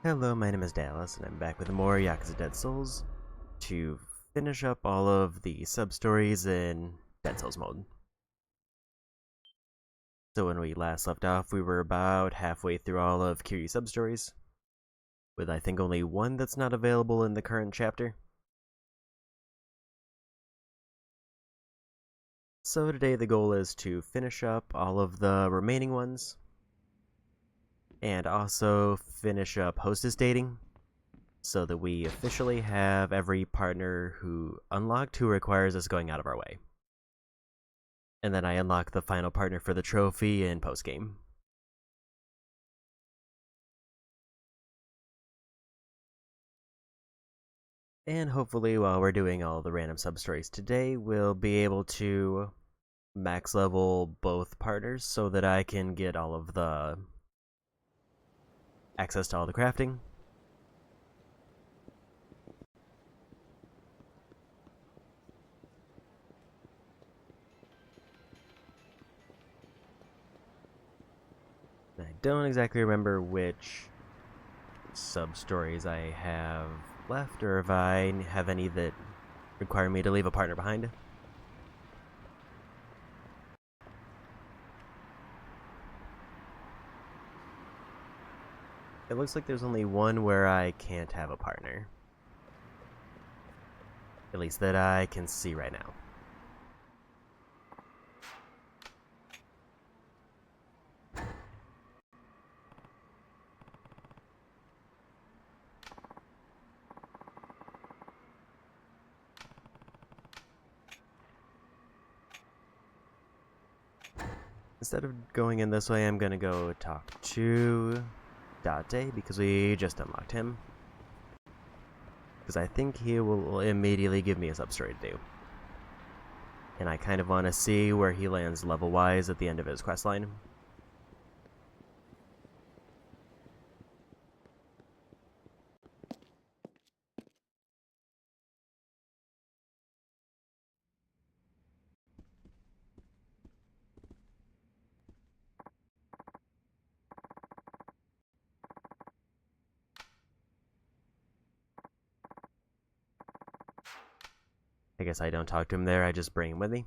Hello, my name is Dallas, and I'm back with more Yakuza Dead Souls to finish up all of the sub-stories in Dead Souls mode. So when we last left off, we were about halfway through all of Kiryu's sub-stories, with I think only one that's not available in the current chapter. So today the goal is to finish up all of the remaining ones, and also finish up Hostess dating, so that we officially have every partner who unlocked who requires us going out of our way. And then I unlock the final partner for the trophy in postgame. And hopefully while we're doing all the random sub-stories today, we'll be able to max level both partners so that I can get all of the access to all the crafting. I don't exactly remember which sub-stories I have left, or if I have any that require me to leave a partner behind. It looks like there's only one where I can't have a partner. At least that I can see right now. Instead of going in this way, I'm gonna go talk to Date, because we just unlocked him. Because I think he will immediately give me a sub-story to do. And I kind of want to see where he lands level-wise at the end of his questline. I guess I don't talk to him there, I just bring him with me.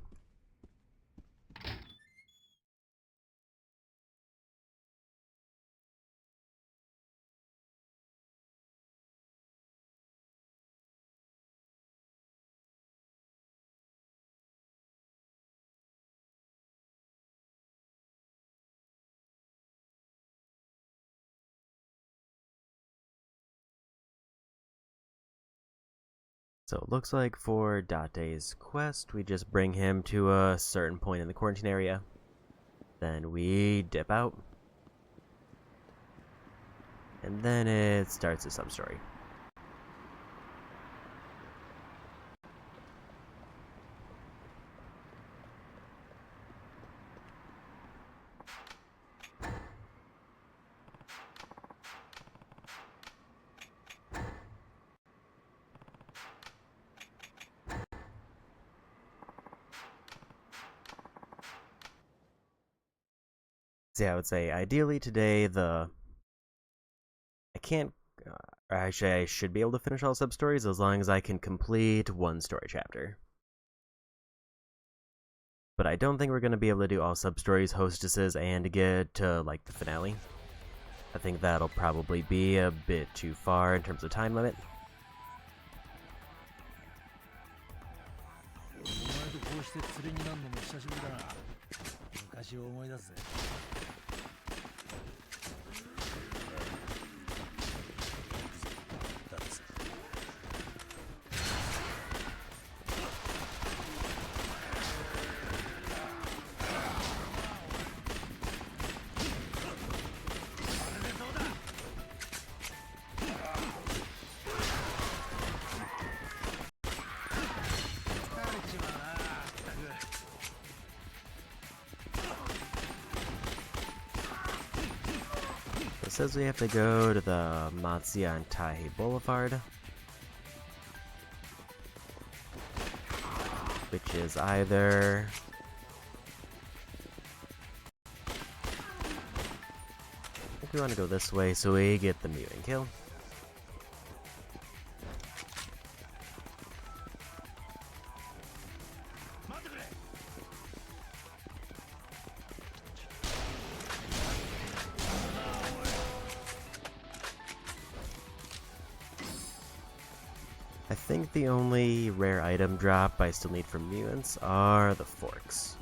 So it looks like for Date's quest, we just bring him to a certain point in the quarantine area. Then we dip out. And then it starts a sub-story. So yeah, I would say ideally today I can't, or actually I should be able to finish all sub-stories as long as I can complete one story chapter. But I don't think we're going to be able to do all sub-stories, hostesses, and get to, like, the finale. I think that'll probably be a bit too far in terms of time limit. It says we have to go to the Matsuya and Taihei Boulevard, which is either I think we want to go this way so we get the mutant kill. think the only rare item drop I still need from mutants are the forks.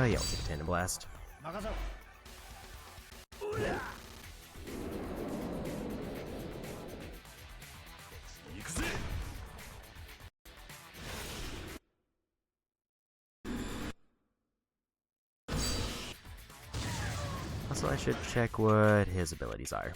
Yeah, we'll take a Tandem Blast. Also, I should check what his abilities are.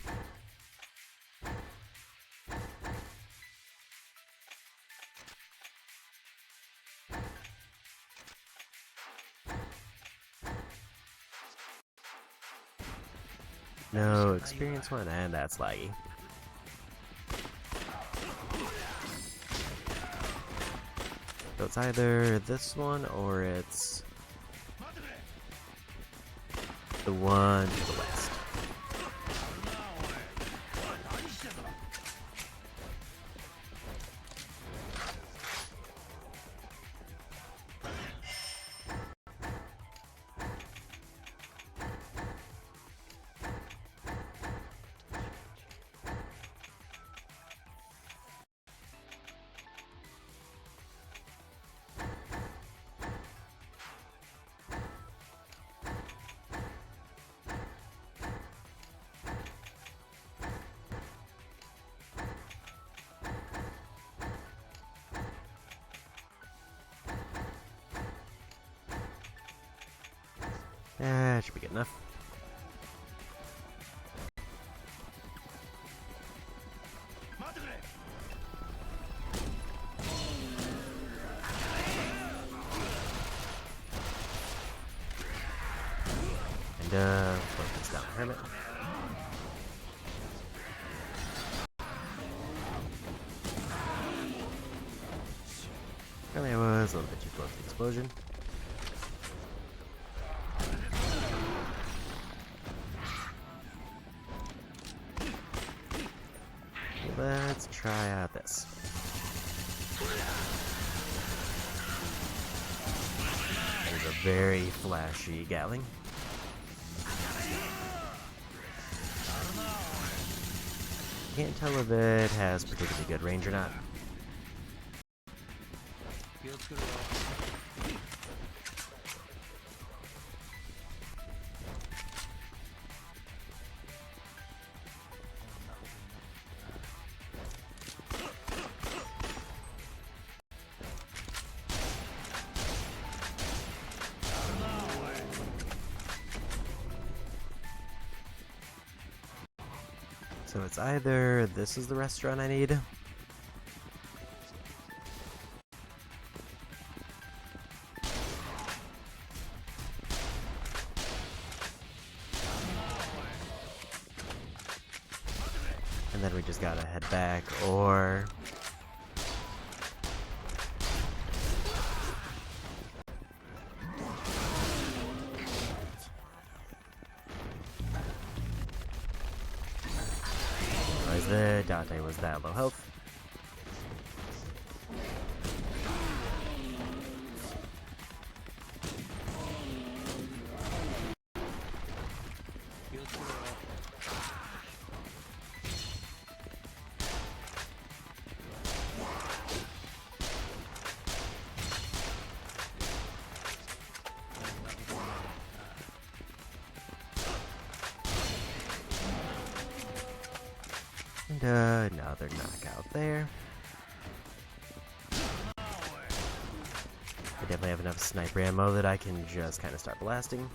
No experience one, and that's laggy. So it's either this one or it's the one to the west. That should be good enough. And focus down the Hermit. Apparently I was a little bit too close to the explosion. Let's try out this. There's a very flashy Gatling. Can't tell if it has particularly good range or not. So it's either this is the restaurant I need, and then we just gotta head back, or the Dante was that low health. And another knockout there. I definitely have enough sniper ammo that I can just kind of start blasting.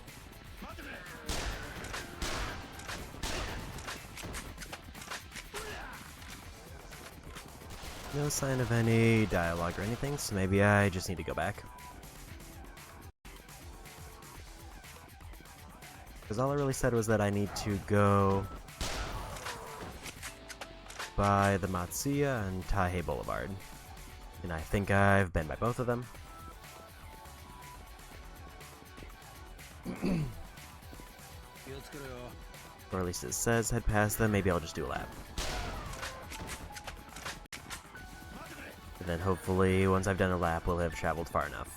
No sign of any dialogue or anything, so maybe I just need to go back. Because all it really said was that I need to go by the Matsuya and Taihei Boulevard. And I think I've been by both of them. Or at least it says head past them. Maybe I'll just do a lap. And then hopefully, once I've done a lap, we'll have traveled far enough.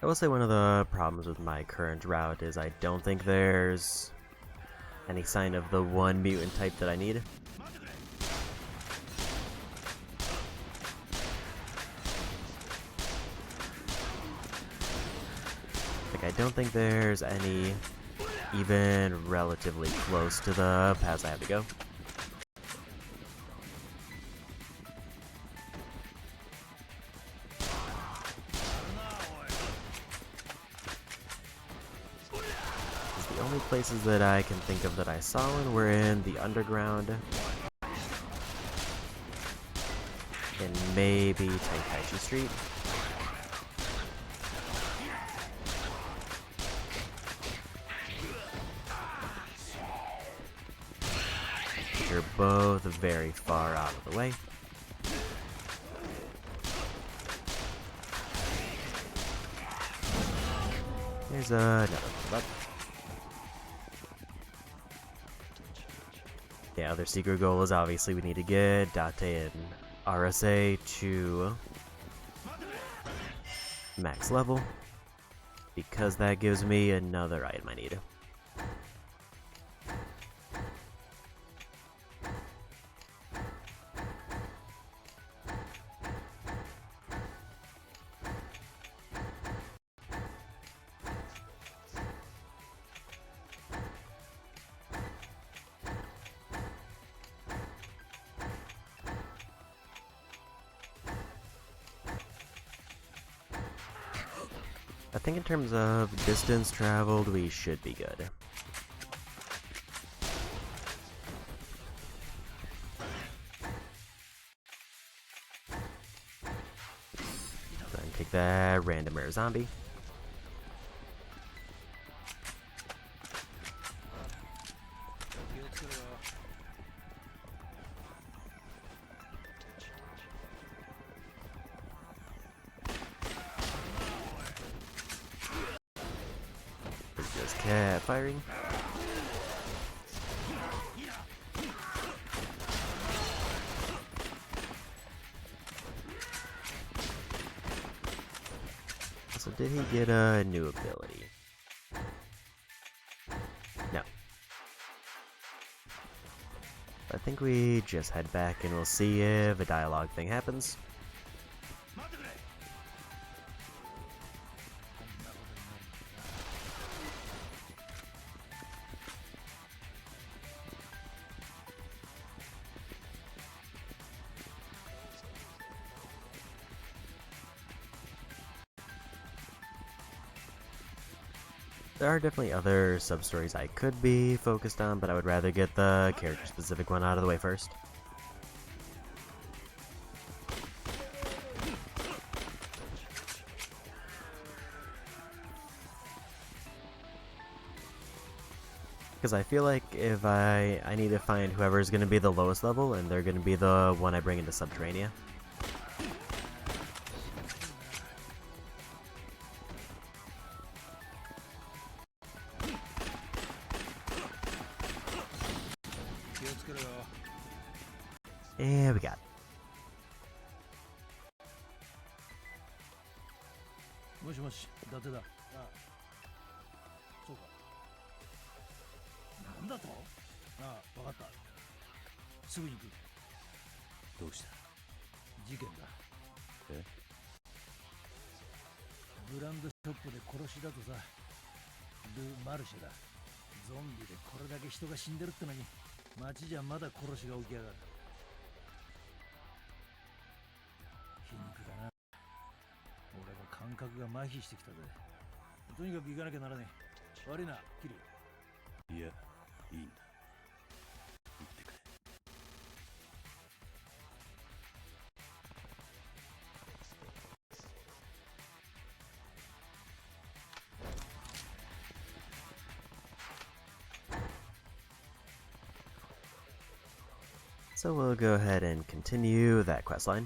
I will say one of the problems with my current route is I don't think there's any sign of the one mutant type that I need. Like, I don't think there's any even relatively close to the paths I have to go. The only places that I can think of that I saw one were in the underground and maybe Tenkaichi Street. They're both very far out of the way. There's another one. The other secret goal is obviously we need to get Date and RSA to max level, because that gives me another item I need. I think in terms of distance traveled, we should be good. Go ahead and take that random rare zombie. Just cat firing. So did he get a new ability? No. I think we just head back and we'll see if a dialogue thing happens. There are definitely other sub-stories I could be focused on, but I would rather get the character-specific one out of the way first. Because I feel like if I need to find whoever's going to be the lowest level, and they're going to be the one I bring into Subterranea. And we got it. もしもし、伊達だ。ああ、そうか。なんだと？ああ、わかった。すぐに行く。どうした？事件だ。え？ブランドショップで殺しだとさ。ル・マルシェだ。ゾンビでこれだけ人が死んでるってのに、街じゃまだ殺しが起きやがる。皮肉だな。俺の感覚が麻痺してきたぜ。とにかく行かなきゃならねえ。悪いな、キリ。いや、いいんだ。行ってくれ。So we'll go ahead and continue that questline.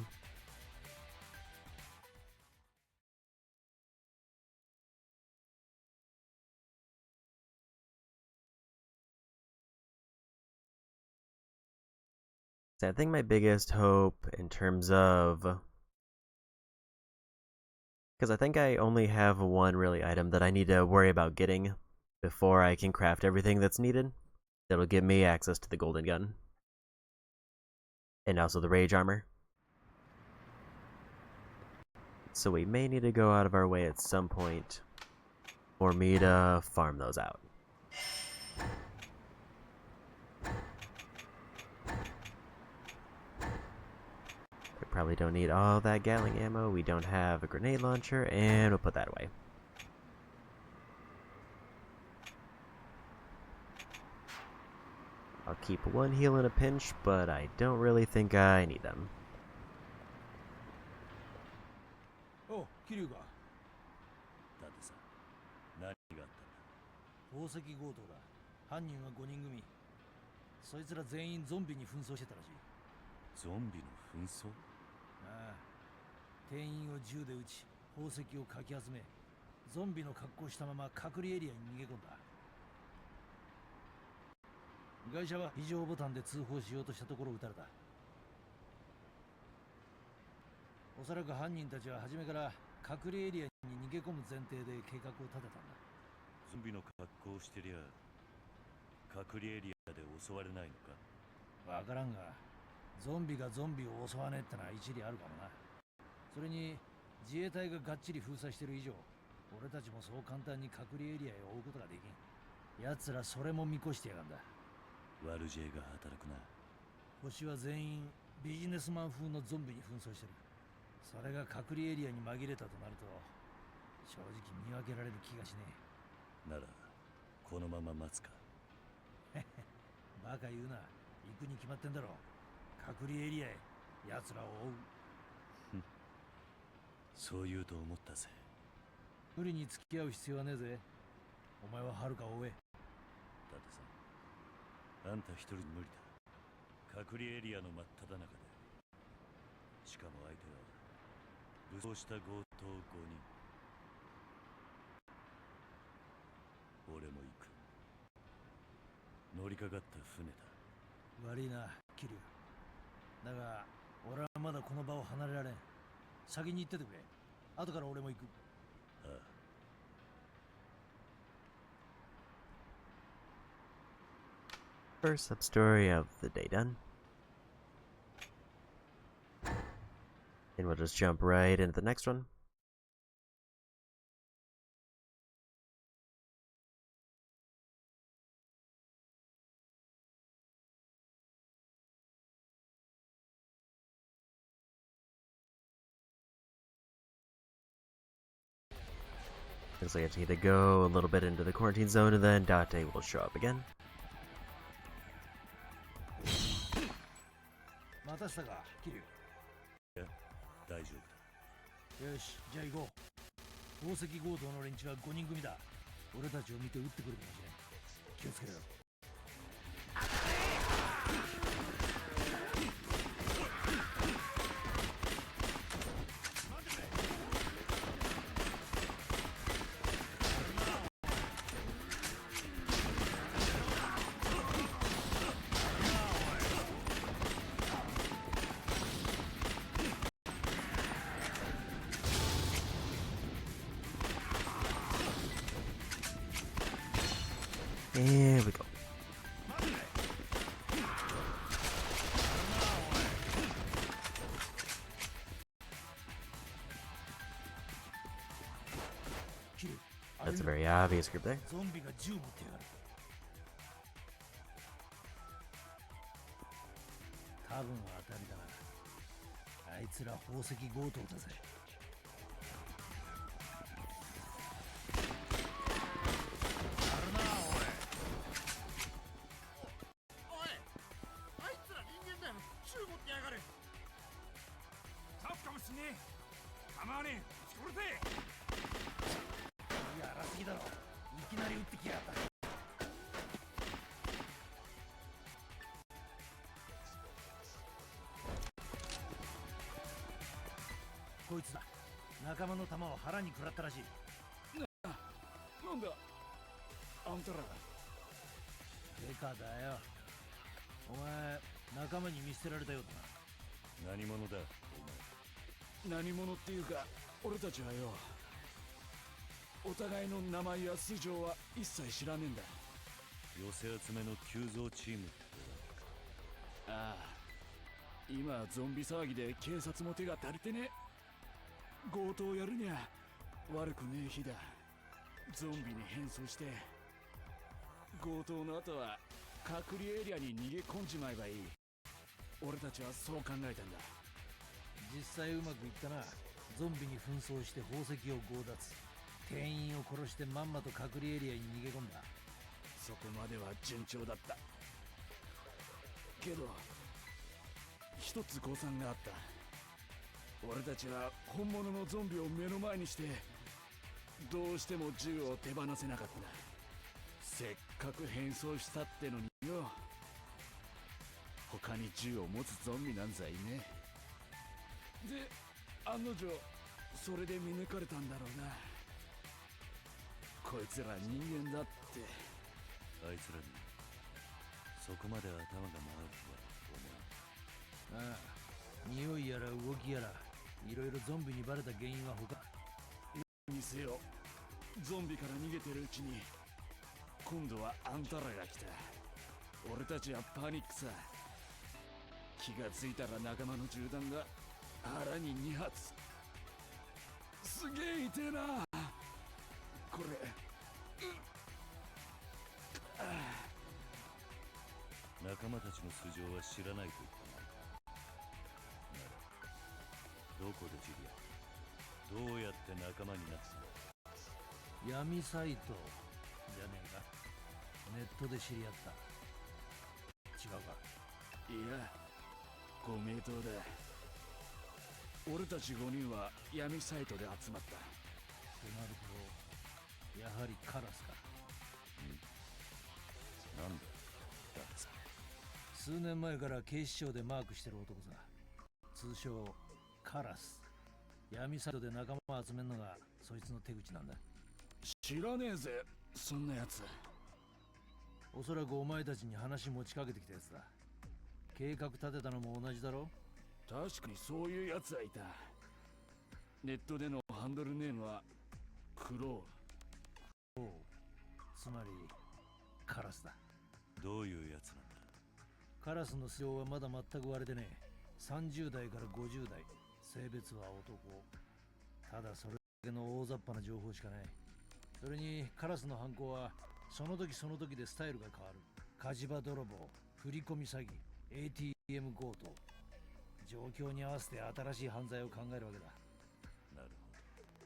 So I think my biggest hope in terms of... Because I think I only have one really item that I need to worry about getting before I can craft everything that's needed. That'll give me access to the golden gun. And also the rage armor. So we may need to go out of our way at some point for me to farm those out. We probably don't need all that Gatling ammo. We don't have a grenade launcher, and we'll put that away. I'll keep one heal in a pinch, but I don't really think I need them. Oh, Kiryuが。だってさ、何があったんだ。宝石強盗だ。犯人は5人組。そいつら全員ゾンビに紛争してたらしい。ゾンビの紛争？ああ。店員を銃で撃ち、宝石をかき集め、ゾンビの格好したまま隔離エリアに逃げ込んだ。会社は非常ボタンで通報しようとしたところ撃たれた。おそらく犯人たちは初めから隔離エリアに逃げ込む前提で計画を立てたんだ。ゾンビの格好をしてりゃ隔離エリアで襲われないのか。わからんが、ゾンビがゾンビを襲わねえってのは一理あるかもな。それに自衛隊ががっちり封鎖してる以上、俺たちもそう簡単に隔離エリアへ追うことができん。奴らそれも見越してやがんだ。悪知恵が働くな。星は全員ビジネスマン風のゾンビに紛争してる。それが隔離エリアに紛れたとなると、正直見分けられる気がしねえ。ならこのまま待つか。バカ言うな。行くに決まってんだろ。隔離エリアへ奴らを追う。そう言うと思ったぜ。無理に付き合う必要はねえぜ。お前は遥か追え。だってさ、あんた一人無理だ。隔離エリアの真っ只中で。しかも相手は武装した強盗5人。俺も行く。乗りかかった船だ。悪いな、キリュウ。だが俺はまだこの場を離れられん。先に行っててくれ。後から俺も行く。ああ。First substory of the day done. And we'll just jump right into the next one. Looks like I need to go a little bit into the quarantine zone, and then Date will show up again. 待たせたか、キリュウ。いや、大丈夫だ。よし、じゃあ行こう。宝石強盗の連中は5人組だ。俺たちを見て撃ってくるかもしれん。気をつけろよ。Here we go. That's a very obvious group there. ゾンビが銃持ってやがる。多分当たりだな。あいつら宝石強盗だぜ。こいつだ。仲間の弾を腹に食らったらしい。なんだあんたら。デカだよ。お前仲間に見捨てられたようだな。何者だ何者っていうか、俺たちはよ、お互いの名前や素性は一切知らねえんだ。寄せ集めの急増チームって。ああ、今ゾンビ騒ぎで警察も手が足りてね。強盗やるにゃ悪くねえ日だ。ゾンビに変装して強盗の後は隔離エリアに逃げ込んじまえばいい。俺たちはそう考えたんだ。実際うまくいったな。ゾンビに紛争して宝石を強奪、店員を殺してまんまと隔離エリアに逃げ込んだ。そこまでは順調だった。けど一つ誤算があった。俺たちは本物のゾンビを目の前にしてどうしても銃を手放せなかった。せっかく変装したってのによ。他に銃を持つゾンビなんざいねえ。で、案の定それで見抜かれたんだろうな。こいつら人間だって。あいつらにそこまで頭が回るとは思う。ああ、匂いやら動きやらいろいろゾンビにバレた原因は他にせよ、ゾンビから逃げてるうちに今度はあんたらが来た。俺たちはパニックさ。気がついたら仲間の銃弾が腹に2発。すげえ痛えなこれ。仲間たちの素性は知らないと言ったな。ならどこで知り合い、どうやって仲間になったんだ。闇サイトじゃねえか。ネットで知り合った。違うか。いや、ご名答だ。俺たち5人は闇サイトで集まった。となるとやはりカラスか。なんだだっつ。数年前から警視庁でマークしてる男さ。通称カラス。闇サイトで仲間を集めるのがそいつの手口なんだ。知らねえぜそんなやつ。おそらくお前たちに話持ちかけてきたやつだ。計画立てたのも同じだろ。確かにそういうやつはいた。ネットでのハンドルネームはクロおう、つまりカラスだ。どういうやつなんだ。カラスの素性はまだ全く割れてねえ。30代から50代、性別は男。ただそれだけの大雑把な情報しかない。それにカラスの犯行はその時その時でスタイルが変わる。火事場泥棒、振り込み詐欺、ATM 強盗。状況に合わせて新しい犯罪を考えるわけだ。なるほど。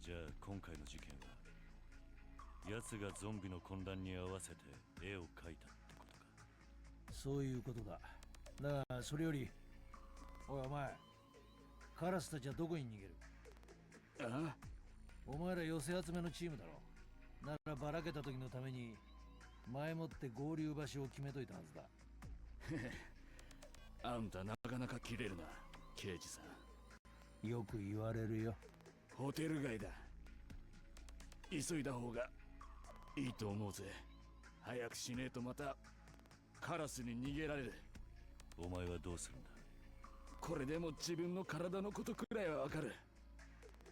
じゃあ今回の事件は奴がゾンビの混乱に合わせて絵を描いたってことか。そういうことだ。だがそれより、おいお前、カラスたちはどこに逃げる？あ？お前ら寄せ集めのチームだろ。ならばらけた時のために前もって合流場所を決めといたはずだ。あんたなかなか切れるな、刑事さん。よく言われるよ。ホテル街だ。急いだ方がいいと思うぜ。早くしねえとまたカラスに逃げられる。お前はどうするんだ。これでも自分の体のことくらいはわかる。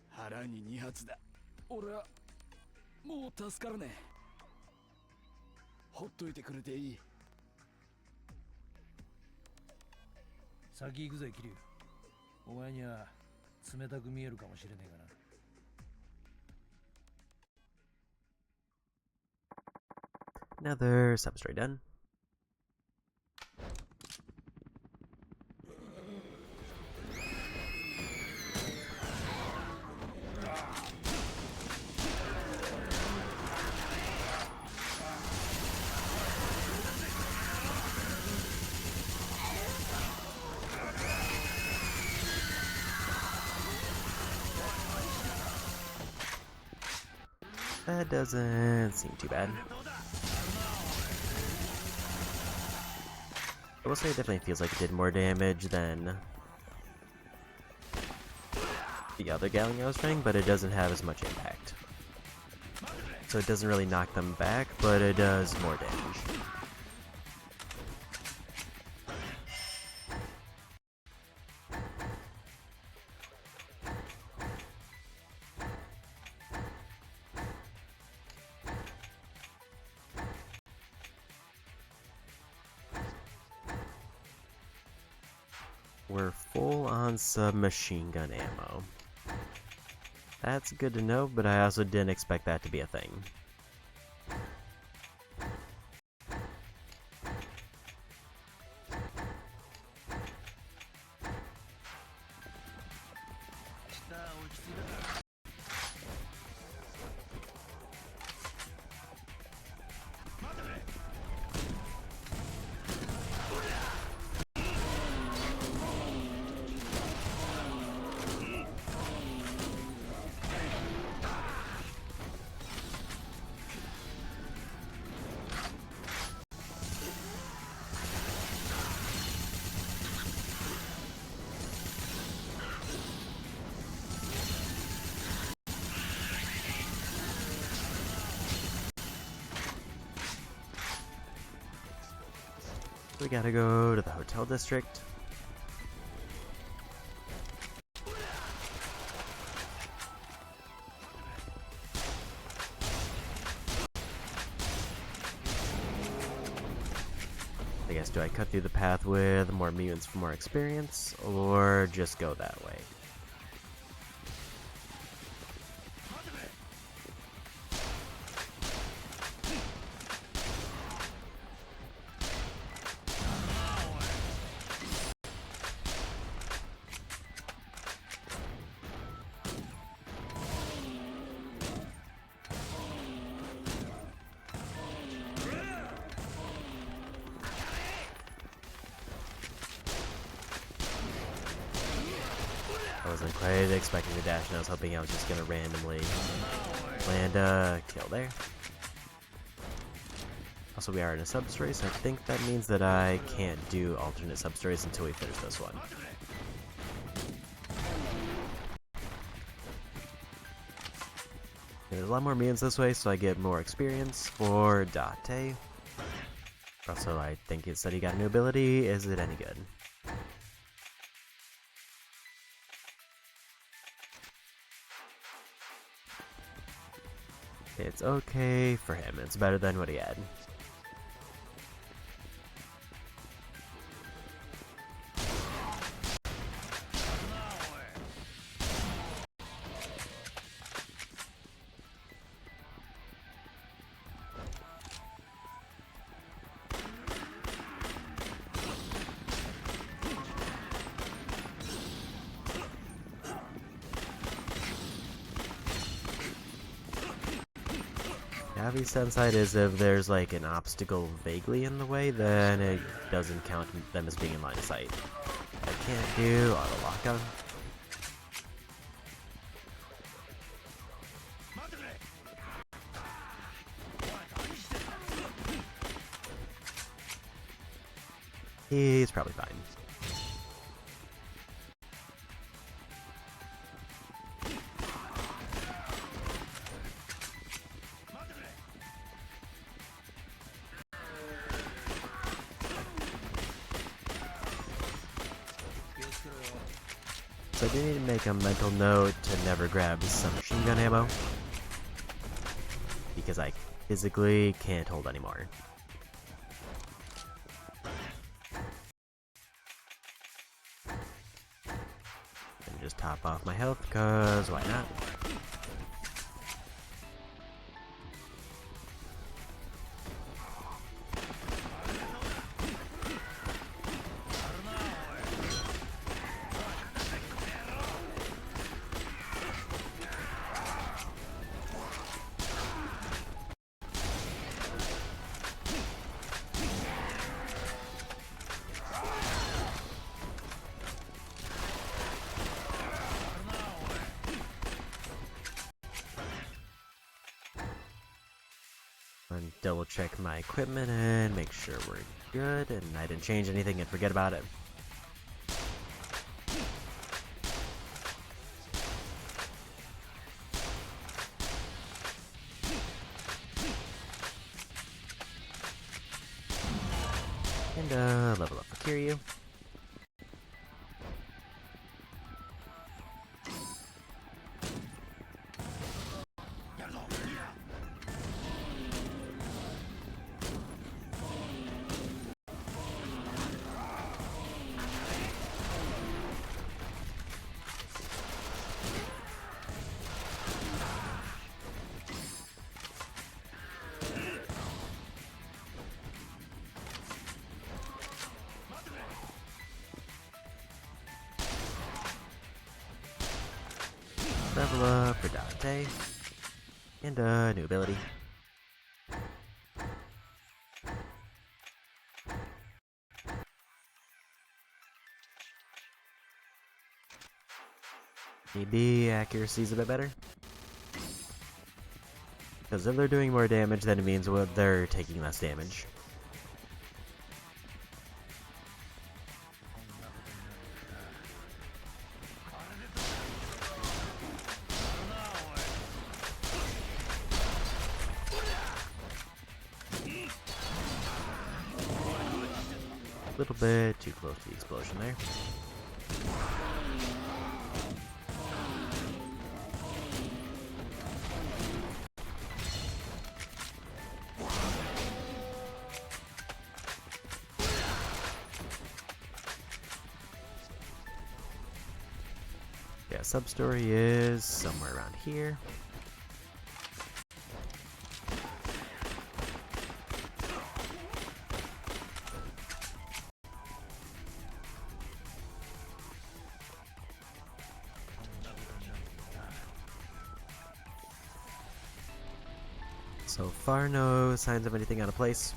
腹に2発だ。俺はもう助からねえ。ほっといてくれていい。先行くぜ、桐生。お前には冷たく見えるかもしれねえかな。Another substory done. That doesn't seem too bad. I will say it definitely feels like it did more damage than the other Galliano string, but it doesn't have as much impact. So it doesn't really knock them back, but it does more damage. We're full on submachine gun ammo. That's good to know, but I also didn't expect that to be a thing. We gotta go to the hotel district. I guess, do I cut through the path with more mutants for more experience, or just go that way? I wasn't quite expecting the dash, and I was hoping I was just gonna randomly land a kill there. Also, we are in a substory, so I think that means that I can't do alternate substories until we finish this one. There's a lot more mutants this way, so I get more experience for Date. Also, I think it said he got a new ability. Is it any good? It's okay for him. It's better than what he had. Yavi Sensei is if there's like an obstacle vaguely in the way, then it doesn't count them as being in line of sight. I can't do auto lock-on. He's probably fine. So I do need to make a mental note to never grab some machine gun ammo, because I physically can't hold anymore. And just top off my health, cause why not? And double check my equipment and make sure we're good, and I didn't change anything and forget about it. Level up for Dante. And a new ability. Maybe accuracy's a bit better. Because if they're doing more damage, then it means they're taking less damage. A little bit too close to the explosion there. Yeah, Substory is somewhere around here. So far, no signs of anything out of place.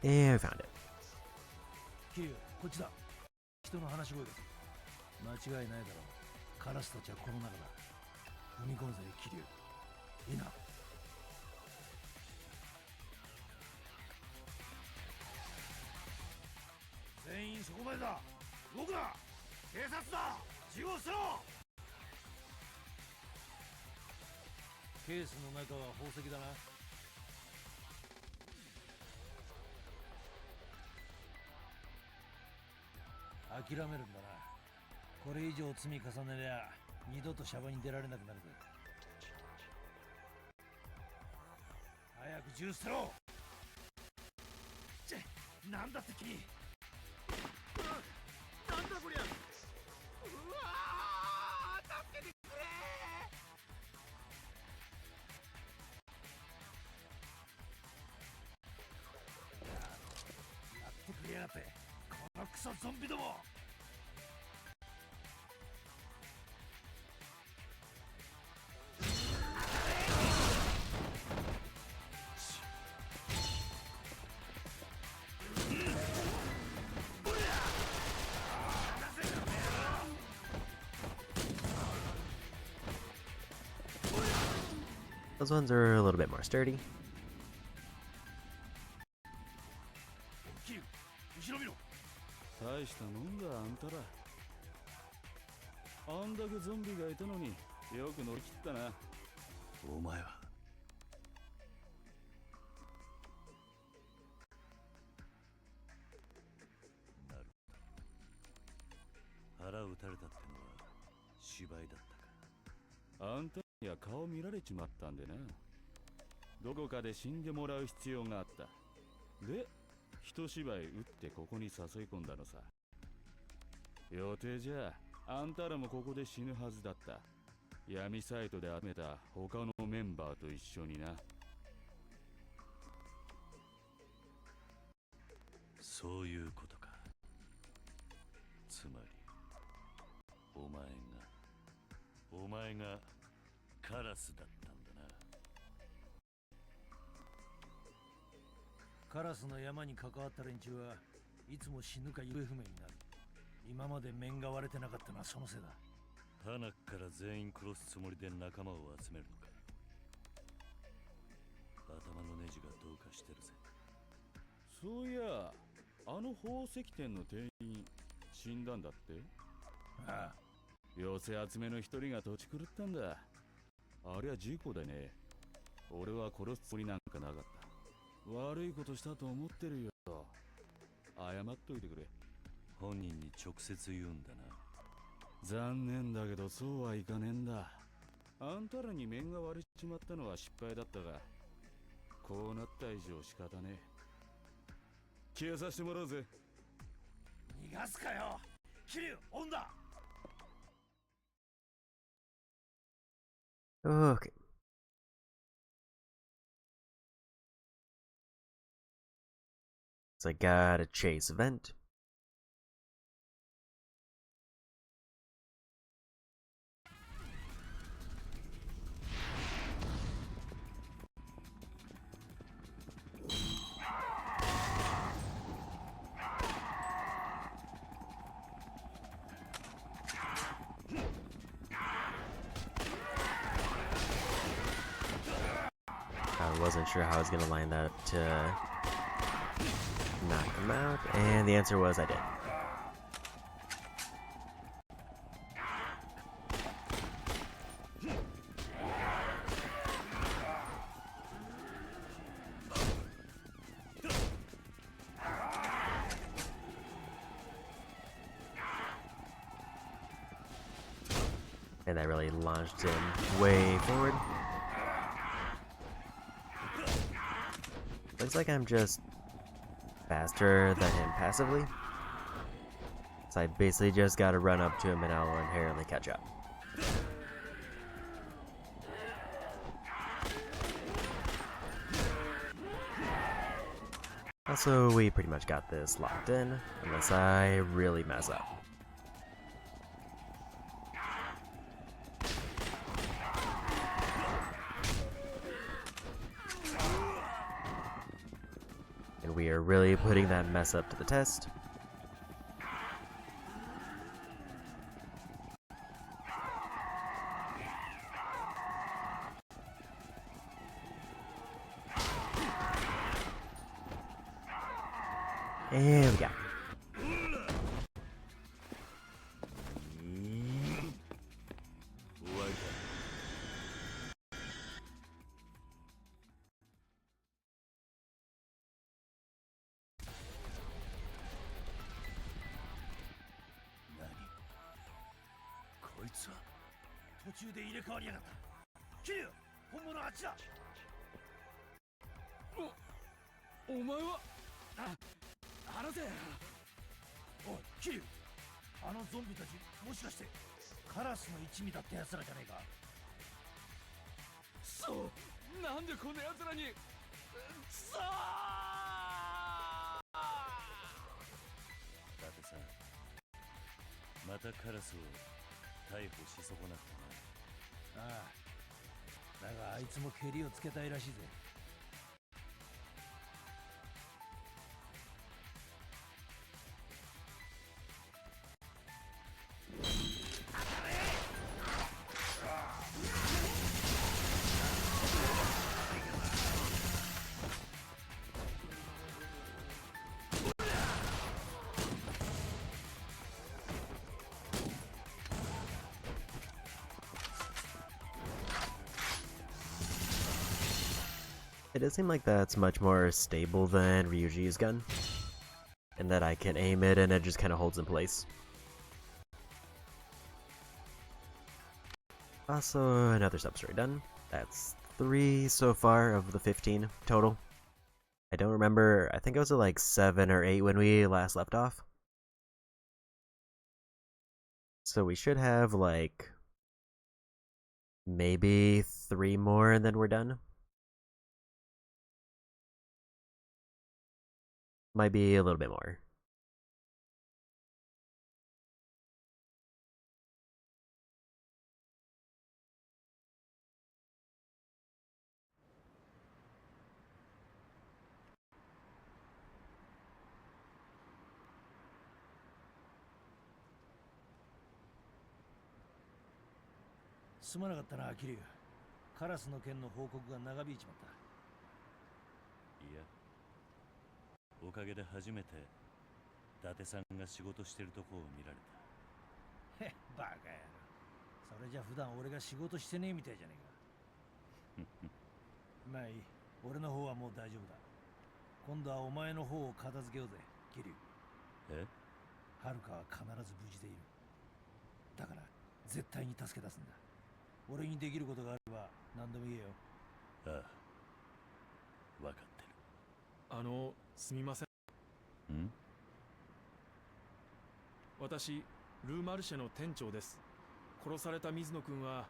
And we found it. キリュウ、こっちだ。人の話し声だ。間違いないだろう。カラスたちはこの中だ。踏み込むぜ、キリュウ。いいな。全員そこまでだ。動くな。警察だ。銃を捨てろ。ケースの中は宝石だな。諦めるんだな。これ以上積み重ねりゃ二度とシャバに出られなくなるぜ。早く銃捨てろ。なんだって君。なんだこりゃ。うわー、助けてくれ。やってくれやがって、このクソゾンビども。Those ones are a little bit more sturdy. 後ろ見ろ。大したもんだ、あんたら。あんだけゾンビがいたのによく乗り切ったな。お前はなるほど。腹打たれたってのは芝居だったか。あんたには顔見られちまったんでな。どこかで死んでもらう必要があった。で、一芝居打ってここに誘い込んだのさ。予定じゃあんたらもここで死ぬはずだった。闇サイトで集めた他のメンバーと一緒にな。そういうことか。つまりお前がカラスだったんだな。カラスの山に関わった連中はいつも死ぬか行方不明になる。今まで面が割れてなかったのはそのせいだ。花から全員殺すつもりで仲間を集めるのか。頭のネジがどうかしてるぜ。そういや、あの宝石店の店員死んだんだって。ああ、寄せ集めの一人が土地狂ったんだ。あれは事故でね。俺は殺すつもりなんかなかった。悪いことしたと思ってるよ。謝っといてくれ。本人に直接言うんだな。残念だけどそうはいかねえんだ。あんたらに面が割れちまったのは失敗だったが、こうなった以上仕方ねえ。消えさせてもらうぜ。逃がすかよ。キリュウ、オンだ。Okay. So I got a chase event. I wasn't sure how I was gonna line that to knock him out, and the answer was I did. And that really launched him way forward. Looks like I'm just faster than him passively. So I basically just gotta run up to him and I'll inherently catch up. Also, we pretty much got this locked in, unless I really mess up. And we are really putting that mess up to the test. And we got it.何こいつは途中で入れ替わりやがった。桐生、本物あっちだ。お前は話せ。おい桐生、あのゾンビたちもしかしてカラスの一味だってやつらじゃねえか。そうなんでこんな奴らにさあ。伊達さん、またカラスを逮捕し損なったな。ああ、だがあいつもケリをつけたいらしいぜ。It does seem like that's much more stable than Ryuji's gun. And that I can aim it and it just kind of holds in place. Also, another substory done. That's 3 so far of the 15 total. I don't remember, I think it was at like 7 or 8 when we last left off. So we should have like maybe 3 more and then we're done. Might be a little bit more. "すまなかったな、桐生。カラスの件の報告が長引いちまった。いや、おかげで初めて伊達さんが仕事してるとこを見られた。へっ、バカやろ。それじゃ普段俺が仕事してねえみたいじゃねえか。まあいい、俺の方はもう大丈夫だ。今度はお前の方を片付けようぜ、桐生。え？はるかは必ず無事でいる。だから絶対に助け出すんだ。俺にできることがあれば何でも言えよ。ああ、分かってすみません。る。ん？私ルーマルシェの店長です。殺された水野くんは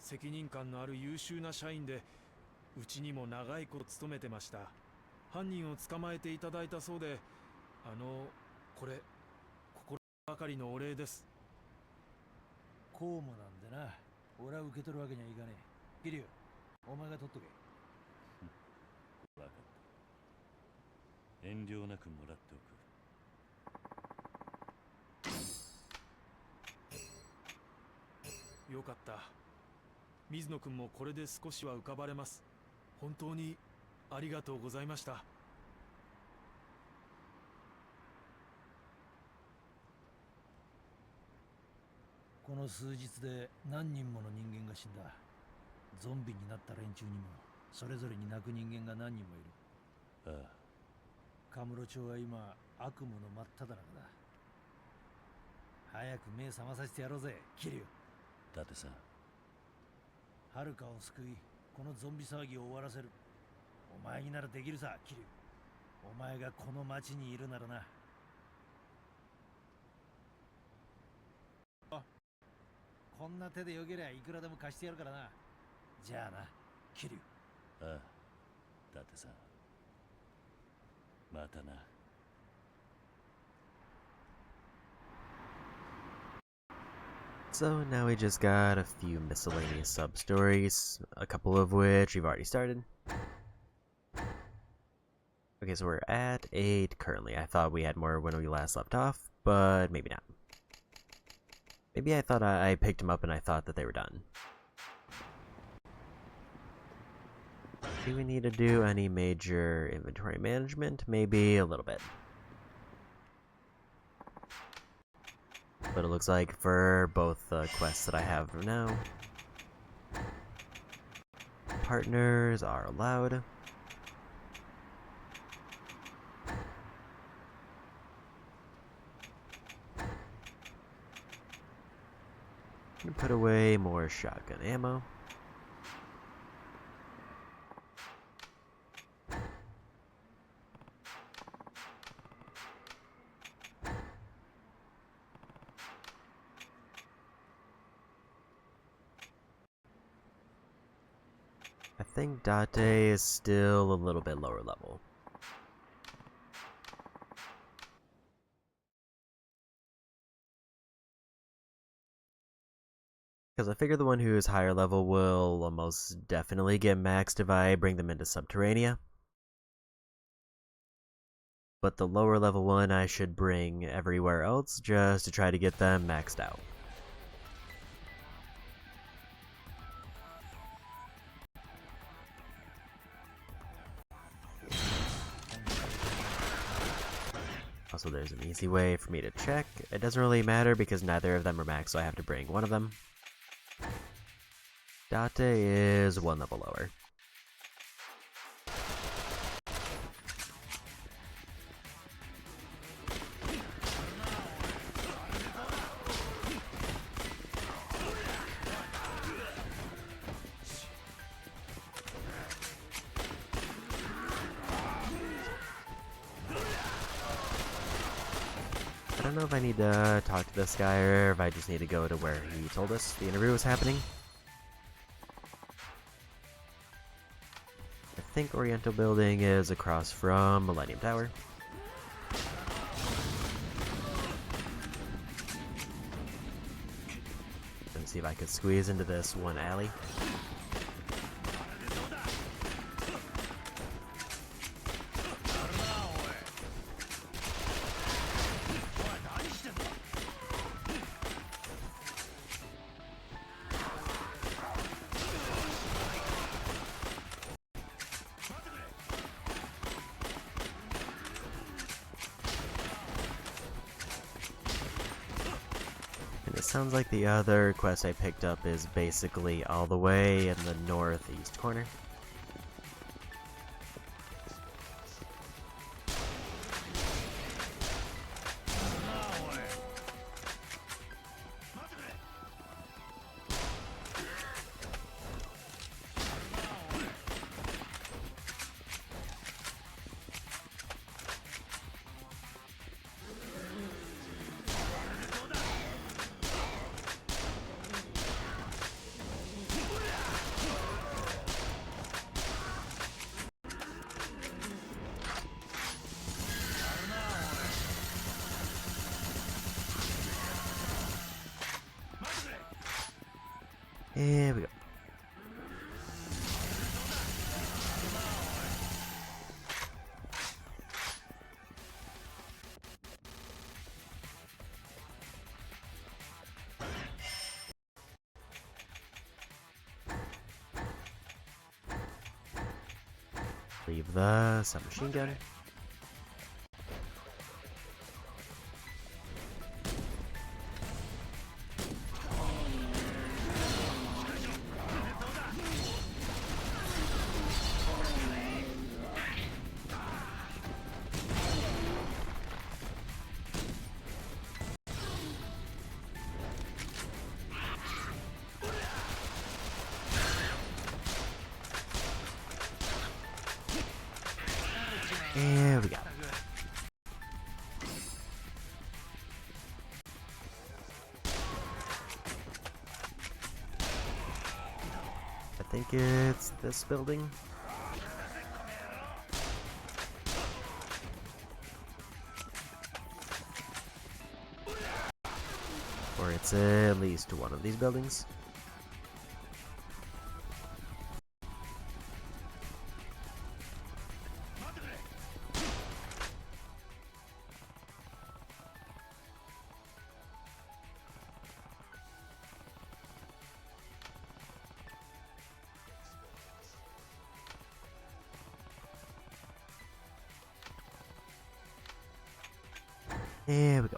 責任感のある優秀な社員で、うちにも長いこと勤めてました。犯人を捕まえていただいたそうで、これ心ばかりのお礼です。公務なんでな、俺は受け取るわけにはいかねえ。桐生、お前が取っとけ。分かった。遠慮なくもらっておく。よかった。水野君もこれで少しは浮かばれます。本当にありがとうございました。この数日で何人もの人間が死んだ。ゾンビになった連中にもそれぞれに泣く人間が何人もいる。ああ。カムロ町は今悪夢の真っ只中だ。早く目覚まさせてやろうぜ、桐生。伊達さん、遥かを救い、このゾンビ騒ぎを終わらせる。お前にならできるさ、桐生。お前がこの町にいるならな。こんな手でよけりゃいくらでも貸してやるからな。じゃあな、桐生。ああ、伊達さん。またな。So now we just got a few miscellaneous sub-stories, a couple of which we've already started. Okay, so we're at 8 currently. I thought we had more when we last left off, but maybe not. Maybe I thought I picked them up and I thought that they were done. Do we need to do any major inventory management? Maybe a little bit. But it looks like for both the quests that I have now, partners are allowed. Put away more shotgun ammo. I think Date is still a little bit lower level. Because I figure the one who is higher level will almost definitely get maxed if I bring them into Subterranea. But the lower level one I should bring everywhere else just to try to get them maxed out. Also, there's an easy way for me to check. It doesn't really matter because neither of them are maxed, so I have to bring one of them. Date is one level lower. I don't know if I need to talk to this guy or if I just need to go to where he told us the interview was happening. I think Oriental Building is across from Millennium Tower. Let's see if I could squeeze into this one alley. It sounds like the other quest I picked up is basically all the way in the northeast corner. Here we go. Leave the submachine gun. There we go. I think it's this building. Or it's at least one of these buildings. There we go.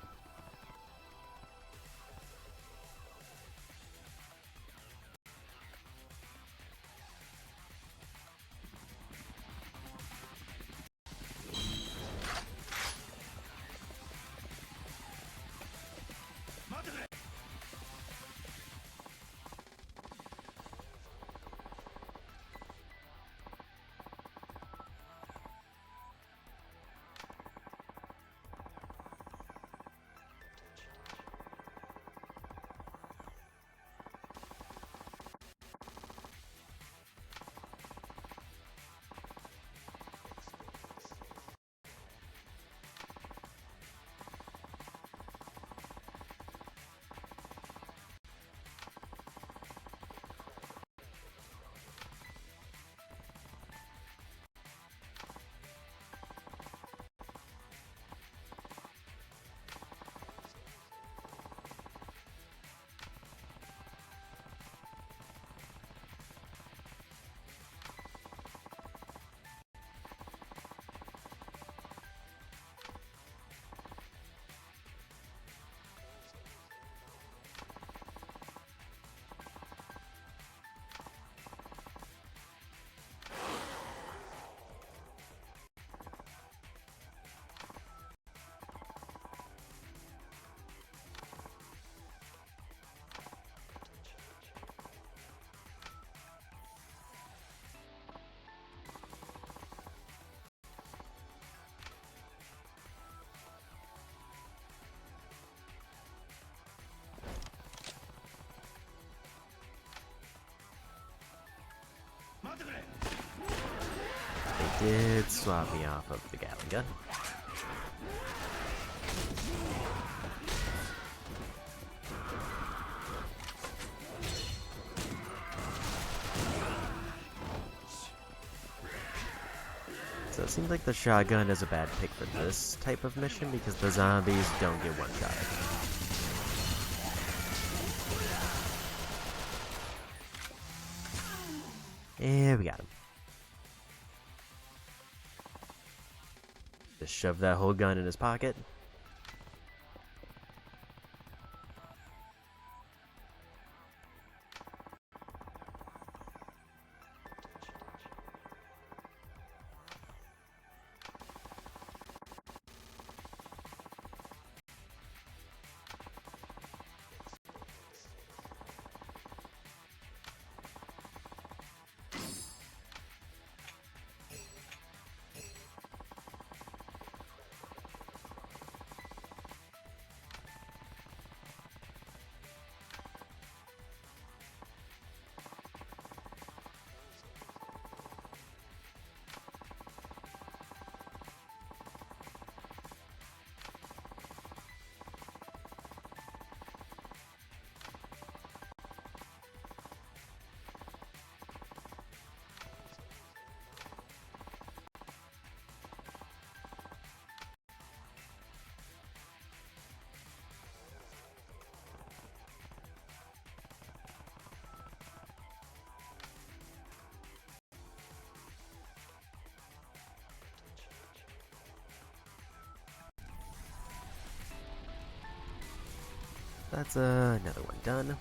They did swap me off of the Gatling gun. So it seems like the shotgun is a bad pick for this type of mission because the zombies don't get one shot. And we got him. Just shove that whole gun in his pocket. That's another one done.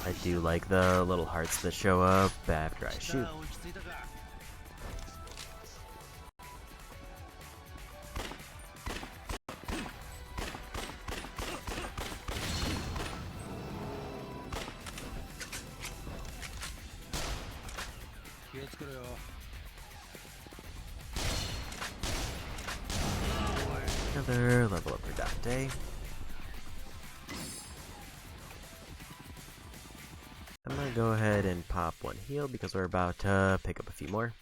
I do like the little hearts that show up after I shoot. Another level up for Dante. I'm gonna go ahead and pop one heal because we're about to pick up a few more.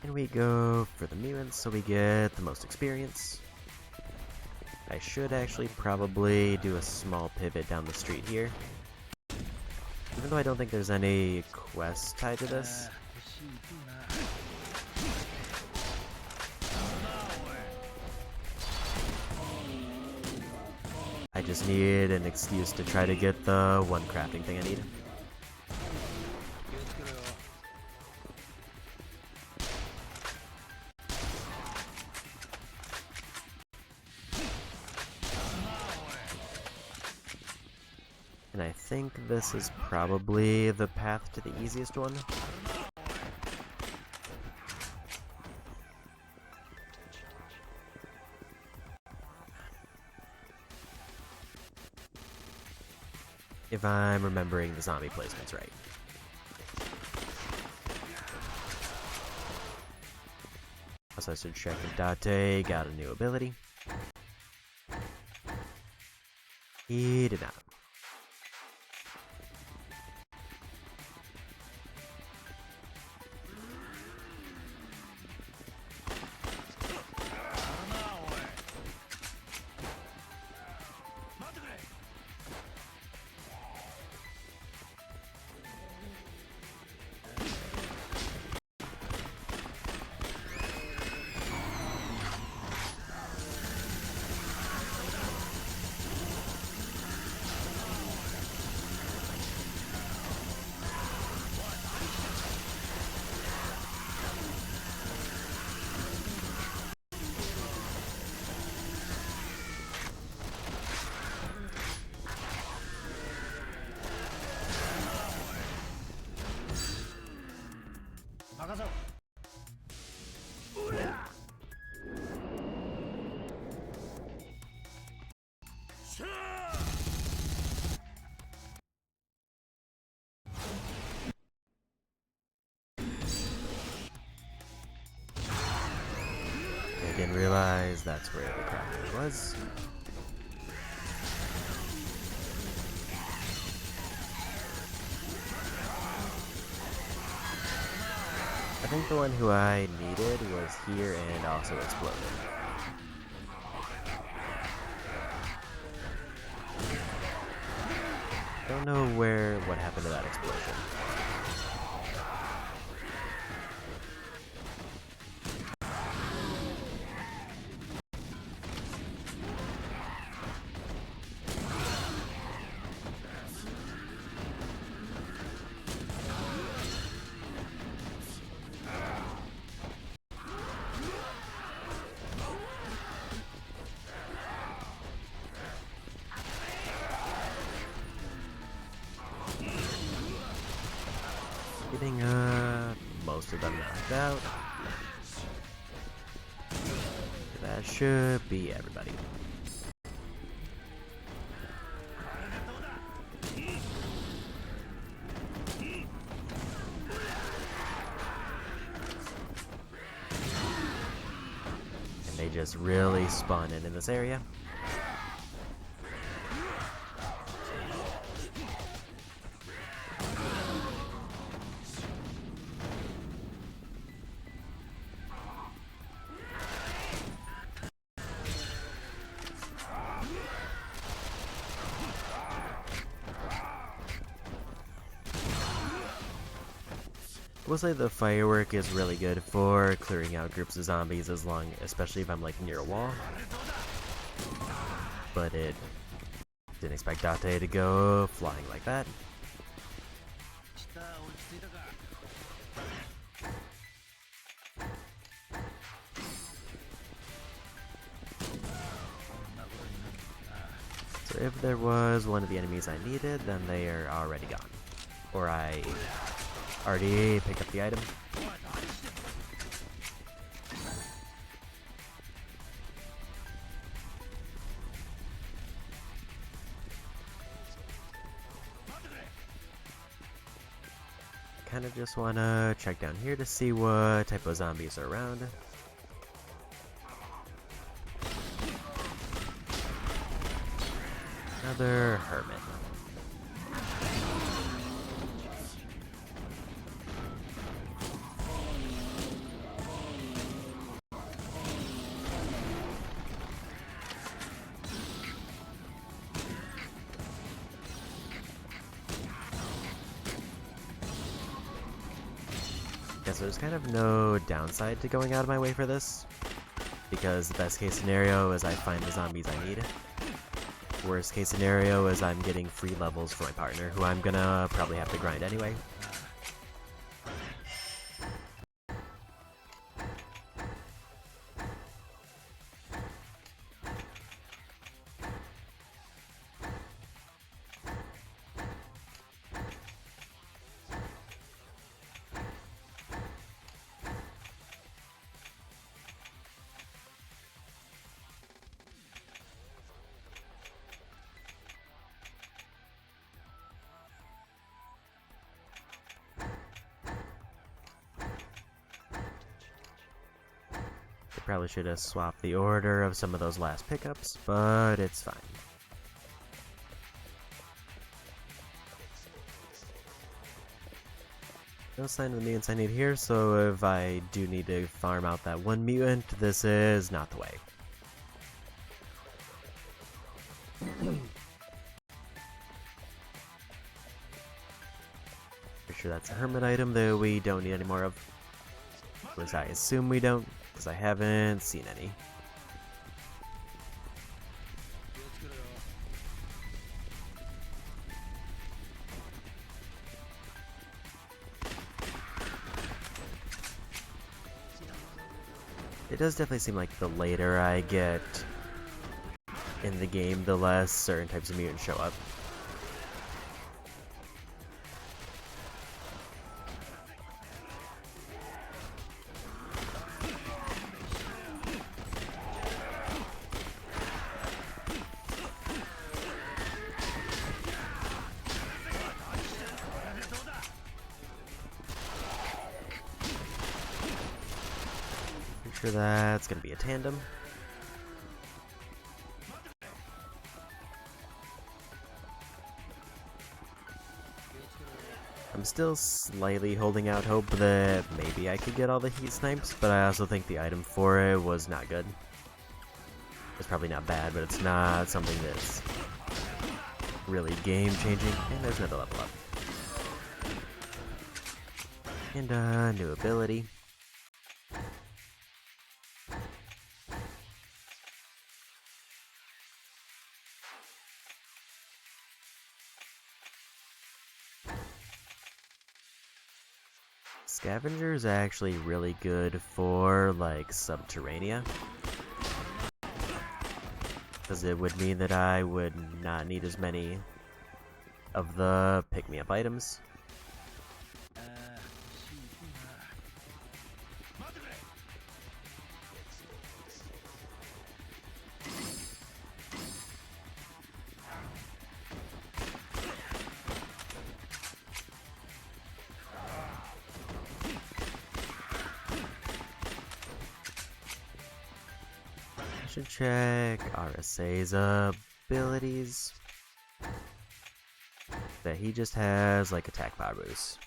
And we go for the mutants so we get the most experience. I should actually probably do a small pivot down the street here. Even though I don't think there's any quest tied to this. I just need an excuse to try to get the one crafting thing I need. And I think this is probably the path to the easiest one. If I'm remembering the zombie placements right. Also, I should check if Date got a new ability. He did not. I didn't realize that's where the crafting was. I think the one who I needed was here and also exploded. Don't know what happened to that explosion. Getting most of them knocked out. That should be everybody. And they just really spawn in this area. We'll say the firework is really good for clearing out groups of zombies especially if I'm like near a wall. But it didn't expect Date to go flying like that. So if there was one of the enemies I needed, then they are already gone. Or I already picked up the item. Kind of just want to check down here to see what type of zombies are around. Another hermit. Yeah, so there's kind of no downside to going out of my way for this, because the best case scenario is I find the zombies I need. Worst case scenario is I'm getting free levels for my partner, who I'm gonna probably have to grind anyway. I probably should have swapped the order of some of those last pickups, but it's fine. No sign of the mutants I need here, so if I do need to farm out that one mutant, this is not the way. Pretty sure that's a hermit item that we don't need any more of. At least I assume we don't, because I haven't seen any. It does definitely seem like the later I get in the game, the less certain types of mutants show up. Sure that's gonna be a tandem. I'm still slightly holding out hope that maybe I could get all the heat snipes, but I also think the item for it was not good. It's probably not bad, but it's not something that's really game changing. And there's another level up. And a new ability. Scavenger is actually really good for, like, Subterranea. Because it would mean that I would not need as many of the pick-me-up items. Should check RSA's abilities. That he just has like attack power boost.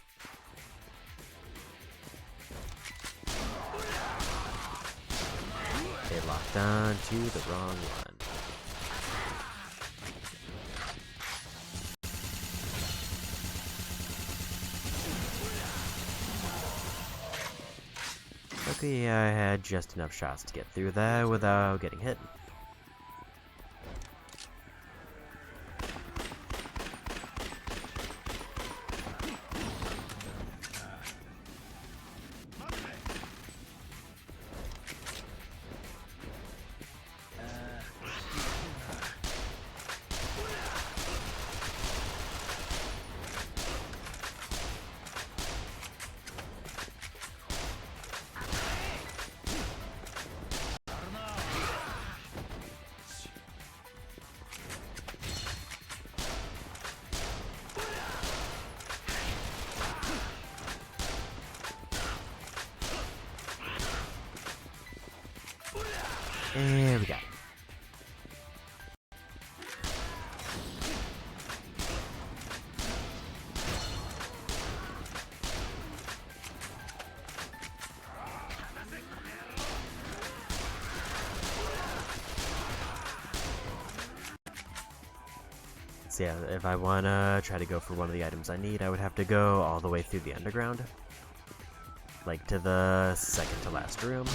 They locked on to the wrong one. Luckily, I had just enough shots to get through that without getting hit. There we go. So yeah, if I wanna try to go for one of the items I need, I would have to go all the way through the underground. Like to the second to last room.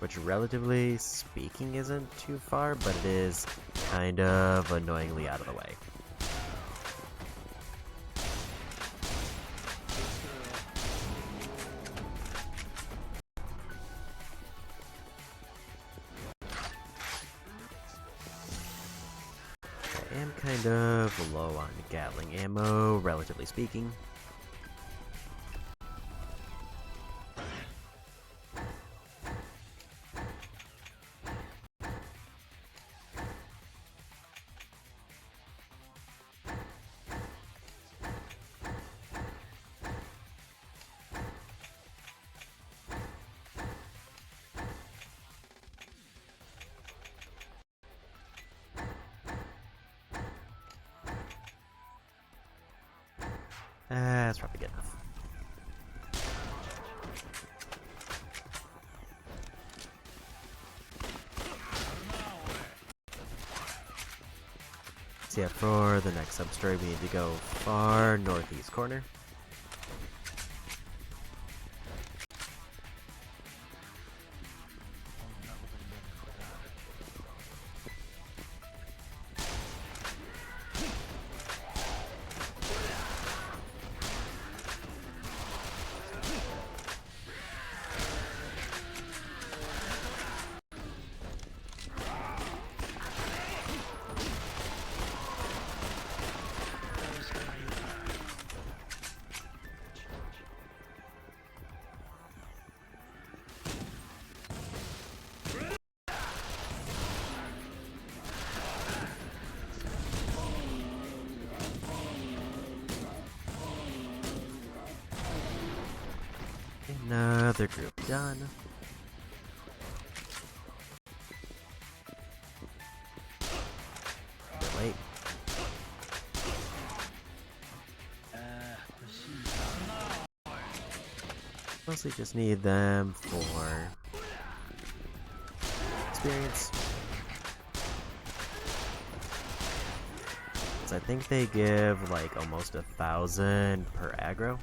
Which, relatively speaking, isn't too far, but it is kind of annoyingly out of the way. I am kind of low on Gatling ammo, relatively speaking. That's probably good enough. So yeah, for the next substory, we need to go far northeast corner. Another group done. Wait. Mostly just need them for experience. So I think they give like almost 1,000 per aggro.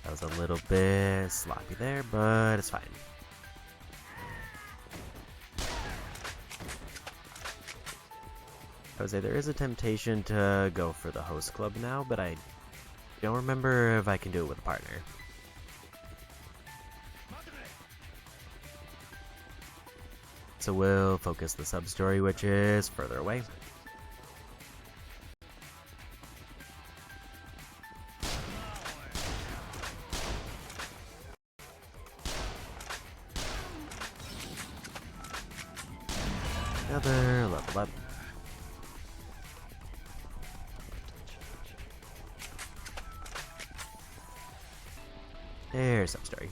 That was a little bit sloppy there, but it's fine. I would say there is a temptation to go for the host club now, but I don't remember if I can do it with a partner. So we'll focus the sub-story, which is further away. Another level up. There's sub-story.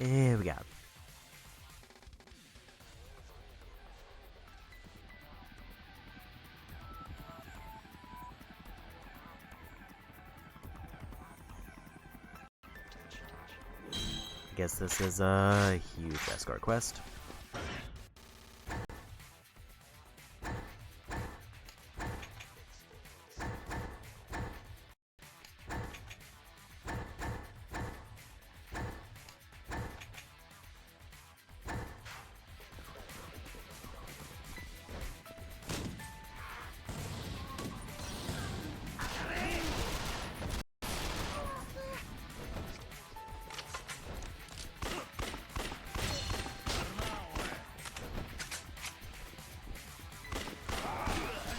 Here we go. I guess this is a huge escort quest.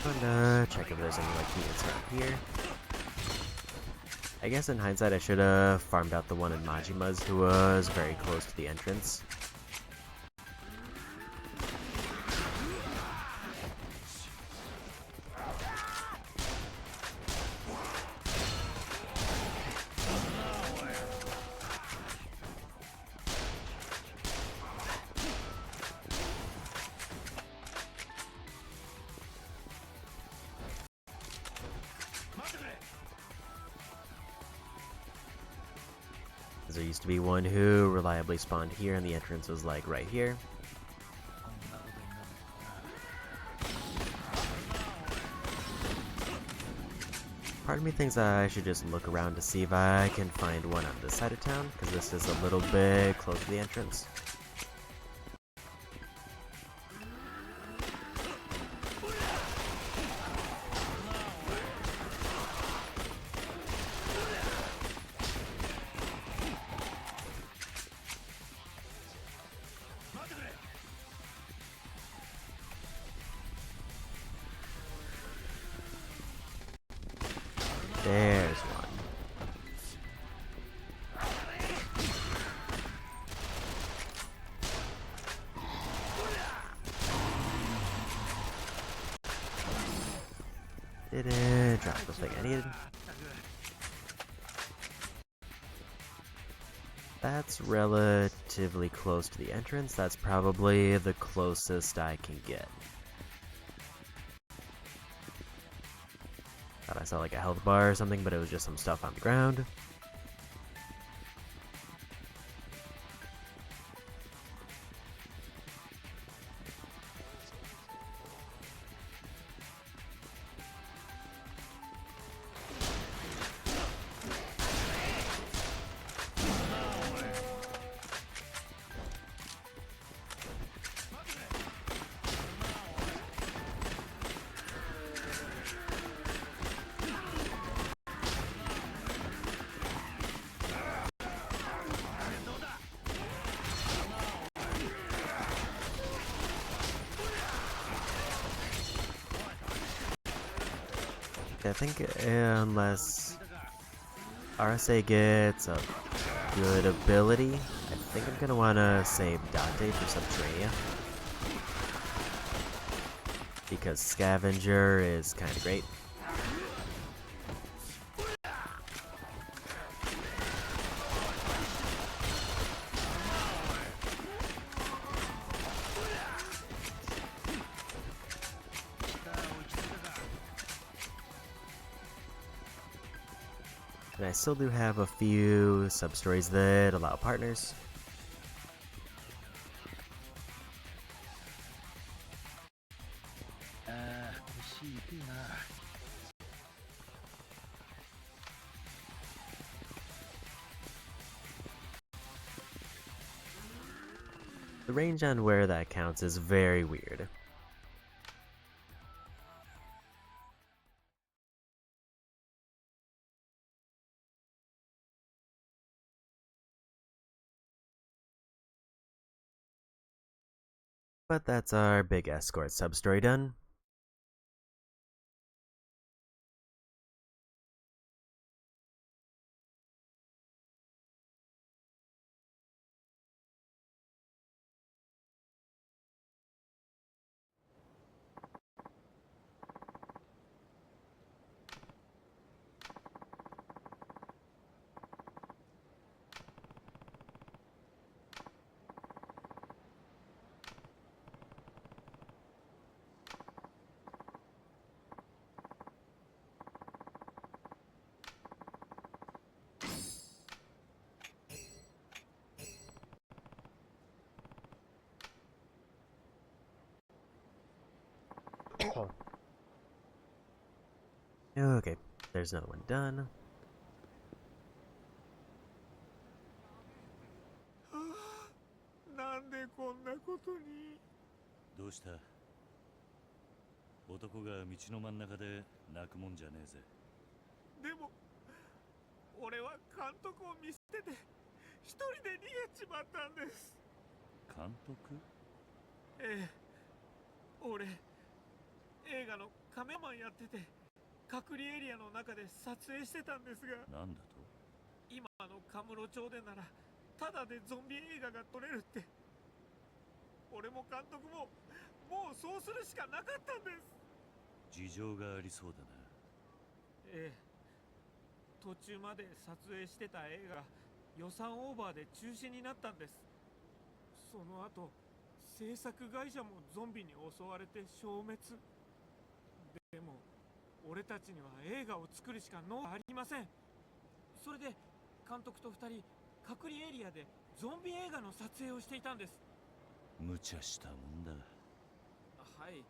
I'm gonna check if there's any like units around here. I guess in hindsight I should have farmed out the one in Majima's who was very close to the entrance. There used to be one who reliably spawned here and the entrance was like right here. Part of me thinks I should just look around to see if I can find one on this side of town, because this is a little bit close to the entrance. There's one. Didn't drop the thing I needed. That's relatively close to the entrance. That's probably the closest I can get. Thought I saw like a health bar or something, but it was just some stuff on the ground. I think unless RSA gets a good ability, I think I'm gonna wanna save Dante for Subterranea. Because Scavenger is kinda great. And I still do have a few substories that allow partners. The range on where that counts is very weird. But that's our big escort substory done. Okay, there's another one done. なんでこんなことに。どうした？男が道の真ん中で泣くもんじゃねえぜ。でも俺は監督を見捨てて一人で逃げちまったんです。監督？ええ、俺映画のカメラマンやってて隔離エリアの中で撮影してたんですが、なんだと？今のカムロ町でならタダでゾンビ映画が撮れるって。俺も監督ももうそうするしかなかったんです。事情がありそうだな。ええ、途中まで撮影してた映画が予算オーバーで中止になったんです。その後制作会社もゾンビに襲われて消滅。でも俺たちには映画を作るしか能ありません。それで監督と2人隔離エリアでゾンビ映画の撮影をしていたんです。無茶したもんだ。はい、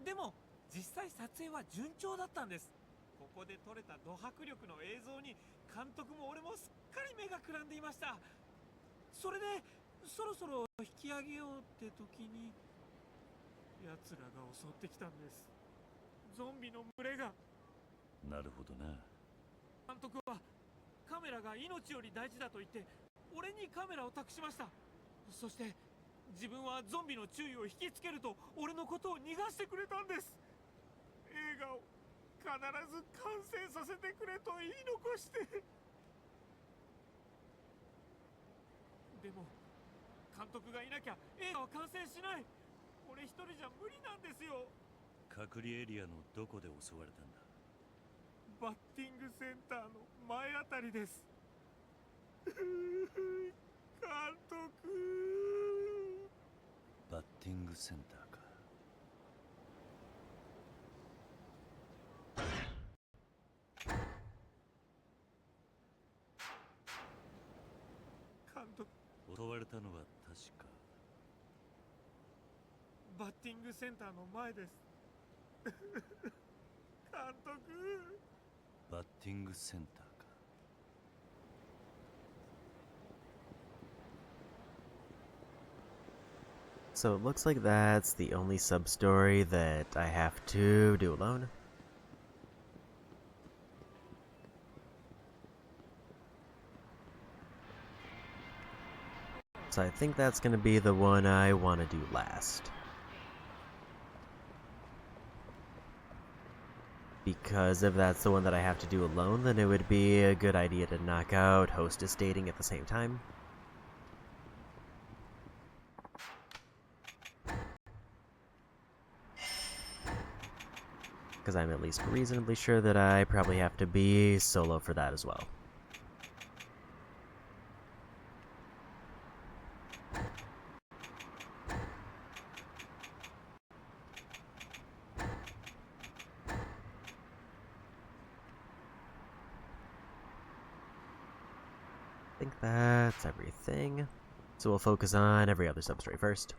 でも実際撮影は順調だったんです。ここで撮れたド迫力の映像に監督も俺もすっかり目がくらんでいました。それでそろそろ引き上げようって時に奴らが襲ってきたんです。ゾンビの群れが。なるほどな。監督はカメラが命より大事だと言って俺にカメラを託しました。そして自分はゾンビの注意を引きつけると俺のことを逃がしてくれたんです。映画を必ず完成させてくれと言い残して。でも監督がいなきゃ映画は完成しない。俺一人じゃ無理なんですよ。隔離エリアのどこで襲われたんだ？バッティングセンターの前あたりです。監督。バッティングセンターか。監督。襲われたのは確かバッティングセンターの前です。監督。バッティングセンターか。So it looks like that's the only sub-story that I have to do alone. So I think that's going to be the one I want to do last. Because if that's the one that I have to do alone, then it would be a good idea to knock out hostess dating at the same time. Because I'm at least reasonably sure that I probably have to be solo for that as well. I think that's everything. So we'll focus on every other substory first.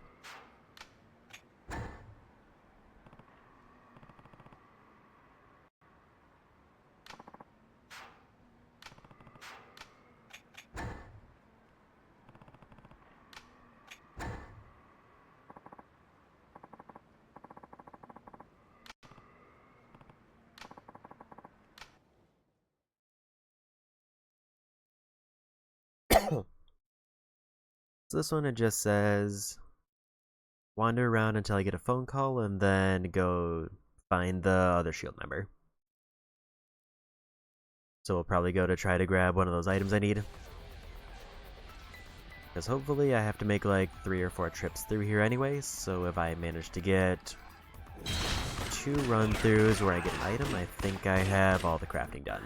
So this one, it just says, wander around until I get a phone call and then go find the other shield member. So we'll probably go to try to grab one of those items I need. Because hopefully I have to make like 3 or 4 trips through here anyway, so if I manage to get 2 run-throughs where I get an item, I think I have all the crafting done.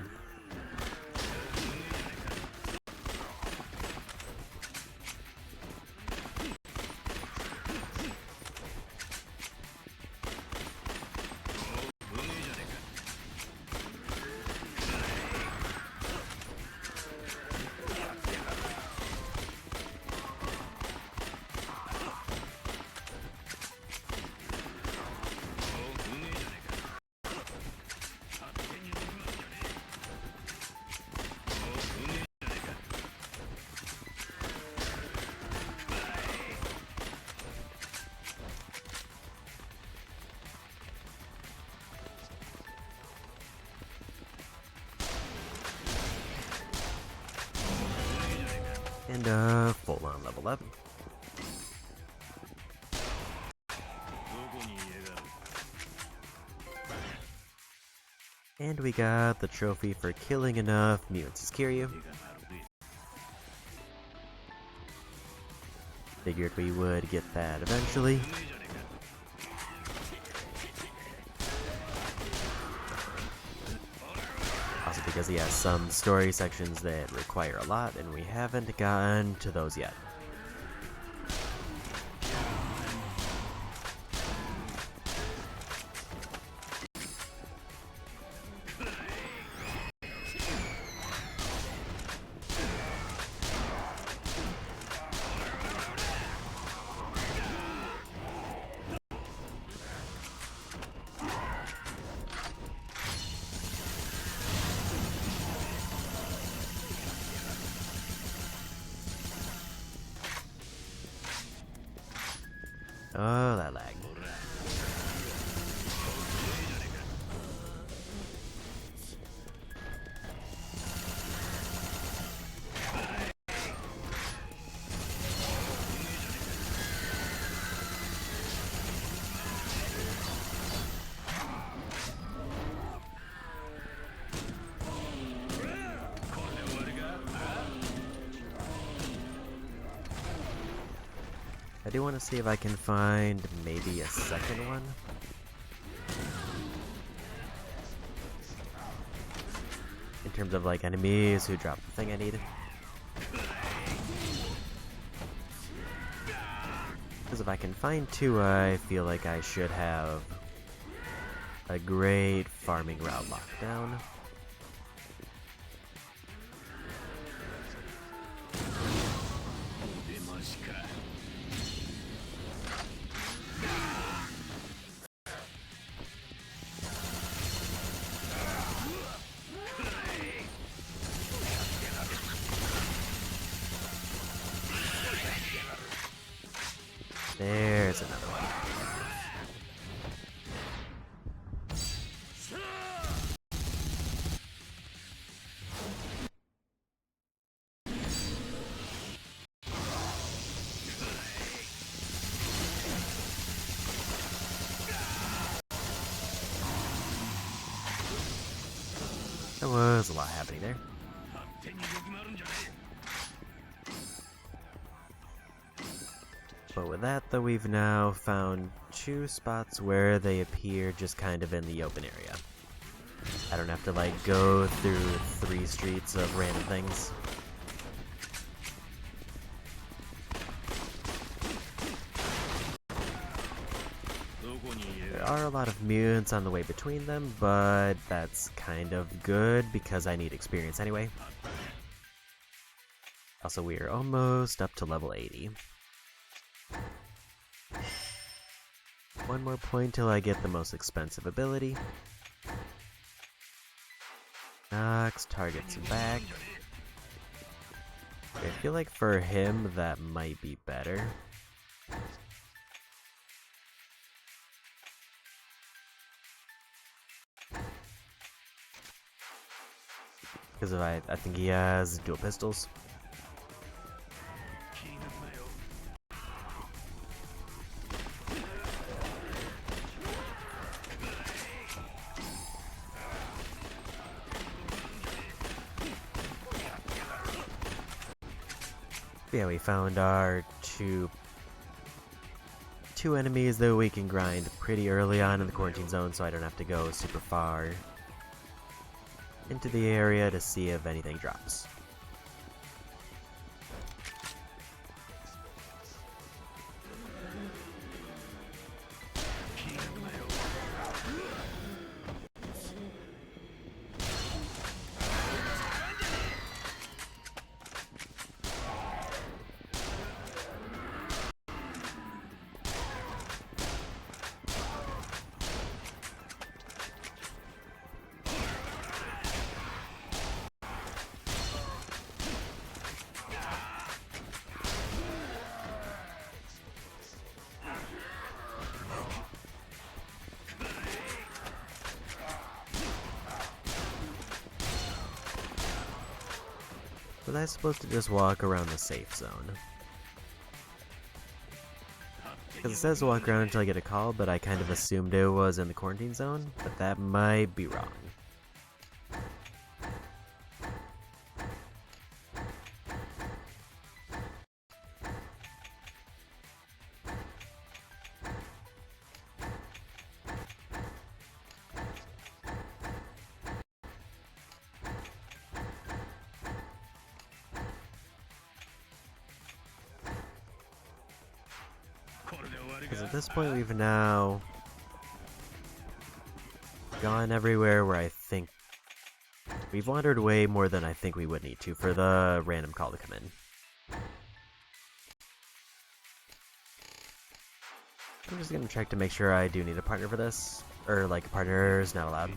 And full on level up. And we got the trophy for killing enough mutants as Kiryu. Figured we would get that eventually. Also because he has some story sections that require a lot, and we haven't gotten to those yet. Oh, that lag. I do want to see if I can find maybe a second one. In terms of like enemies who drop the thing I need. Because if I can find two, I feel like I should have a great farming route locked down. There's another one. There was a lot happening there. But with that, though, we've now found two spots where they appear just kind of in the open area. I don't have to, like, go through 3 streets of random things. There are a lot of mutants on the way between them, but that's kind of good because I need experience anyway. Also, we are almost up to level 80. One more point till I get the most expensive ability. Knocks targets back. I feel like for him that might be better. Because I think he has dual pistols. Yeah, we found our two enemies that we can grind pretty early on in the quarantine zone, so I don't have to go super far into the area to see if anything drops. Was I supposed to just walk around the safe zone? Because it says walk around until I get a call, but I kind of assumed it was in the quarantine zone, but that might be wrong. Because at this point we've now gone everywhere where I think we've wandered way more than I think we would need to for the random call to come in. I'm just gonna check to make sure I do need a partner for this, or like a partner is not allowed.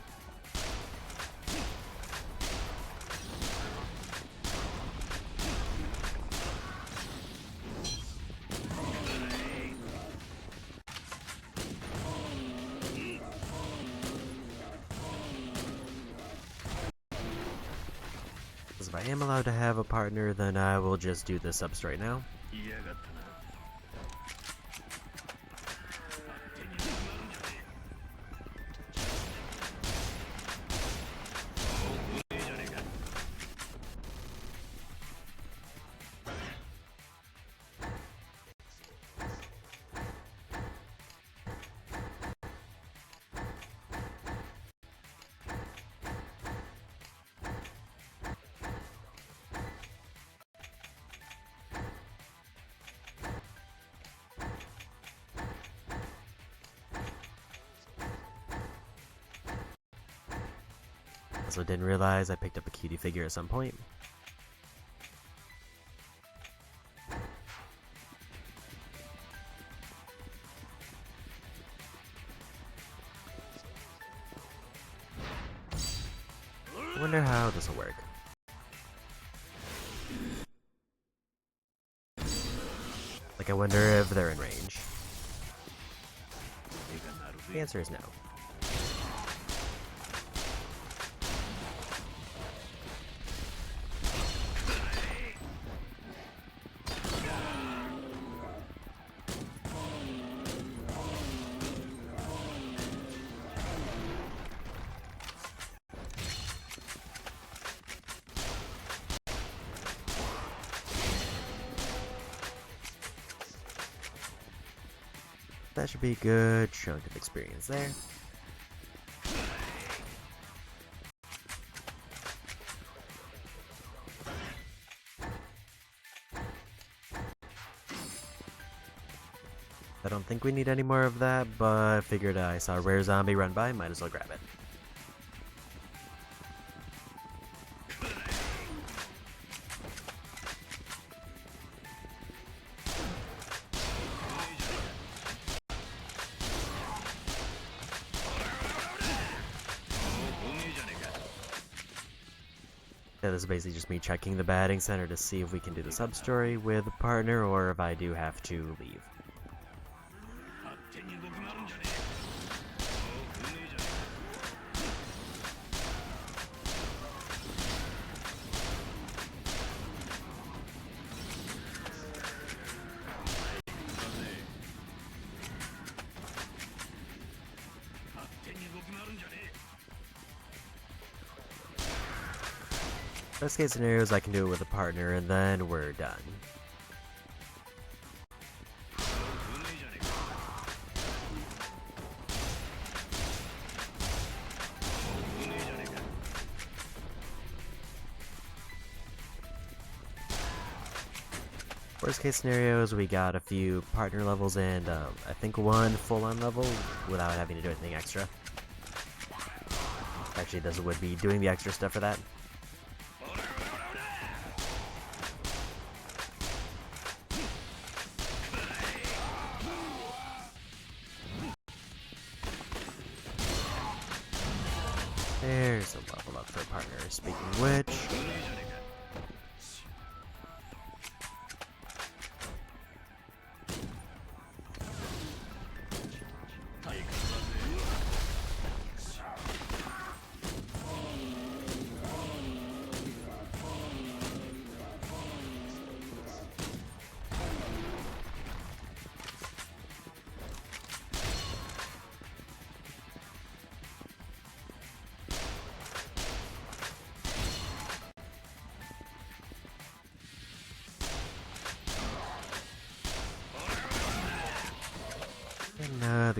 If I am allowed to have a partner, then I will just do this Substory now. Also didn't realize I picked up a cutie figure at some point. I wonder how this will work. Like, I wonder if they're in range. The answer is no. That should be a good chunk of experience there. I don't think we need any more of that, but I figured I saw a rare zombie run by, might as well grab it. Yeah, this is basically just me checking the batting center to see if we can do the Substory with a partner or if I do have to leave. Best case scenarios, I can do it with a partner and then we're done. Worst case scenarios, we got a few partner levels and I think one full-on level without having to do anything extra. Actually, this would be doing the extra stuff for that. There's a level up for a partner, speaking of which.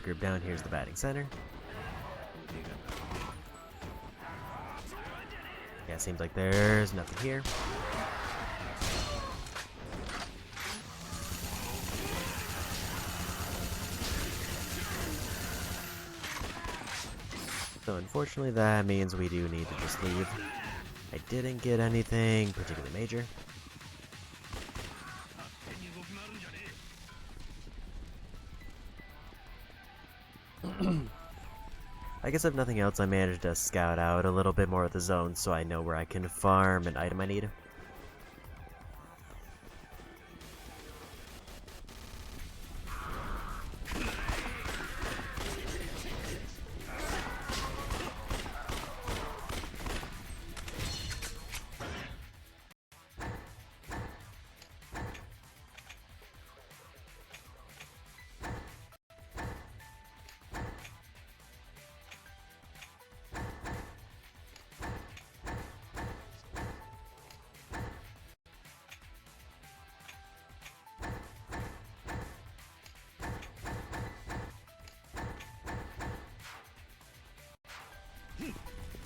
group down. Here's the batting center. Yeah, seems like there's nothing here. So unfortunately that means we do need to just leave. I didn't get anything particularly major. I guess if nothing else, I managed to scout out a little bit more of the zone so I know where I can farm an item I need.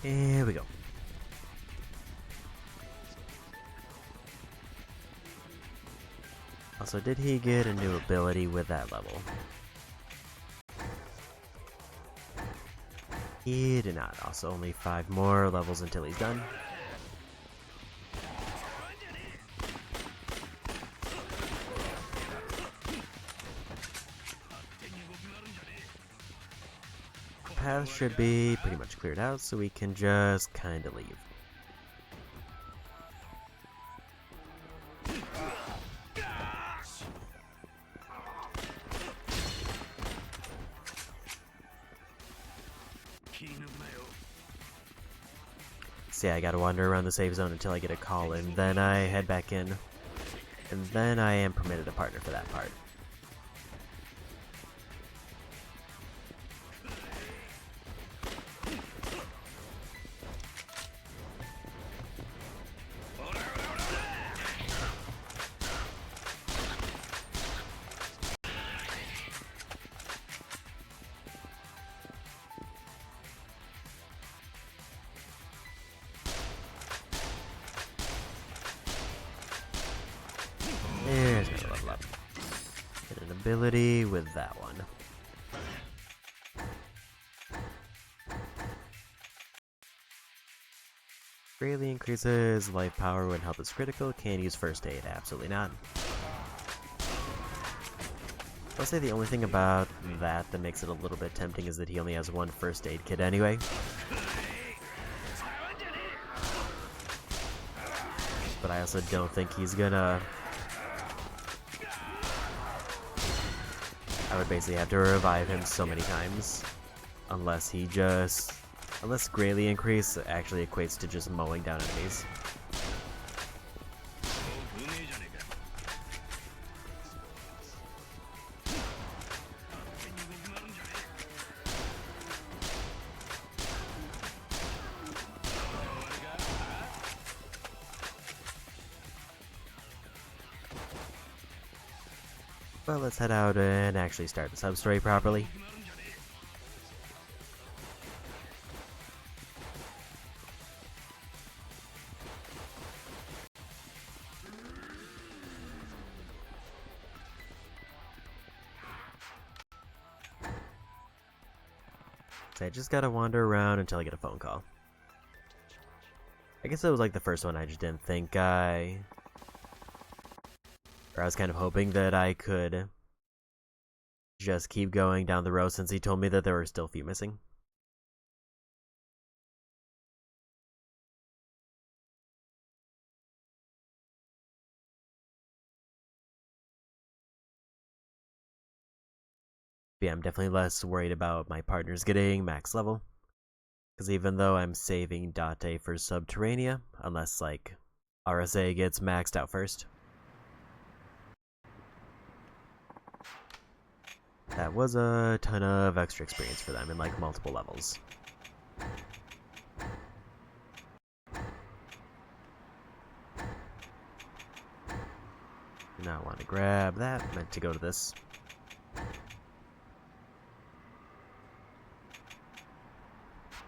Here we go. Also, did he get a new ability with that level? He did not. Also, only 5 more levels until he's done. Path should be pretty much cleared out, so we can just kind of leave. See, I gotta wander around the save zone until I get a call, and then I head back in. And then I am permitted a partner for that part. There's another level up. Get an ability with that one. Greatly increases life power when health is critical. Can use first aid. Absolutely not. I'll say the only thing about that makes it a little bit tempting is that he only has one first aid kit anyway. But I also don't think he's gonna... I would basically have to revive him so many times. Unless he just... Unless greatly increase actually equates to just mowing down enemies. Well, let's head out and actually start the sub-story properly. So I just gotta wander around until I get a phone call. I guess it was like the first one, I just didn't think I was kind of hoping that I could just keep going down the road since he told me that there were still a few missing. But yeah, I'm definitely less worried about my partners getting max level. Because even though I'm saving Date for Subterranea, unless like RSA gets maxed out first. That was a ton of extra experience for them in like multiple levels. Now I want to grab that, meant to go to this.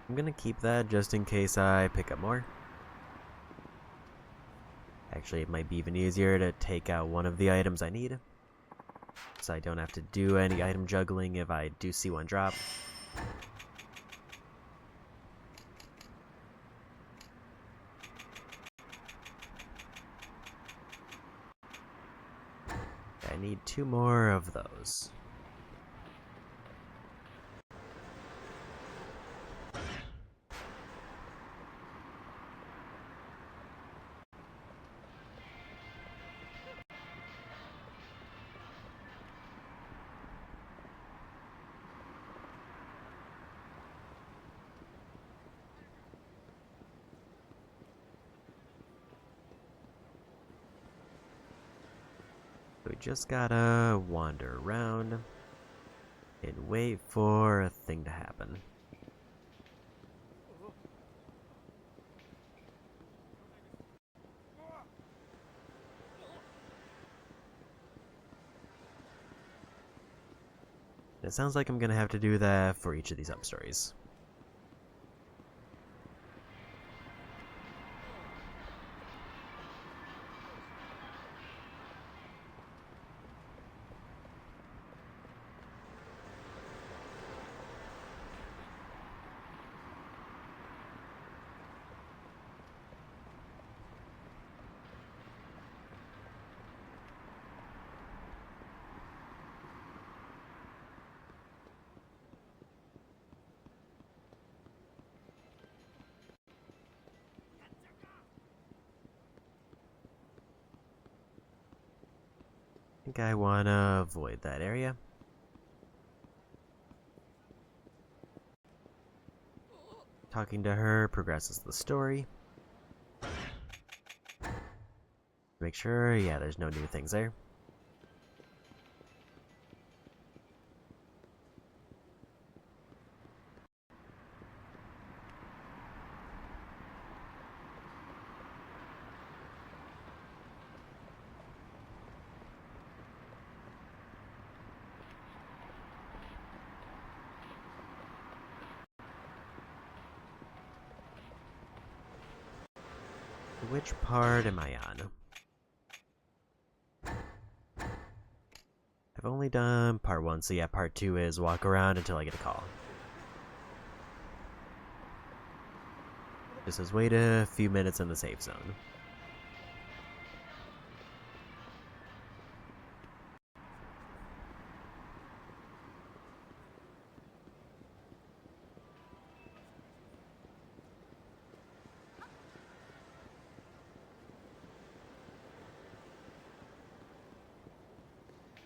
I'm gonna keep that just in case I pick up more. Actually, it might be even easier to take out one of the items I need, so I don't have to do any item juggling if I do see one drop. I need 2 more of those. We just gotta wander around and wait for a thing to happen. It sounds like I'm gonna have to do that for each of these Substories. I think I wanna avoid that area. Talking to her progresses the story. Make sure, yeah, there's no new things there. Which part am I on? I've only done part 1, so yeah, part 2 is walk around until I get a call. Just says wait a few minutes in the safe zone.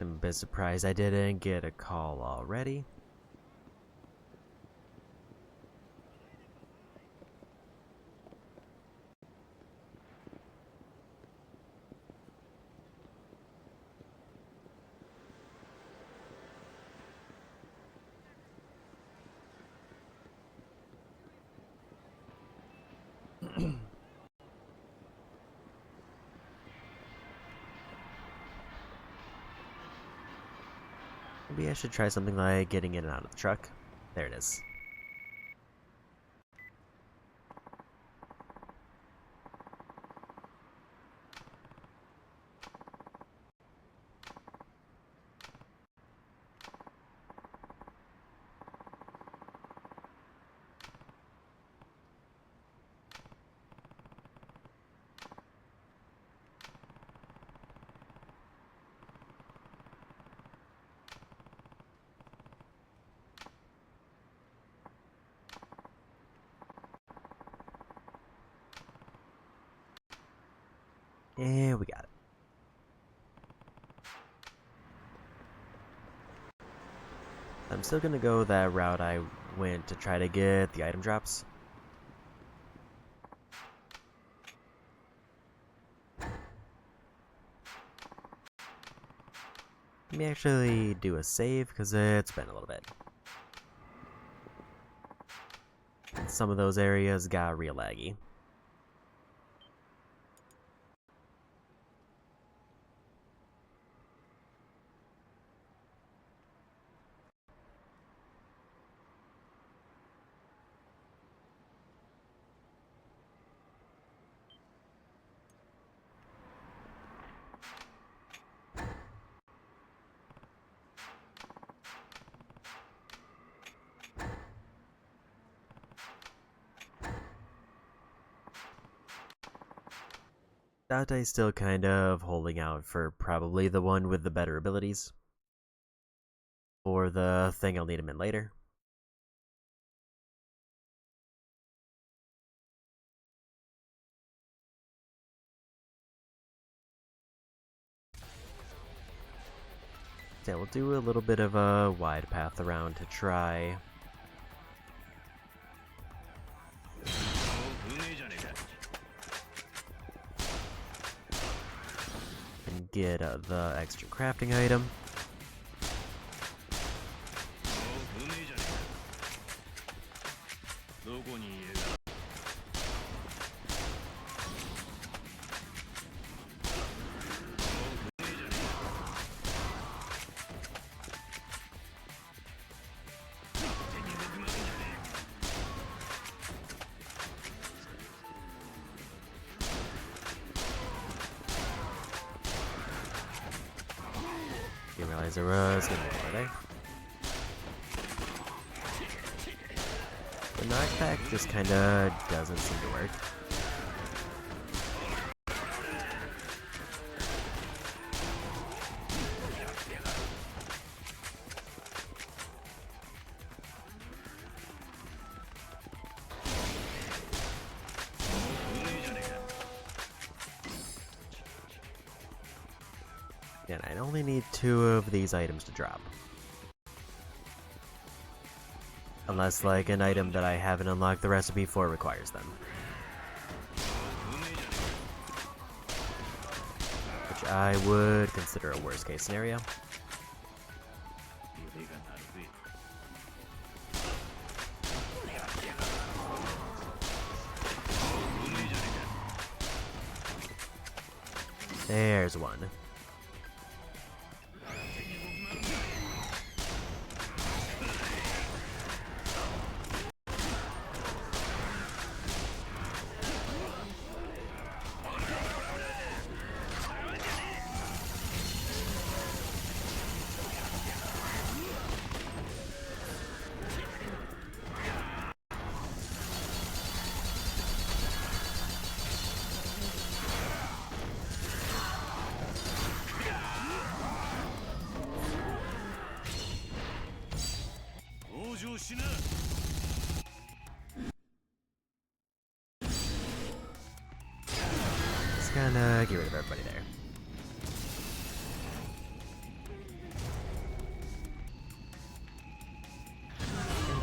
I'm a bit surprised I didn't get a call already. Maybe I should try something like getting in and out of the truck. There it is. And we got it. I'm still gonna go that route I went to try to get the item drops. Let me actually do a save because it's been a little bit. And some of those areas got real laggy. Date's still kind of holding out for probably the one with the better abilities. For the thing I'll need him in later. Yeah, we'll do a little bit of a wide path around to try and get the extra crafting item. Didn't realize there was gonna be more there. The knockback just kinda doesn't seem to work. Again, I only need 2 of these items to drop. Unless, like, an item that I haven't unlocked the recipe for requires them. Which I would consider a worst case scenario. There's one. Just gonna get rid of everybody there. And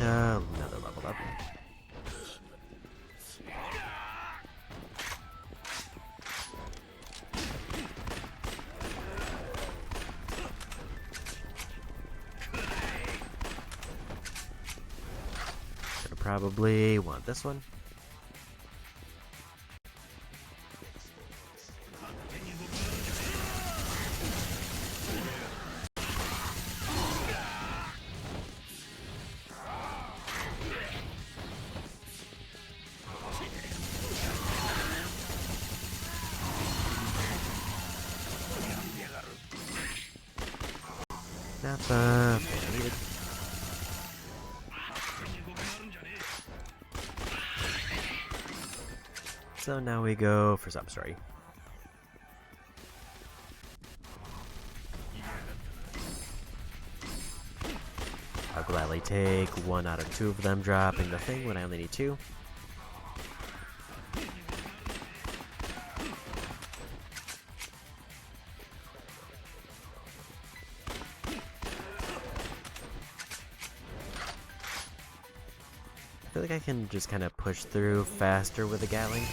another level up. Gonna probably want this one. Not the thing I needed. So now we go for Substory. I'll gladly take 1 out of 2 of them dropping the thing when I only need 2. I feel like I can just kind of push through faster with a Gatling.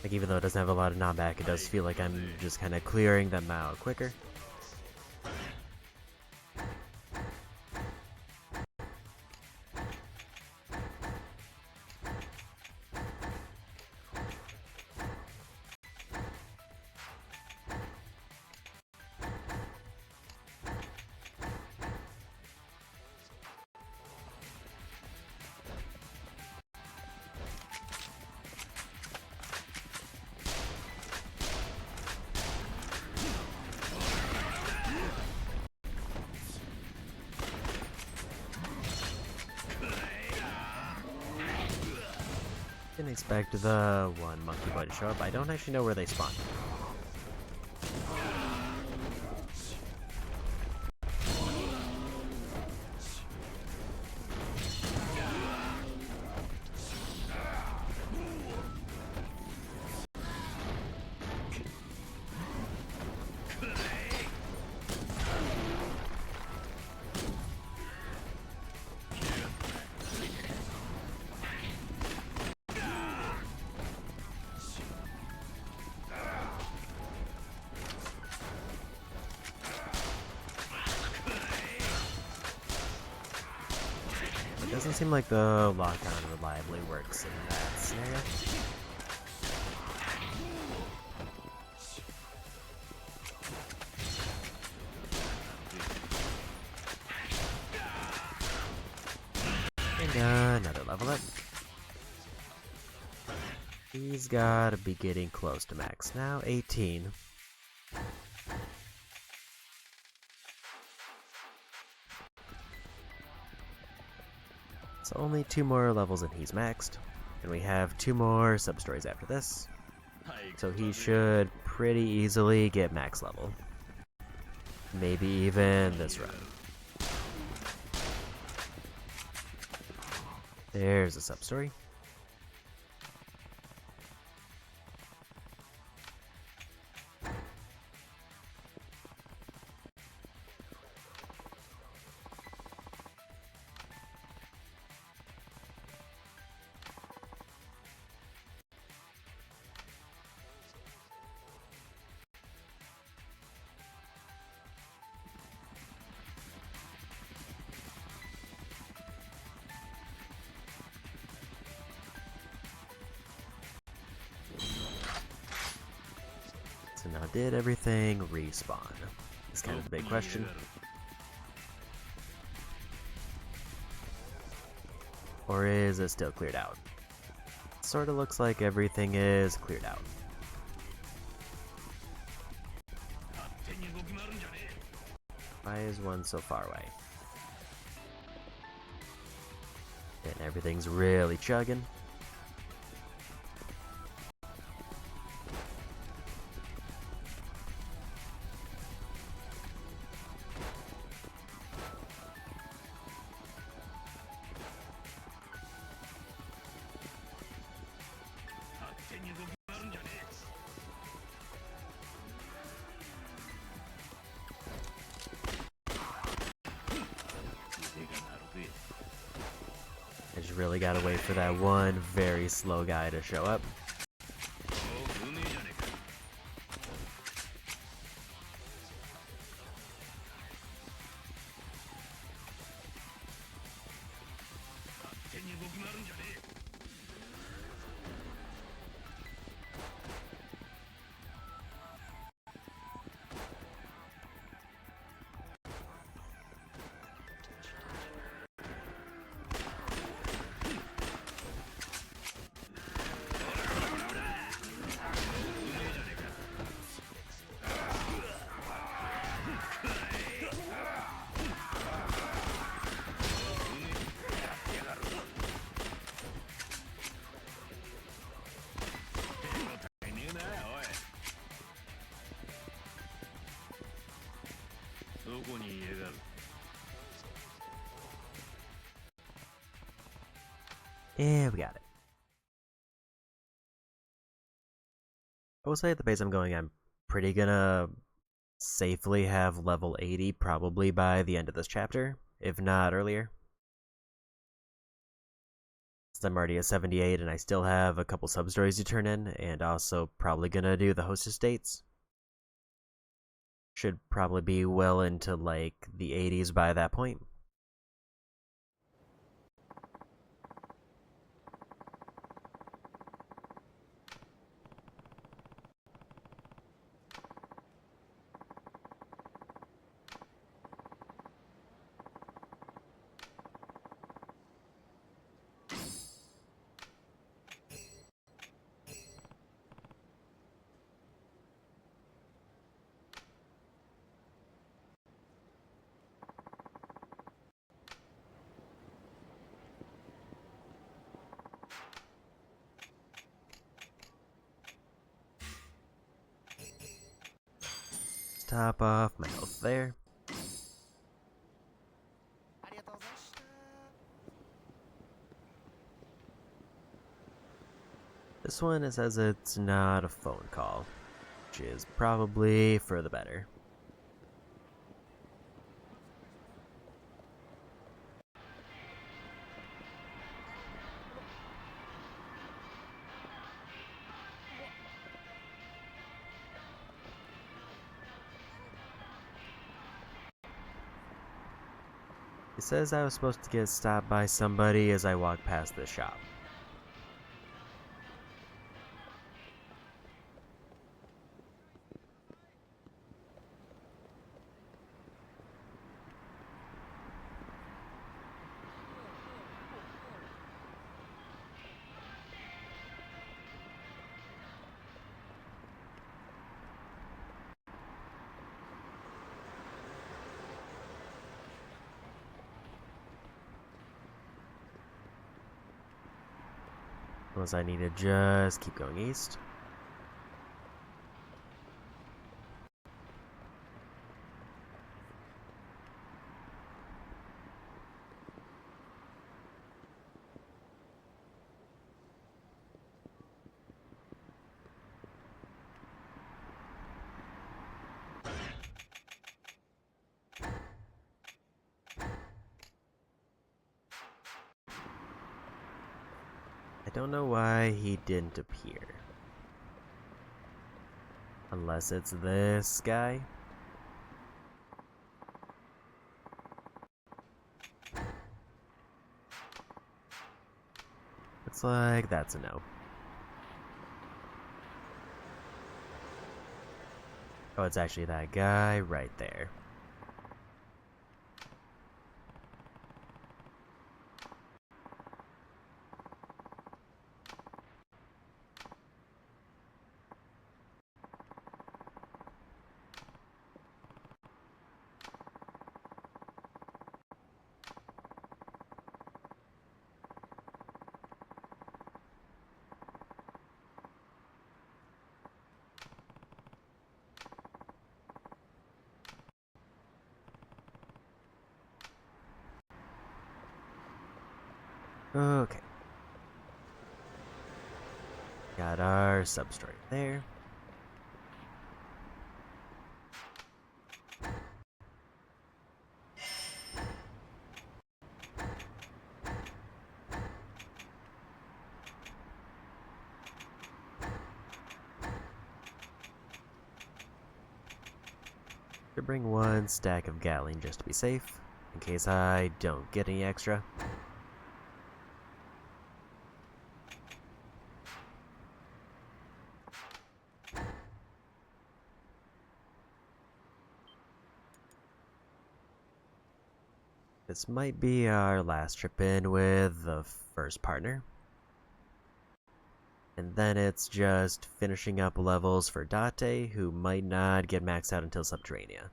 Like, even though it doesn't have a lot of knockback, it does feel like I'm just kind of clearing them out quicker. Didn't expect the one monkey boy to show up. I don't actually know where they spawn. It doesn't seem like the lock-on reliably works in that scenario. And another level up. He's gotta be getting close to max now, 18. So only 2 more levels and he's maxed. And we have 2 more substories after this. So he should pretty easily get max level. Maybe even this run. There's a substory. So now, did everything respawn? Is kind of the big question. Or is it still cleared out? Sort of looks like everything is cleared out. Why is one so far away? And everything's really chugging. I just really gotta wait for that one very slow guy to show up. Yeah, we got it. I will say at the pace I'm going, I'm pretty gonna safely have level 80 probably by the end of this chapter, if not earlier. Since I'm already at 78 and I still have a couple sub-stories to turn in, and also probably gonna do the host estates. Should probably be well into like the 80s by that point. top off my health there. This one, it says it's not a phone call, which is probably for the better. It says I was supposed to get stopped by somebody as I walk past the shop. Unless I need to just keep going east. I don't know why he didn't appear. Unless it's this guy. Looks like that's a no. Oh, it's actually that guy right there. Okay. Got our substory there. To bring one stack of Gatling just to be safe, in case I don't get any extra. This might be our last trip in with the first partner. And then it's just finishing up levels for Date, who might not get maxed out until Subterranea.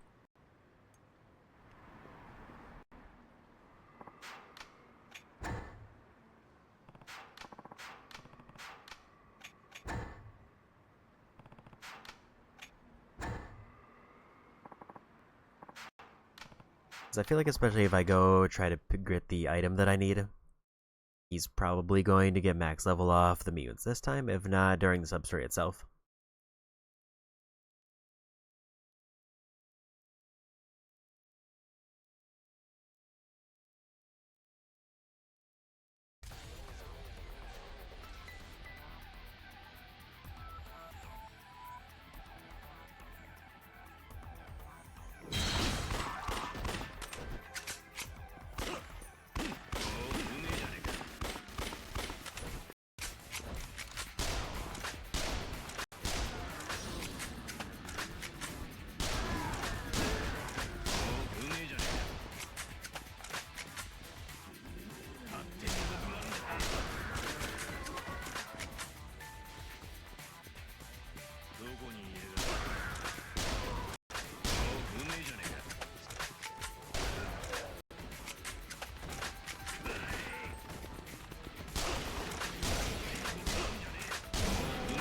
I feel like especially if I go try to get the item that I need, he's probably going to get max level off the mutants this time, if not during the substory itself.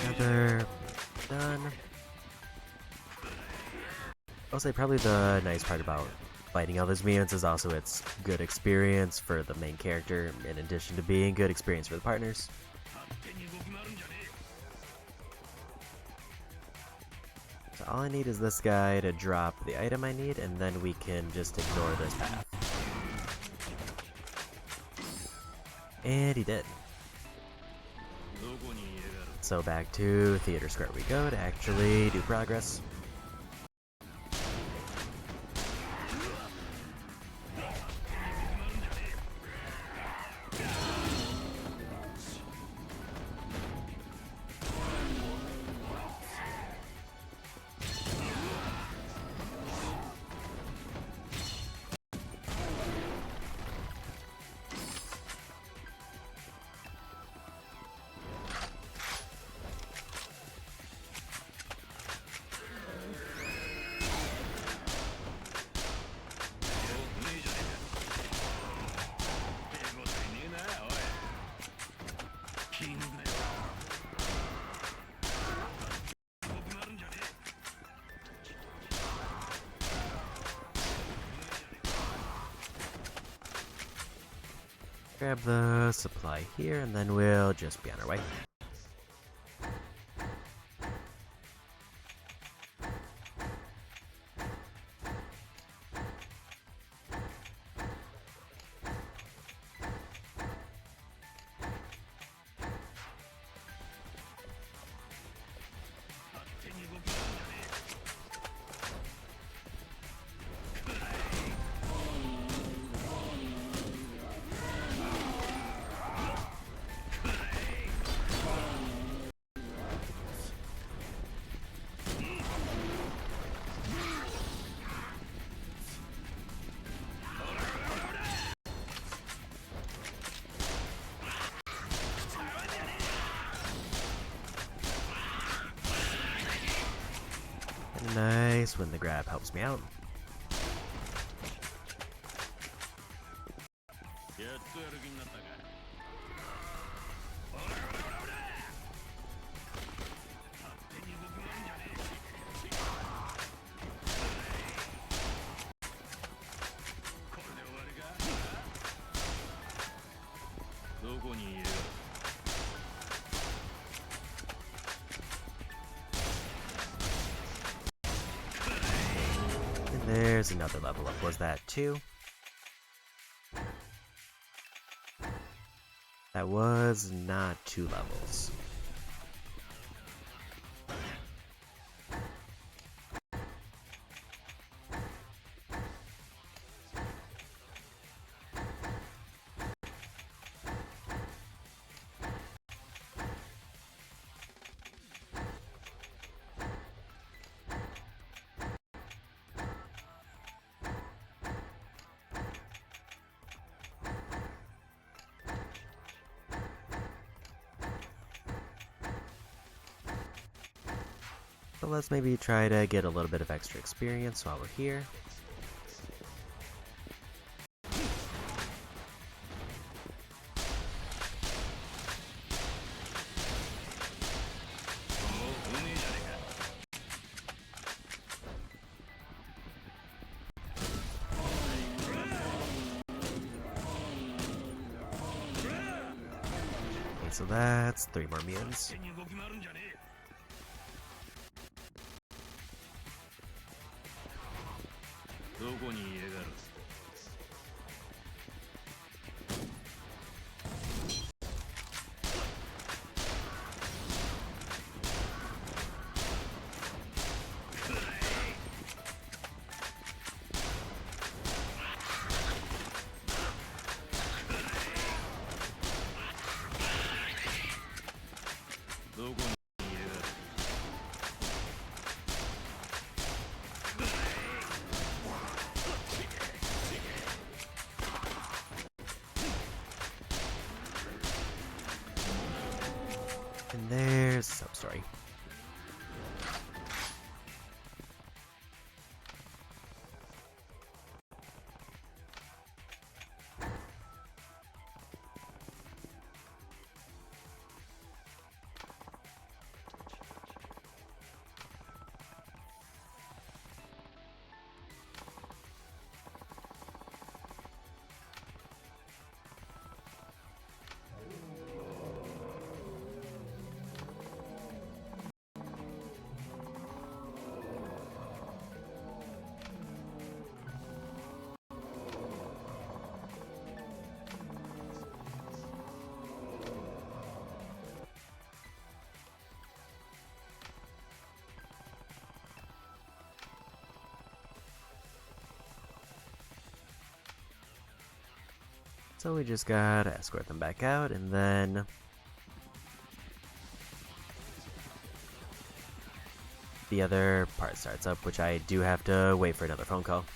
Another done. I'll say probably the nice part about fighting all those mutants is also it's good experience for the main character, in addition to being good experience for the partners. So all I need is this guy to drop the item I need, and then we can just ignore this path. And he did. So back to Theater Square we go to actually do progress. Grab the supply here, and then we'll just be on our way. Nice when the grab helps me out. There's another level up. Was that 2? That was not 2 levels. So let's maybe try to get a little bit of extra experience while we're here. Okay, so that's 3 more mutants. And there's Substory. So we just gotta escort them back out, and then the other part starts up, which I do have to wait for another phone call.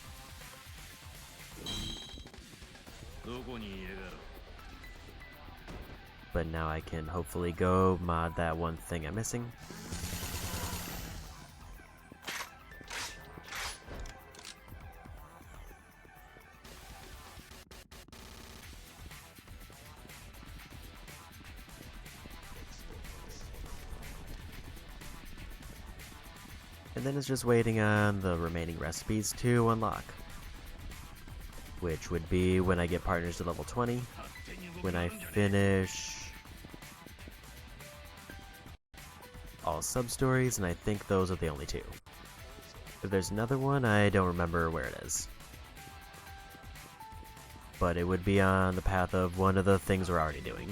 But now I can hopefully go mod that one thing I'm missing. And then it's just waiting on the remaining recipes to unlock. Which would be when I get partners to level 20, when I finish all Substories, and I think those are the only two. If there's another one, I don't remember where it is. But it would be on the path of one of the things we're already doing.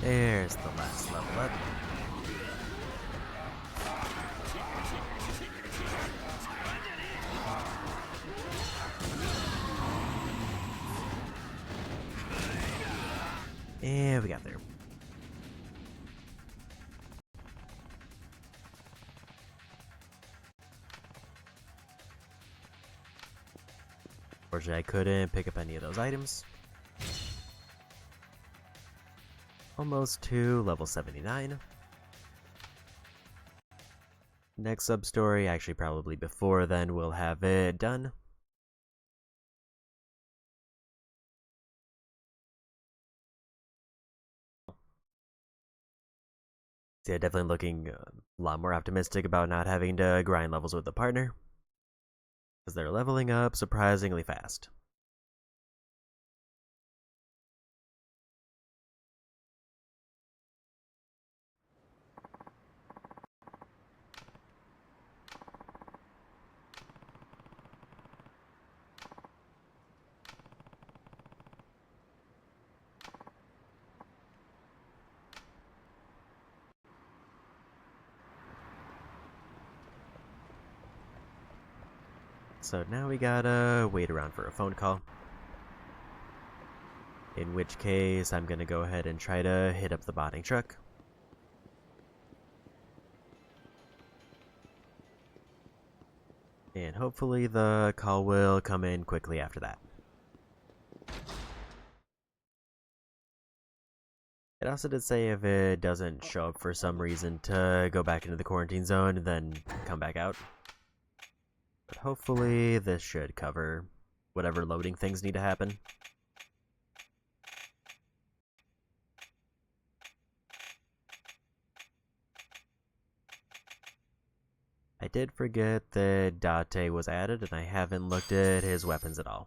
There's the last level up. And we got there. Unfortunately, I couldn't pick up any of those items. Almost to level 79. Next sub-story, actually probably before then, we'll have it done. Yeah, definitely looking a lot more optimistic about not having to grind levels with a partner, because they're leveling up surprisingly fast. So now we gotta wait around for a phone call. In which case, I'm gonna go ahead and try to hit up the botting truck. And hopefully the call will come in quickly after that. It also did say if it doesn't show up for some reason to go back into the quarantine zone and then come back out. But hopefully this should cover whatever loading things need to happen. I did forget that Date was added, and I haven't looked at his weapons at all.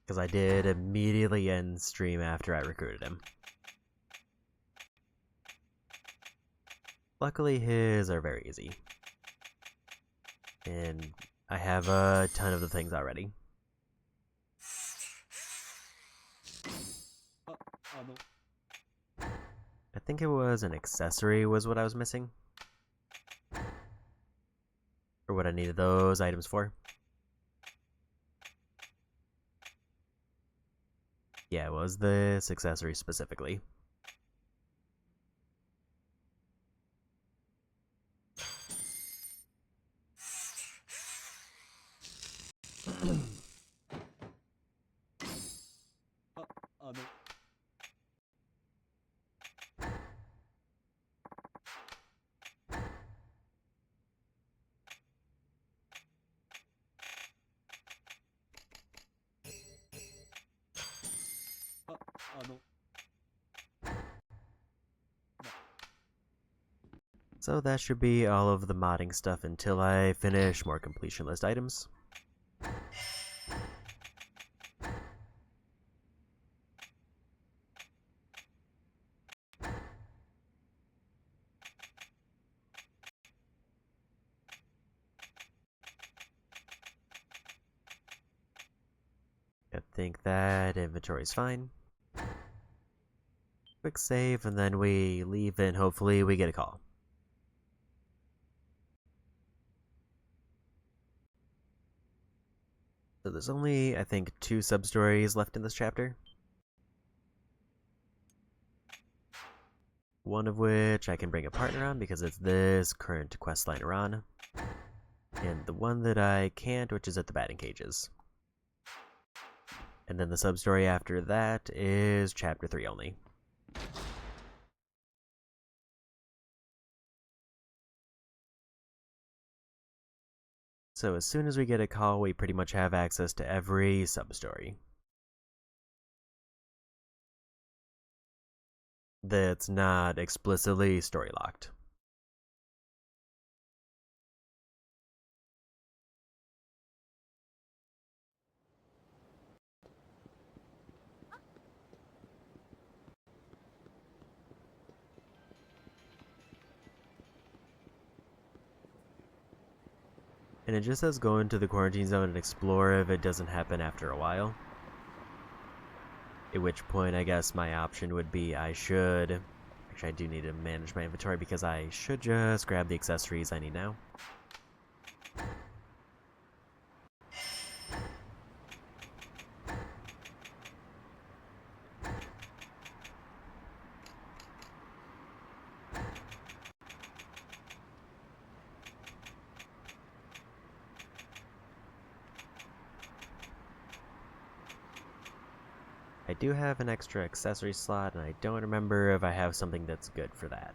Because I did immediately end stream after I recruited him. Luckily, his are very easy. And I have a ton of the things already. I think it was an accessory was what I was missing. Or what I needed those items for. Yeah, it was this accessory specifically. So that should be all of the modding stuff until I finish more completion list items. I think that inventory's fine. Quick save, and then we leave, and hopefully we get a call. So there's only, I think, 2 sub-stories left in this chapter. One of which I can bring a partner on because it's this current quest line we're on. And the one that I can't, which is at the batting cages. And then the sub-story after that is chapter 3 only. So as soon as we get a call, we pretty much have access to every sub-story. That's not explicitly story locked. And it just says go into the quarantine zone and explore if it doesn't happen after a while. At which point, I guess my option would be actually I do need to manage my inventory because I should just grab the accessories I need now. I do have an extra accessory slot, and I don't remember if I have something that's good for that.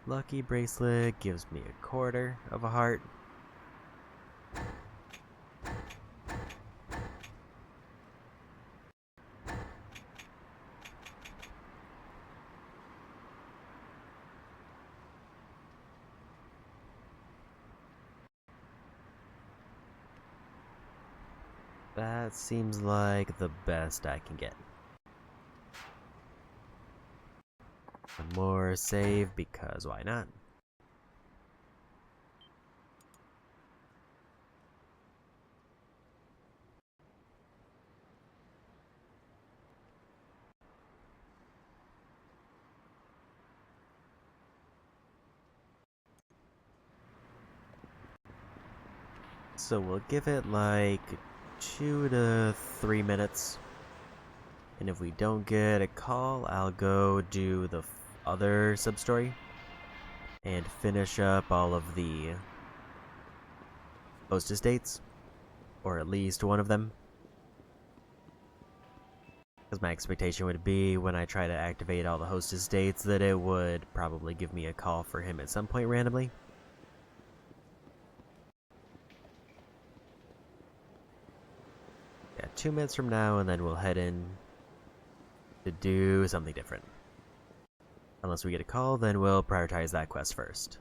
Lucky bracelet gives me a quarter of a heart. That seems like the best I can get. One more save, because why not? So we'll give it like 2 to 3 minutes. And if we don't get a call, I'll go do the other sub-story and finish up all of the hostess dates, or at least one of them. Because my expectation would be when I try to activate all the hostess dates that it would probably give me a call for him at some point randomly. Yeah, 2 minutes from now, and then we'll head in to do something different. Unless we get a call, then we'll prioritize that quest first.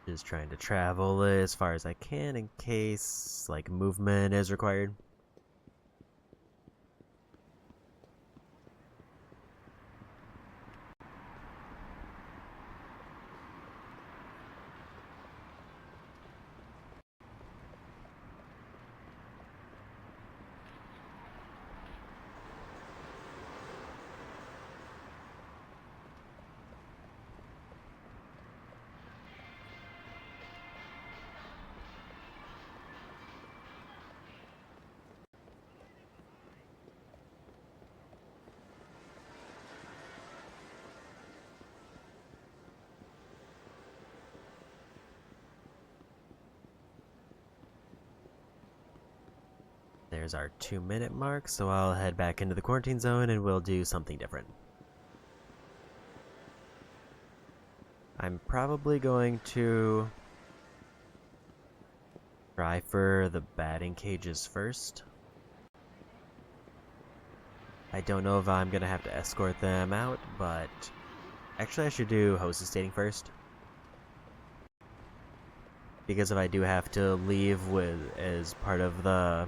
Just trying to travel as far as I can in case, like, movement is required. There's our 2-minute mark, so I'll head back into the quarantine zone and we'll do something different. I'm probably going to try for the batting cages first. I don't know if I'm gonna have to escort them out, but actually I should do hostess dating first. Because if I do have to leave with as part of the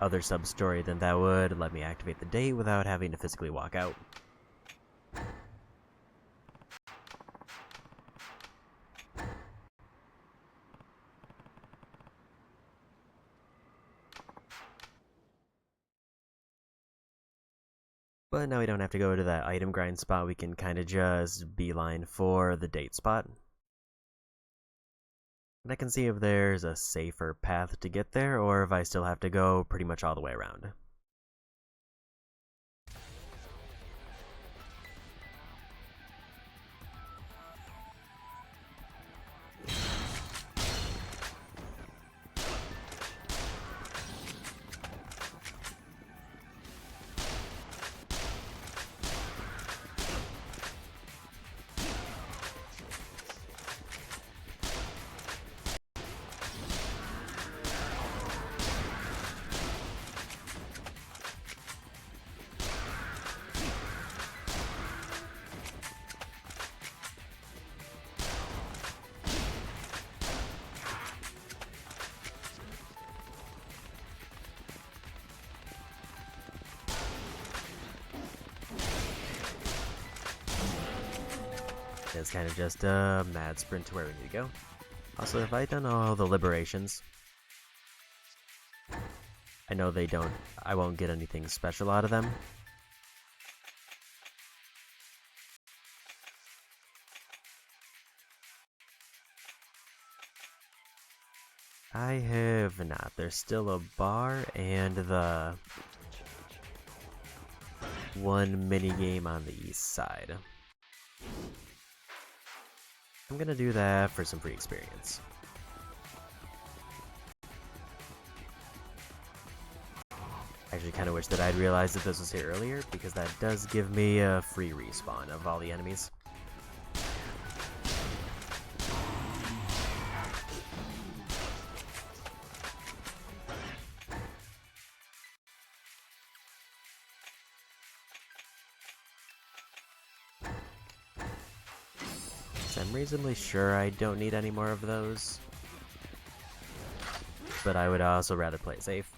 other sub-story, then that would let me activate the date without having to physically walk out. But now we don't have to go to that item grind spot, we can kind of just beeline for the date spot. And I can see if there's a safer path to get there, or if I still have to go pretty much all the way around. It's kind of just a mad sprint to where we need to go. Also, have I done all the liberations? I know I won't get anything special out of them. I have not. There's still a bar and the one mini game on the east side. I'm gonna do that for some free experience. I actually kind of wish that I'd realized that this was here earlier, because that does give me a free respawn of all the enemies. So I'm reasonably sure I don't need any more of those, but I would also rather play it safe.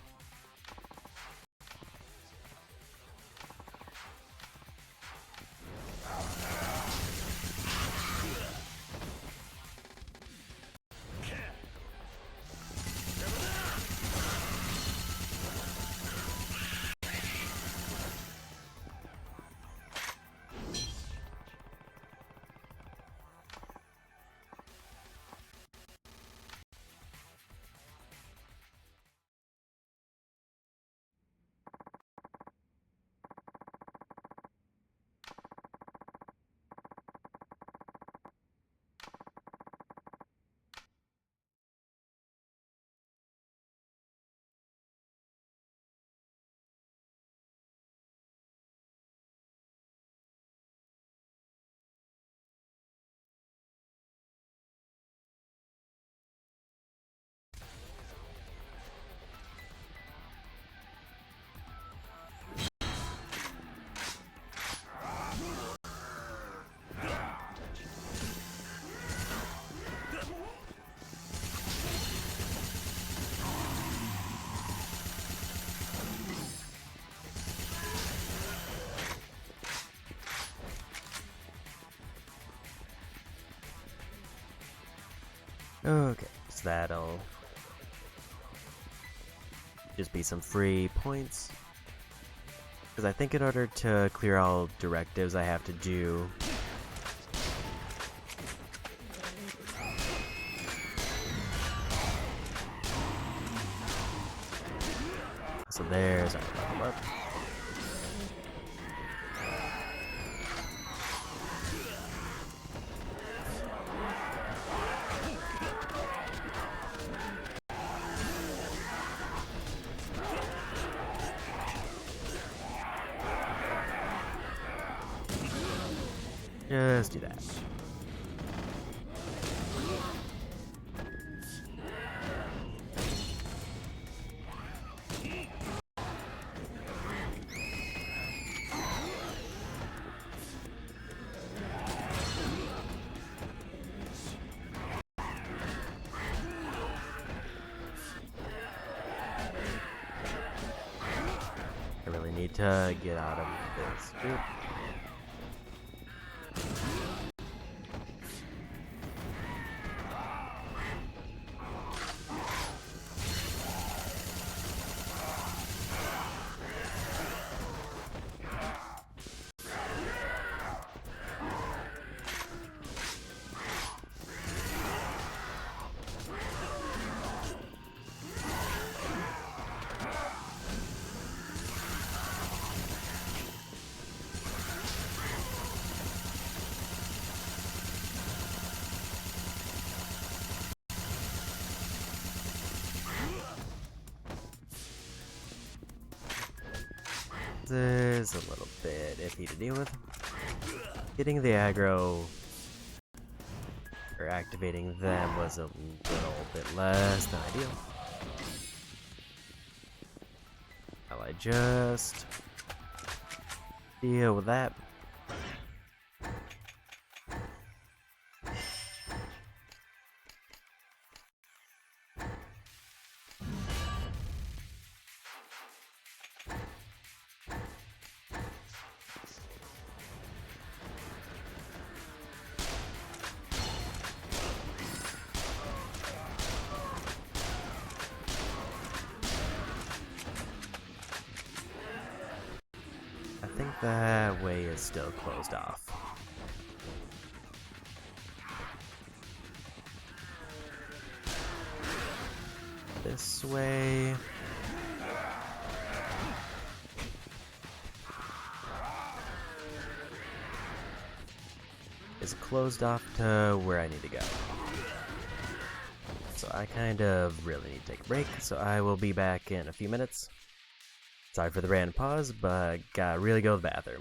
Okay, so that'll just be some free points. Because I think in order to clear all directives, I have to do... So there's our level up. Just do that. I really need to get out of this group. This is a little bit iffy to deal with. Getting the aggro, or activating them, was a little bit less than ideal. Well, I just deal with that. I think that way is still closed off. This way. Is closed off to where I need to go. So I kind of really need to take a break, so I will be back in a few minutes. Sorry for the random pause, but gotta really go to the bathroom.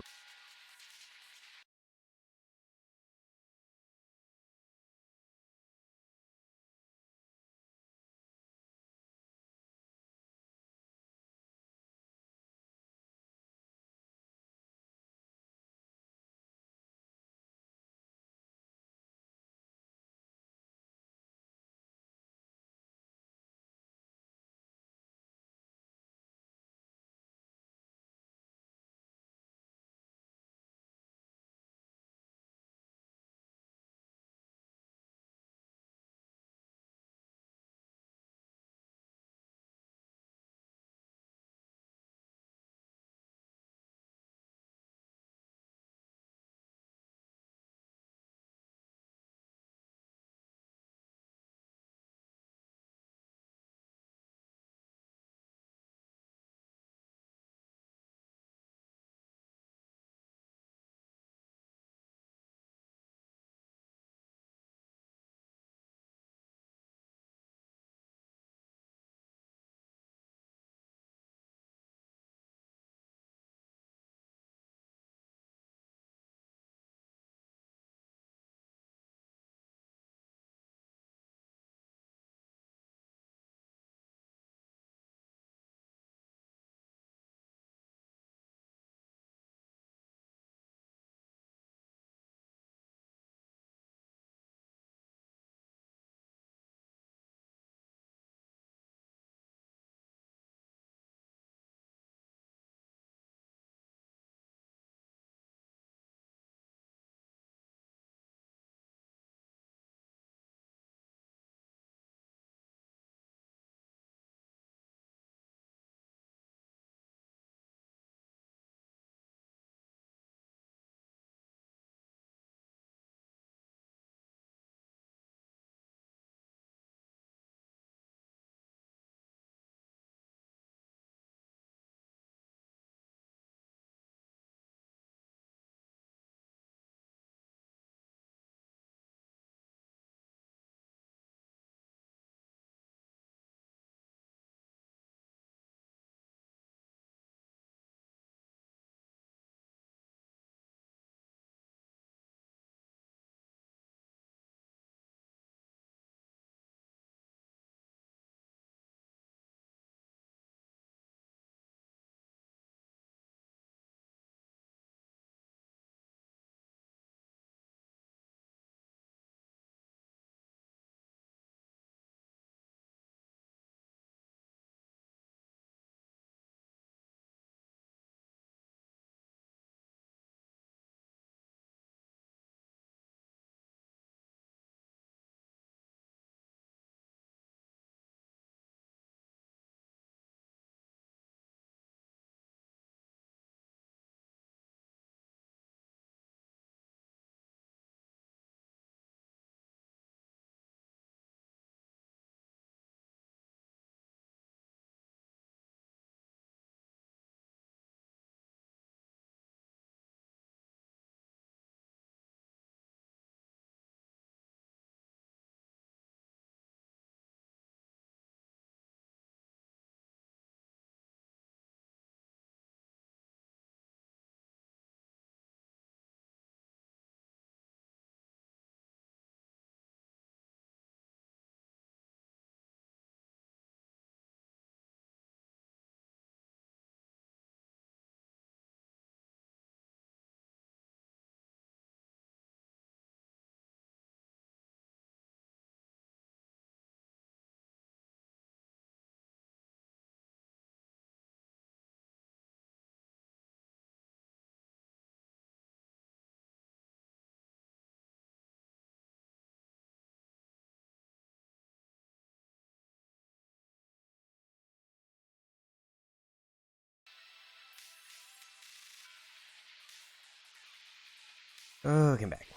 Oh, come back.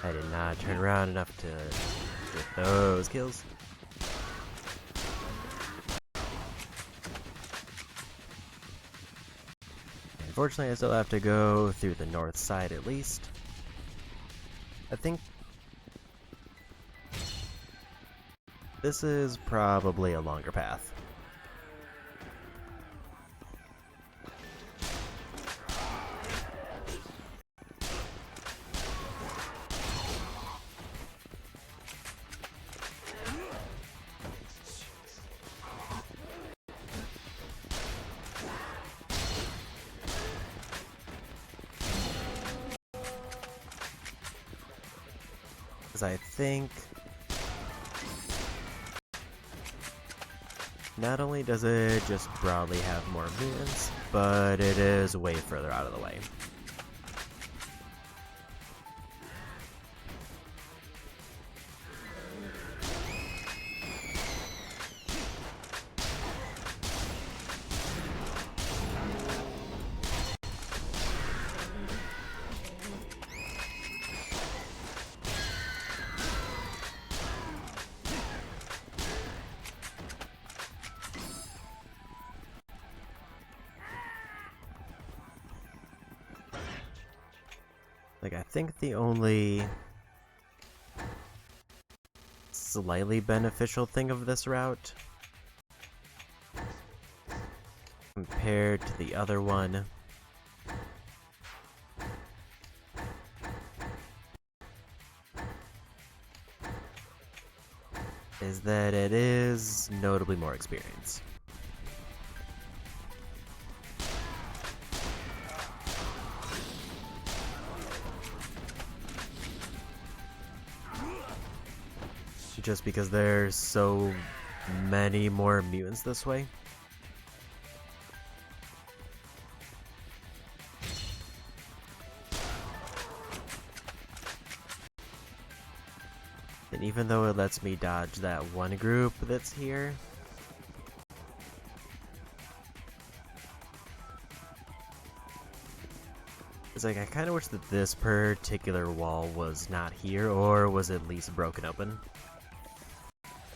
I did not turn around enough to get those kills. Unfortunately, I still have to go through the north side at least. I think this is probably a longer path. Because I think not only does it just broadly have more movements, but it is way further out of the way. Like, I think the only slightly beneficial thing of this route compared to the other one is that it is notably more experience. Just because there's so many more mutants this way. And even though it lets me dodge that one group that's here, it's like I kind of wish that this particular wall was not here or was at least broken open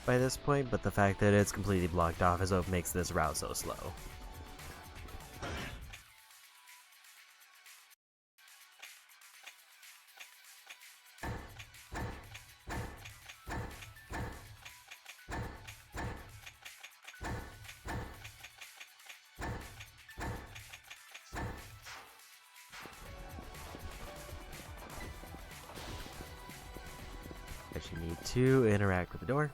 by this point, but the fact that it's completely blocked off is what makes this route so slow. But you need to interact with the door.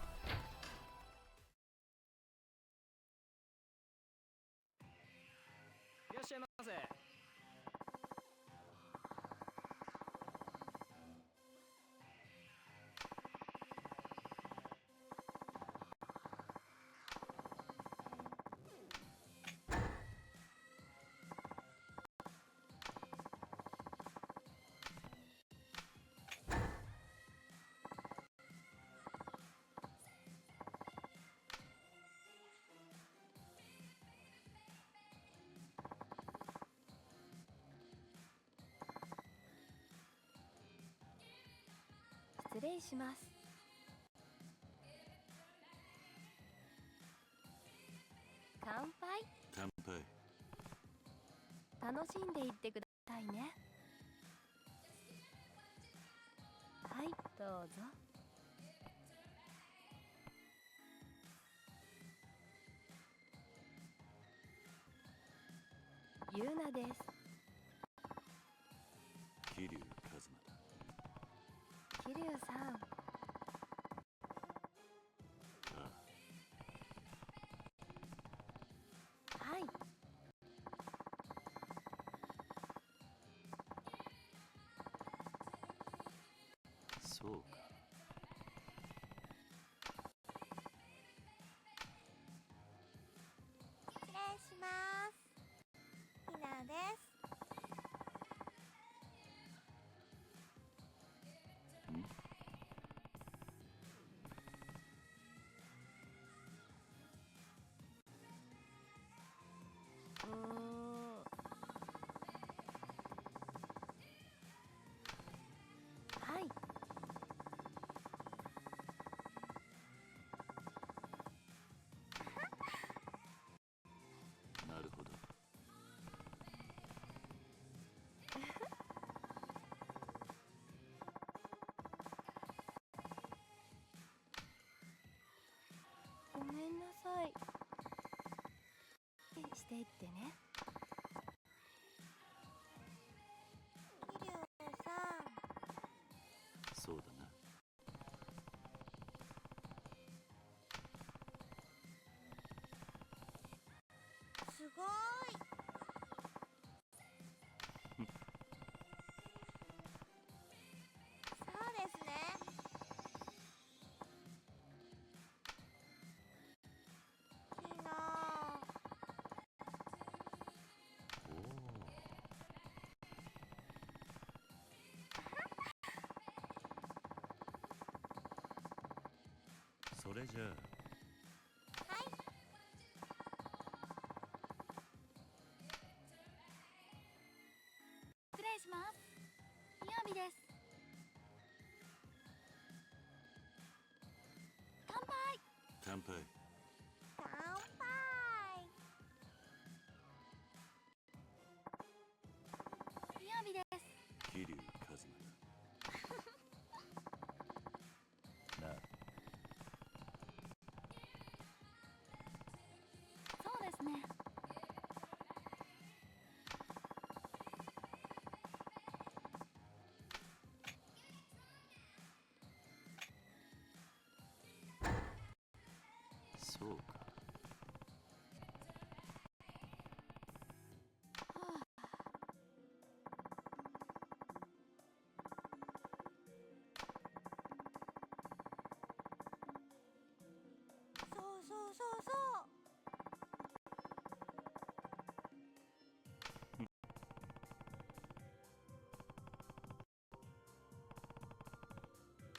乾杯。楽しんでいってくださいね。はい、どうぞ。ゆうなです。桐生一馬だ。桐生さん。ああ。はい。そうか。失礼します。ひなです。していってね。桐生さん、そうだな。すごい。そうですね。いいなあ。おお。それじゃあ。はい。失礼します。みやびです。乾杯。乾杯。乾杯。みやびです。桐生一馬だ。なあ。そうですね。そうか。そうそうそうそう。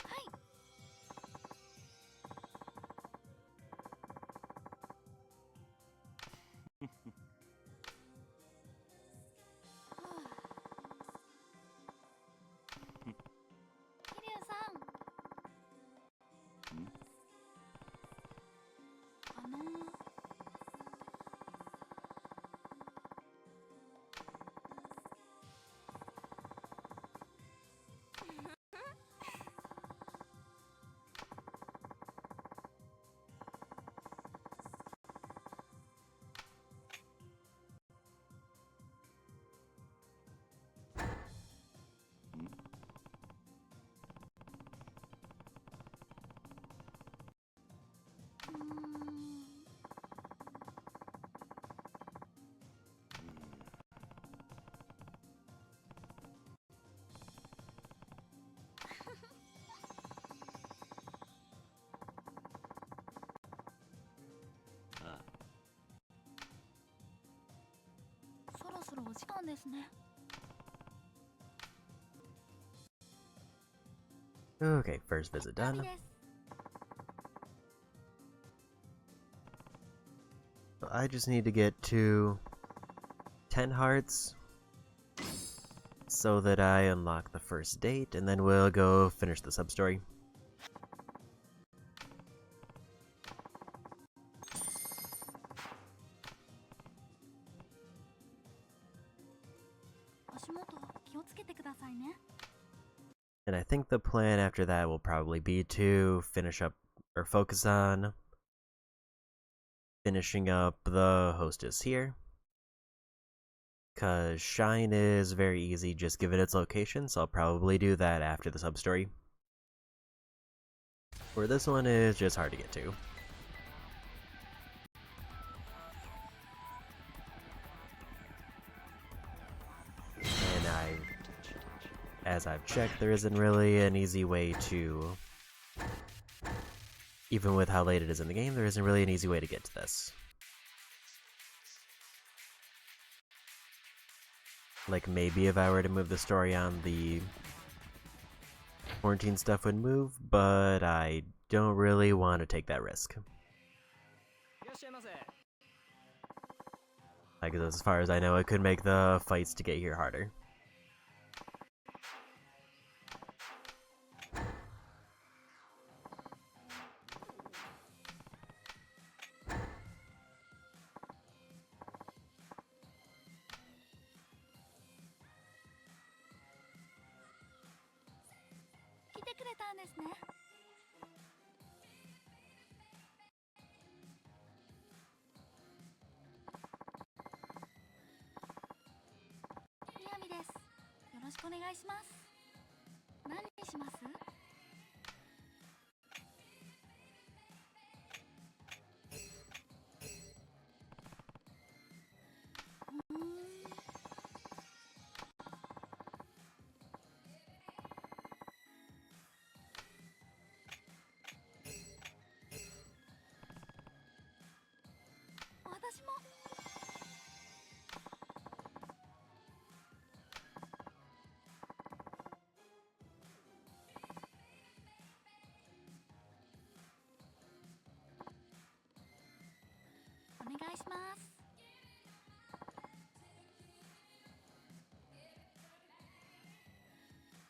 はい。桐生さん、んあのうーん、ああ。そろそろお時間ですね。Okay, first visit みやび done. です。I just need to get to 10 hearts so that I unlock the first date, and then we'll go finish the substory. 足元気をつけてくださいね。 And I think the plan after that will probably be to finish up or focus on finishing up the hostess here. Because Shine is very easy, just give it its location, so I'll probably do that after the substory. Where this one is just hard to get to. And as I've checked, there isn't really an easy way to, even with how late it is in the game, there isn't really an easy way to get to this. Like, maybe if I were to move the story on, the quarantine stuff would move, but I don't really want to take that risk. Like, as far as I know, it could make the fights to get here harder. 願いします。何にします？私も。お願いします。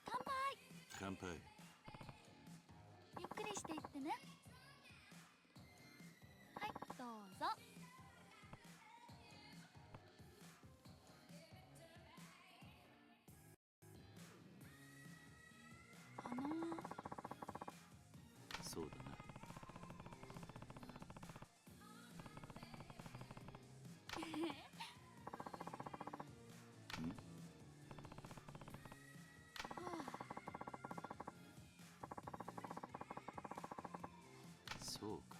乾杯。乾杯。ゆっくりしていってね。はい、どうぞ。そうだな。そうか。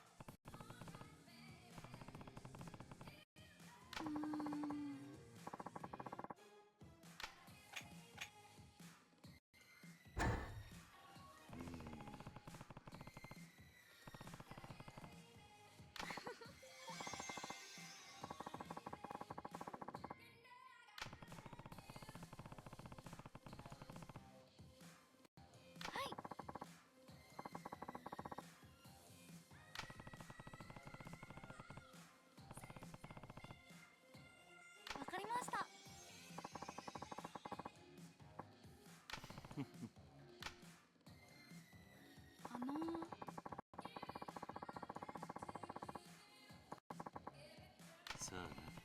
わかりました。さあな。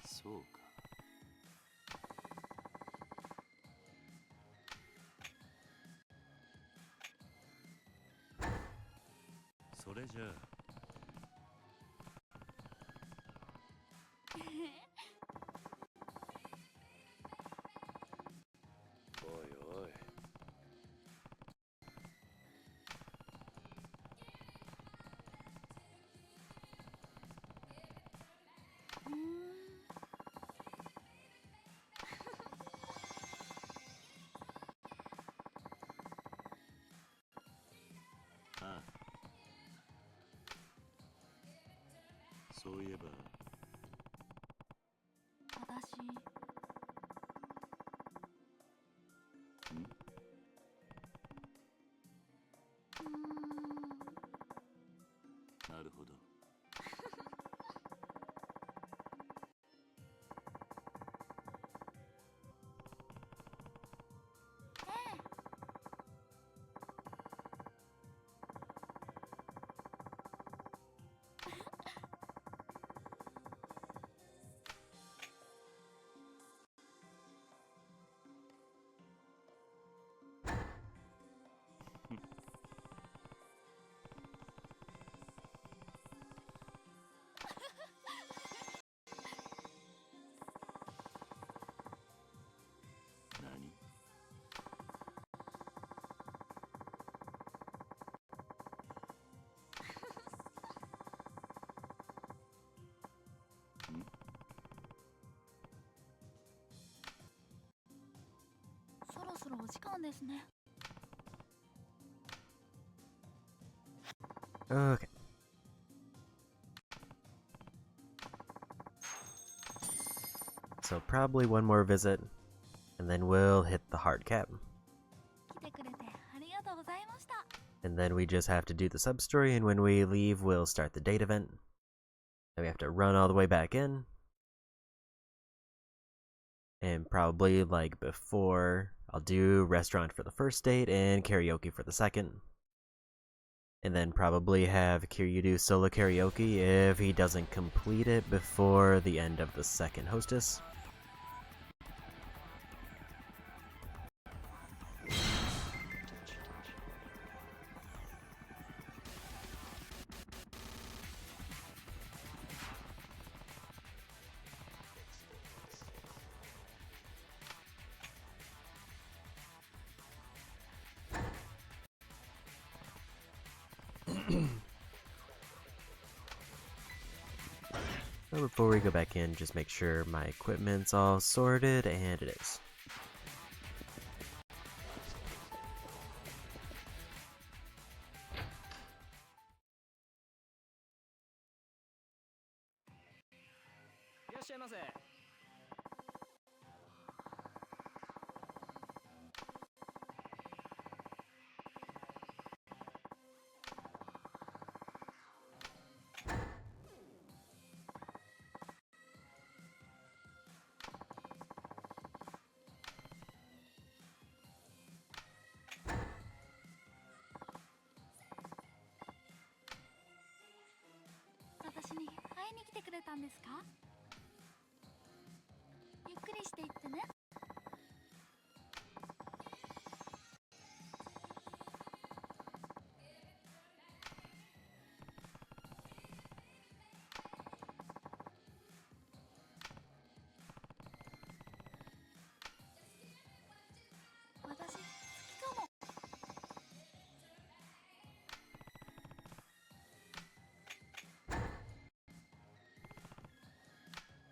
そうか。それじゃあ。おいおい。ああ。そういえば。私。なるほど。何？そろそろお時間ですね。Okay. So probably one more visit, and then we'll hit the hard cap. 来てくれてありがとうございました。And then we just have to do the sub-story, and when we leave, we'll start the date event. Then we have to run all the way back in. And probably, like before, I'll do restaurant for the first date and karaoke for the second. And then probably have Kiryu do solo karaoke if he doesn't complete it before the end of the second hostess. But before we go back in, just make sure my equipment's all sorted, and it is.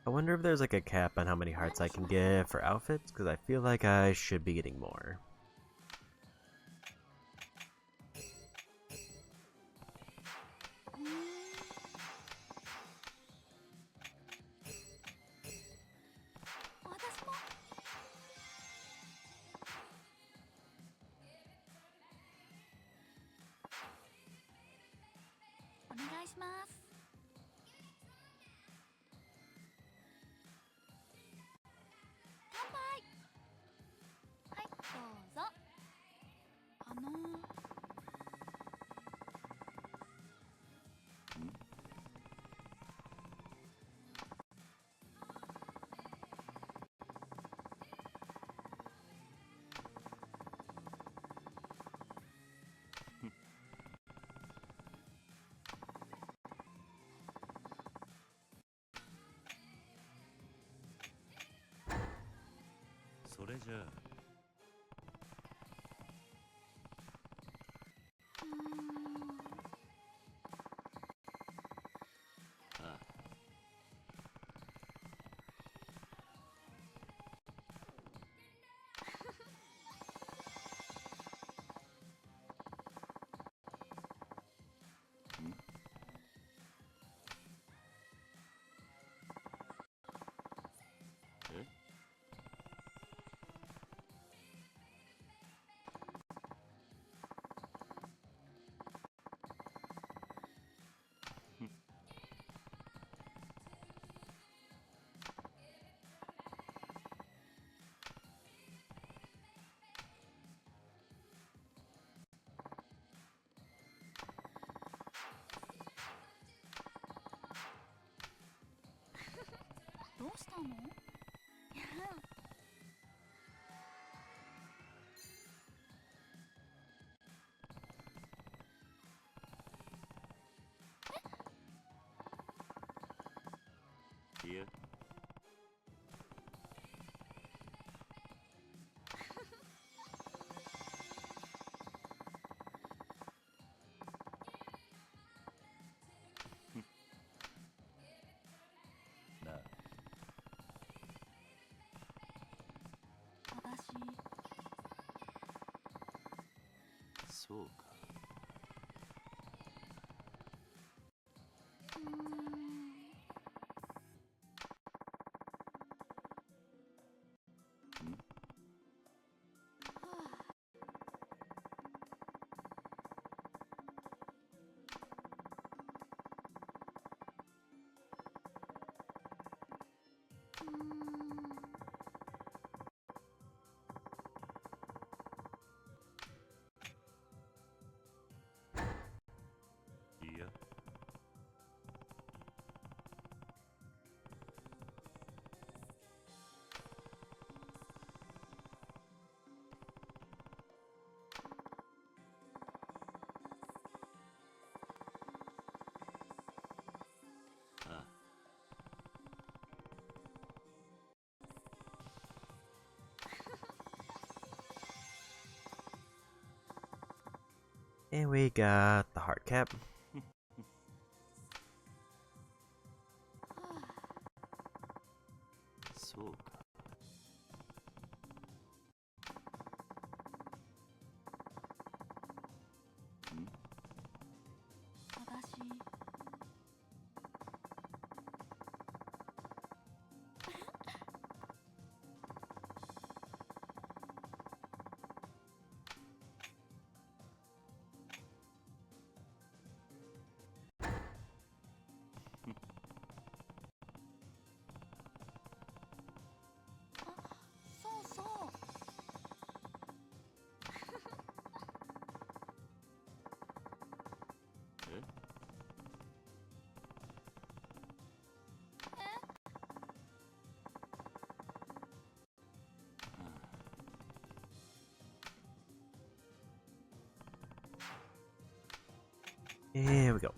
I wonder if there's like a cap on how many hearts I can get for outfits, because I feel like I should be getting more.それじゃあどうしたの？いやなあそうかいやああ And we got the heart cap. Here we go.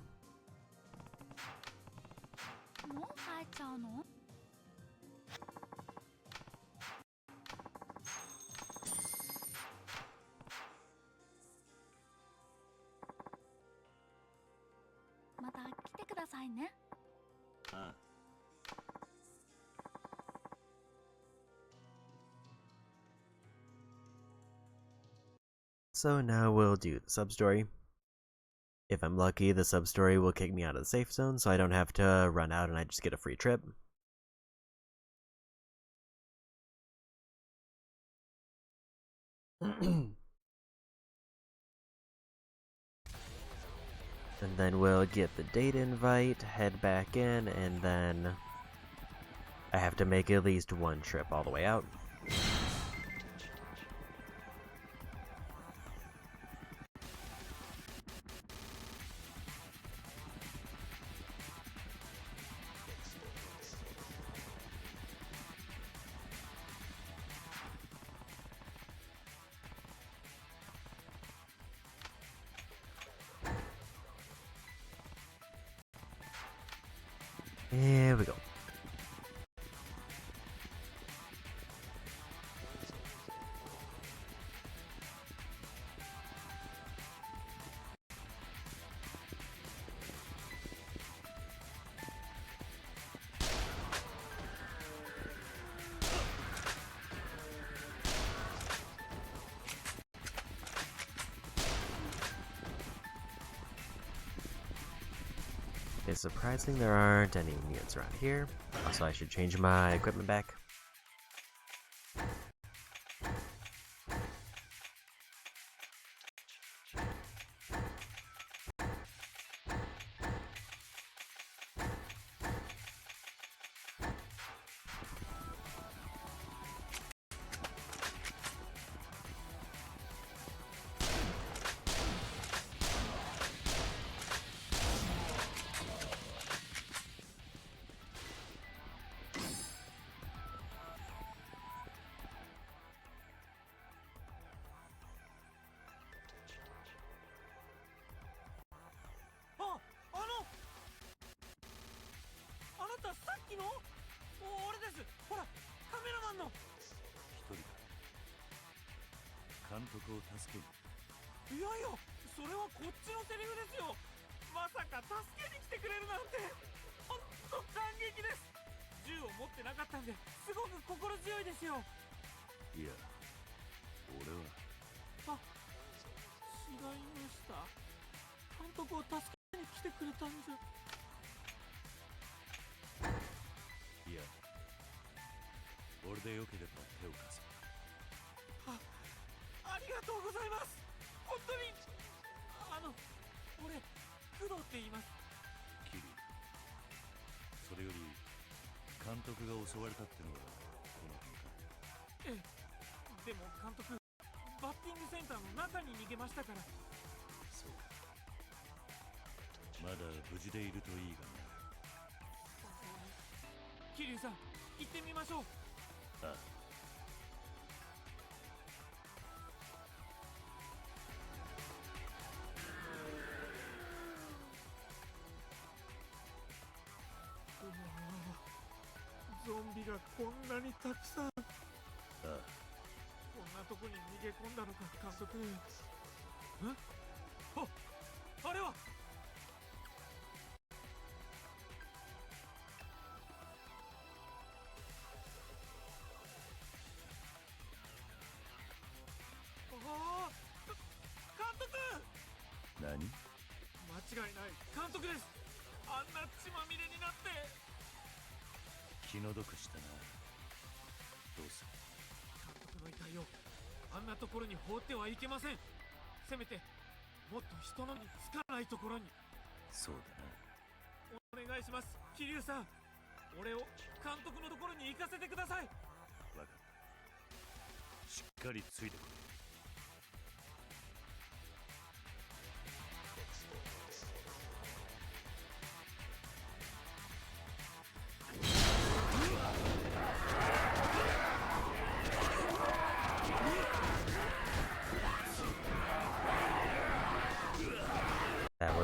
もう入っちゃうの？また来てくださいね。ああ So now we'll do the sub-story. If I'm lucky, the sub-story will kick me out of the safe zone, so I don't have to run out and I just get a free trip. And then we'll get the date invite, head back in, and then I have to make at least one trip all the way out. Here we go. It's surprising there aren't any mutants around here. Also, I should change my equipment back.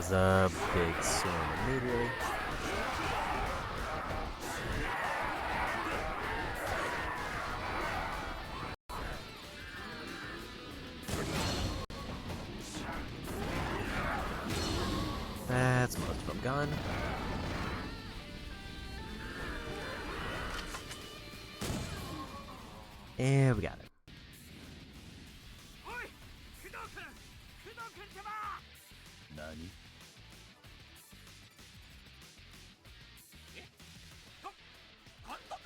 was a big swarm immediately. That's most of them gone. And we got it. Nani? 監督？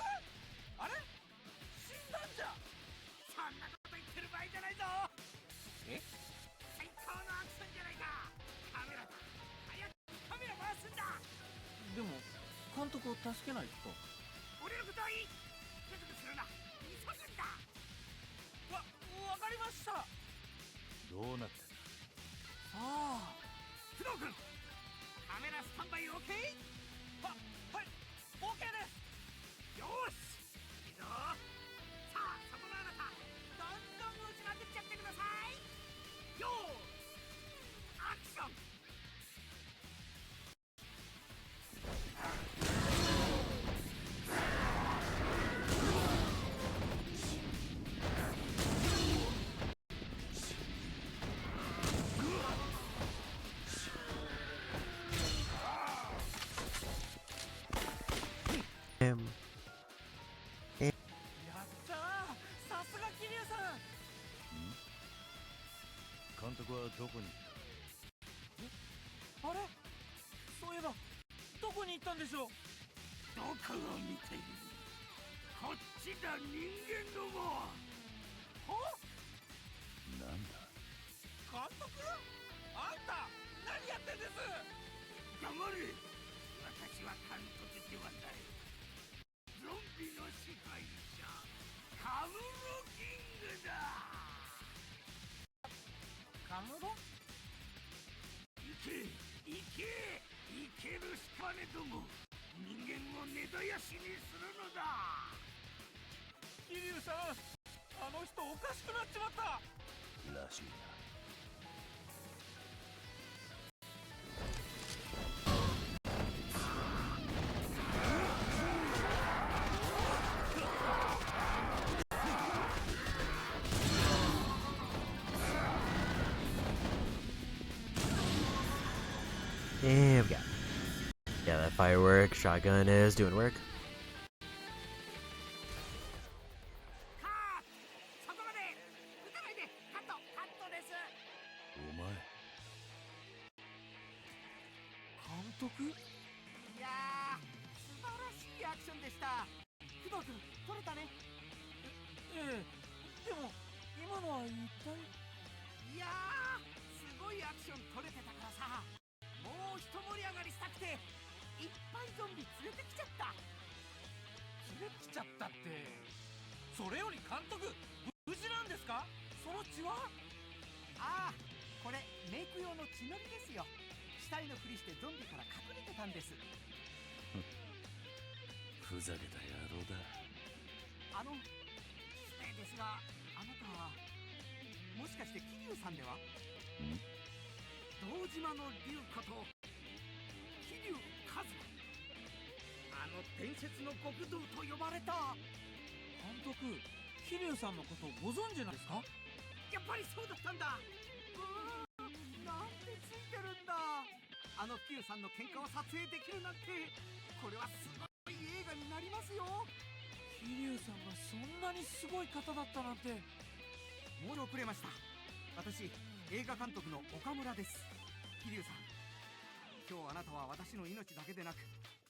あれ？死んだんじゃ。そんなこと言ってる場合じゃないぞ。え？最高のアクションじゃないか。カメラだ。早くカメラ回すんだ。でも監督を助けないと。俺のことはいい。グズグズするな。急ぐんだ。わかりました。どうなってんだ。さあ、工藤君。カメラスタンバイ OK？ はい、OK です。よーし、いいぞ。さあ、そこのあなた、どんどん打ちまくっちゃってください。よーい、アクション。やったー、さすが桐生さん。監督はどこに行った？あれ、そういえばどこに行ったんでしょう。どこを見ている。こっちだ、人間ども。は？なんだ。監督？あんた何やってんです。黙れ。私は監督ではない。ゾンビの支配者カムロキングだ。カムロ？行け行け行けるしかねども。人間を根絶やしにするのだ。桐生さん、あの人おかしくなっちまった。らしいな。And we got it. Yeah, that firework shotgun is doing work. そこまで撃たないで。カットです。お前。監督？いやー、素晴らしいアクションでした。工藤君、取れたね。ええ、でも今のは一体。いやー、すごいアクション取れてたからさ、もう一盛り上がりしたくていっぱいゾンビ連れてきちゃった。連れてきちゃったって、それより監督、無事なんですか？その血は？ああ、これメイク用の血のりですよ。死体のふりしてゾンビから隠れてたんです。ふざけた野郎だ。失礼ですが、あなたはもしかして桐生さんでは？堂島の龍こと桐生一馬。伝説の極道と呼ばれた。監督、桐生さんのことご存知なんですか？やっぱりそうだったんだ。なんてついてるんだ。桐生さんの喧嘩を撮影できるなんて、これはすごい映画になりますよ。桐生さんがそんなにすごい方だったなんて。申し遅れました。私、映画監督の岡村です。桐生さん、今日あなたは私の命だけでなく、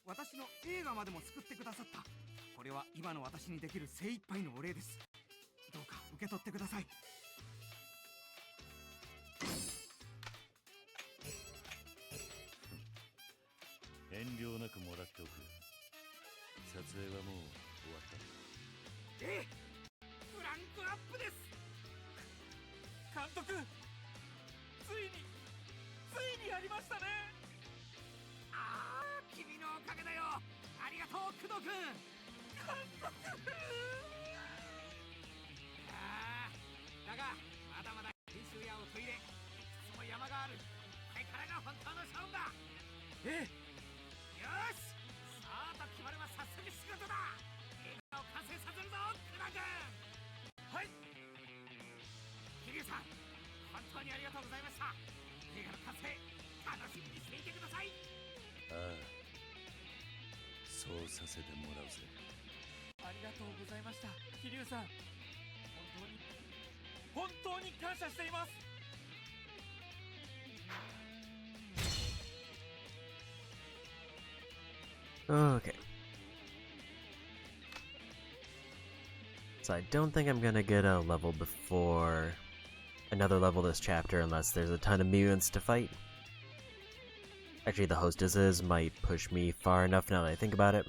私の映画までも救ってくださった。これは今の私にできる精一杯のお礼です。どうか受け取ってください。遠慮なくもらっておく。撮影はもう終わった。ええ、クランクアップです。監督、ついにやりましたね。ああ、君のおかげだよ。ありがとう、工藤君。監督。だがまだまだ練習やおトイレ、いくつも山がある。これからが本当の勝負ええ、よし、さあと決まれば早速仕事だ。映画を完成させるぞ、クラ君。はい、桐生さん、本当にありがとうございました。映画の完成楽しみにしていてください。ああ、そうさせてもらうぜ。ありがとうございました、桐生さん。本当に感謝しています。Okay. So I don't think I'm gonna get a level before another level this chapter unless there's a ton of mutants to fight. Actually, the hostesses might push me far enough now that I think about it.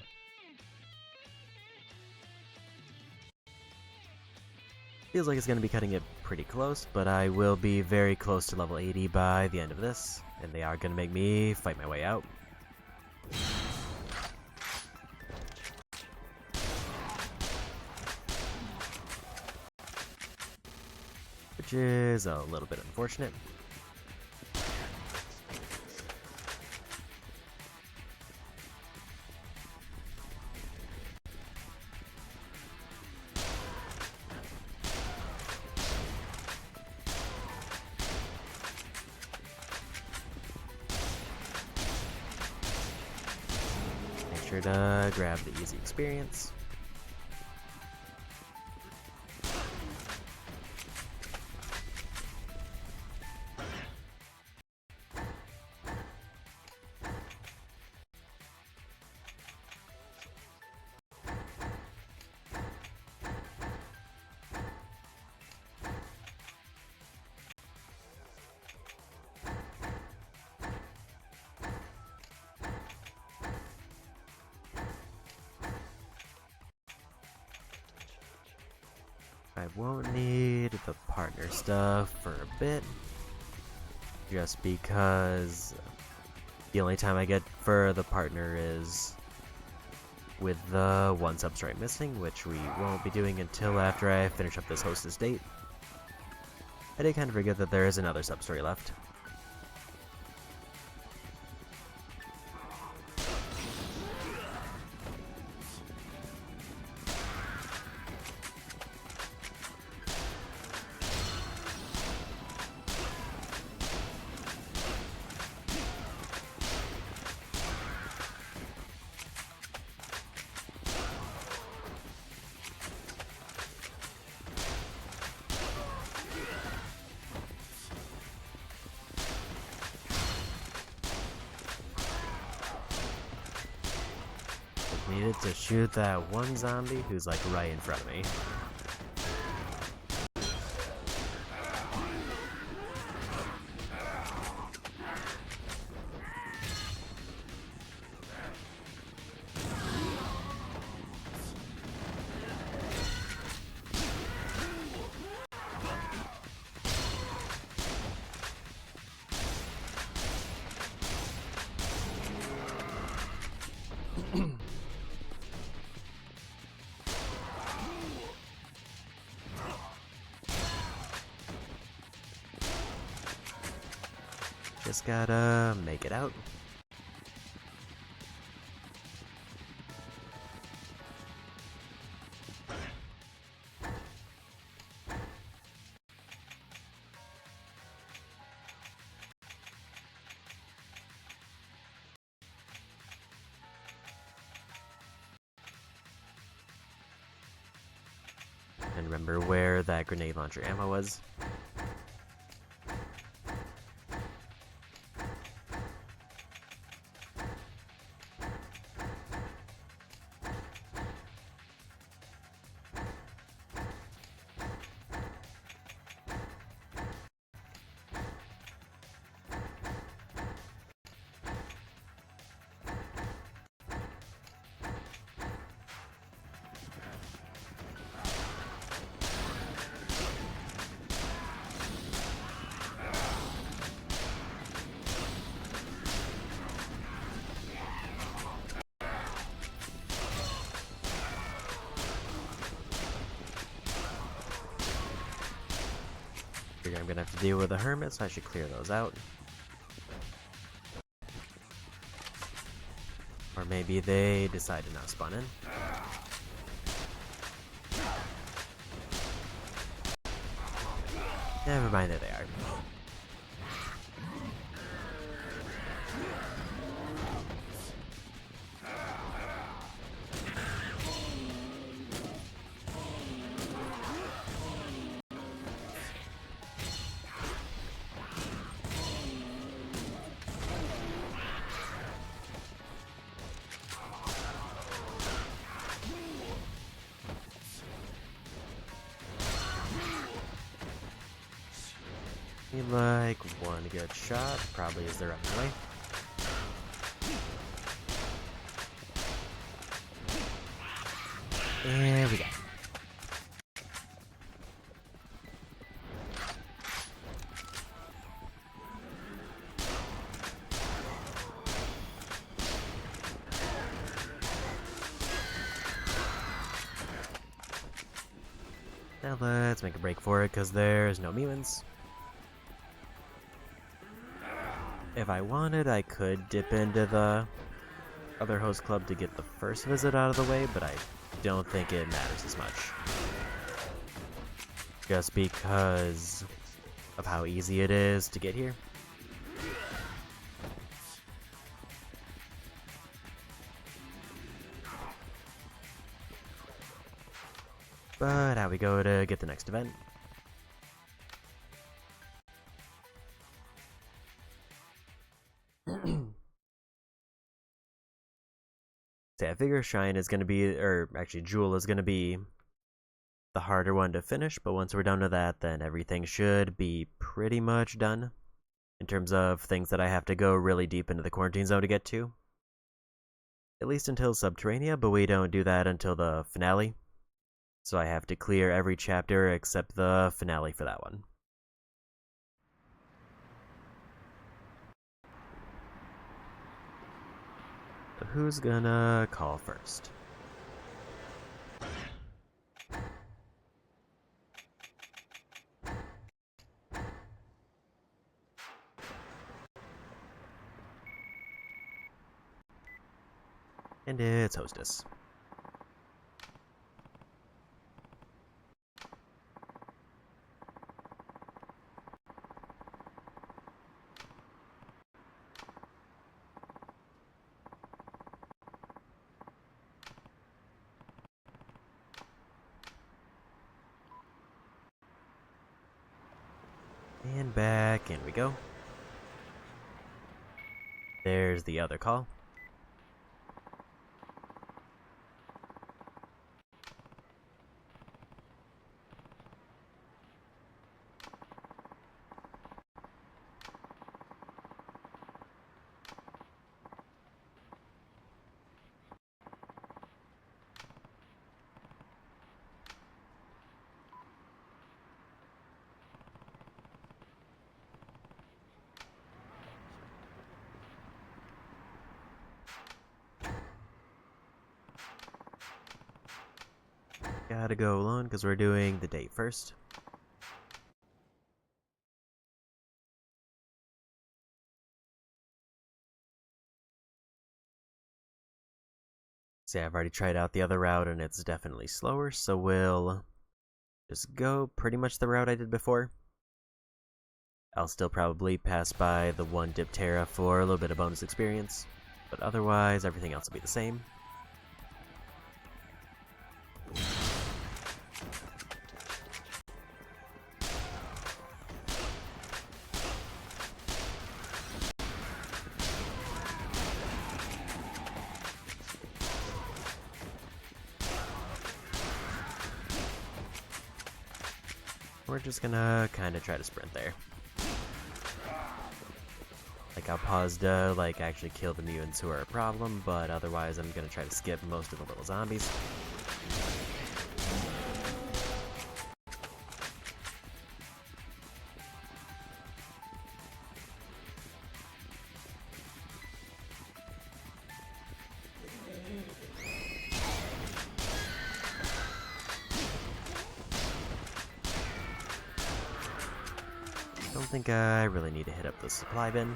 Feels like it's gonna be cutting it pretty close, but I will be very close to level 80 by the end of this, and they are gonna make me fight my way out. Which is a little bit unfortunate. Make sure to grab the easy experience. I won't need the partner stuff for a bit, just because the only time I get for the partner is with the one substory missing, which we won't be doing until after I finish up this hostess date. I did kind of forget that there is another substory left. Needed to shoot that one zombie who's like right in front of me. Just gotta make it out. And remember where that grenade launcher ammo was. I'm gonna have to deal with the hermits, so I should clear those out. Or maybe they decide to not spawn in. Never mind, there they are. Need like one good shot, probably is the right way. There we go. Now let's make a break for it, because there's no Mewins. If I wanted, I could dip into the other host club to get the first visit out of the way, but I don't think it matters as much. Just because of how easy it is to get here. But out we go to get the next event. So I figure Shine is going to be, or actually Jewel is going to be the harder one to finish, but once we're done with that, then everything should be pretty much done in terms of things that I have to go really deep into the quarantine zone to get to. At least until Subterranea, but we don't do that until the finale. So I have to clear every chapter except the finale for that one. So who's gonna call first? And it's Hostess. And back in we go. There's the other call. Gotta go alone because we're doing the date first. See, I've already tried out the other route and it's definitely slower, so we'll just go pretty much the route I did before. I'll still probably pass by the one Diptera for a little bit of bonus experience, but otherwise everything else will be the same. We're just gonna kind of try to sprint there. Like, I'll pause to, like, actually kill the mutants who are a problem, but otherwise I'm gonna try to skip most of the little zombies. Don't think I really need to hit up the supply bin.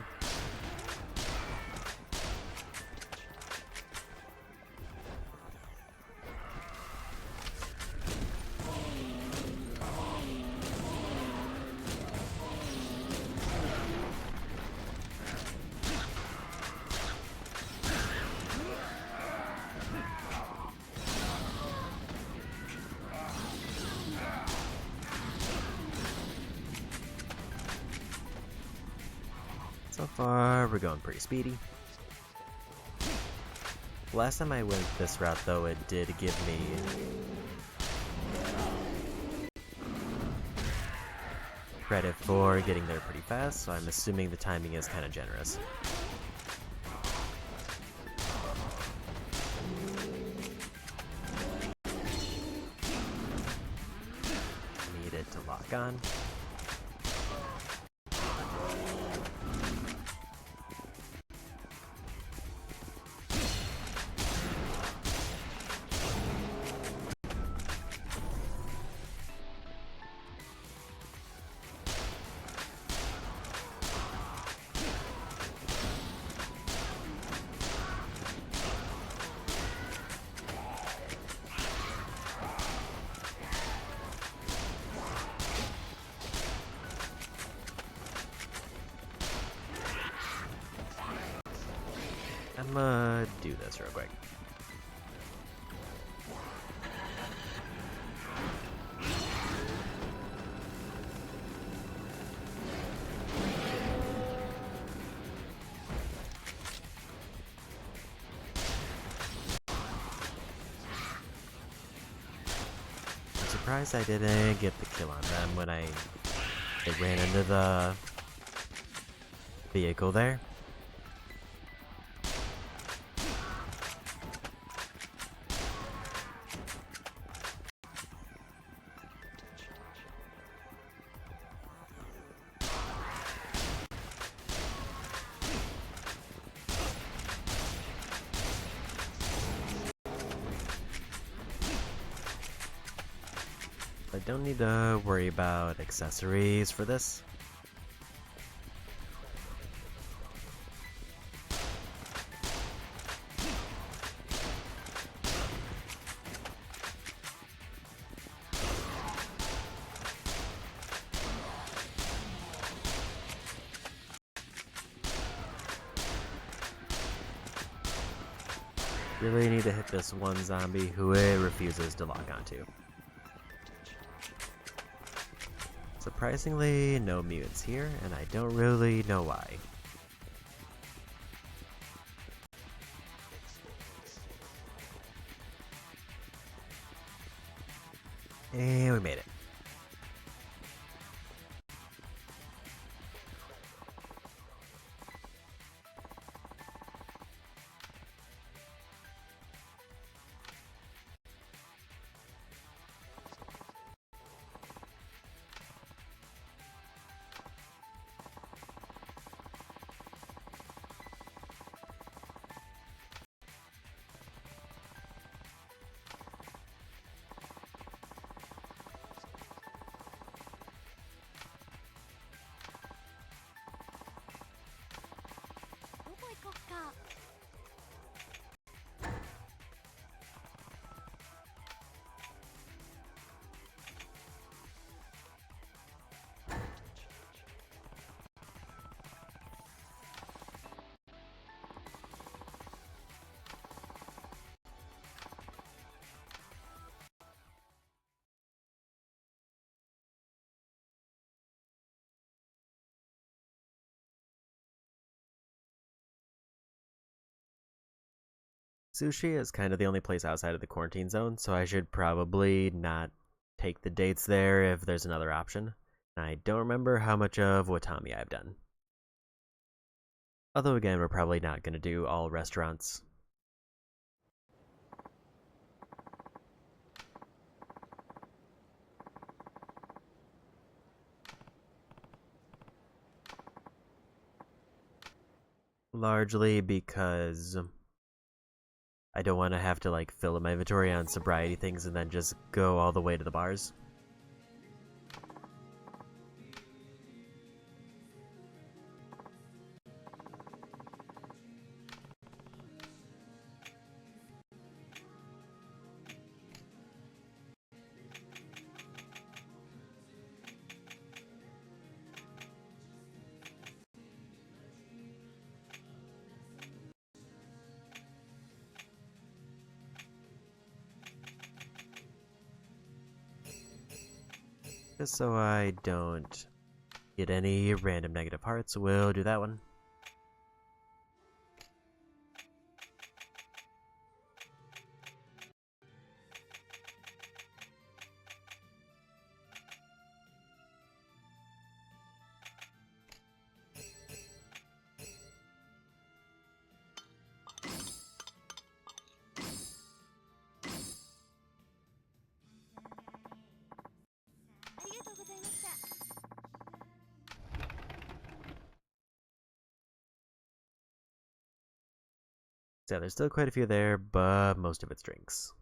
far, we're going pretty speedy. Last time I went this route, though, it did give me credit for getting there pretty fast, so I'm assuming the timing is kind of generous. Need it to lock on. I'm gonna do this real quick. I'm surprised I didn't get the kill on them when they ran into the vehicle there. I don't need to worry about accessories for this. Really need to hit this one zombie who it refuses to lock onto. Surprisingly, no mutants here, and I don't really know why. And we made it. Sushi is kind of the only place outside of the quarantine zone, so I should probably not take the dates there if there's another option. I don't remember how much of Watami I've done. Although again, we're probably not going to do all restaurants. Largely because I don't want to have to like fill up my inventory on sobriety things and then just go all the way to the bars. Just so I don't get any random negative hearts, we'll do that one. So there's still quite a few there, but most of it's drinks.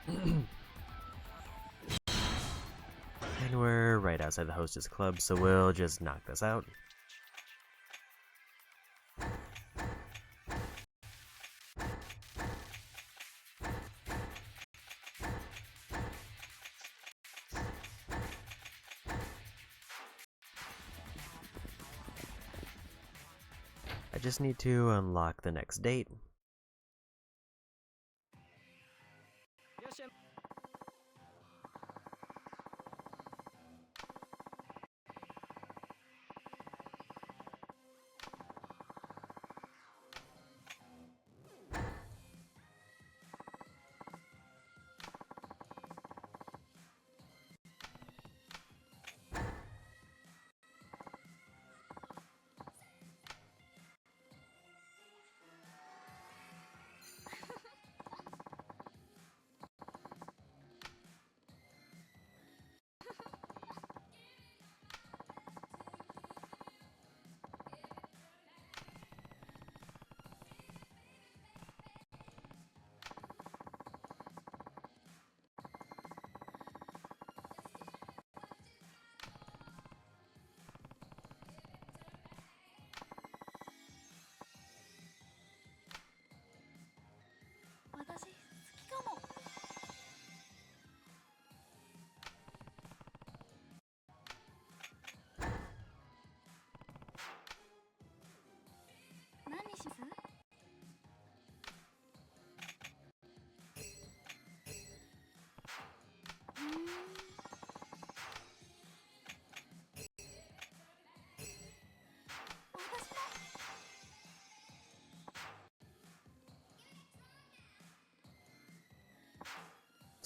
And we're right outside the Hostess Club, so we'll just knock this out. I just need to unlock the next date.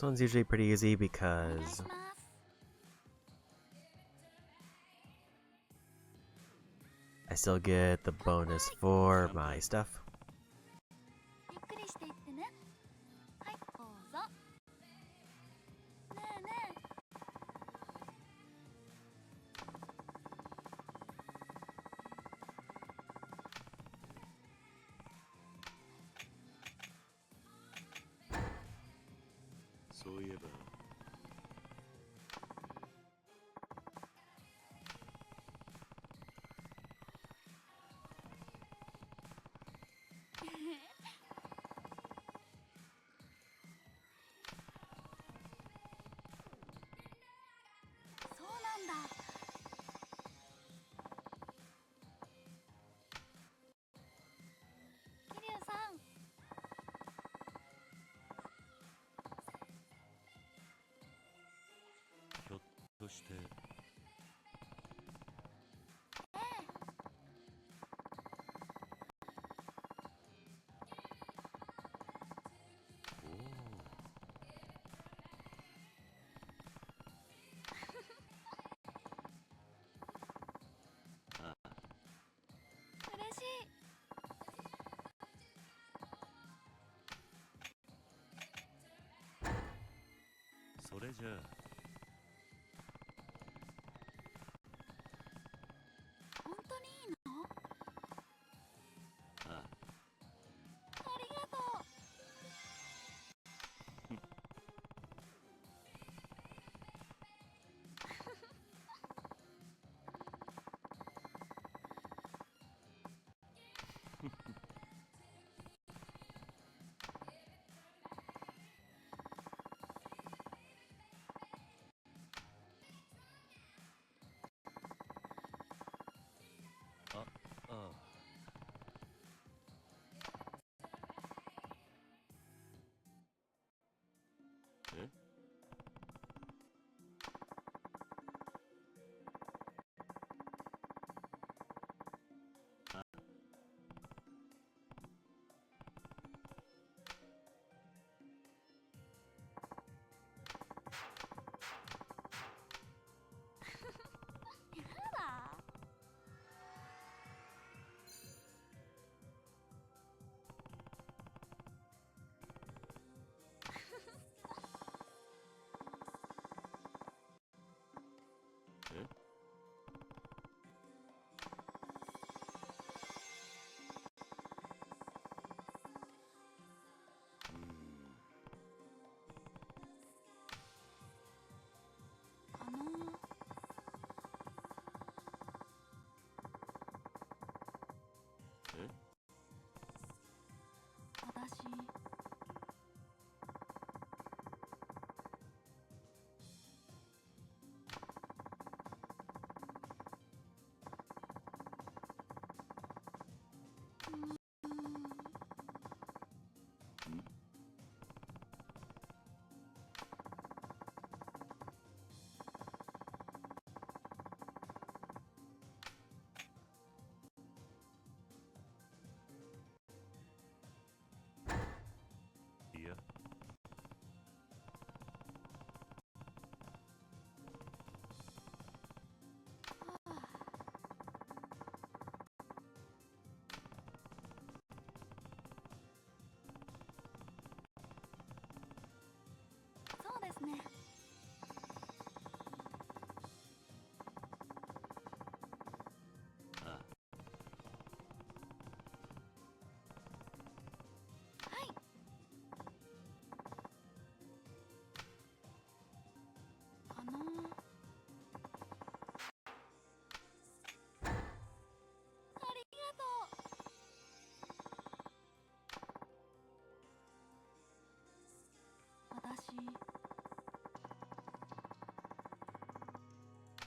This one's usually pretty easy because I still get the bonus for my stuff.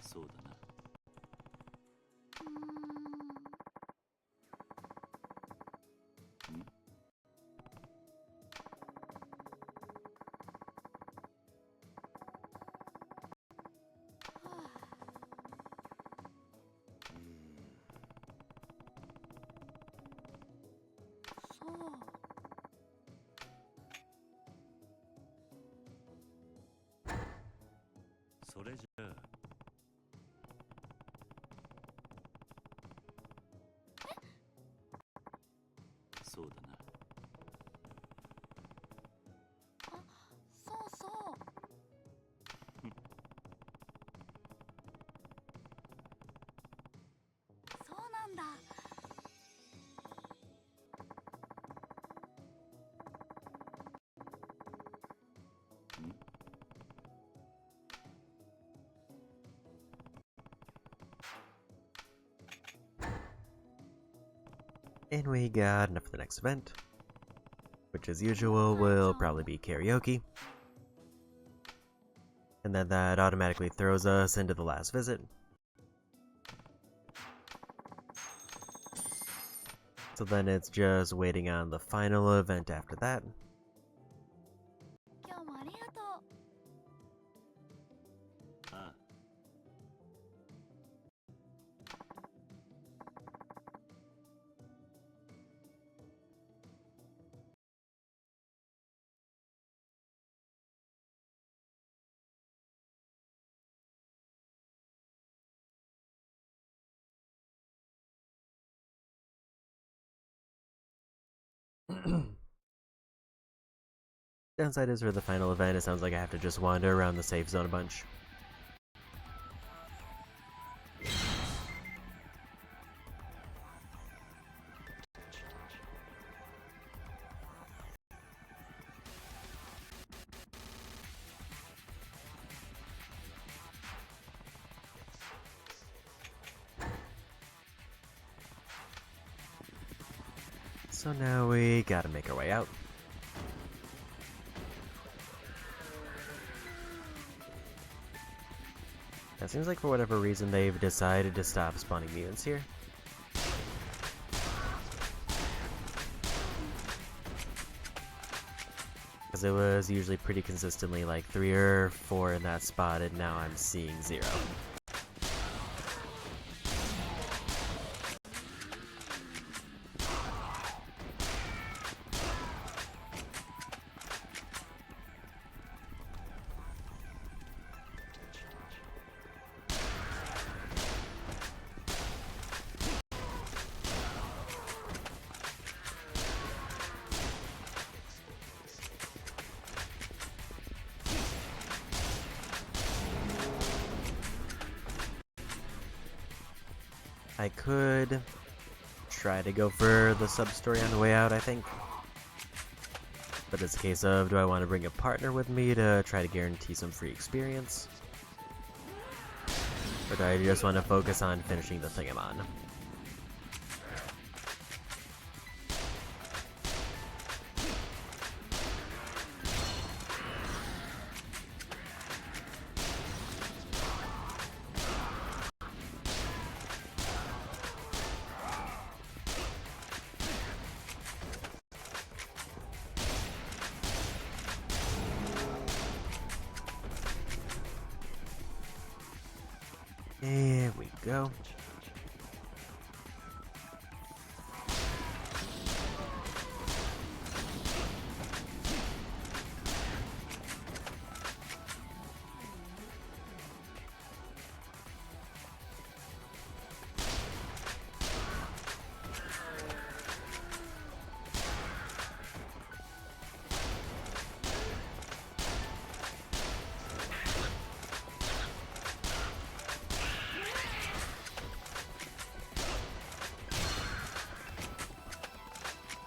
そうだな。それじゃあそうだな。そうそう。そうなんだ。And we got enough for the next event, which as usual will probably be karaoke. And then that automatically throws us into the last visit. So then it's just waiting on the final event after that. 今日もありがとう。ああ。Downside is for the final event, it sounds like I have to just wander around the safe zone a bunch. So now we gotta make our way out. It seems like for whatever reason they've decided to stop spawning mutants here. Because it was usually pretty consistently like 3 or 4 in that spot, and now I'm seeing 0. I could try to go for the sub-story on the way out, I think. But it's a case of, do I want to bring a partner with me to try to guarantee some free experience? Or do I just want to focus on finishing the thing I'm on? Here we go.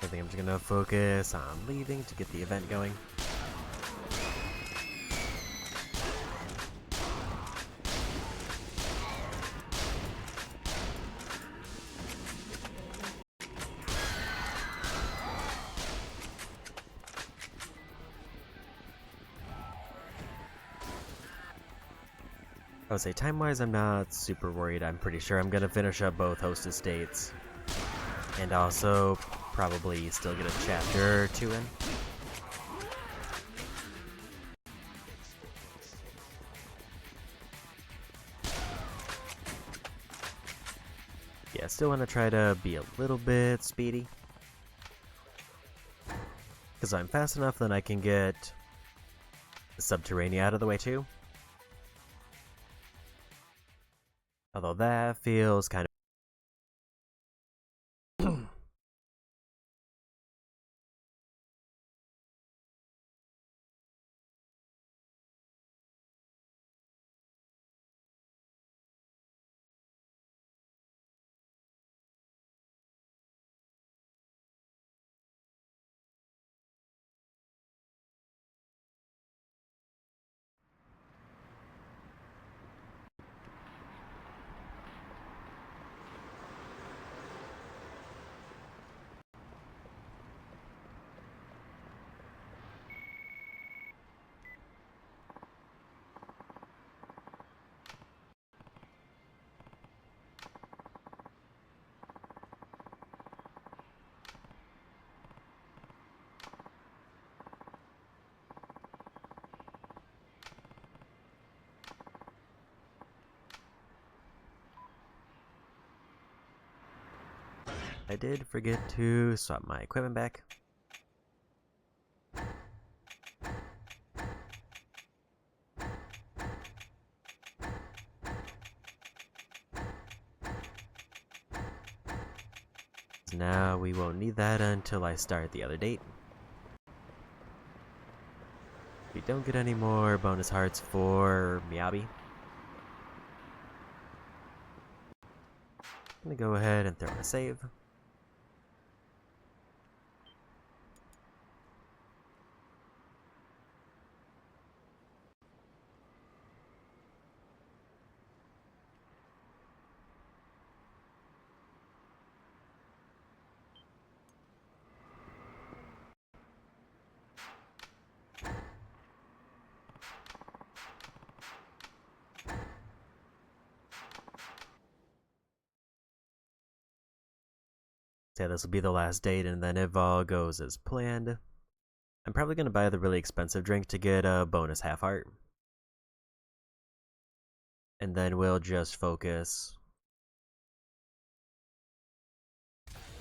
I think I'm just gonna focus on leaving to get the event going. I would say time-wise, I'm not super worried. I'm pretty sure I'm gonna finish up both host estates, and also probably still get a chapter or two in. Yeah, still want to try to be a little bit speedy, because I'm fast enough that I can get the Subterranea out of the way too. Although that feels kind of I did forget to swap my equipment back. Now we won't need that until I start the other date. We don't get any more bonus hearts for Miyabi. I'm gonna go ahead and throw in a save. Yeah, this will be the last date, and then if all goes as planned, I'm probably going to buy the really expensive drink to get a bonus half heart. And then we'll just focus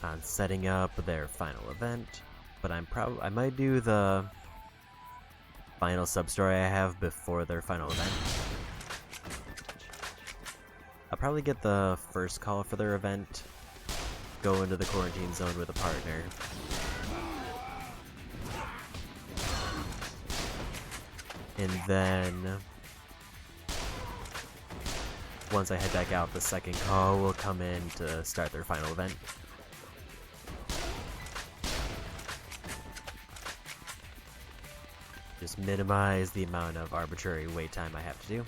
on setting up their final event. But I might do the final sub-story I have before their final event. I'll probably get the first call for their event, go into the quarantine zone with a partner, and then once I head back out, the second call will come in to start their final event. Just minimize the amount of arbitrary wait time I have to do.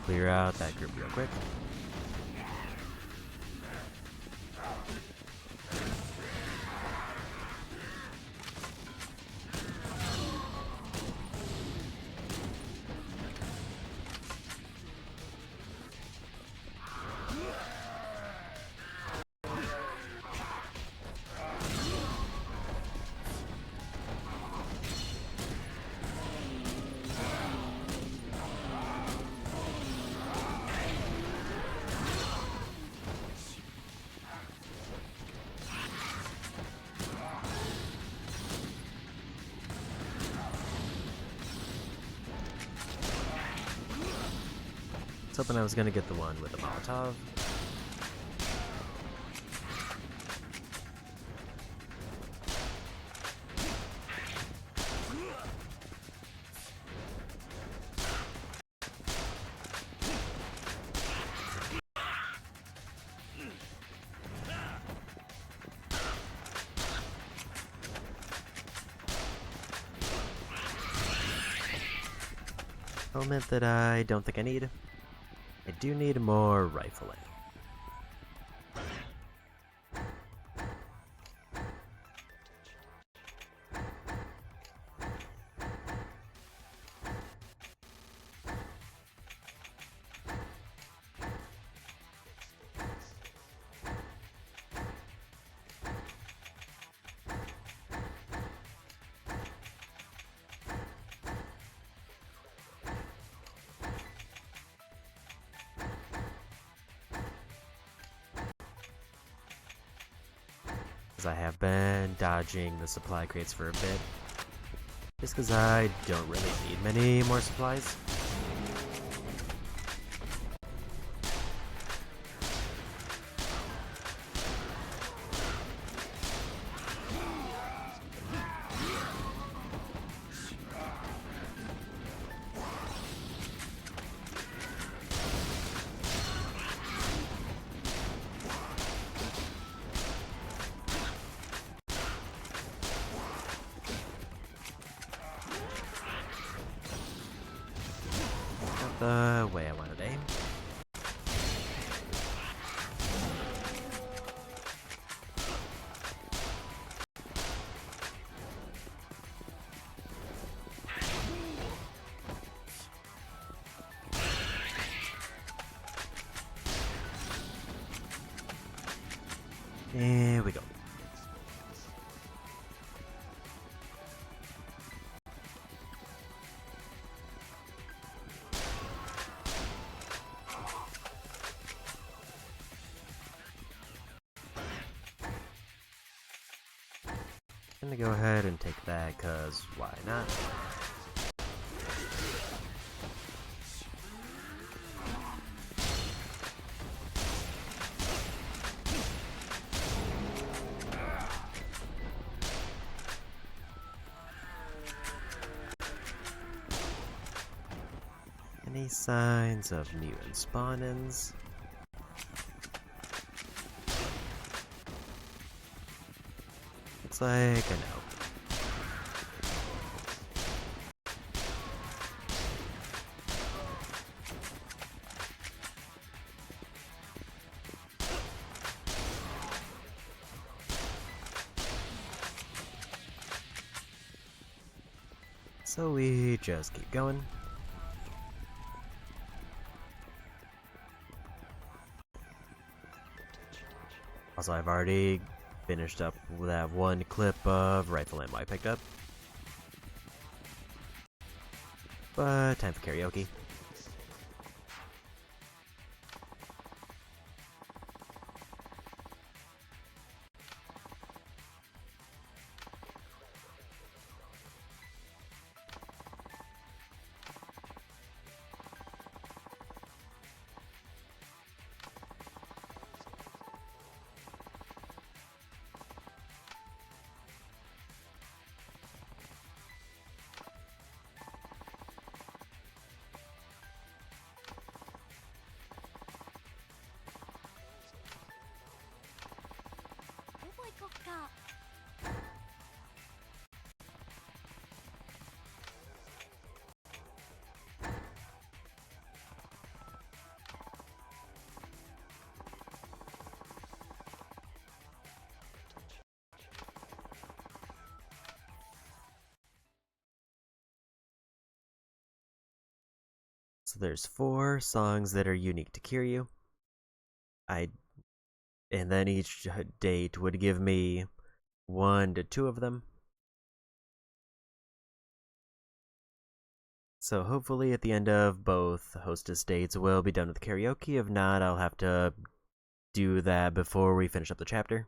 Clear out that group real quick. was hoping I was gonna get the one with the Molotov. Element that I don't think I need. I do need more rifling. I have been dodging the supply crates for a bit, just because I don't really need many more supplies. The way I wanted to aim. Here we go. I'm gonna go ahead and take that, cause why not? Any signs of mutant spawn-ins? Looks like I know. So we just keep going. Also, I've already finished up with that one clip of rifle ammo I picked up. But time for karaoke. So there's 4 songs that are unique to Kiryu. And then each date would give me 1 to 2 of them. So hopefully at the end of both hostess dates we'll be done with karaoke. If not, I'll have to do that before we finish up the chapter.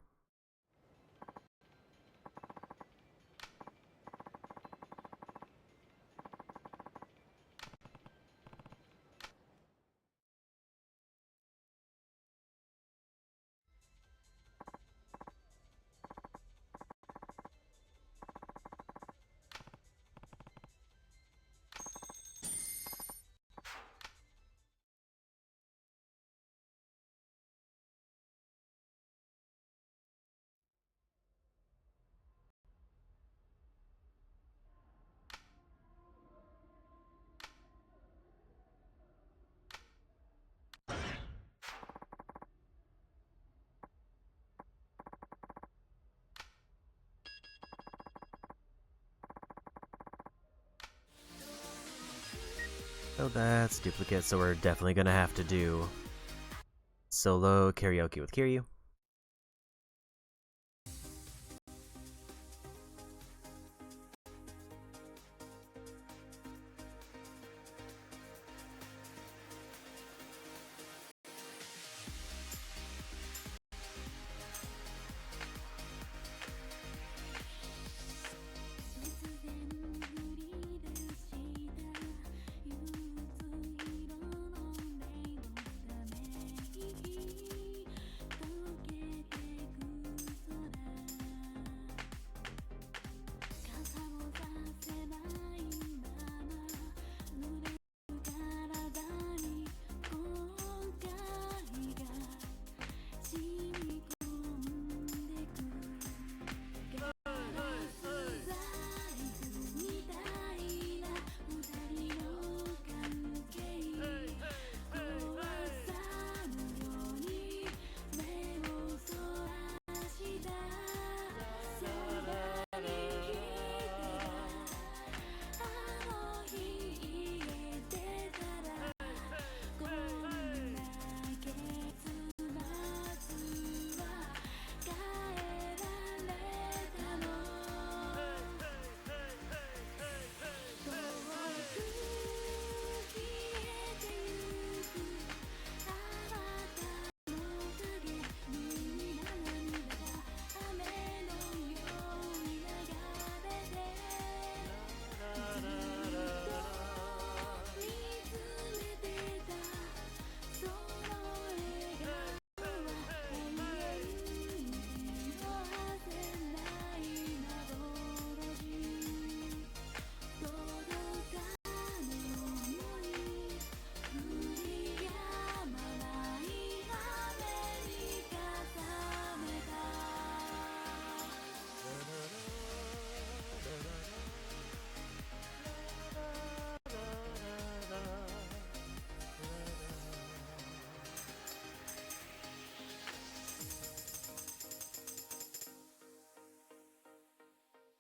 So that's duplicate, so we're definitely gonna have to do solo karaoke with Kiryu.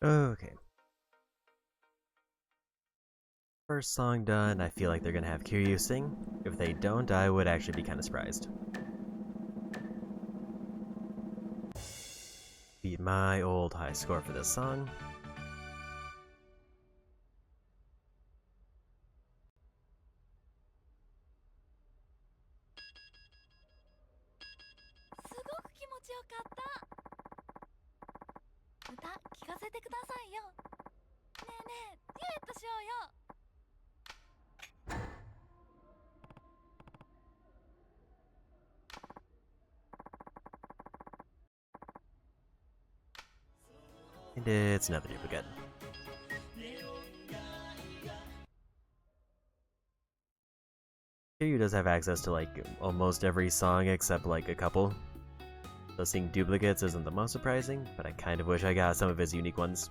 Okay. First song done, I feel like they're gonna have Kiryu sing. If they don't, I would actually be kind of surprised. Beat my old high score for this song. And it's another duplicate. Kiryu does have access to like almost every song except like a couple. So seeing duplicates isn't the most surprising, but I kind of wish I got some of his unique ones.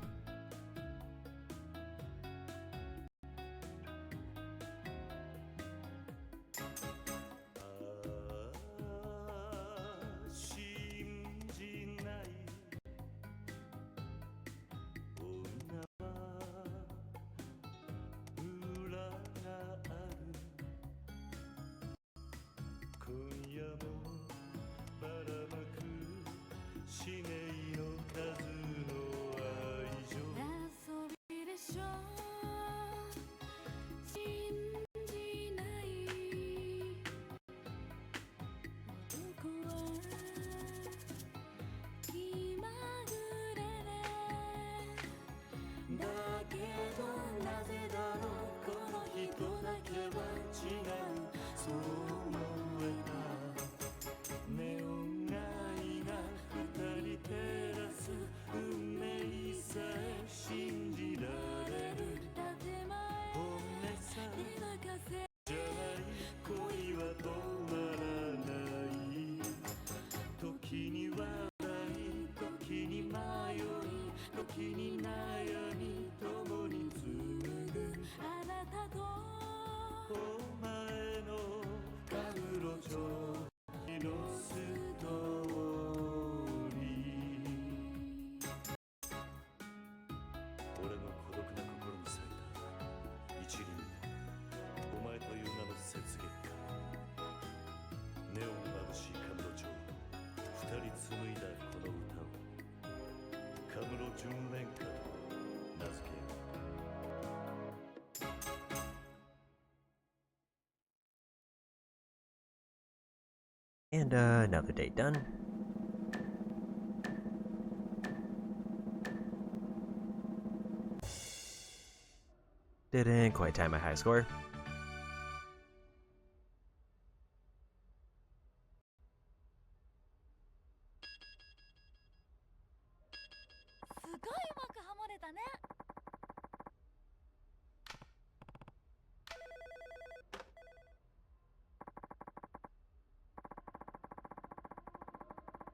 紡いだこの歌をカムロ純恋歌と名付けよう。And another date done. Didn't quite time my high score. すごいうまくハモれたね。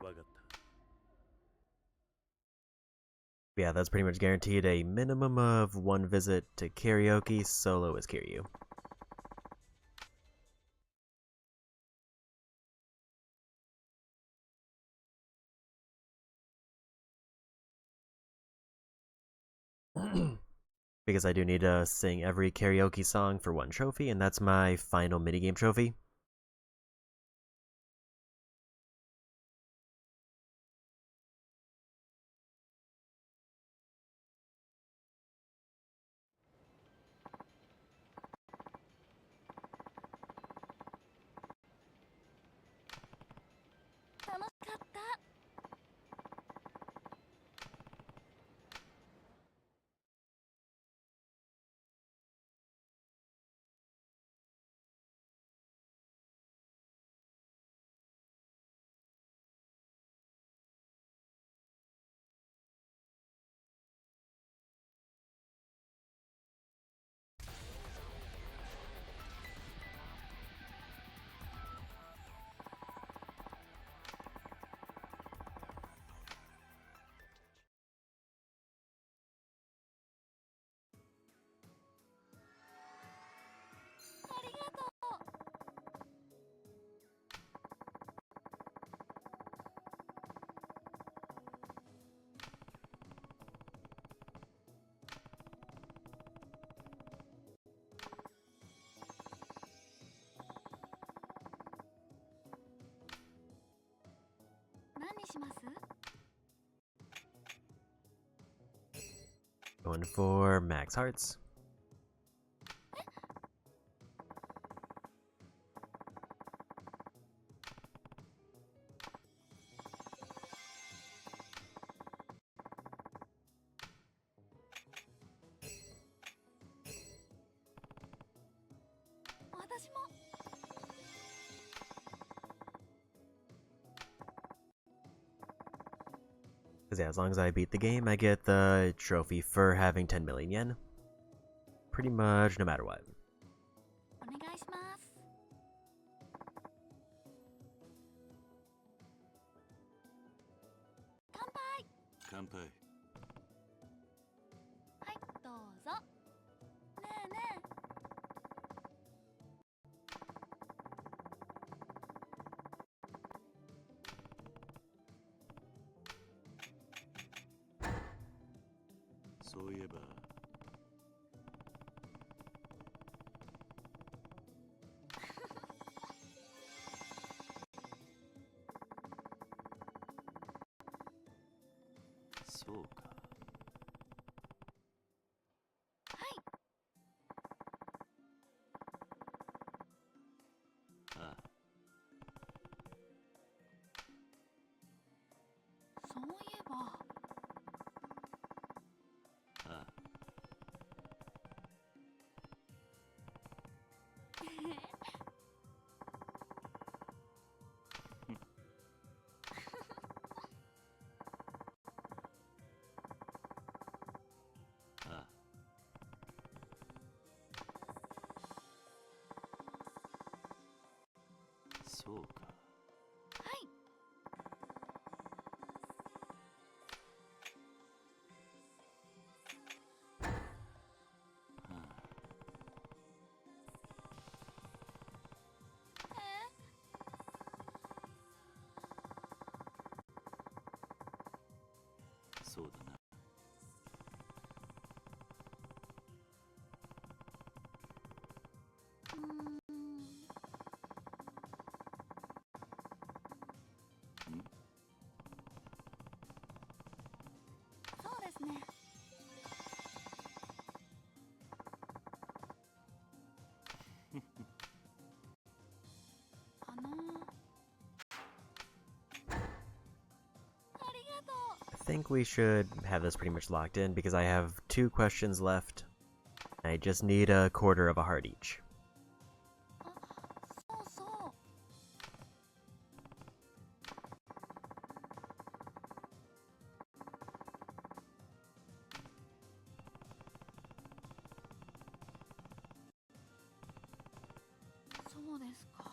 わかった。Yeah, that's pretty much guaranteed a minimum of one visit to karaoke solo as Kiryu. Because I do need to sing every karaoke song for one trophy, and that's my final minigame trophy. Going for max hearts. Because yeah, as long as I beat the game, I get the trophy for having 10 million yen. Pretty much no matter what. お願いします。乾杯。乾杯。はい、どうぞ。ねえねえ。そういえばそうか。はい。ああ。そういえば。ああ。ああ。そうか。はい。そうだな。think we should have this pretty much locked in because I have 2 questions left. I just need a quarter of a heart each. そうそう。そうですか。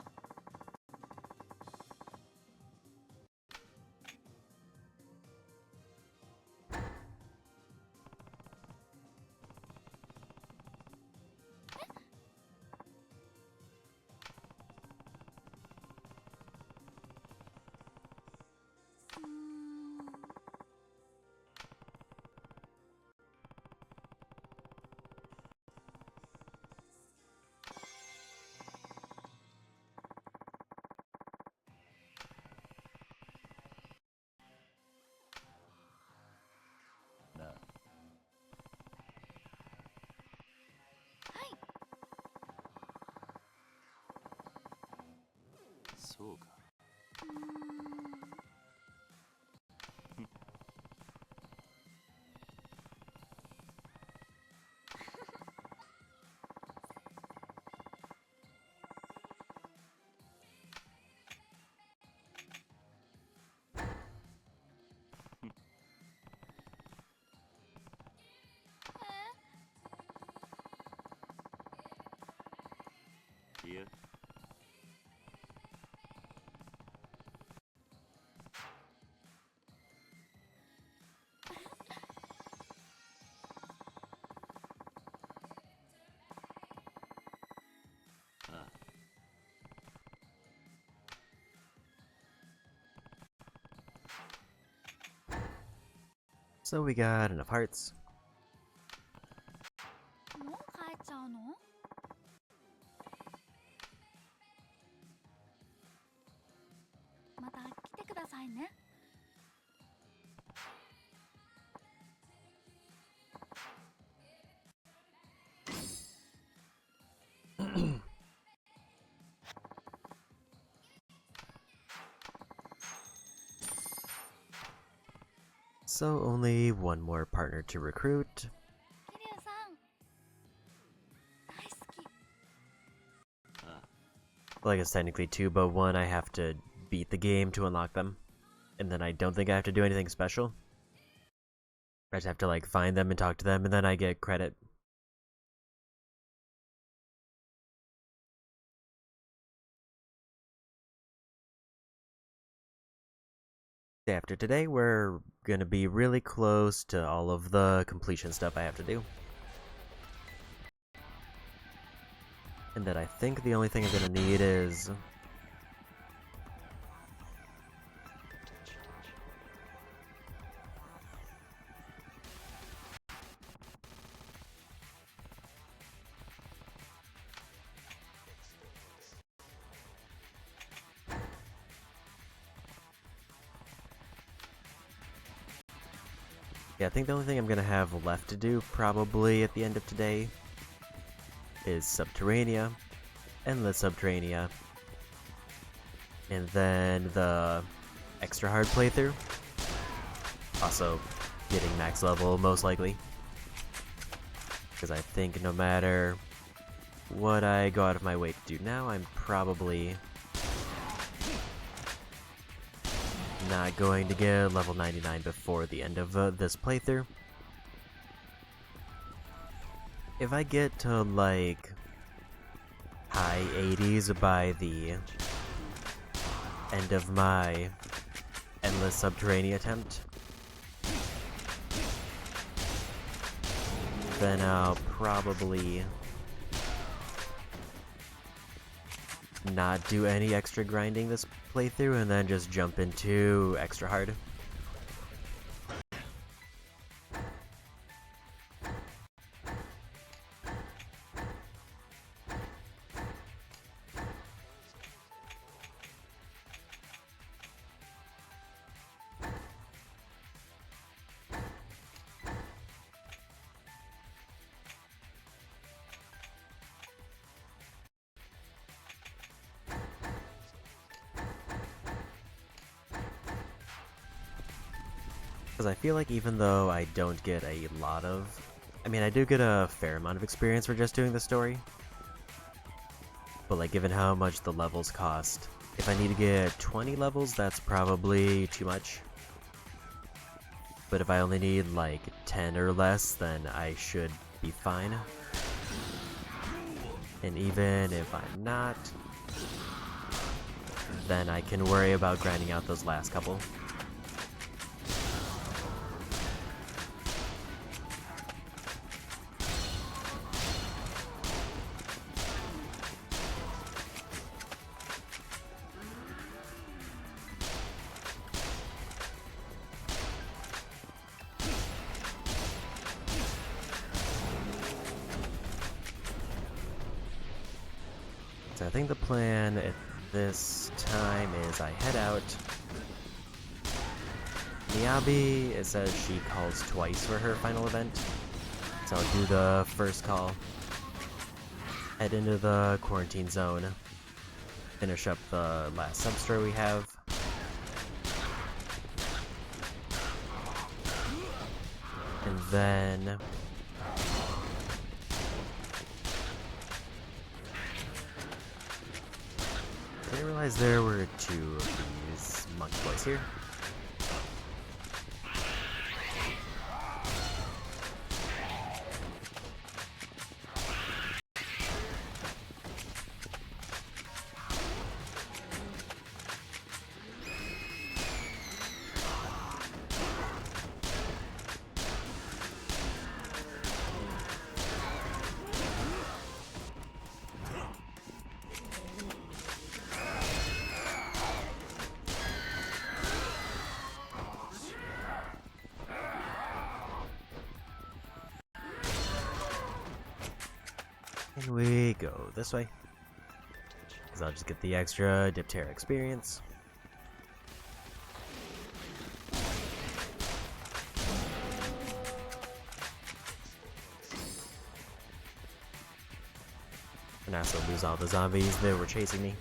うーん。なあ、はい。そうか。うーん。いや、ああ、 So we got enough hearts. もう帰っちゃうの？また来てくださいね。So only one more partner to recruit. 桐生さん、大好き。 Well, I guess technically 2, but 1 I have to beat the game to unlock them. And then I don't think I have to do anything special. I just have to like find them and talk to them and then I get credit. After today, we're gonna be really close to all of the completion stuff I have to do. And then I think the only thing I'm gonna need is... Yeah, I think the only thing I'm gonna have left to do, probably at the end of today, is Subterranea, Endless Subterranea, and then the extra hard playthrough. Also, getting max level, most likely. Because I think no matter what I go out of my way to do now, I'm probably not going to get level 99 before the end of this playthrough. If I get to like high 80s by the end of my Endless Subterranean attempt, then I'll probably not do any extra grinding this playthrough and then just jump into extra hard. Because I feel like even though I don't get a lot of... I mean, I do get a fair amount of experience for just doing the story. But like, given how much the levels cost, if I need to get 20 levels, that's probably too much. But if I only need like 10 or less, then I should be fine. And even if I'm not, then I can worry about grinding out those last couple. So I think the plan at this time is I head out. Miyabi, it says she calls twice for her final event. So I'll do the first call, head into the quarantine zone, finish up the last substory we have. And then... I didn't realize there were two of these monkey boys here. And we go this way, because I'll just get the extra Diptera experience. And I also lose all the zombies that were chasing me.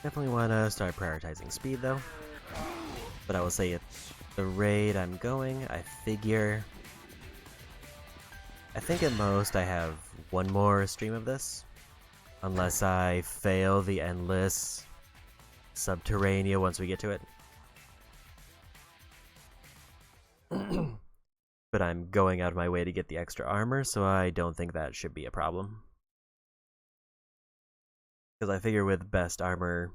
Definitely want to start prioritizing speed though. But I will say at the rate I'm going, I think at most I have one more stream of this. Unless I fail the endless Subterranea once we get to it. But I'm going out of my way to get the extra armor, so I don't think that should be a problem. Because I figure with best armor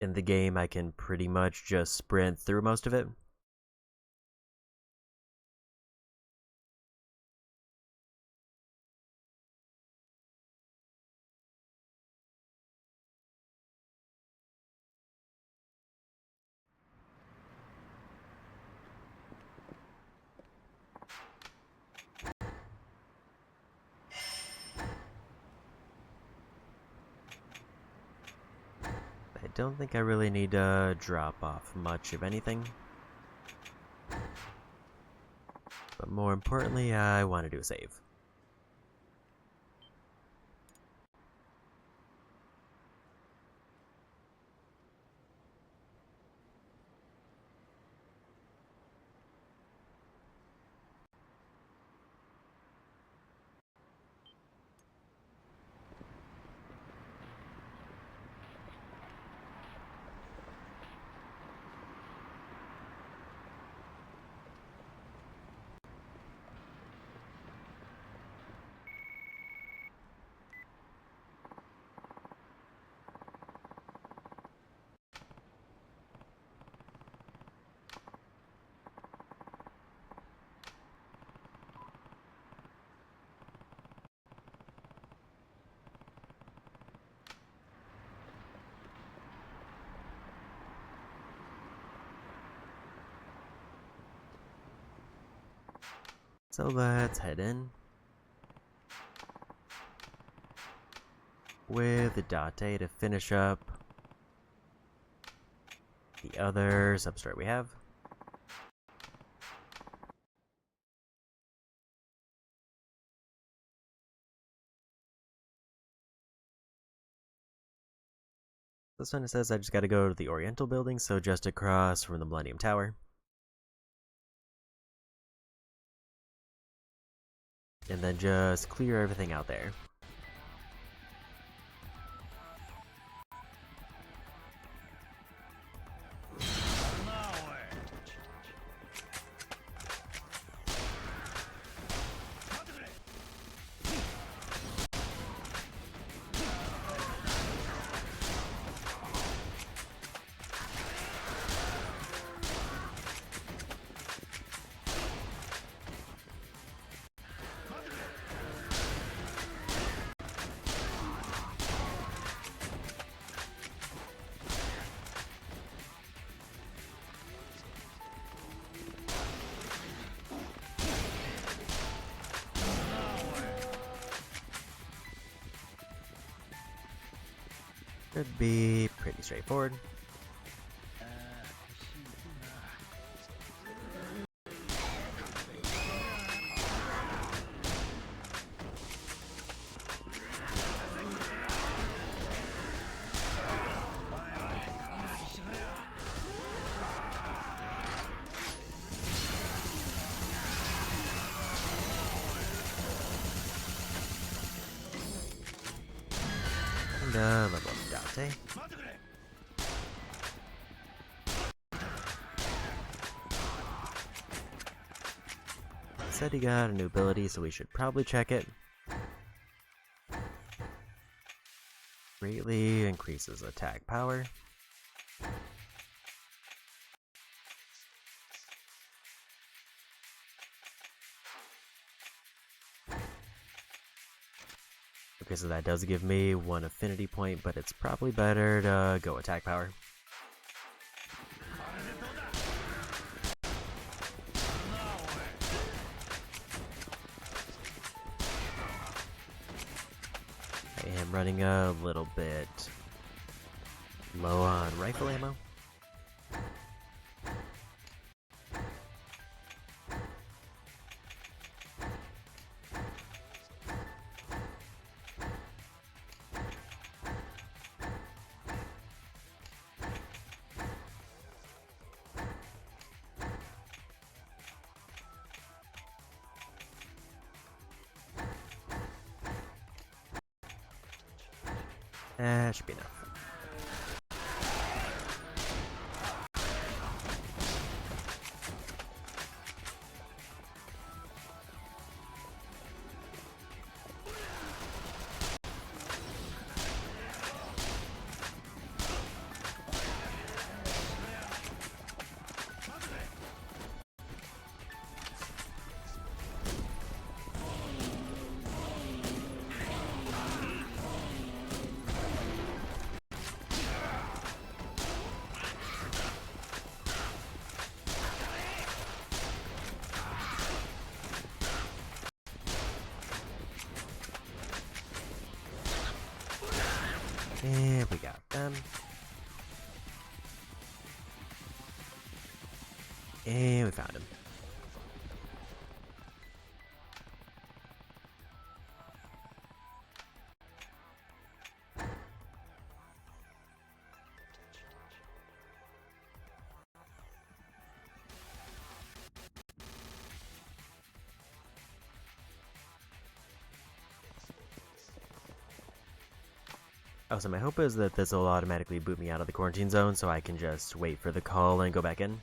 in the game, I can pretty much just sprint through most of it. I don't think I really need to drop off much of anything. But more importantly, I want to do a save. So let's head in with Date to finish up the other substory we have. This one, it says I just gotta go to the Oriental building, so just across from the Millennium Tower. And then just clear everything out there. Should be pretty straightforward. And level up Dante. Said he got a new ability, so we should probably check it. Greatly increases attack power. Okay, so that does give me 1 affinity point, but it's probably better to go attack power. I am running a little bit low on rifle ammo. That should be enough. And we got them. And we found him. Oh, so my hope is that this will automatically boot me out of the quarantine zone so I can just wait for the call and go back in.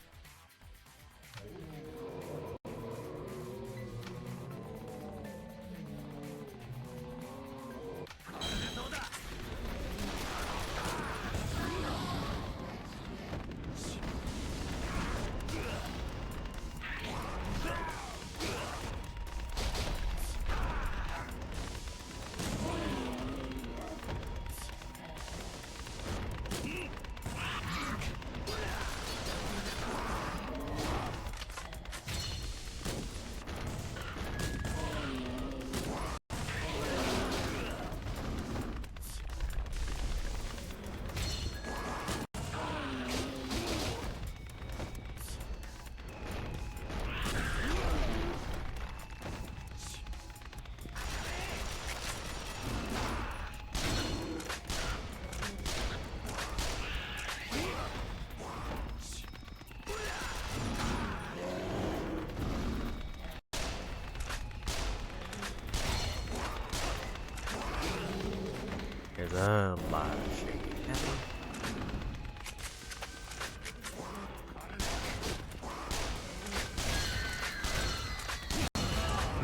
a lot of shaking happening.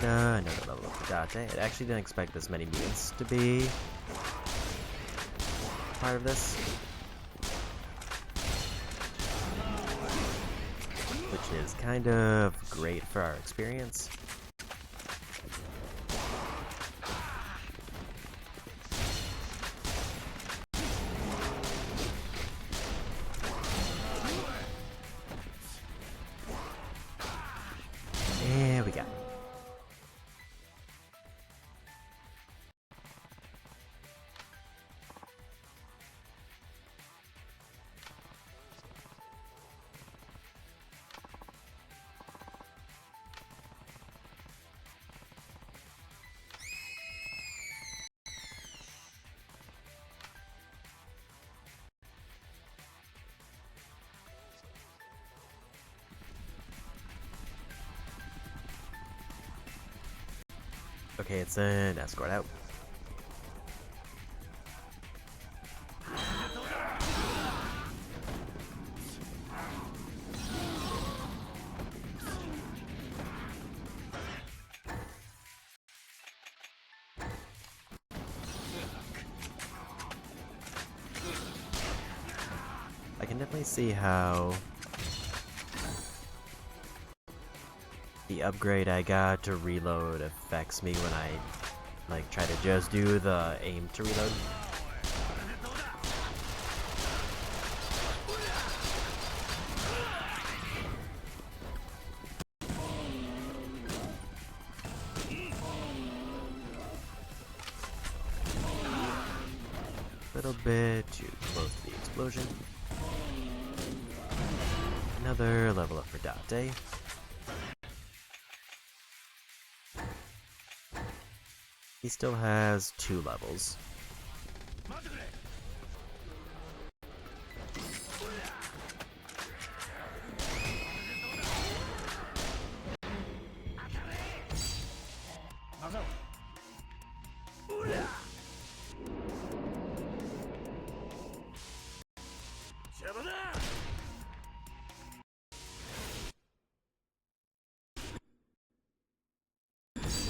Another level up for Date. I actually didn't expect this many mutants to be part of this. Which is kind of great for our experience. And we got it. Okay, it's an escort out. I can definitely see how the upgrade I got to reload affects me when I like try to just do the aim to reload. A little bit too close to the explosion. Another level up for Date. He still has 2 levels.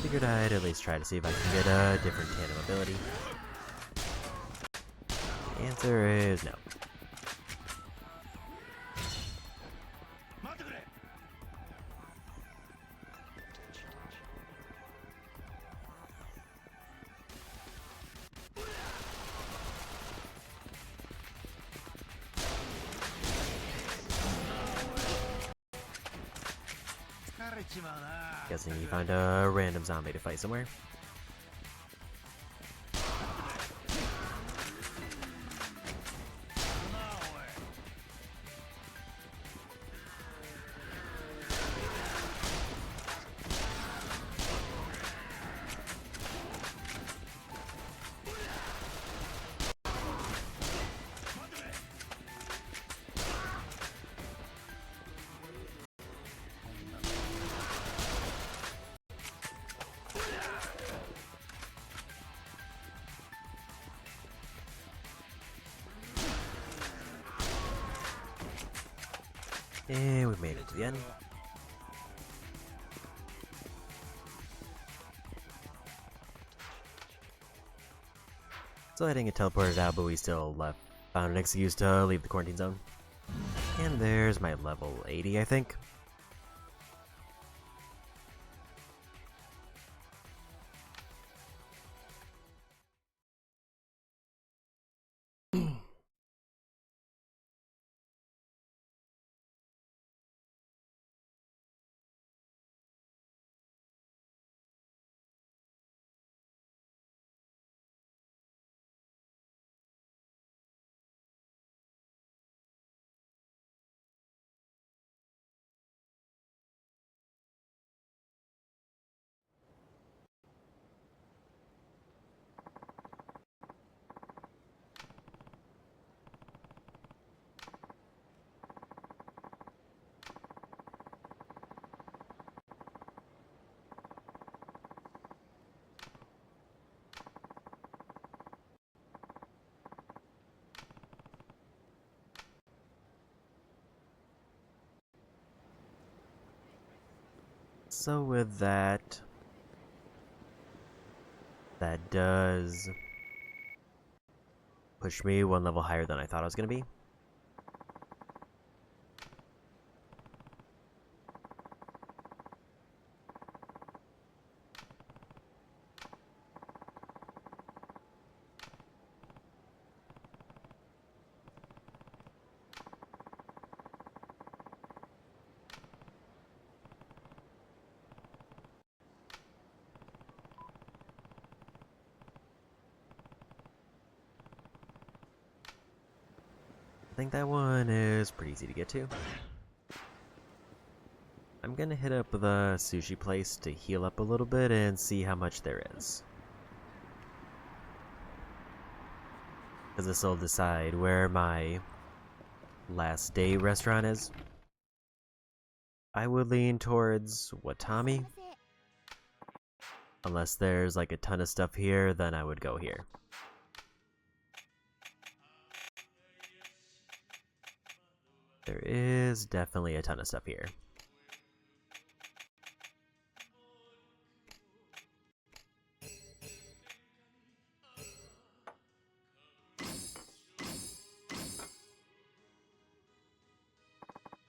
Figured I'd at least try to see if I can get a different tandem ability. The answer is no. Guessing you find a random zombie to fight somewhere. And we made it to the end. So I didn't get teleported out, but we still found an excuse to leave the quarantine zone. And there's my level 80, I think. So with that, that does push me one level higher than I thought I was going to be. I think that one is pretty easy to get to. I'm gonna hit up the sushi place to heal up a little bit and see how much there is. Because this will decide where my last day restaurant is. I would lean towards Watami. Unless there's like a ton of stuff here, then I would go here. There is definitely a ton of stuff here.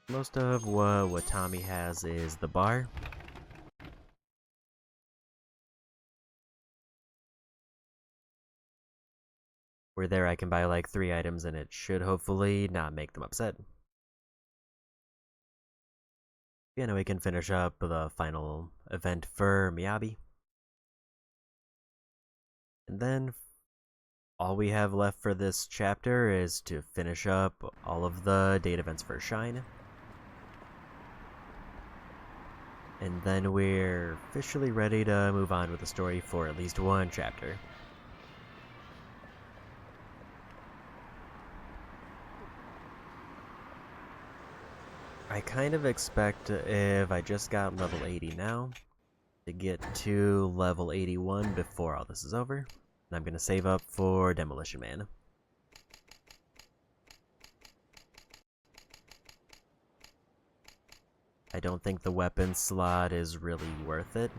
Most of what Watami has is the bar. Where there I can buy like 3 items and it should hopefully not make them upset. Yeah, now we can finish up the final event for Miyabi. And then all we have left for this chapter is to finish up all of the date events for Shine. And then we're officially ready to move on with the story for at least one chapter. I kind of expect if I just got level 80 now, to get to level 81 before all this is over. And I'm gonna save up for Demolition Man. I don't think the weapon slot is really worth it.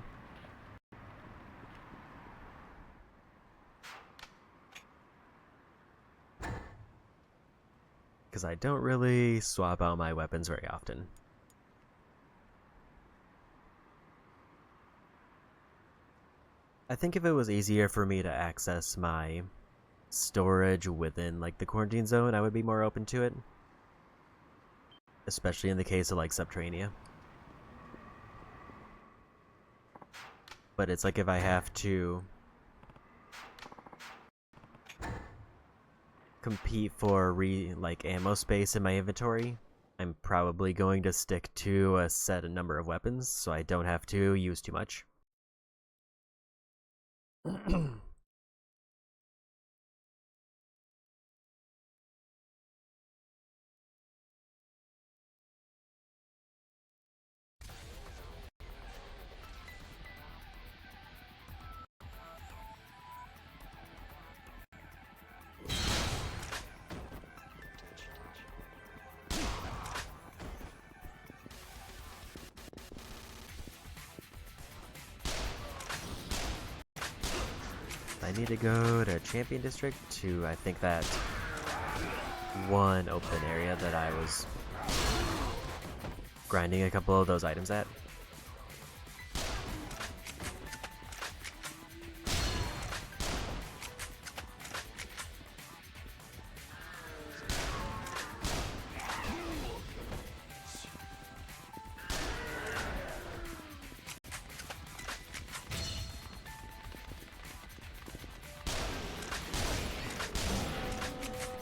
Because I don't really swap out my weapons very often. I think if it was easier for me to access my storage within like the quarantine zone, I would be more open to it. Especially in the case of like Subterranea. But it's like if I have to compete for like ammo space in my inventory, I'm probably going to stick to a set number of weapons so I don't have to use too much. I need to go to Champion District to, I think, that one open area that I was grinding a couple of those items at.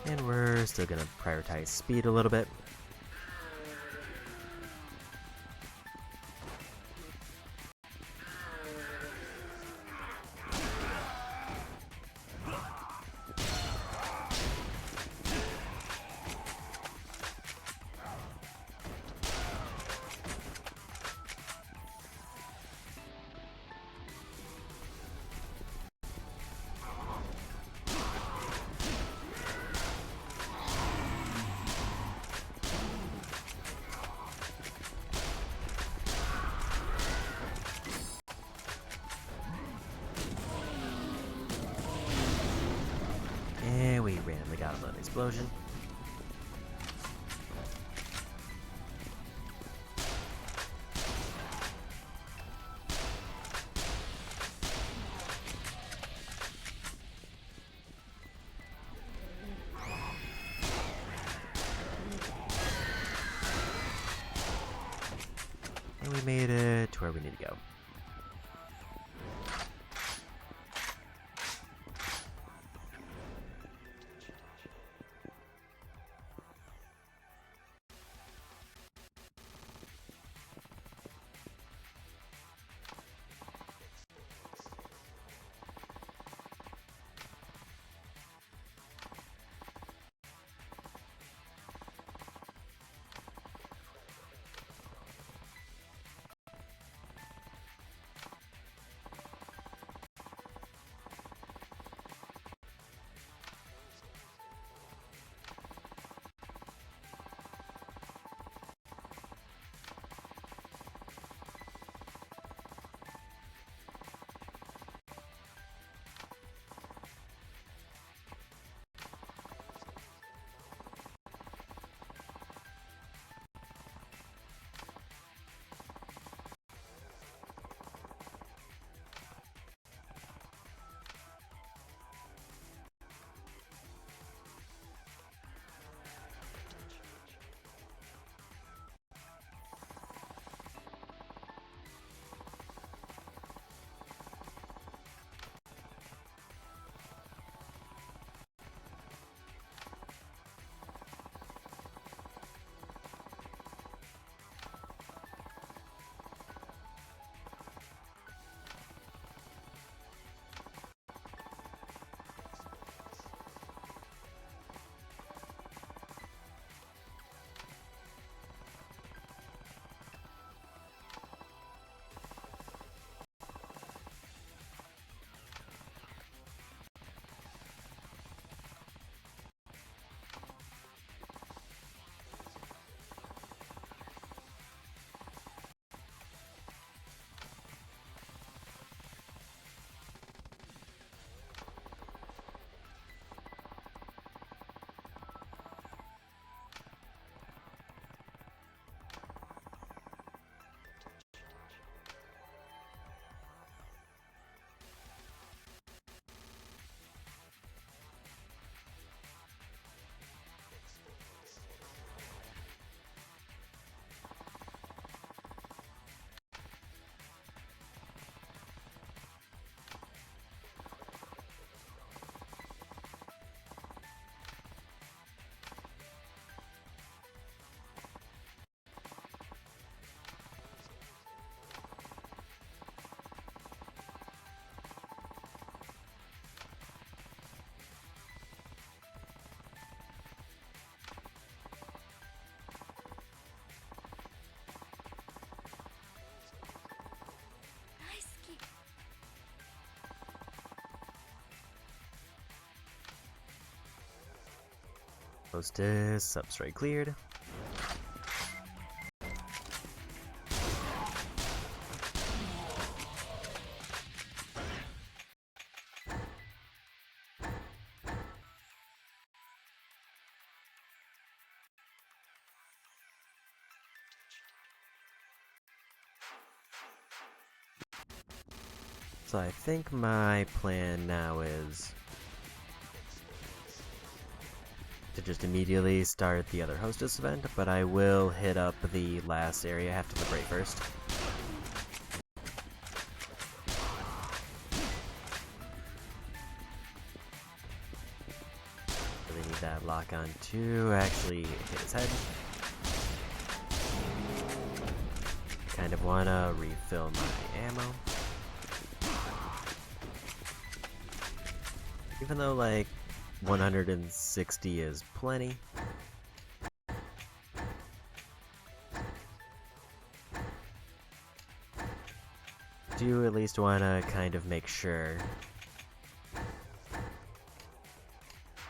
And we're still gonna prioritize speed a little bit. randomly got an explosion. And we made it to where we need to go. Hostess, substrate cleared. So I think my plan now is to just immediately start the other hostess event, but I will hit up the last area I have to liberate first. Really need that lock on to actually hit his head. Kind of wanna refill my ammo. Even though, like, 160 is plenty. Do at least want to kind of make sure.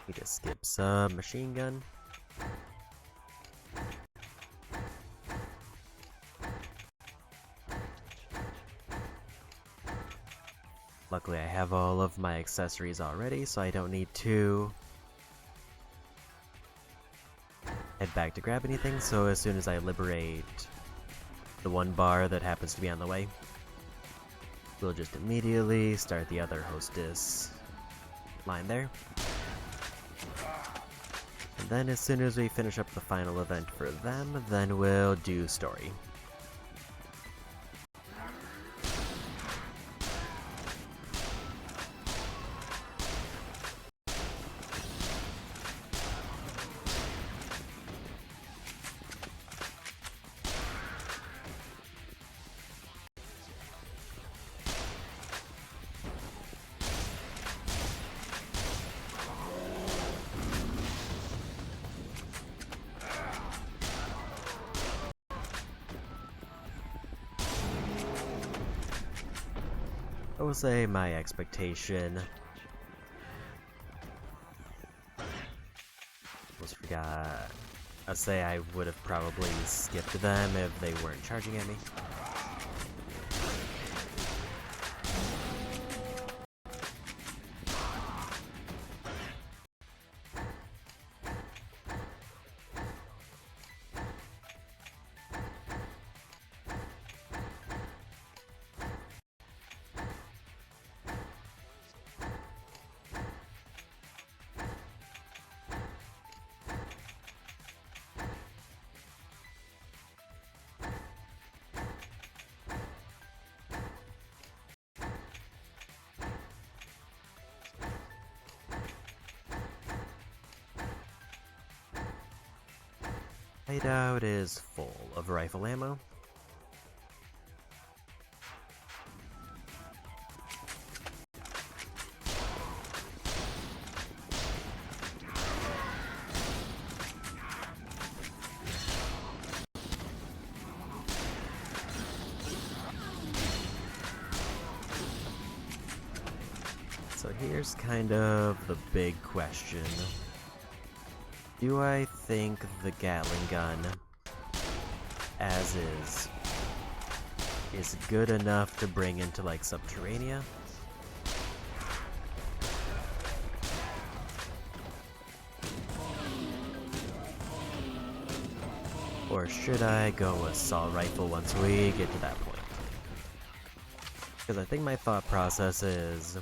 We just skip submachine gun. Luckily I have all of my accessories already, so I don't need to head back to grab anything, so as soon as I liberate the one bar that happens to be on the way, we'll just immediately start the other hostess line there. And then as soon as we finish up the final event for them, then we'll do story. I will say my expectation. Almost forgot. I'd say I would have probably skipped them if they weren't charging at me. Hideout is full of rifle ammo. So here's kind of the big question. Do I think the Gatling gun, as is good enough to bring into, like, Subterranea? Or should I go assault rifle once we get to that point? Because I think my thought process is,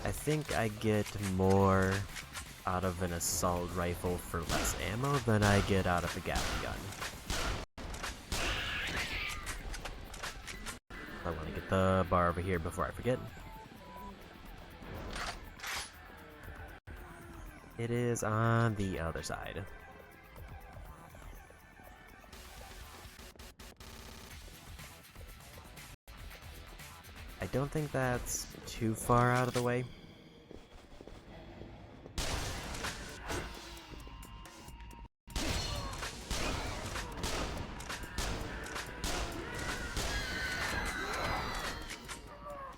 I think I get more out of an assault rifle for less ammo than I get out of a Gatling gun. I want to get the bar over here before I forget. It is on the other side. I don't think that's too far out of the way.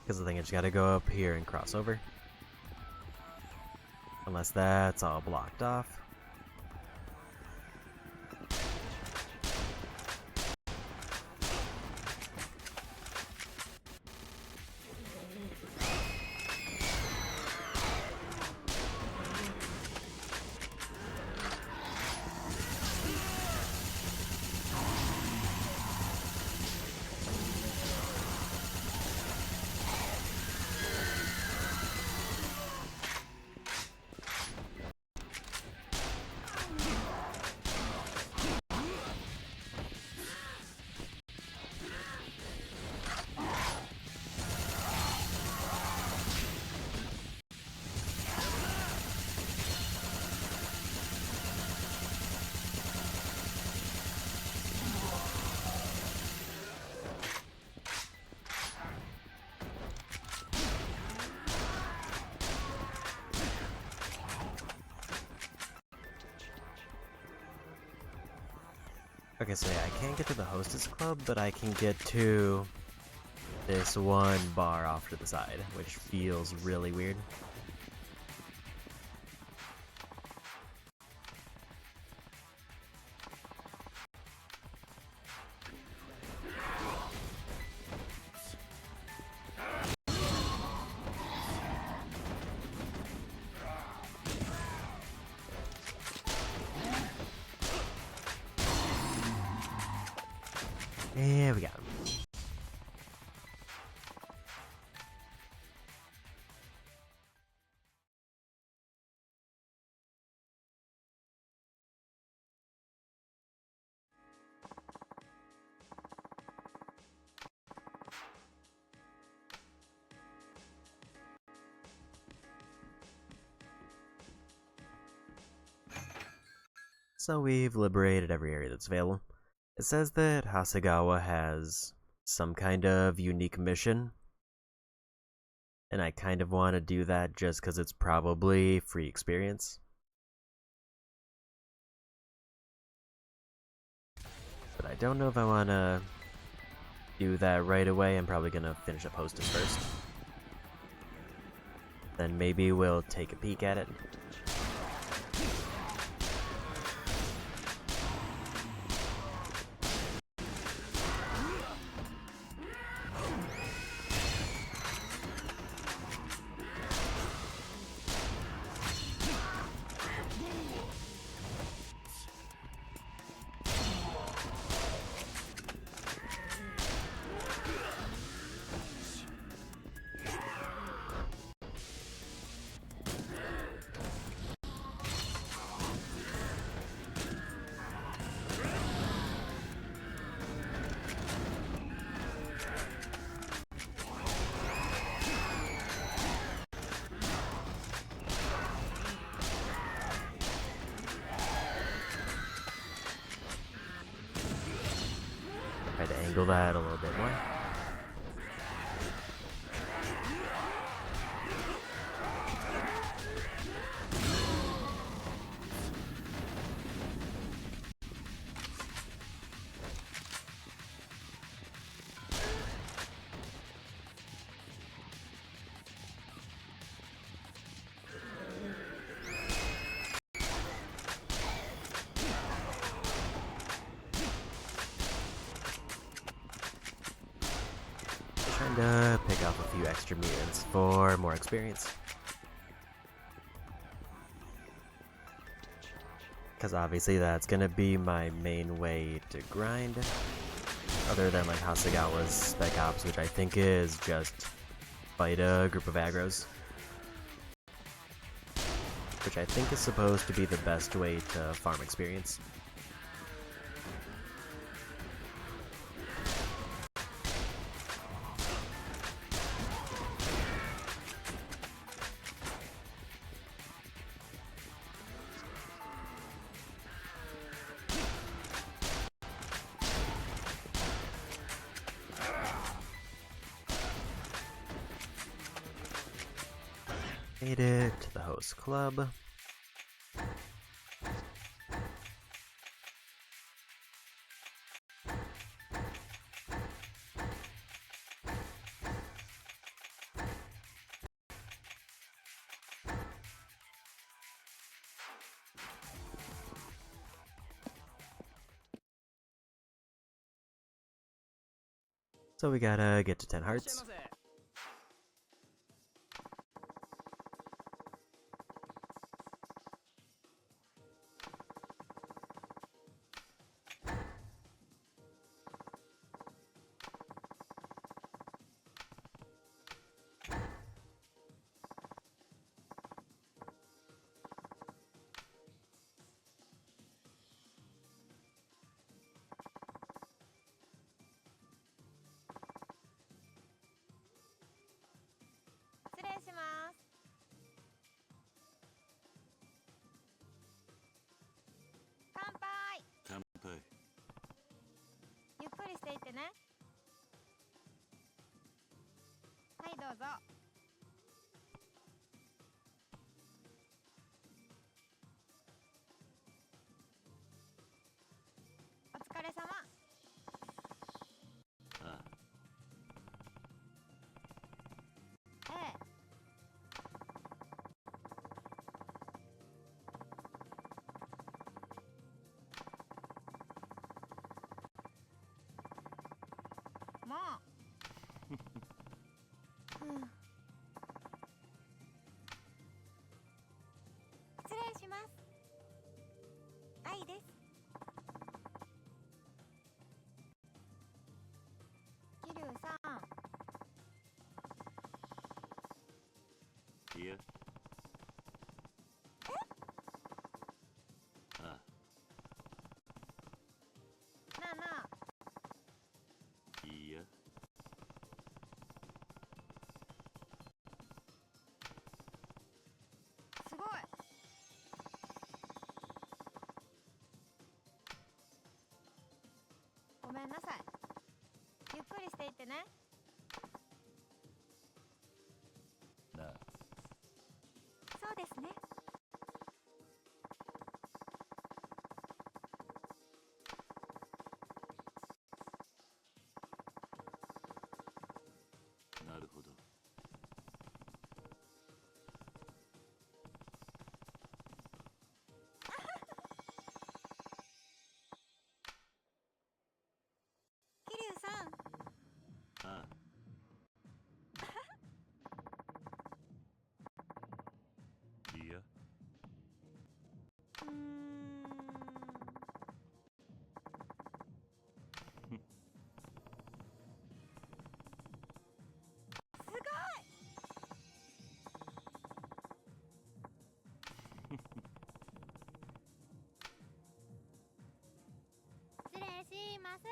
Because I think I just gotta go up here and cross over. Unless that's all blocked off. Okay, so yeah, I can't get to the Hostess Club, but I can get to this one bar off to the side, which feels really weird. And we got him. So we've liberated every area that's available. It says that Hasegawa has some kind of unique mission, and I kind of want to do that just because it's probably free experience. But I don't know if I want to do that right away. I'm probably going to finish up Hostess first. Then maybe we'll take a peek at it. Try to angle that a little bit more. Trying to pick up a few extra mutants for more experience. Because obviously that's going to be my main way to grind. Other than like Hasegawa's Spec Ops, which I think is just fight a group of aggros. Which I think is supposed to be the best way to farm experience. Made it to the host club. So we gotta get to 10 hearts. めんなさい。ゆっくりしていってね。なあ、そうですね。なるほど。桐生さん。ああ、いや、うーん。すごい。失礼します。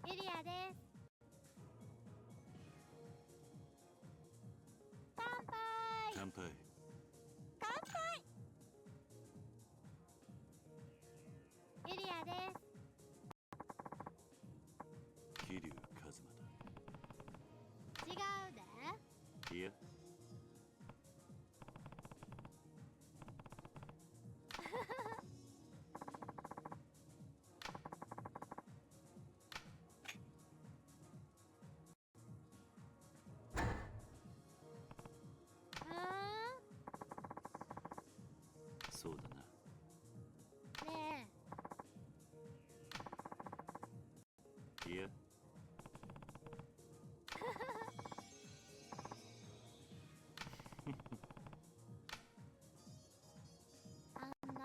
ユリアです。乾杯。乾杯。乾杯。ユリアです。桐生一馬違うで。だ。いや、そうだな。ねいや、え、あんな。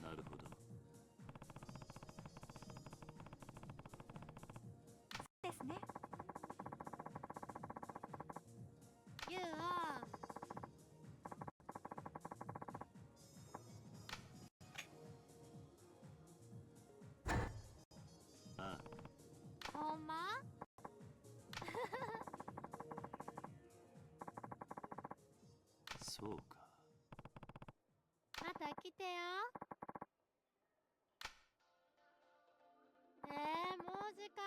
なるほど。ですね。ユウを。あほんま。あ、そうか。また来てよ。もう時間。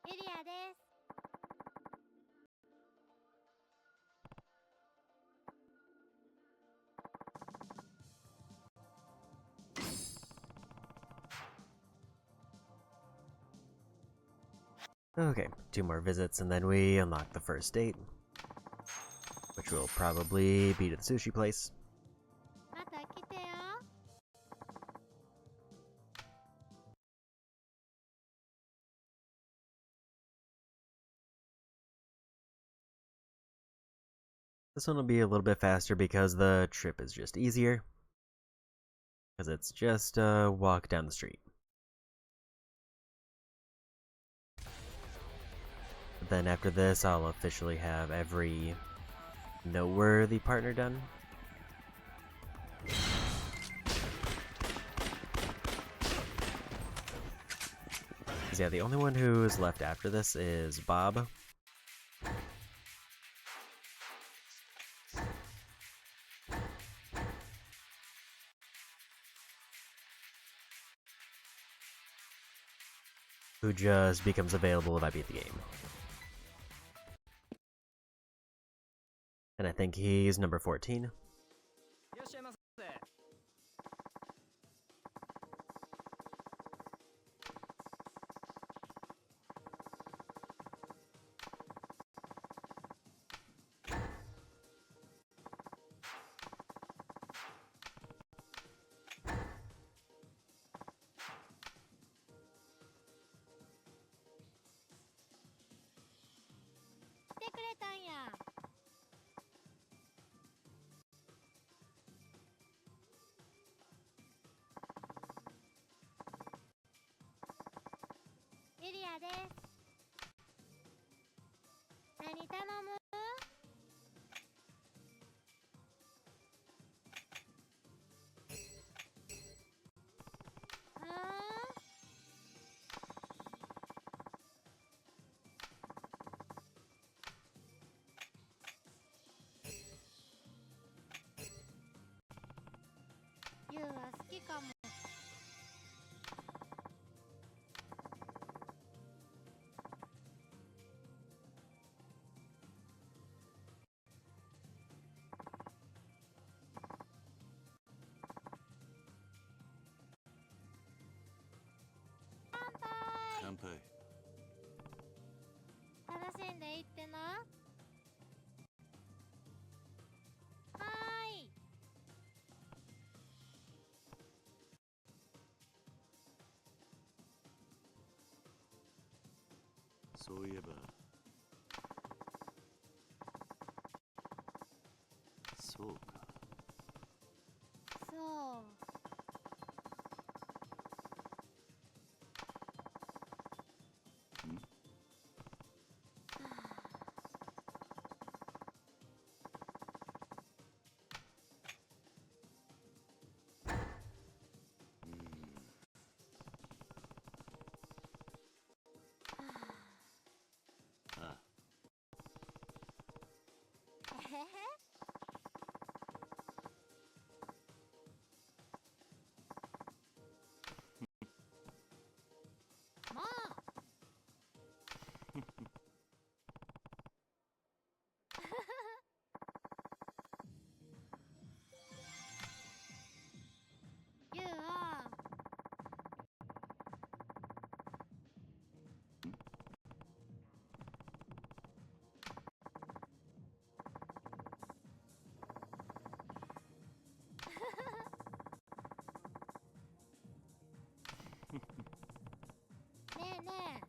ユリアです。Okay, 2 more visits and then we unlock the first date, which will probably be to the sushi place. また来てよ。This one will be a little bit faster because the trip is just easier, because it's just a walk down the street. But then after this, I'll officially have every noteworthy partner done. 'Cause yeah, the only one who's left after this is Bob. Who just becomes available if I beat the game. And I think he's number 14. いらっしゃいませ。来てくれたんや。ユリアです。何頼む？ユウは好きかも。乾杯。楽しんでいってな。はーい。そういえば、そうか。そう。あえへへ。もう。ユウはねえねえ。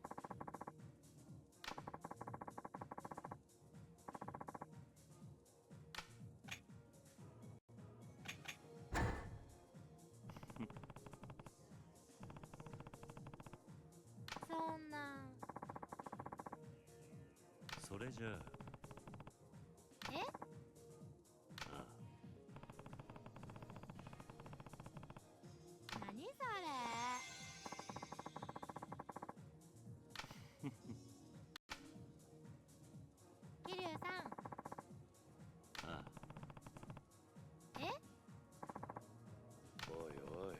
そんな。それじゃえ？あ、あ何それ。桐生さん。あ、え？おいおい。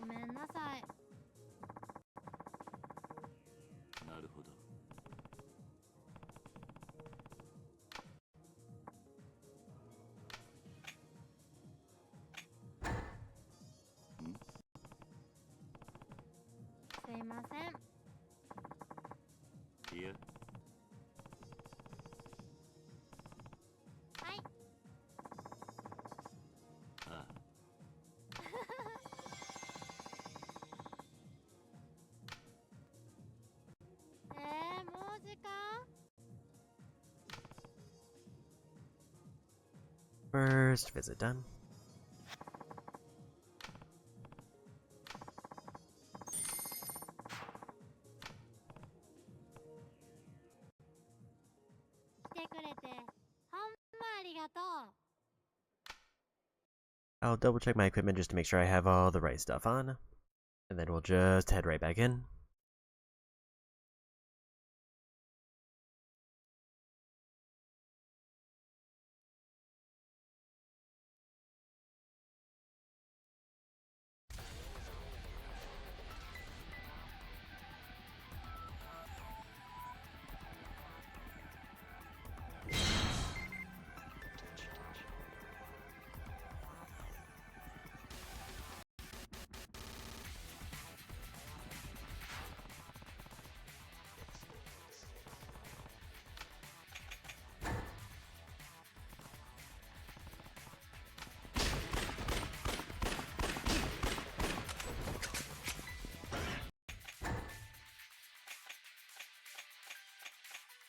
ごめんなさい。なるほど。すいません。いや、はい。あもう時間？ First visit done. 来てくれてほんまありがとう。 I'll double check my equipment just to make sure I have all the right stuff on. And then we'll just head right back in.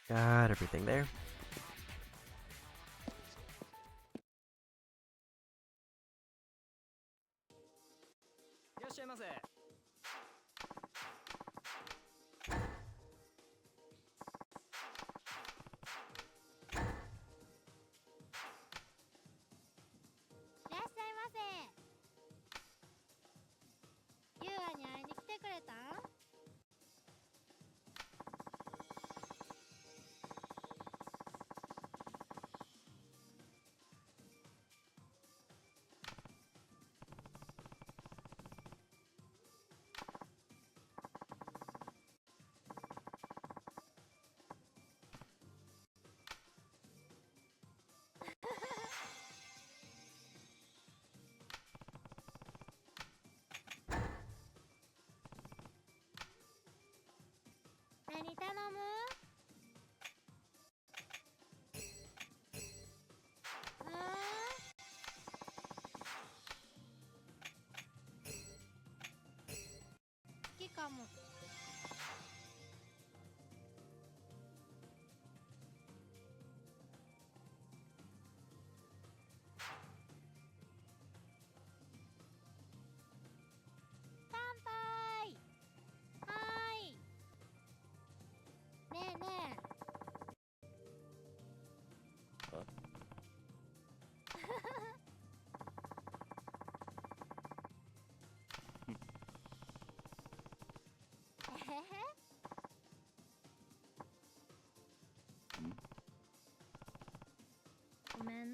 Got everything there. いらっしゃいませ。いらっしゃいませ。ユウアに会いに来てくれたん？ あ、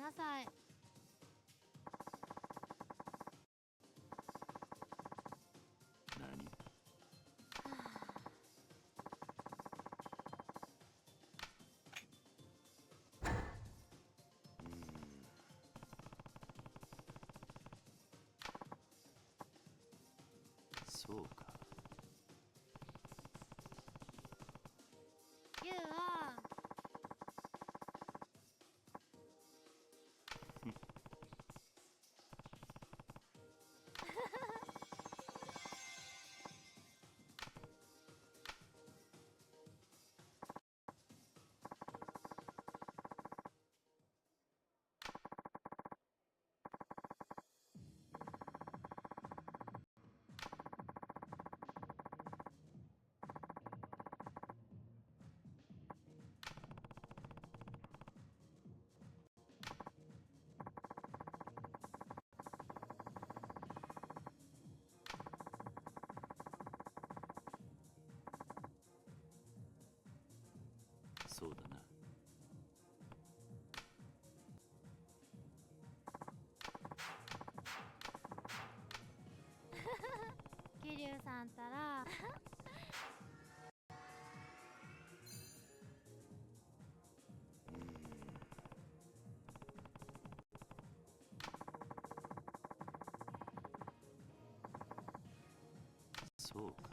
なさい。何？そうか。ユウはそうだな。桐生さんたらそうか。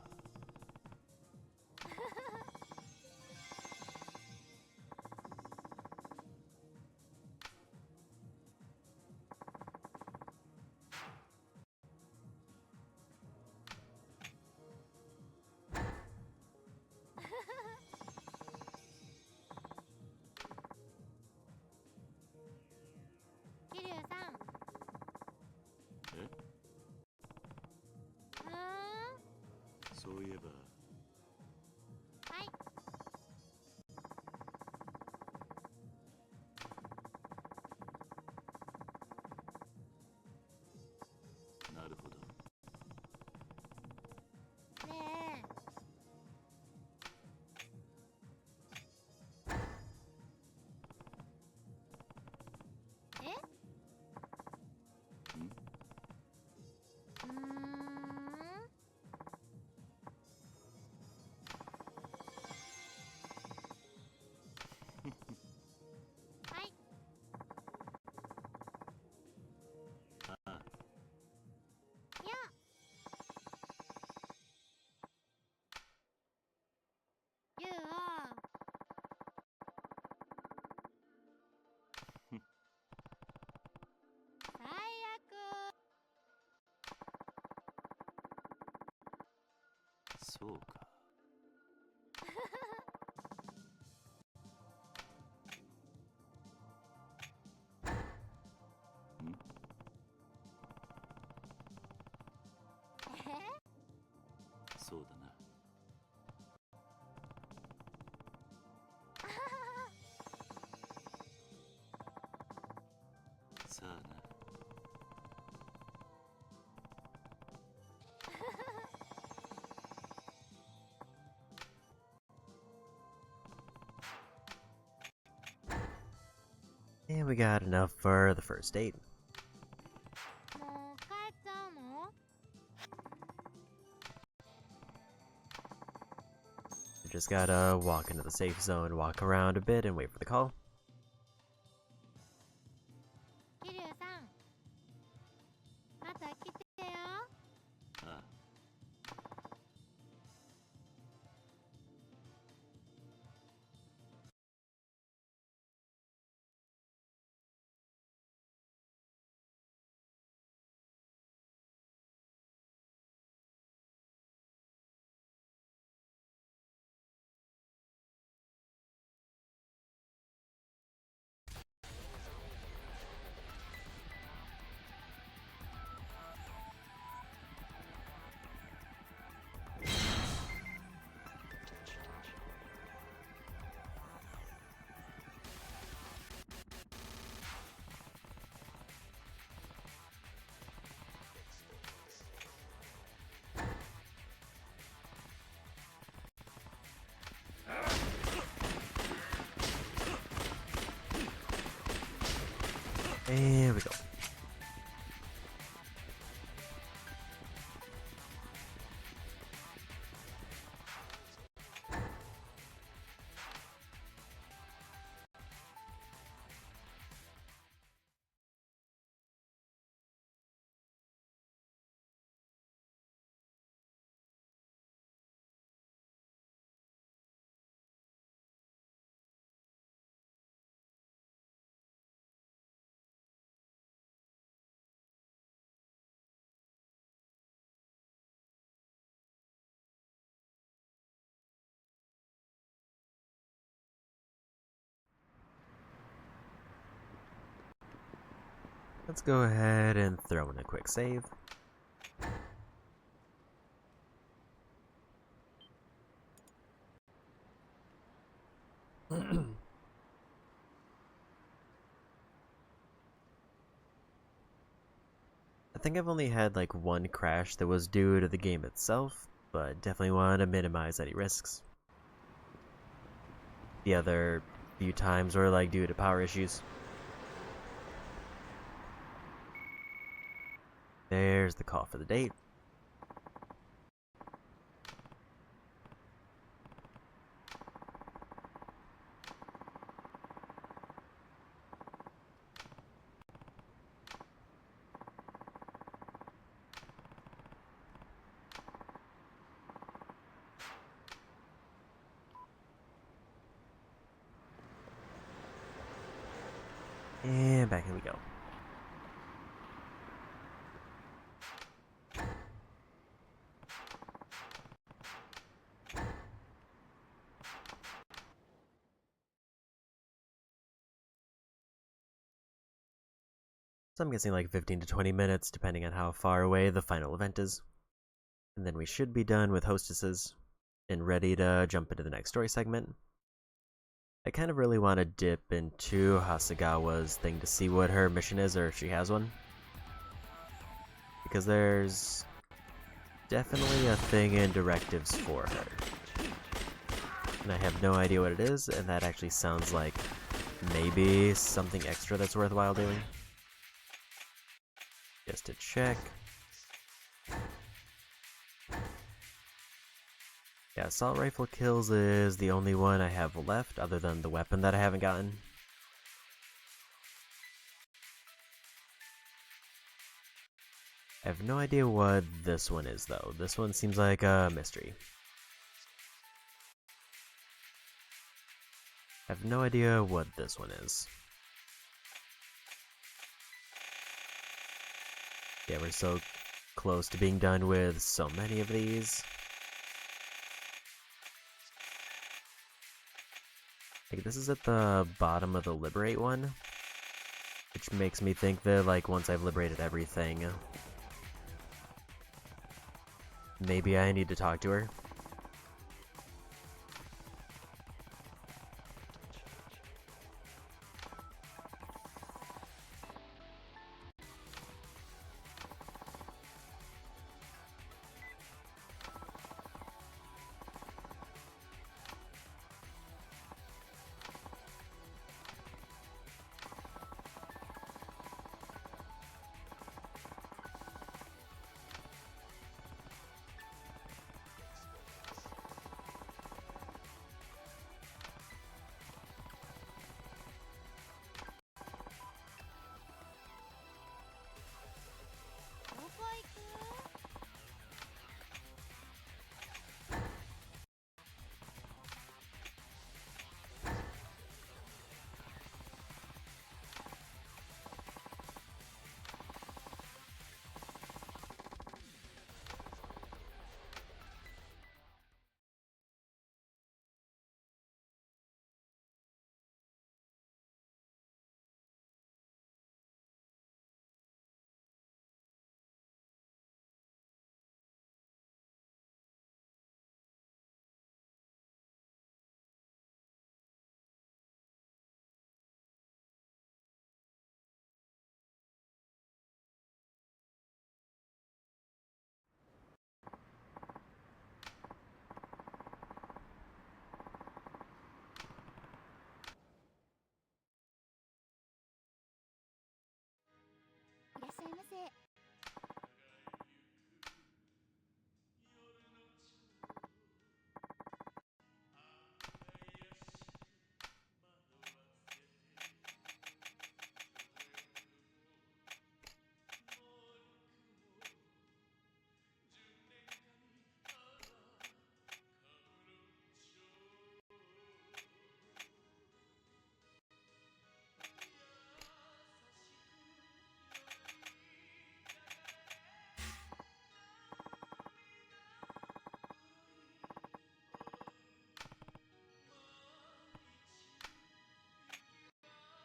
桐生さん。え？そういえば、はい。なるほど。ねえ。え？ん？はい。ああ、いや。ユウは最悪。そうか。ん？そうだな。さあな。And we got enough for the first date. もう帰っちゃうの？ We just gotta walk into the safe zone, walk around a bit, and wait for the call. There we go. Let's go ahead and throw in a quick save. I think I've only had like one crash that was due to the game itself, but definitely want to minimize any risks. The other few times were like due to power issues. There's the call for the date. And back in we go. So I'm guessing like 15 to 20 minutes, depending on how far away the final event is. And then we should be done with hostesses and ready to jump into the next story segment. I kind of really want to dip into Hasegawa's thing to see what her mission is, or if she has one. Because there's definitely a thing in directives for her. And I have no idea what it is, and that actually sounds like maybe something extra that's worthwhile doing. Just to check. Yeah, assault rifle kills is the only one I have left, other than the weapon that I haven't gotten. I have no idea what this one is, though. This one seems like a mystery. I have no idea what this one is. Yeah, we're so close to being done with so many of these. Like, this is at the bottom of the Liberate one, which makes me think that, like, once I've liberated everything, maybe I need to talk to her.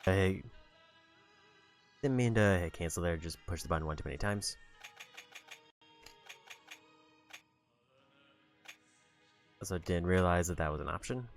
I didn't mean to hit cancel there, just push the button one too many times. Also didn't realize that that was an option.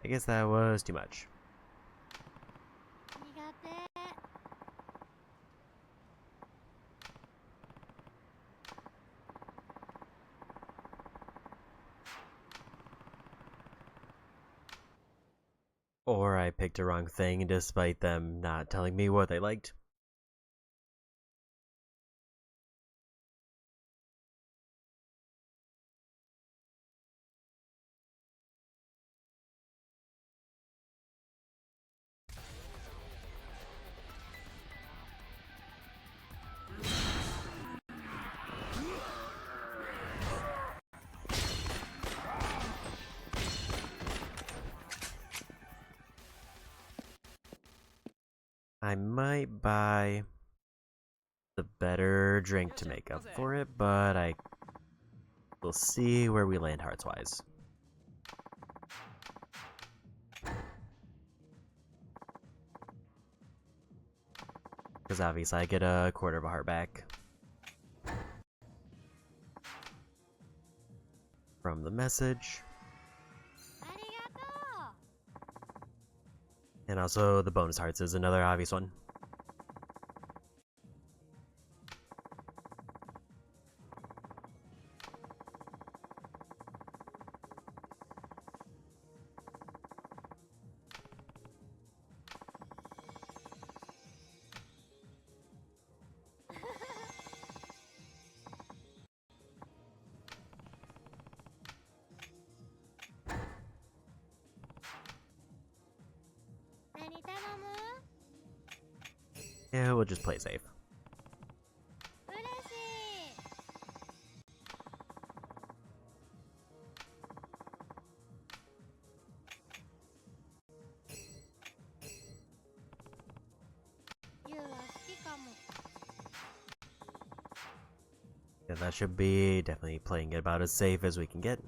I guess that was too much. Or I picked a wrong thing despite them not telling me what they liked. I might buy the better drink to make up for it, but I will see where we land hearts-wise. Because obviously I get a quarter of a heart back from the message. And also the bonus hearts is another obvious one. Yeah, we'll just play safe. Yeah, that should be definitely playing it about as safe as we can get.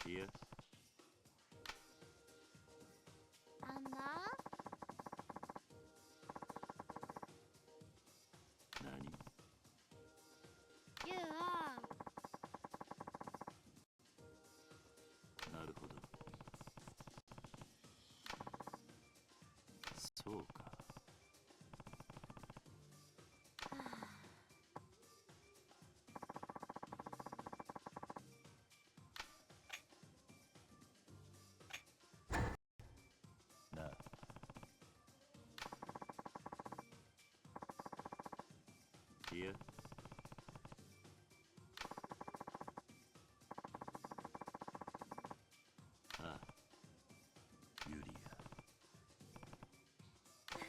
Here. Nani? Naruhodo. そうか。なあ。Here. ああ。ユリア。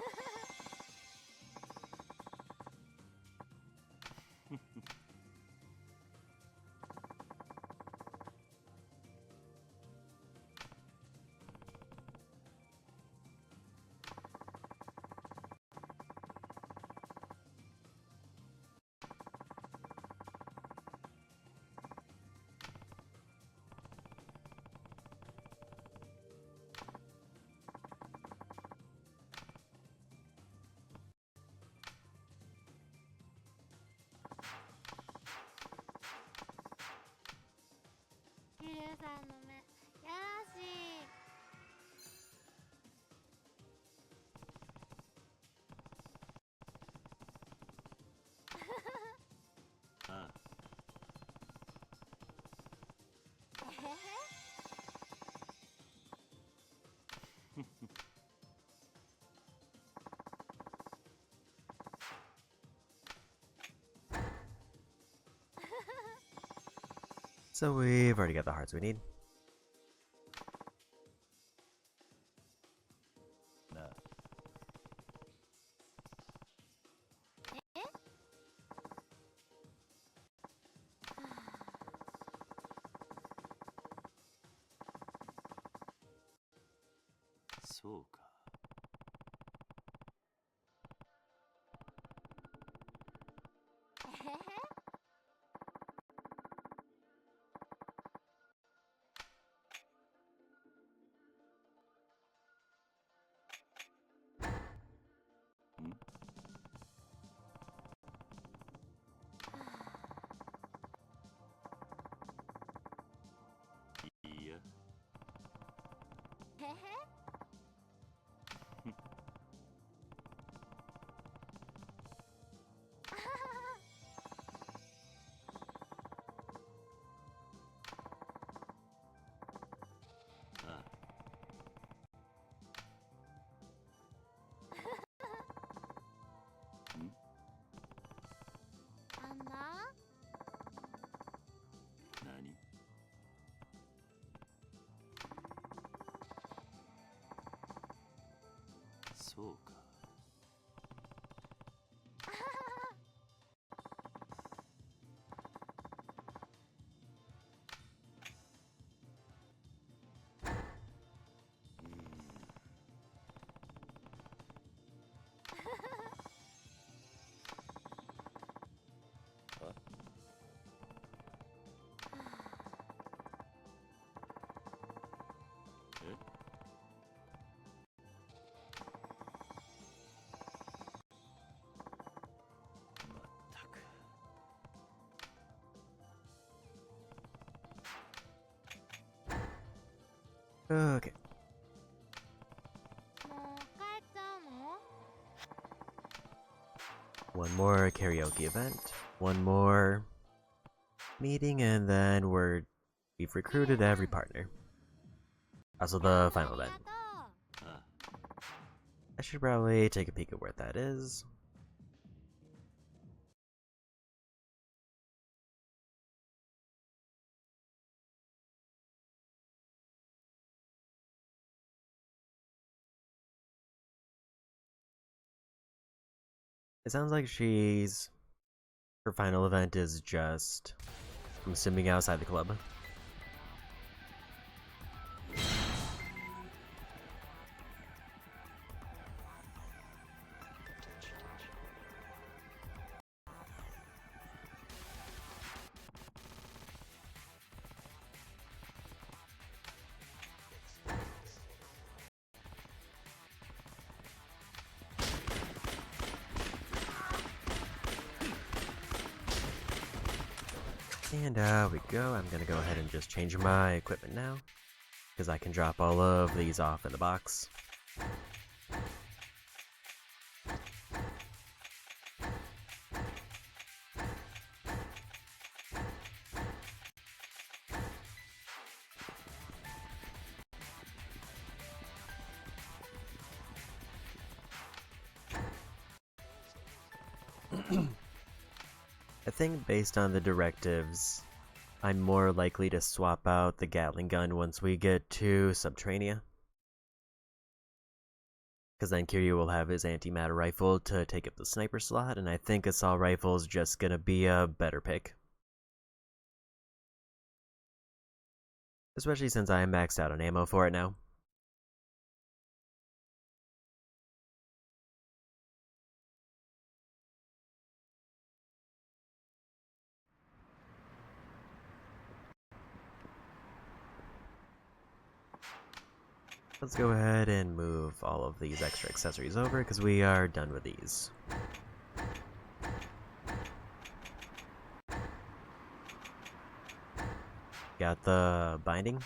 So we've already got the hearts we need. Na. そうか。えへへ。ん？いや。へへ。あはは。ああ。ん？あんな。何？そうか。あはは。うーん。あ？え？まったく。Okay. もう帰っちゃうの？ One more karaoke event, one more meeting, and then we've recruited every partner. Also the final あり event. がとう。ああ。 I should probably take a peek at where that is. It sounds like her final event is just, I'm assuming, outside the club. And we go. I'm gonna go ahead and just change my equipment now, because I can drop all of these off in the box. I think based on the directives, I'm more likely to swap out the Gatling gun once we get to Subterranea. Because then Kiryu will have his antimatter rifle to take up the sniper slot, and I think assault rifle is just gonna be a better pick. Especially since I am maxed out on ammo for it now. Let's go ahead and move all of these extra accessories over, because we are done with these. Got the binding.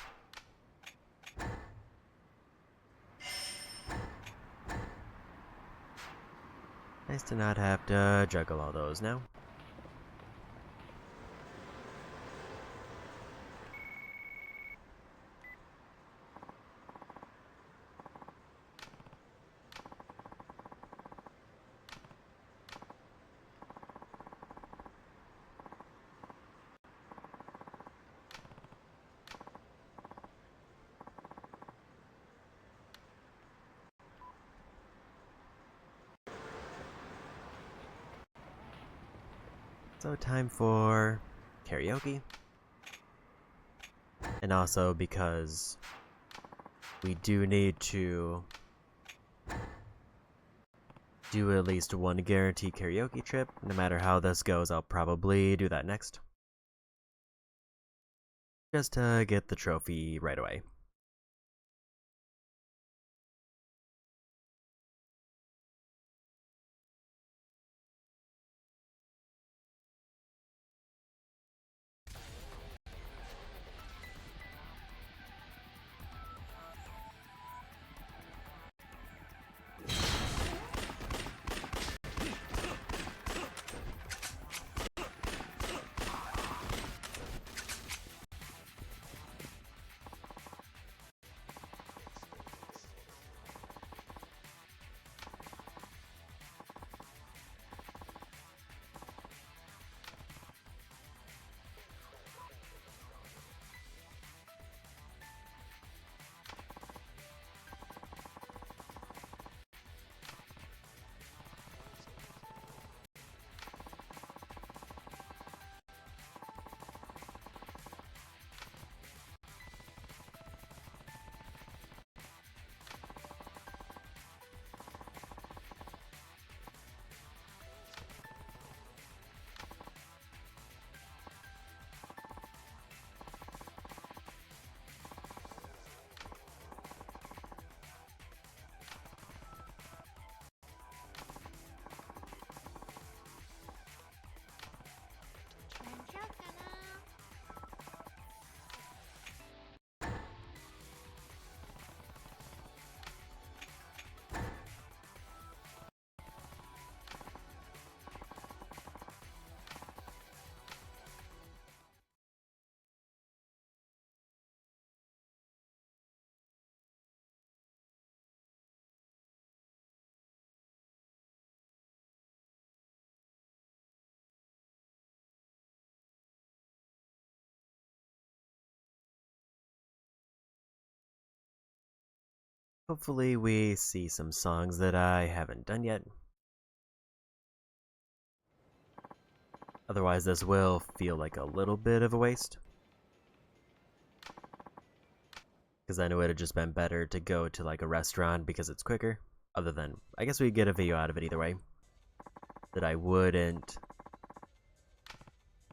Nice to not have to juggle all those now. So time for karaoke. And also because we do need to do at least one guaranteed karaoke trip. No matter how this goes, I'll probably do that next. Just to get the trophy right away. Hopefully we see some songs that I haven't done yet. Otherwise this will feel like a little bit of a waste. Because I know it would have just been better to go to like a restaurant because it's quicker. Other than, I guess we'd get a video out of it either way. That I wouldn't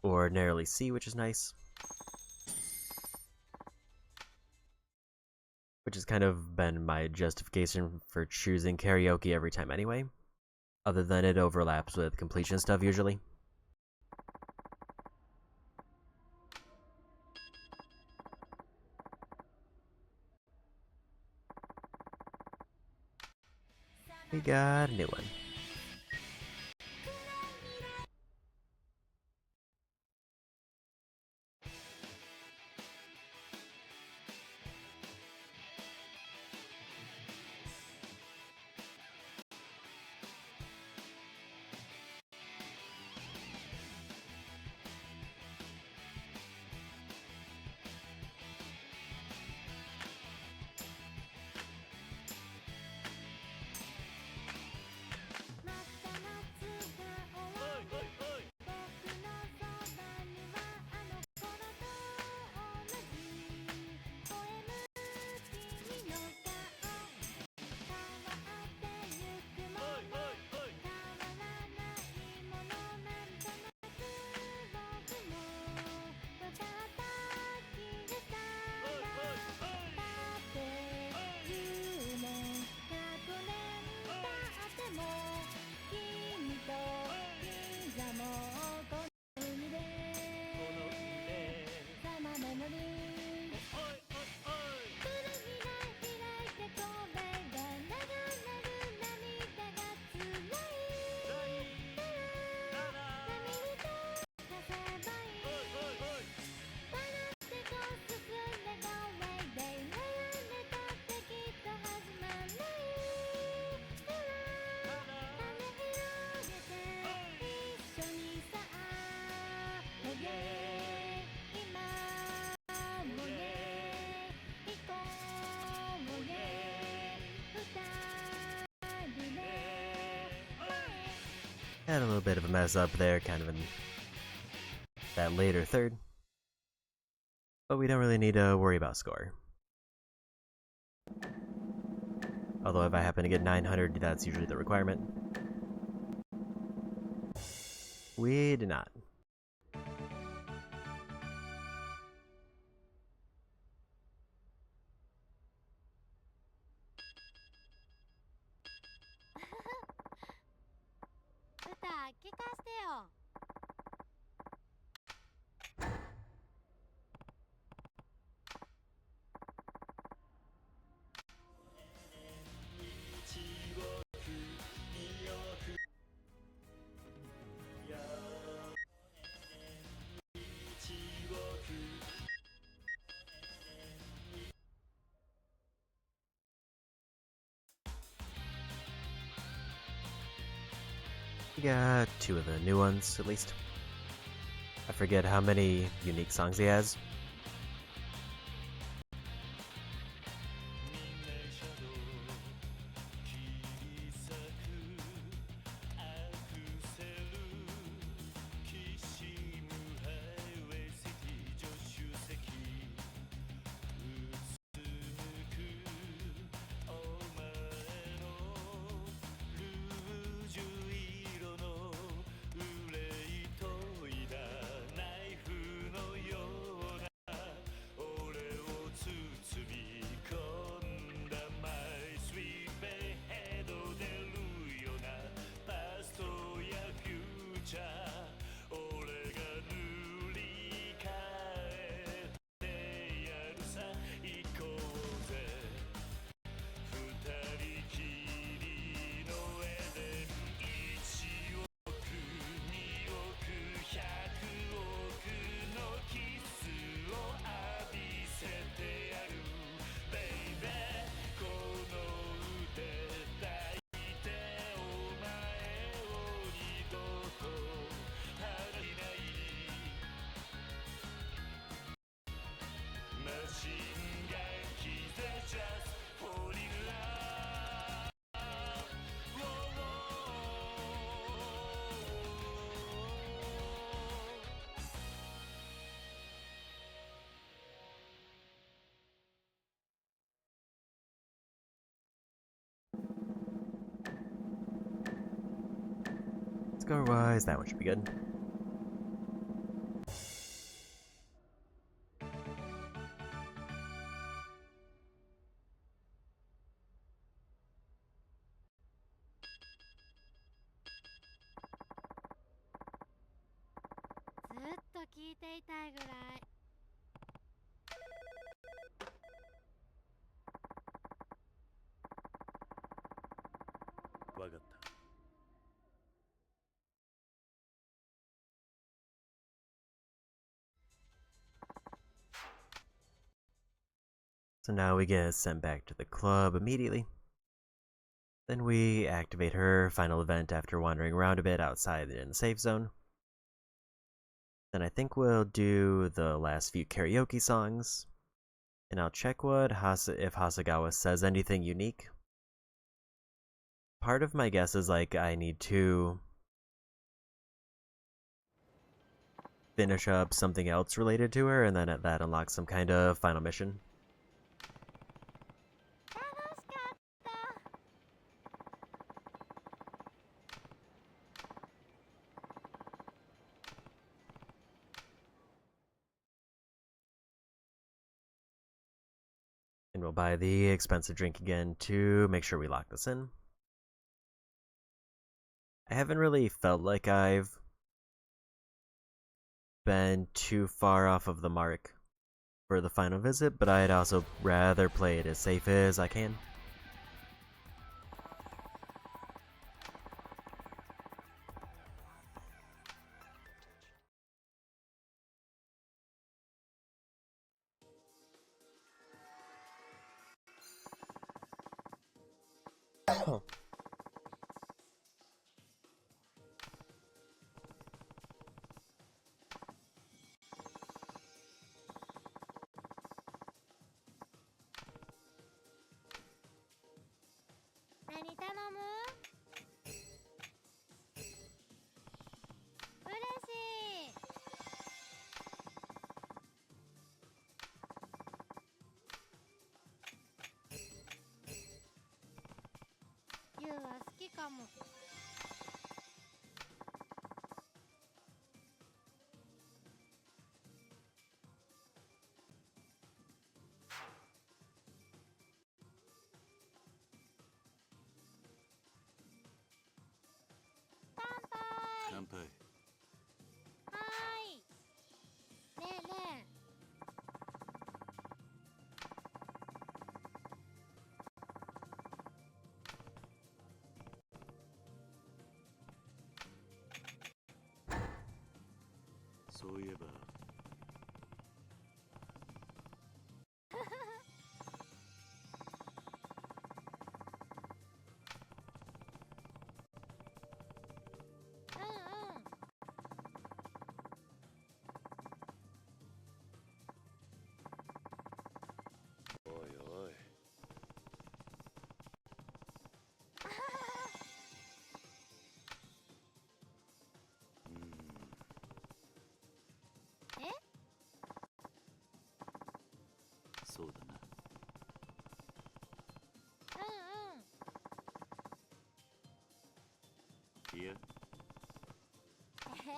ordinarily see, which is nice. Which has kind of been my justification for choosing karaoke every time anyway. Other than it overlaps with completion stuff usually. We got a new one. Had a little bit of a mess up there, kind of an that later third. But we don't really need to worry about score. Although if I happen to get 900, that's usually the requirement. We did not. We got 2 of the new ones, at least. I forget how many unique songs he has. Score-wise, that one should be good. So now we get sent back to the club immediately. Then we activate her final event after wandering around a bit outside in the safe zone. Then I think we'll do the last few karaoke songs. And I'll check if Hasagawa says anything unique. Part of my guess is like I need to finish up something else related to her, and then that unlocks some kind of final mission. And we'll buy the expensive drink again to make sure we lock this in. I haven't really felt like I've been too far off of the mark for the final visit, but I'd also rather play it as safe as I can. 乾杯。はーい。ねえねそういえばえ。うんうん。おいおい。え？そうだな。うんうん。いや、えへへ。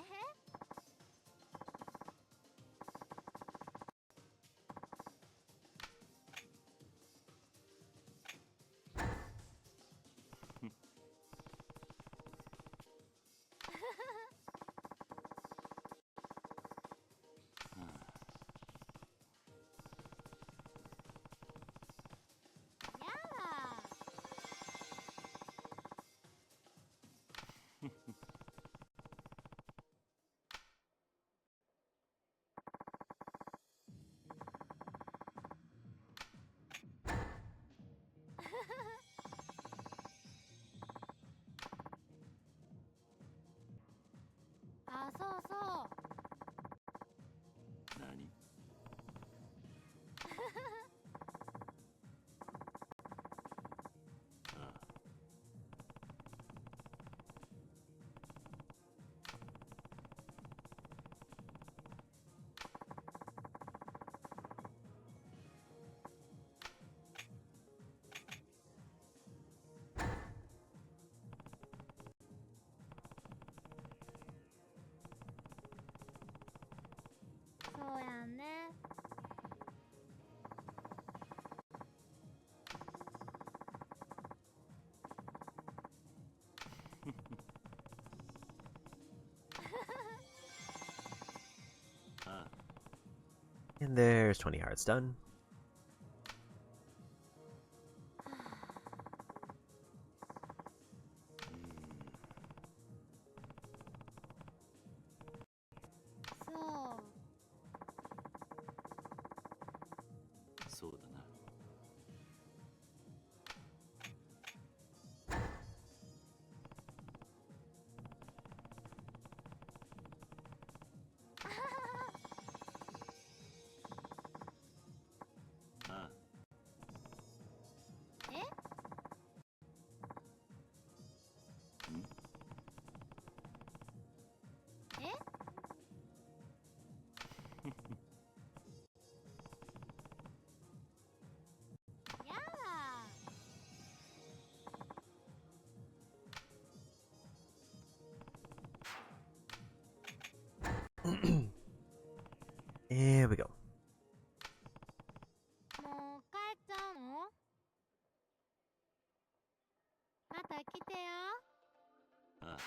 やだ。あ、そうそう。何？ああ。そうやんね。ああ。And there's 20 hearts done. そう。そうだな。ああ。え？ん？え？やだ。Here we go. もう帰っちゃうの？また来てよ。ああ。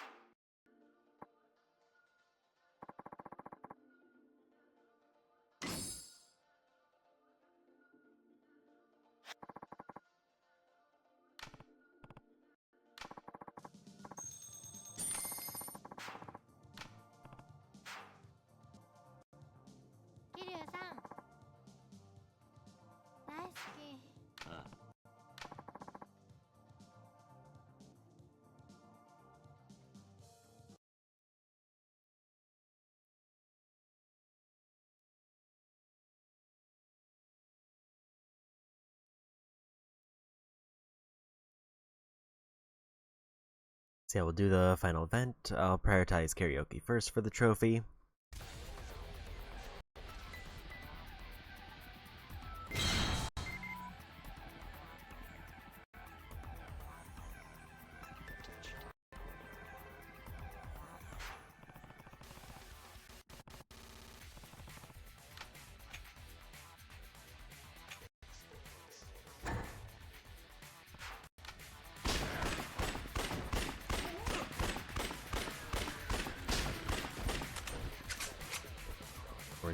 桐生さん。大好き。ああ。So yeah, we'll do the final event. I'll prioritize karaoke first for the trophy.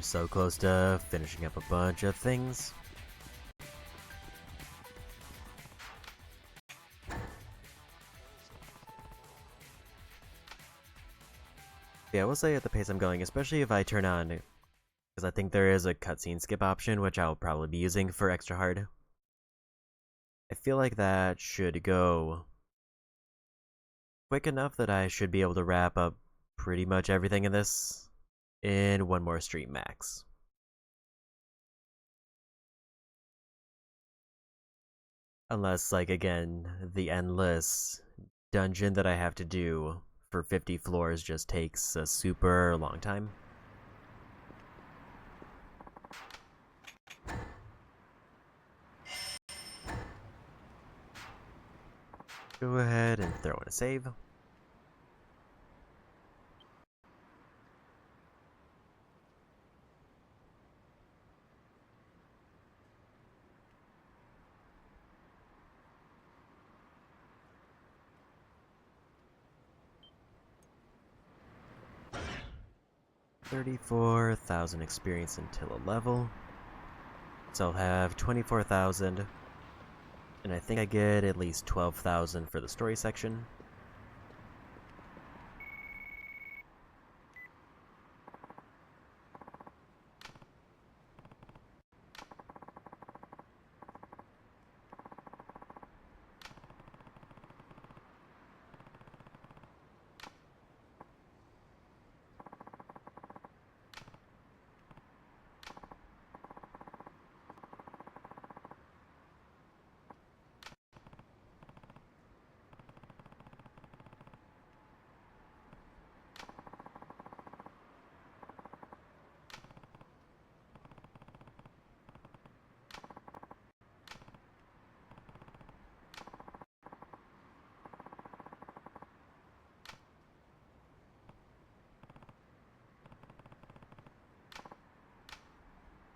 so close to finishing up a bunch of things. Yeah, I will say at the pace I'm going, especially if I turn on, because I think there is a cutscene skip option, which I'll probably be using for extra hard. I feel like that should go quick enough that I should be able to wrap up pretty much everything in this in one more stream max. Unless, like, again, the endless dungeon that I have to do for 50 floors just takes a super long time. Go ahead and throw in a save. $34,000 experience until a level. So I'll have 24,000. And I think I get at least 12,000 for the story section.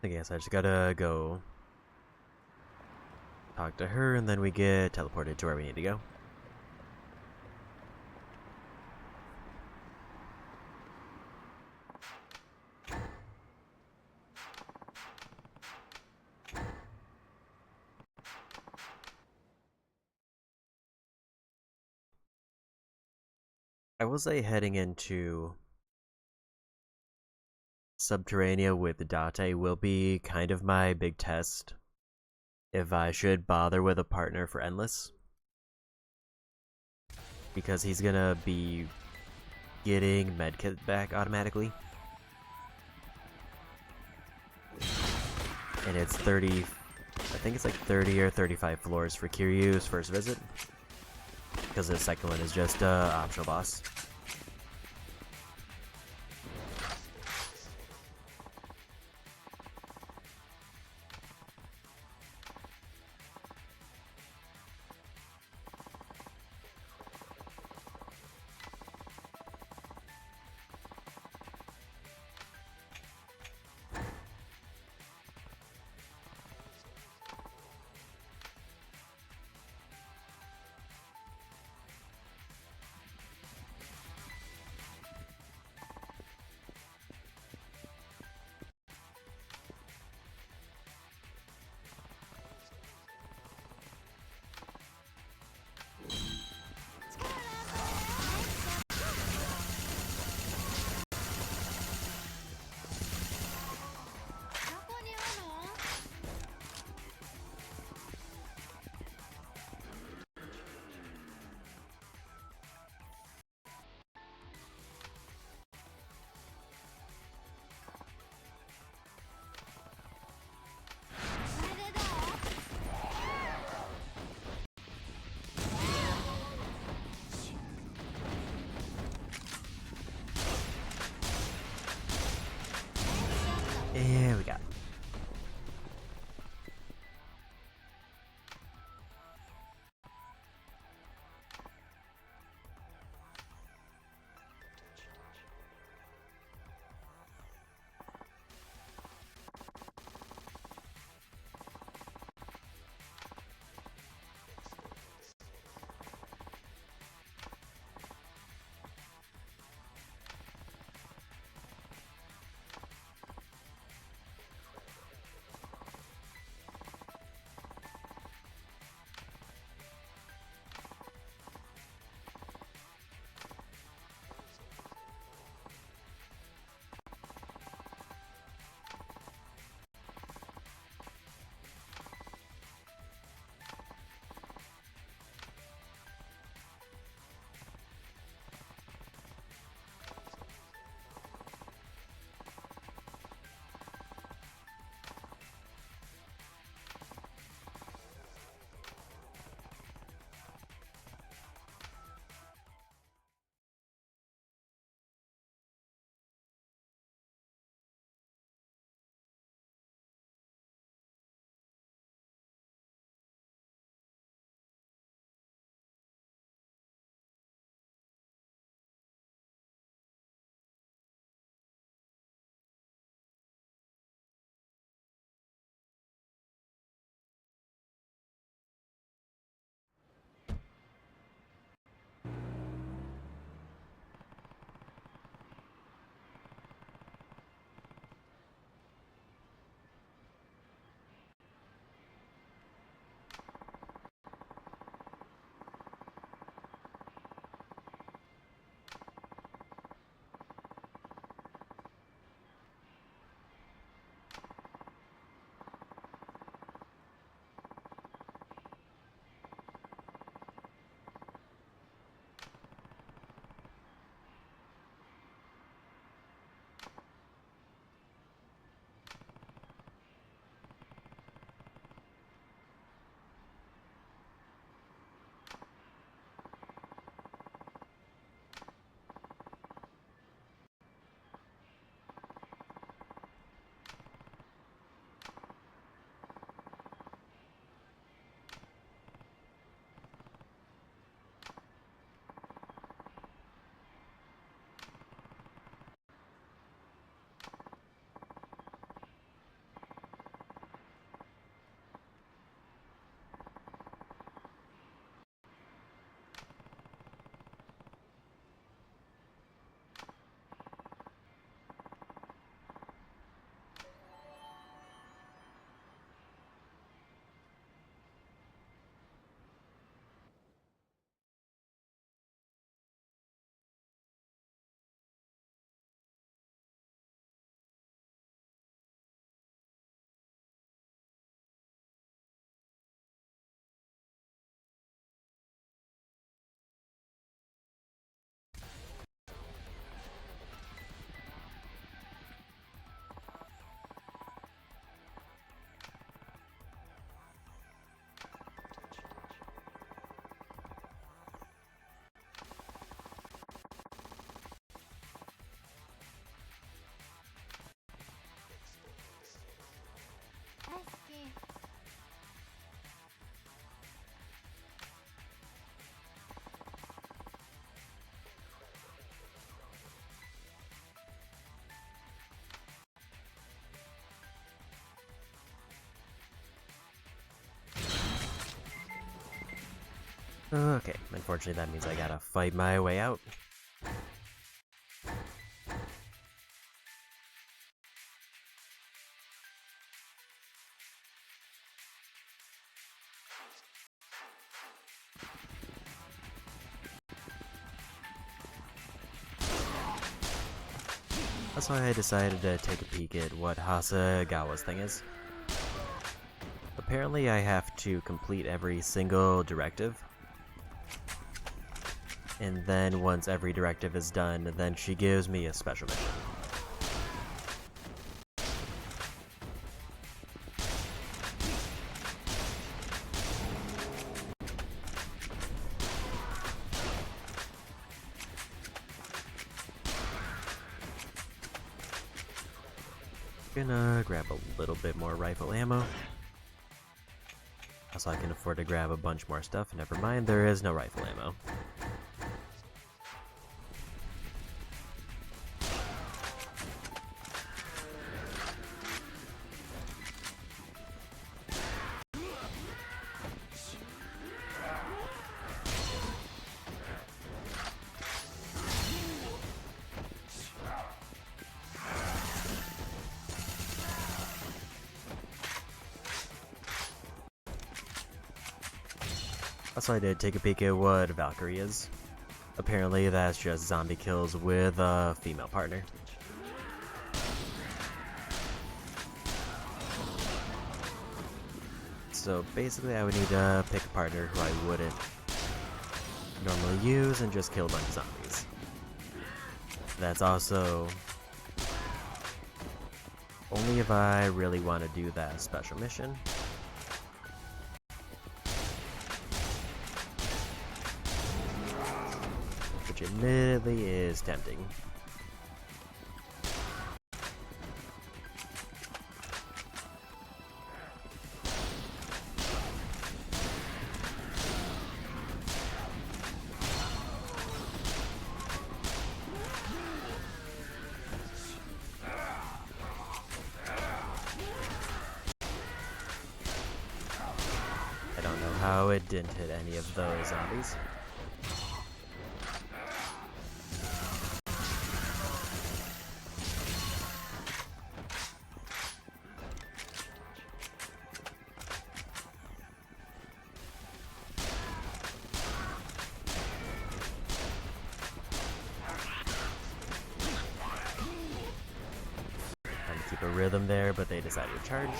I guess I just gotta go talk to her, and then we get teleported to where we need to go. I will say heading into Subterranea with Date will be kind of my big test if I should bother with a partner for Endless. Because he's gonna be getting medkit back automatically. And it's 30, I think it's like 30 or 35 floors for Kiryu's first visit. Because the second one is just optional boss. And we got it. Okay, unfortunately that means I gotta fight my way out. That's why I decided to take a peek at what Hasagawa's thing is. Apparently I have to complete every single directive. And then once every directive is done, then she gives me a special mission. Gonna grab a little bit more rifle ammo. Also, I can afford to grab a bunch more stuff. Never mind, there is no rifle ammo. Also, I did take a peek at what Valkyrie is. Apparently, that's just zombie kills with a female partner. So basically, I would need to pick a partner who I wouldn't normally use and just kill a bunch of zombies. That's also only if I really want to do that special mission. Which admittedly is tempting. I don't know how it didn't hit any of those zombies. Trying to keep a rhythm there, but they decided to charge.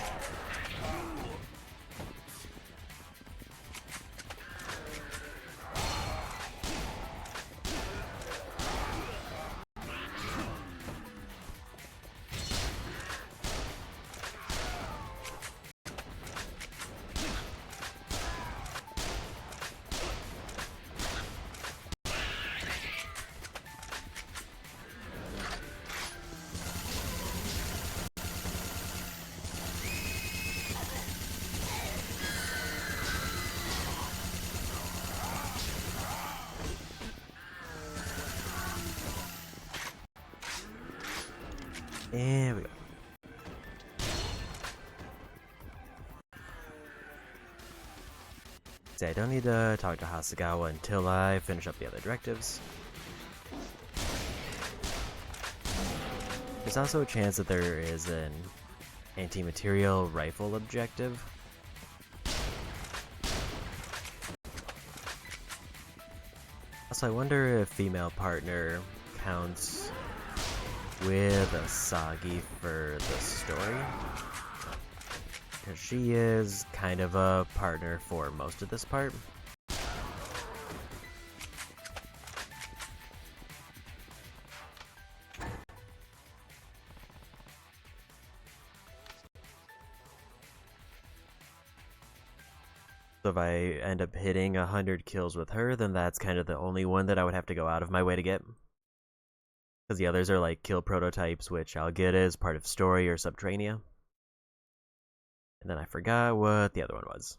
There we go. See, I don't need to talk to Hasagawa until I finish up the other directives. There's also a chance that there is an anti-material rifle objective. Also, I wonder if female partner counts with Asagi for the story. Because she is kind of a partner for most of this part. So if I end up hitting 100 kills with her, then that's kind of the only one that I would have to go out of my way to get. Because the others are like kill prototypes, which I'll get as part of story or Subterranea. And then I forgot what the other one was.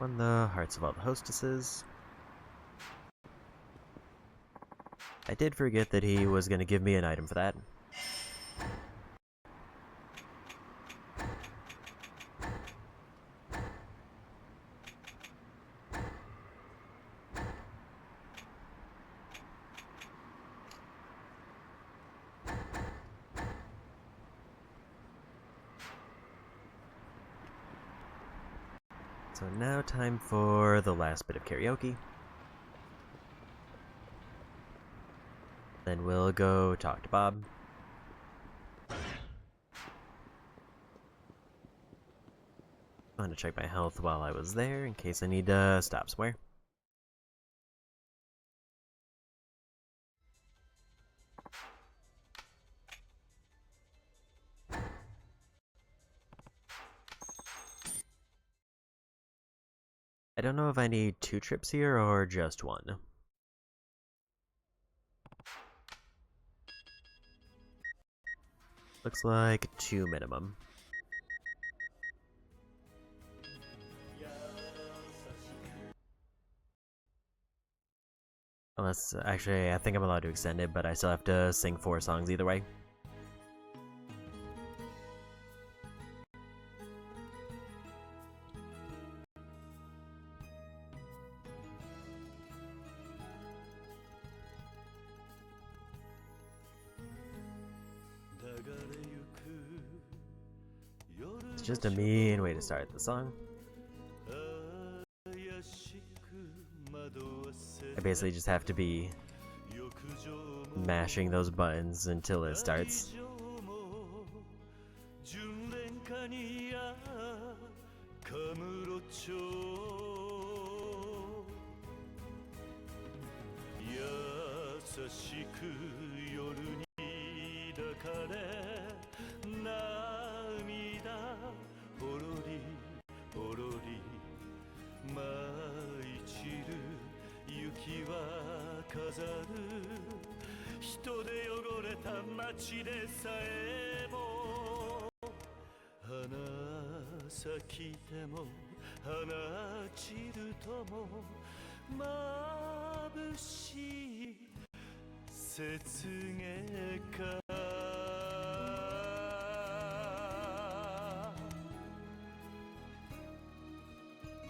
Won the hearts of all the hostesses. I did forget that he was going to give me an item for that. So now time for the last bit of karaoke. Then we'll go talk to Bob. I'm gonna check my health while I was there in case I need to stop somewhere. I don't know if I need 2 trips here or just 1. Looks like 2 minimum. Unless, actually, I think I'm allowed to extend it, but I still have to sing 4 songs either way. It's just a mean way to start the song. I basically just have to be mashing those buttons until it starts.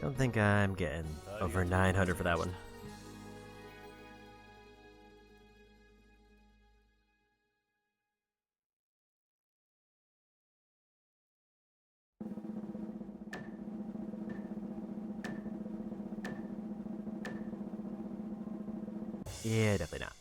Don't think I'm getting over 900 for that one. Yeah, definitely not.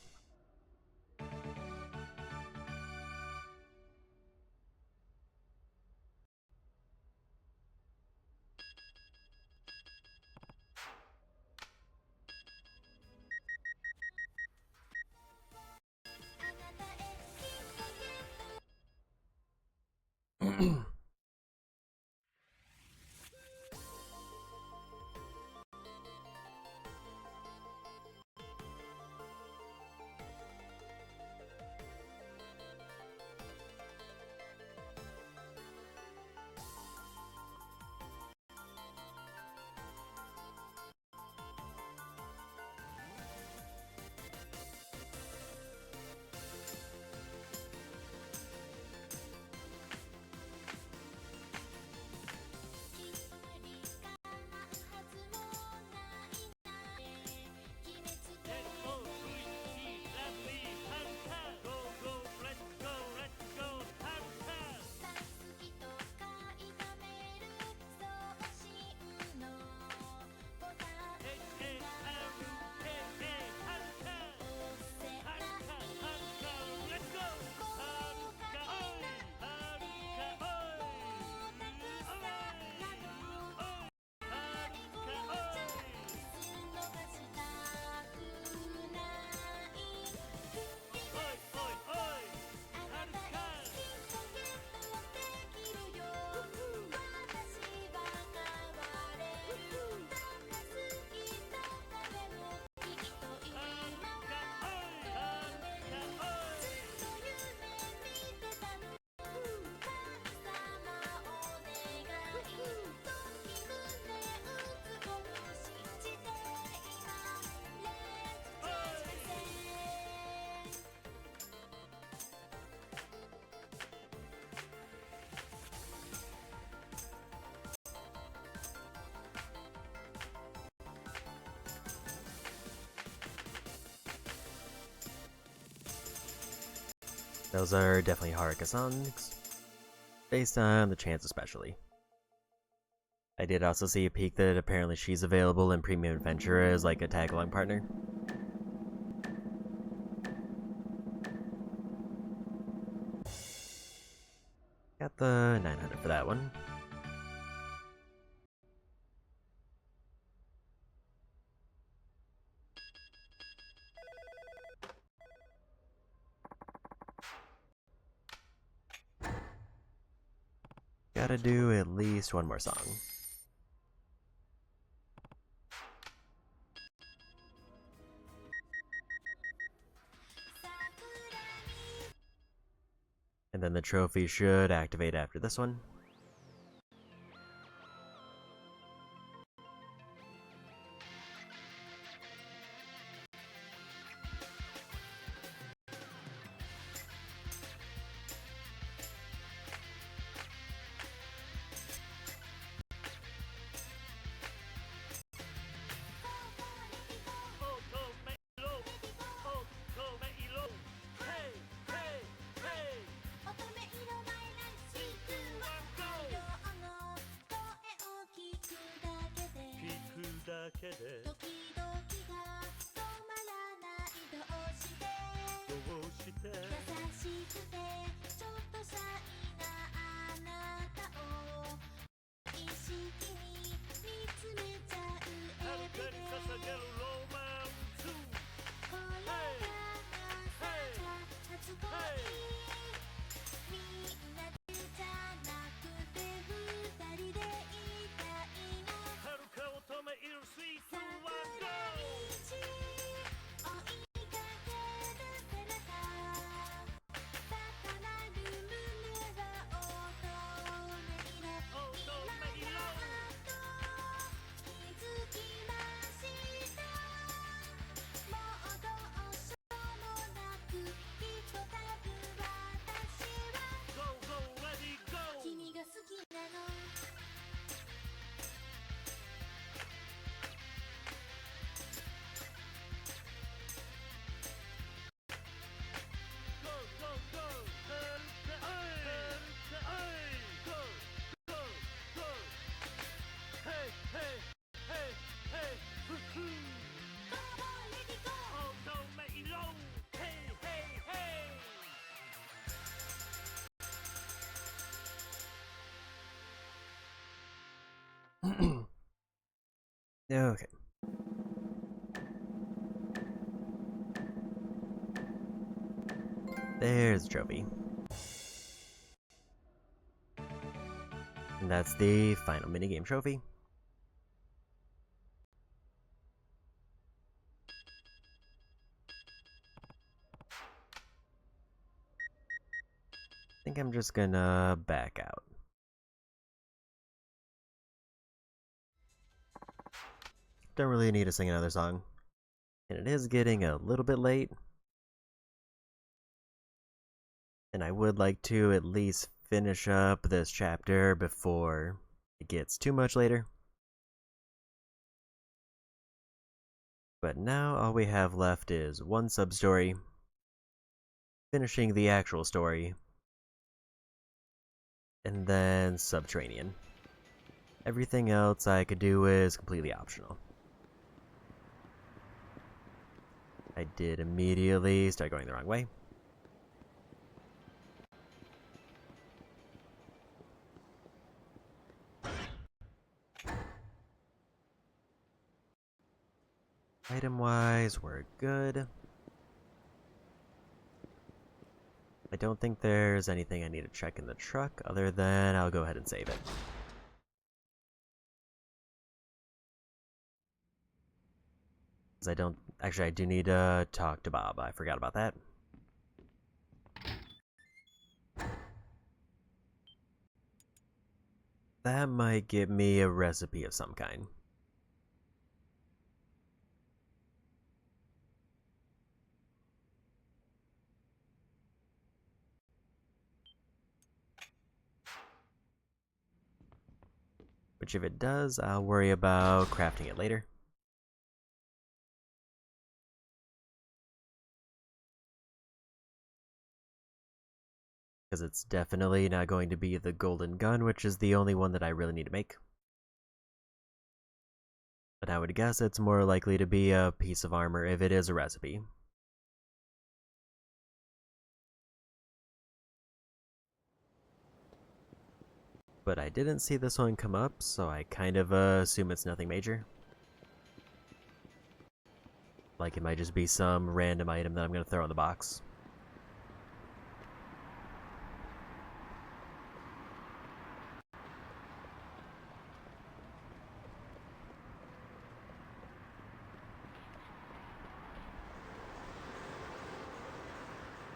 Those are definitely Haruka songs, based on the chants especially. I did also see a peek that apparently she's available in Premium Adventure as like a tag-along partner. Got the 900 for that one. Gotta do at least one more song. And then the trophy should activate after this one. Okay. There's the trophy. And that's the final minigame trophy. I think I'm just gonna back out. Don't really need to sing another song. And it is getting a little bit late. And I would like to at least finish up this chapter before it gets too much later. But now all we have left is one sub-story, finishing the actual story, and then Subterranean. Everything else I could do is completely optional. I did immediately start going the wrong way. Item-wise, we're good. I don't think there's anything I need to check in the truck, other than I'll go ahead and save it. I do need to talk to Bob. I forgot about that. That might give me a recipe of some kind. Which if it does, I'll worry about crafting it later. Because it's definitely not going to be the golden gun, which is the only one that I really need to make. But I would guess it's more likely to be a piece of armor if it is a recipe. But I didn't see this one come up, so I kind of assume it's nothing major. Like it might just be some random item that I'm going to throw in the box.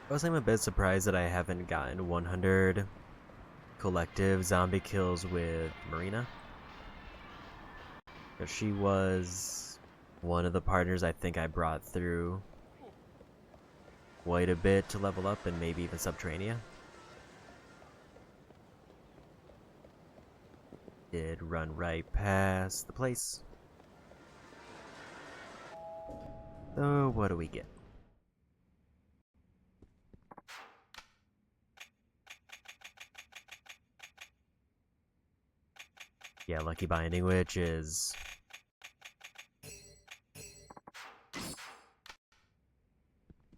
Also, I'm a bit surprised that I haven't gotten 100 collective zombie kills with Marina. Because she was one of the partners I think I brought through quite a bit to level up, and maybe even Subterranea. Did run right past the place. So what do we get? Yeah, Lucky Binding, which is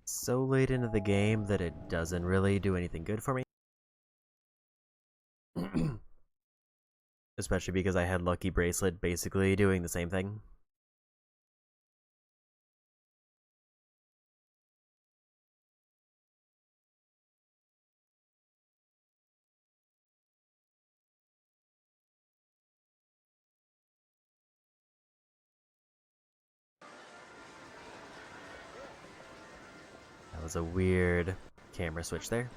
so late into the game that it doesn't really do anything good for me. Especially because I had Lucky Bracelet basically doing the same thing. That was a weird camera switch there.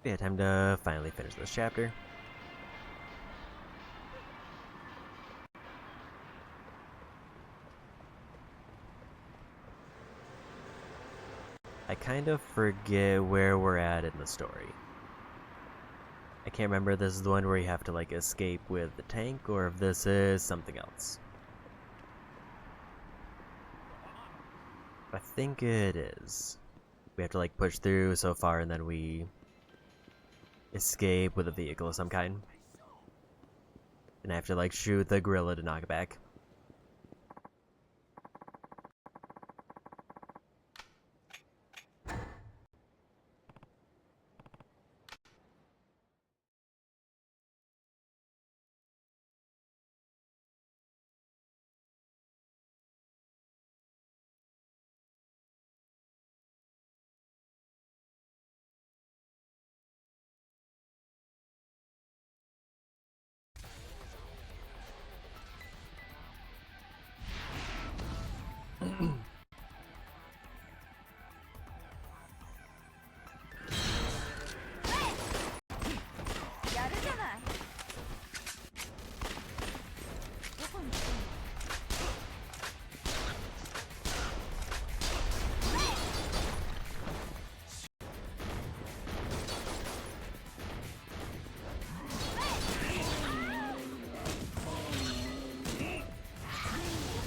Yeah, time to finally finish this chapter. I kind of forget where we're at in the story. I can't remember if this is the one where you have to like escape with the tank or if this is something else. I think it is. We have to like push through so far and then we escape with a vehicle of some kind. And I have to like shoot the gorilla to knock it back.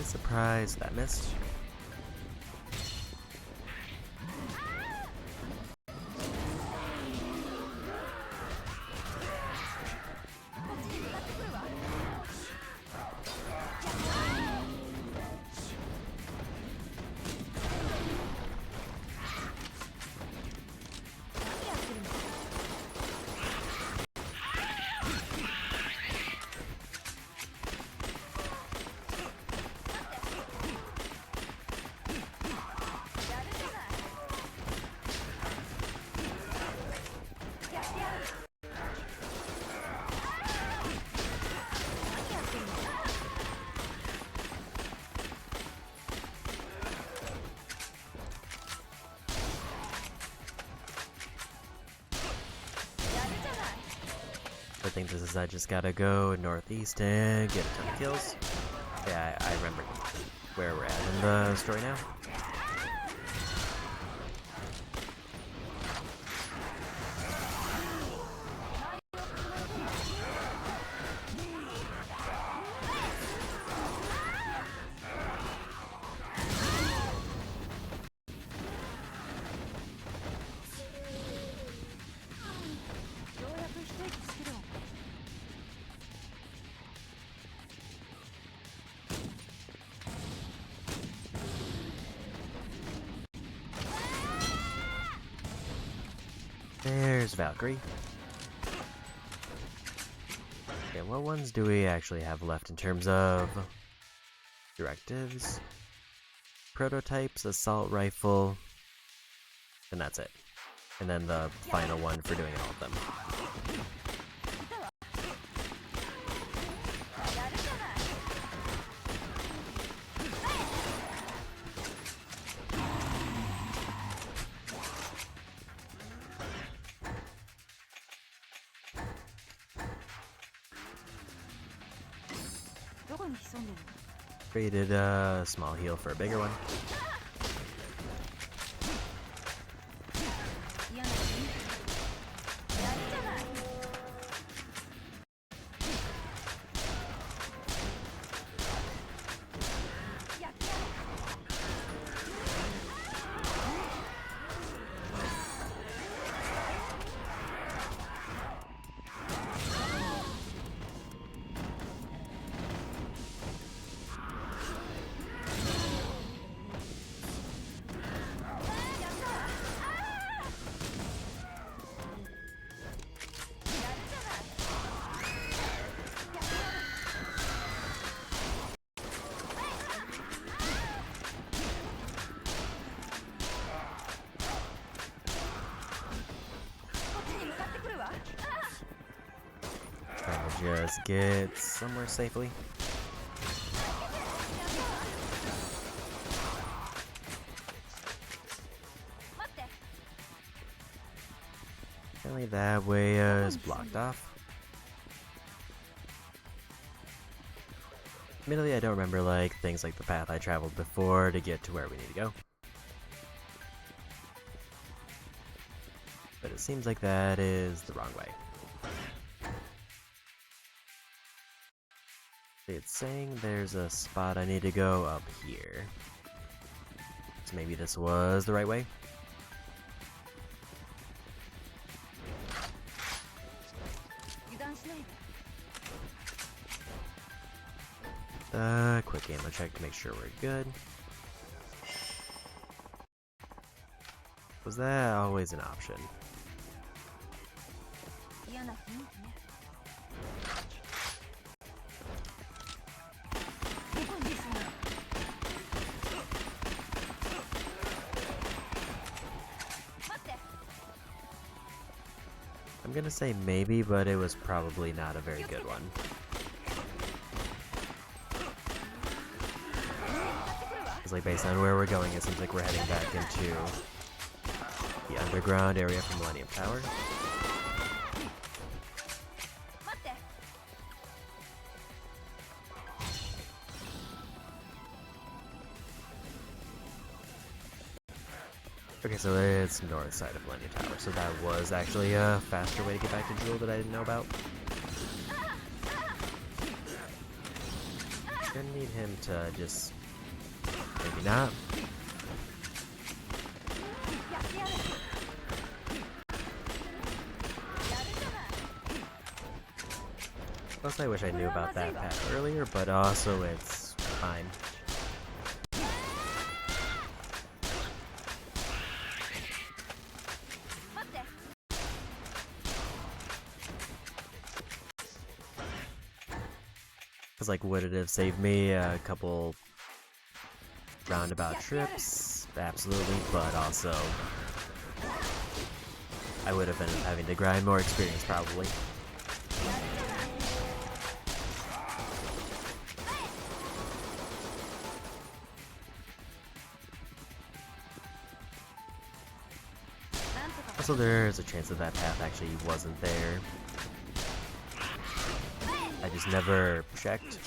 Surprise, that missed. I think this is I just gotta go northeast and get a ton of kills. Yeah, I remember where we're at in the story now. There's Valkyrie. Okay, what ones do we actually have left in terms of directives? Prototypes, assault rifle, and that's it. And then the final one for doing all of them. Traded a small heal for a bigger one. Trying to just get somewhere safely. Apparently that way is blocked off. Admittedly, I don't remember like things like the path I traveled before to get to where we need to go. But it seems like that is the wrong way. It's saying there's a spot I need to go up here. So maybe this was the right way? Quick ammo check to make sure we're good. Was that always an option? I'm gonna say maybe, but it was probably not a very good one. Because like based on where we're going, it seems like we're heading back into the underground area from Millennium Tower. Okay, so it's north side of Millennium Tower, so that was actually a faster way to get back to Jewel that I didn't know about. Gonna need him to just... maybe not. Plus, I wish I knew about that path earlier, but also it's fine. Because, like, would it have saved me a couple roundabout trips? Absolutely, but also I would have been having to grind more experience, probably. Also, there's a chance that that path actually wasn't there. I just never checked.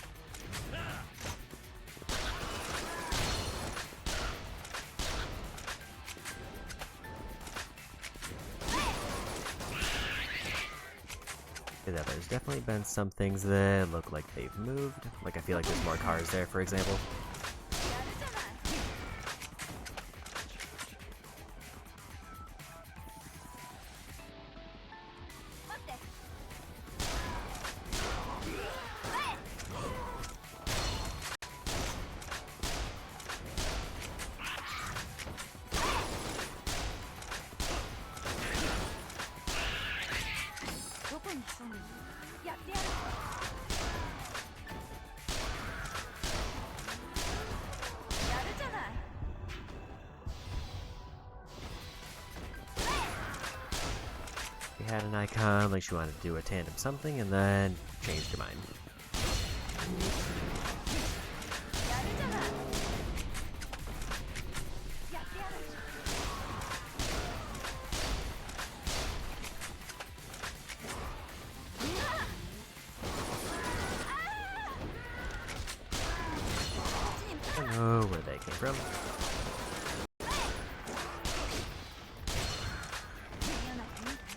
Yeah, there's definitely been some things that look like they've moved. Like, I feel like there's more cars there, for example. に潜んでる。やってやる。やるじゃない。You had an icon, like she wanted to do a tandem something, and then changed her mind. やるじゃない。やってやる。I don't know where they came from. 嫌な雰囲気。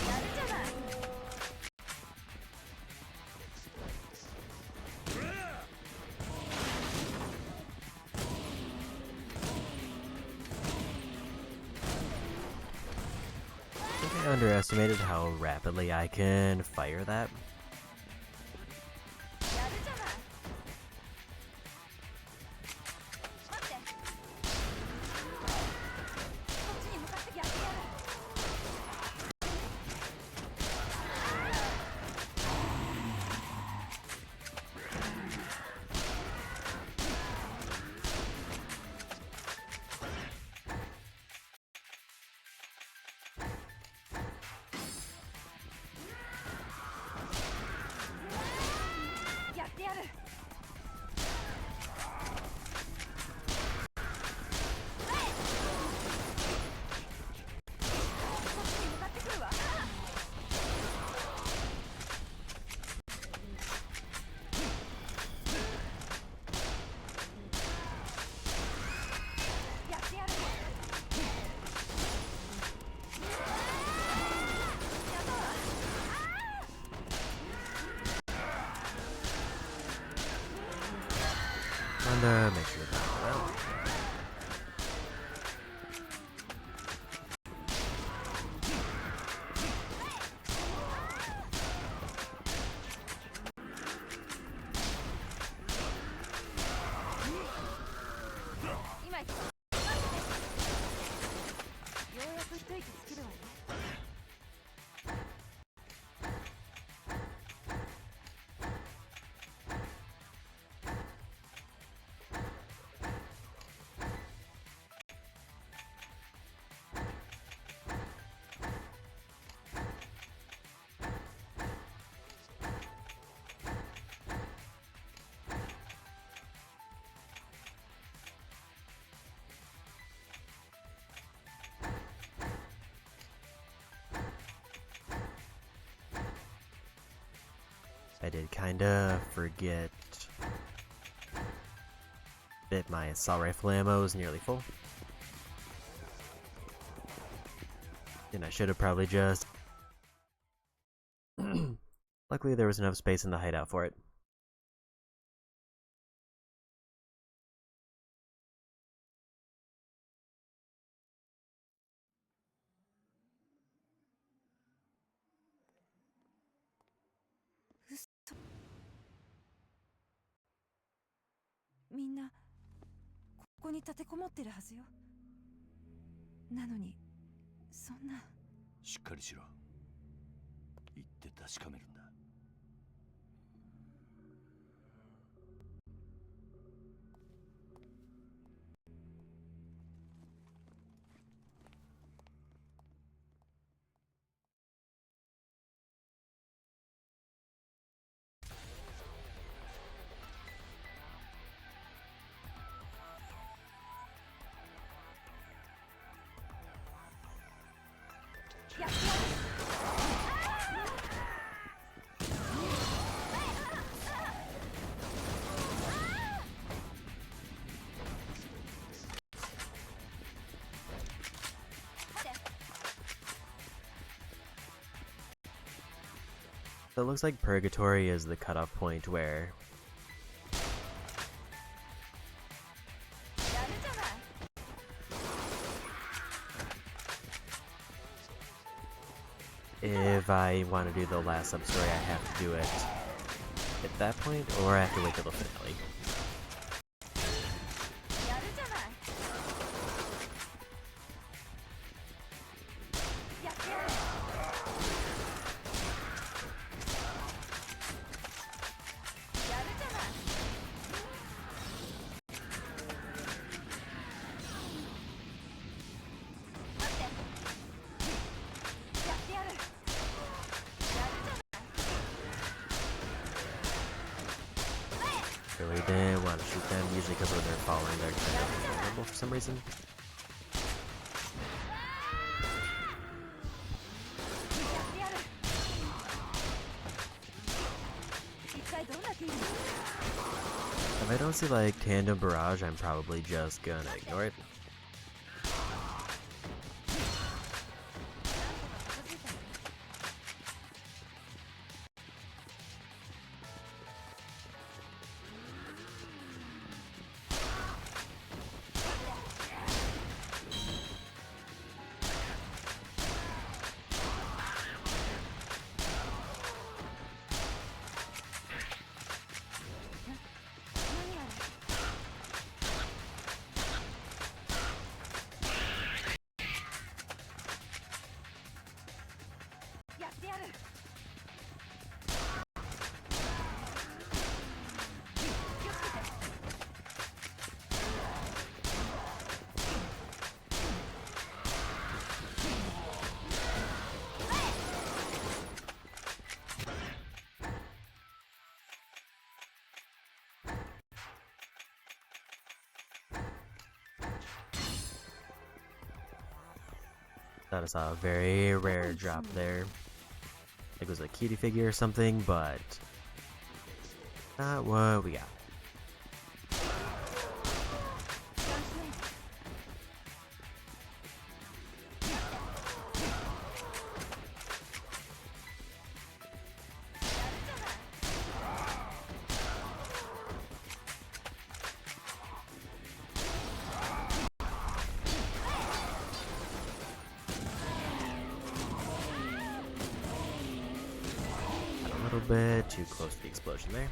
やるじゃない。I think I underestimated how rapidly I can fire that. やるじゃない。待って。こっちに向かってやってやる。やってやる。こっちに向かってくるわ。やってやる。やったわ。And make sure that well. 今行くわ。ようやく一息つけるわね。I did kinda forget that my assault rifle ammo is nearly full. And I should have probably just... Luckily there was enough space in the hideout for it. Uso. みんなここに立てこもってるはずよ。なのにそんな。しっかりしろ。行って確かめるんだ。やってやる。So it looks like Purgatory is the cutoff point where if I want to do the last sub-story, I have to do it at that point, or I have to wait till the finale. really didn't want to shoot them, usually because when they're falling, they're kind of vulnerable for some reason. If I don't see like tandem barrage, I'm probably just gonna ignore it. That is a very rare drop there. It was a cutie figure or something, but not what we got. A little bit too close to the explosion there.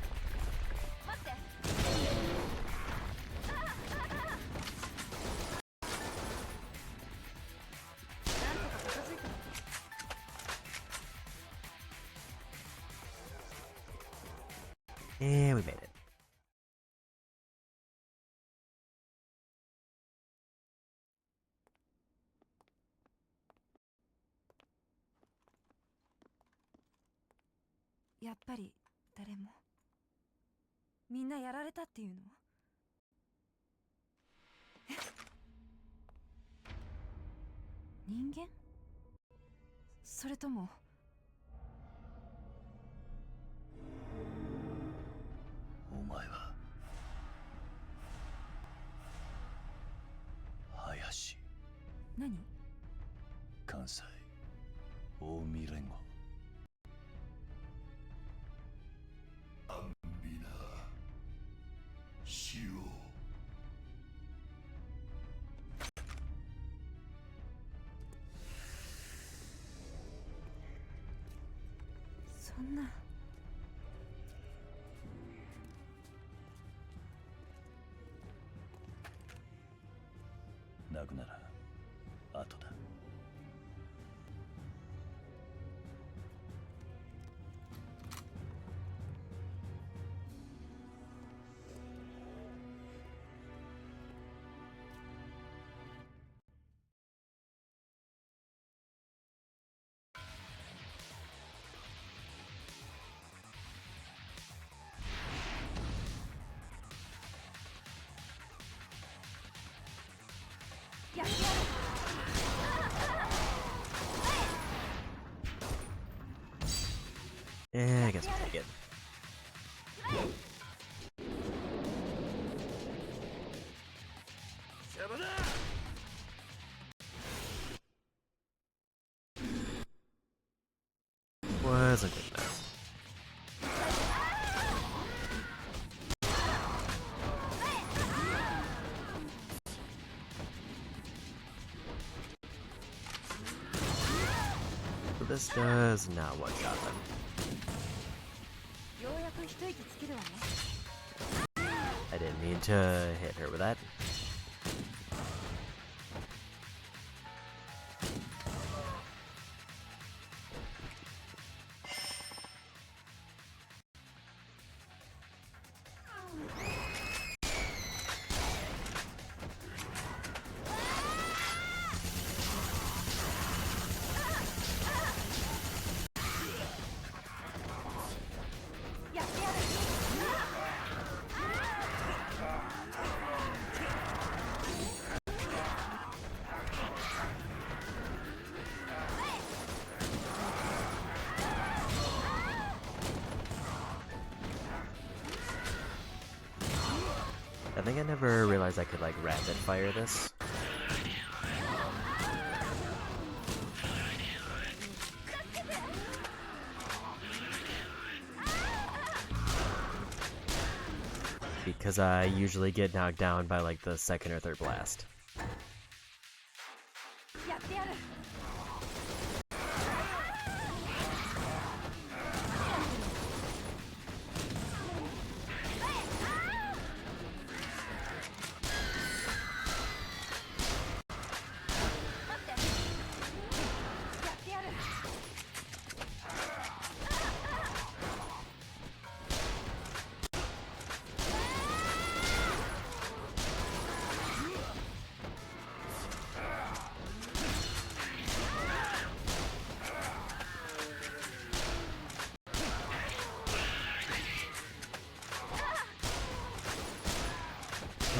And we made it.やっぱり誰もみんなやられたっていうの？人間？それともお前は林。何？関西近江連合。アンビナしよう。そんな。泣くなら後だ。Yeah, I guess we'll take it. Wasn't good enough. But this does not one-shot them. ようやく一息つけるわね。 I didn't mean to hit her with that. think I never realized I could, like, rapid fire this. Because I usually get knocked down by, like, the second or third blast.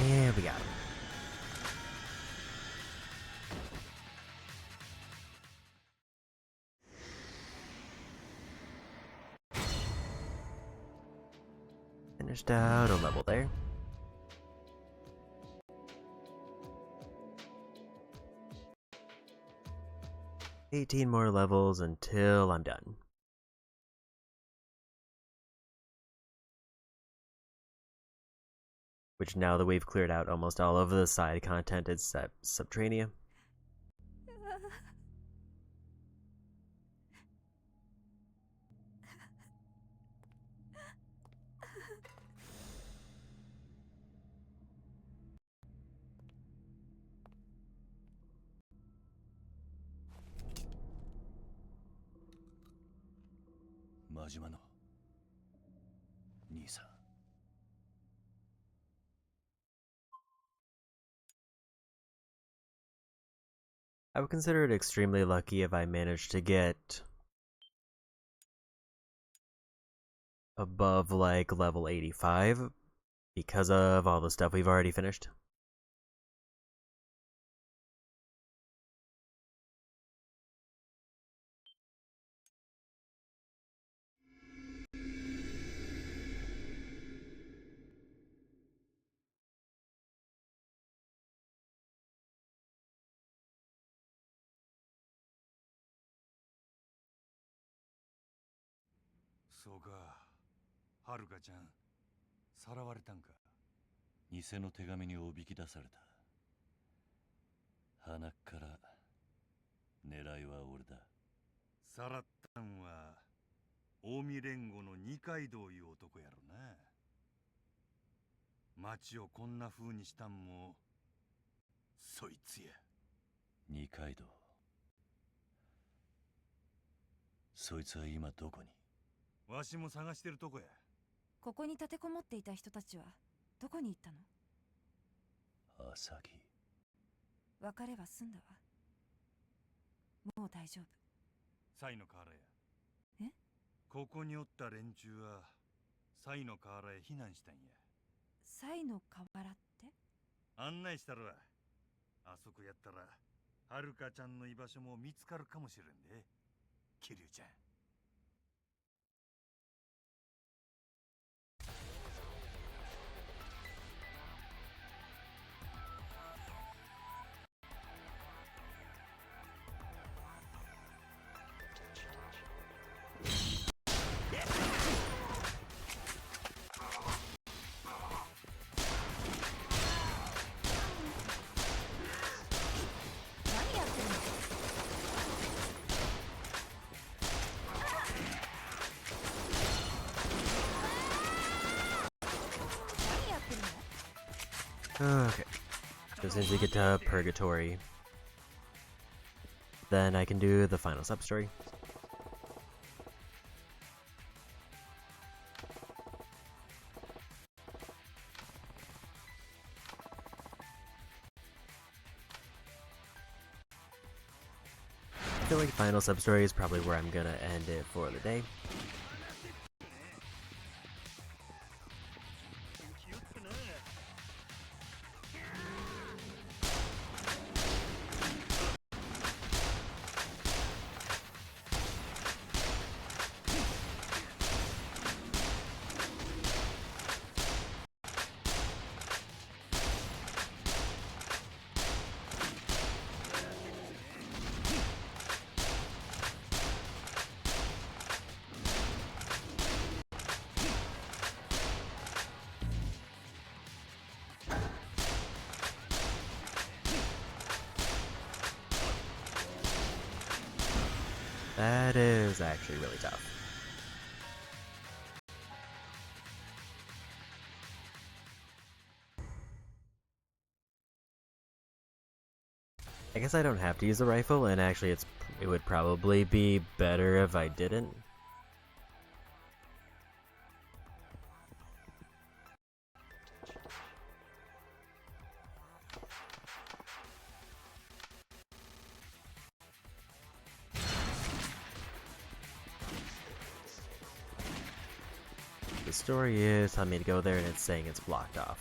Yeah, we got him. Finished out a level there. $18 more levels until I'm done. Which, now that we've cleared out almost all of the side content except Subterranea. Majima no Nisa. I would consider it extremely lucky if I managed to get above, like, level 85 because of all the stuff we've already finished.そうか、はるかちゃん、さらわれたんか。偽の手紙におびき出された。鼻から狙いは俺だ。さらったんは近江連合の二階堂いう男やろな。町をこんな風にしたんもそいつや。二階堂。そいつは今どこに？わしも探してるとこや。ここに立てこもっていた人たちはどこに行ったの？朝木。別れは済んだわ。もう大丈夫。サイの河原や。え？ここにおった連中はサイの河原へ避難したんや。サイの河原って？案内したら、あそこやったらはるかちゃんの居場所も見つかるかもしれんで、桐生ちゃん。何やってるのOkay. So since we get to Purgatory, then I can do the final substory. I feel like final substory is probably where I'm gonna end it for the day. That is actually really tough. I guess I don't have to use the rifle, and actually it would probably be better if I didn't. The story is telling me to go there and it's saying it's blocked off.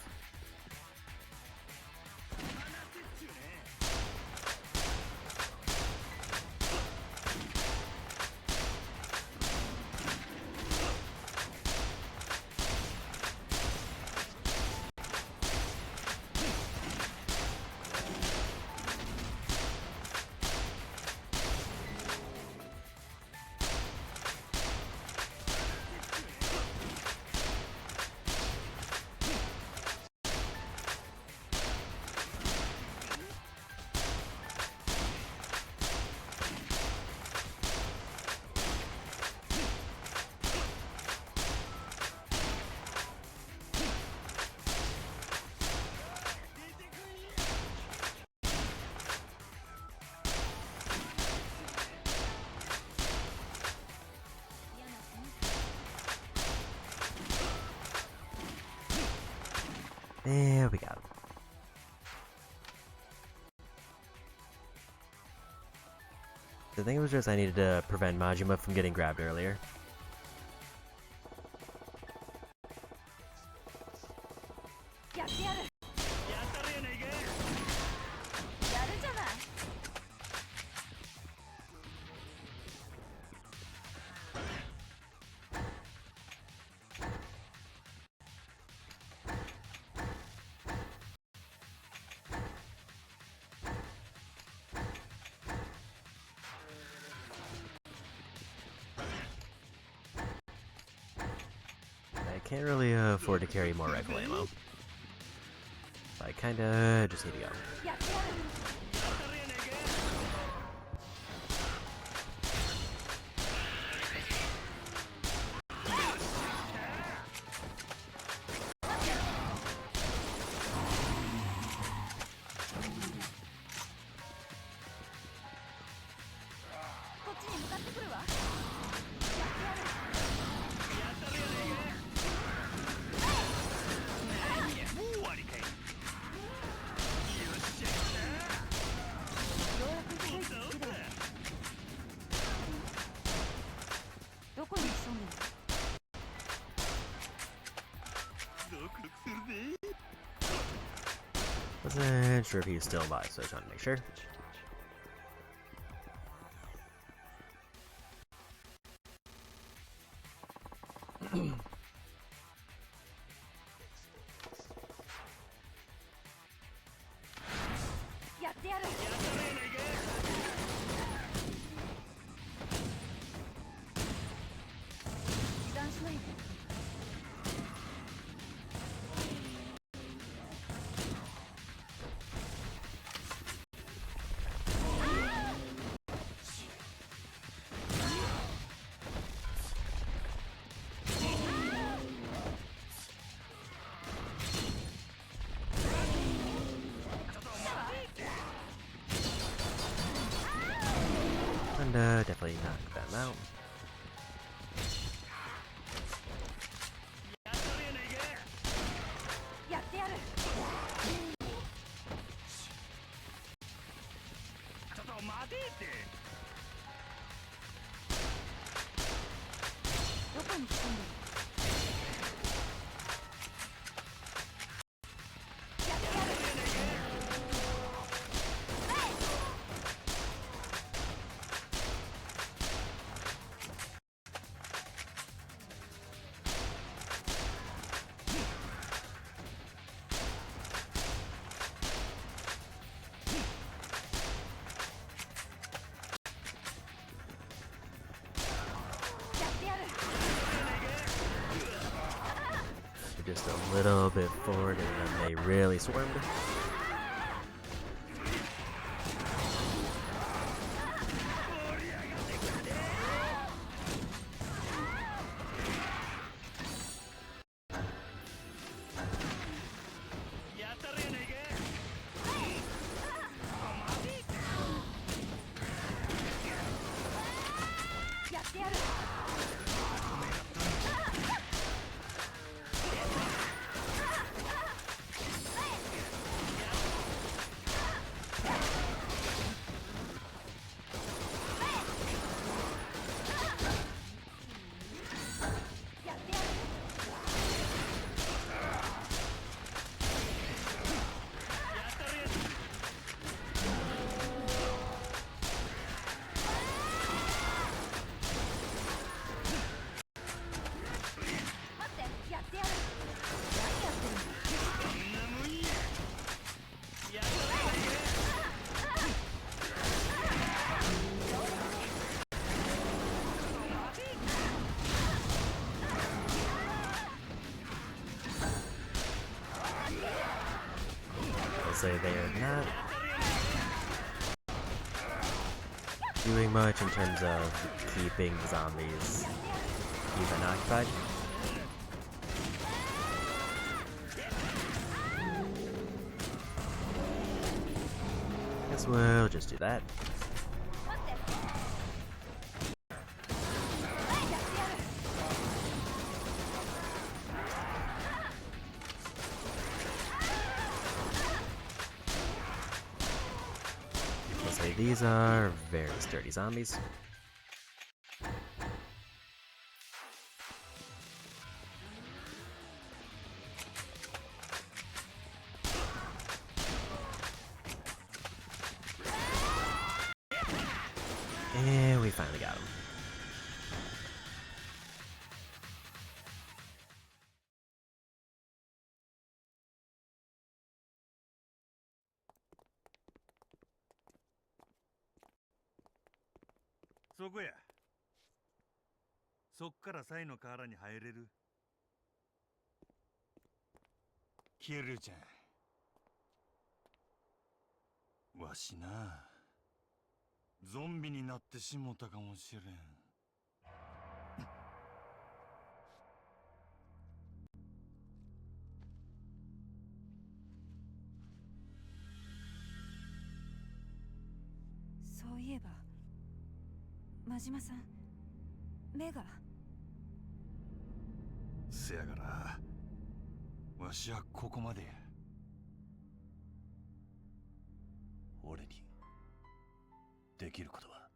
There we go. The thing was just I needed to prevent Majima from getting grabbed earlier. I can't really afford to carry more rifle ammo. I kinda just need to go. Wasn't sure if he was still alive, so I just wanted to make sure. And definitely knock them out. Just a little bit forward, and then they really swarmed. will say they are not doing much in terms of keeping zombies even occupied. Guess we'll just do that. Let's say these are very sturdy zombies. And we finally got him.そこや。そっからサイの河原に入れる？キルちゃん。わしな、ゾンビになってしもたかもしれん。そういえば真島さん、目が。せやからわしはここまでや。俺にできることは、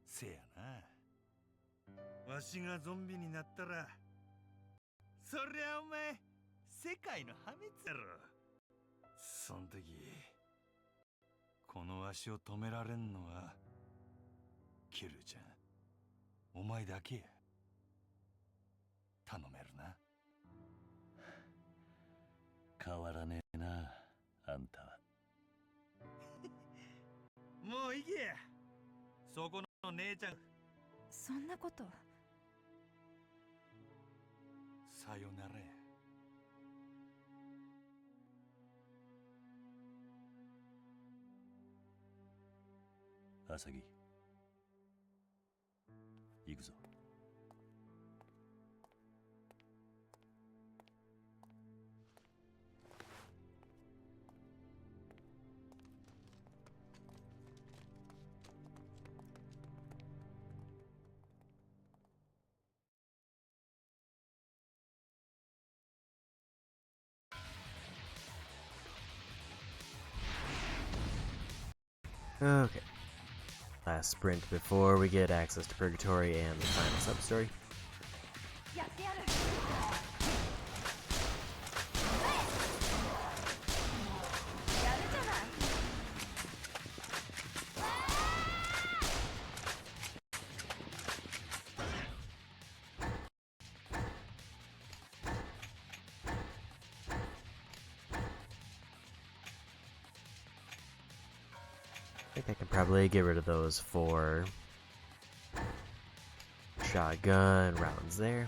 せやな、わしがゾンビになったら、そりゃお前世界の破滅やろ。そん時このわしを止められんのはキルちゃん、お前だけや。頼めるな。変わらねえな、あんたは。もう行けや、そこの姉ちゃん。そんなこと。さよならや。アサギ、行くぞ。Okay. Last sprint before we get access to Purgatory and the final substory. やってやる。やるじゃない。I think I can probably get rid of those 4 shotgun rounds there.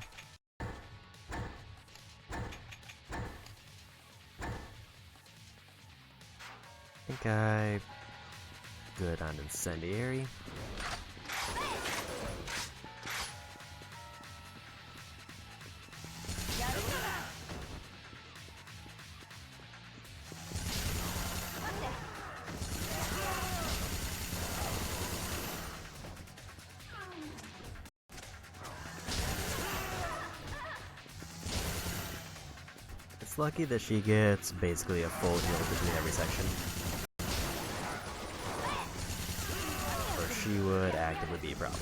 I think I'm good on incendiary. It's lucky that she gets basically a full heal between every section, or she would actively be a problem.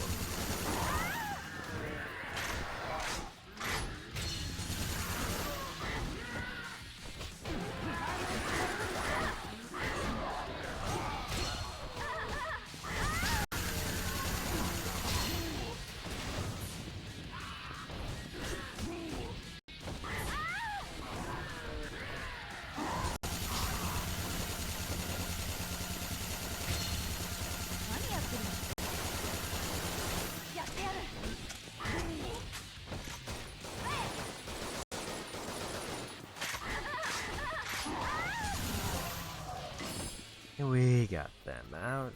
And we got them out.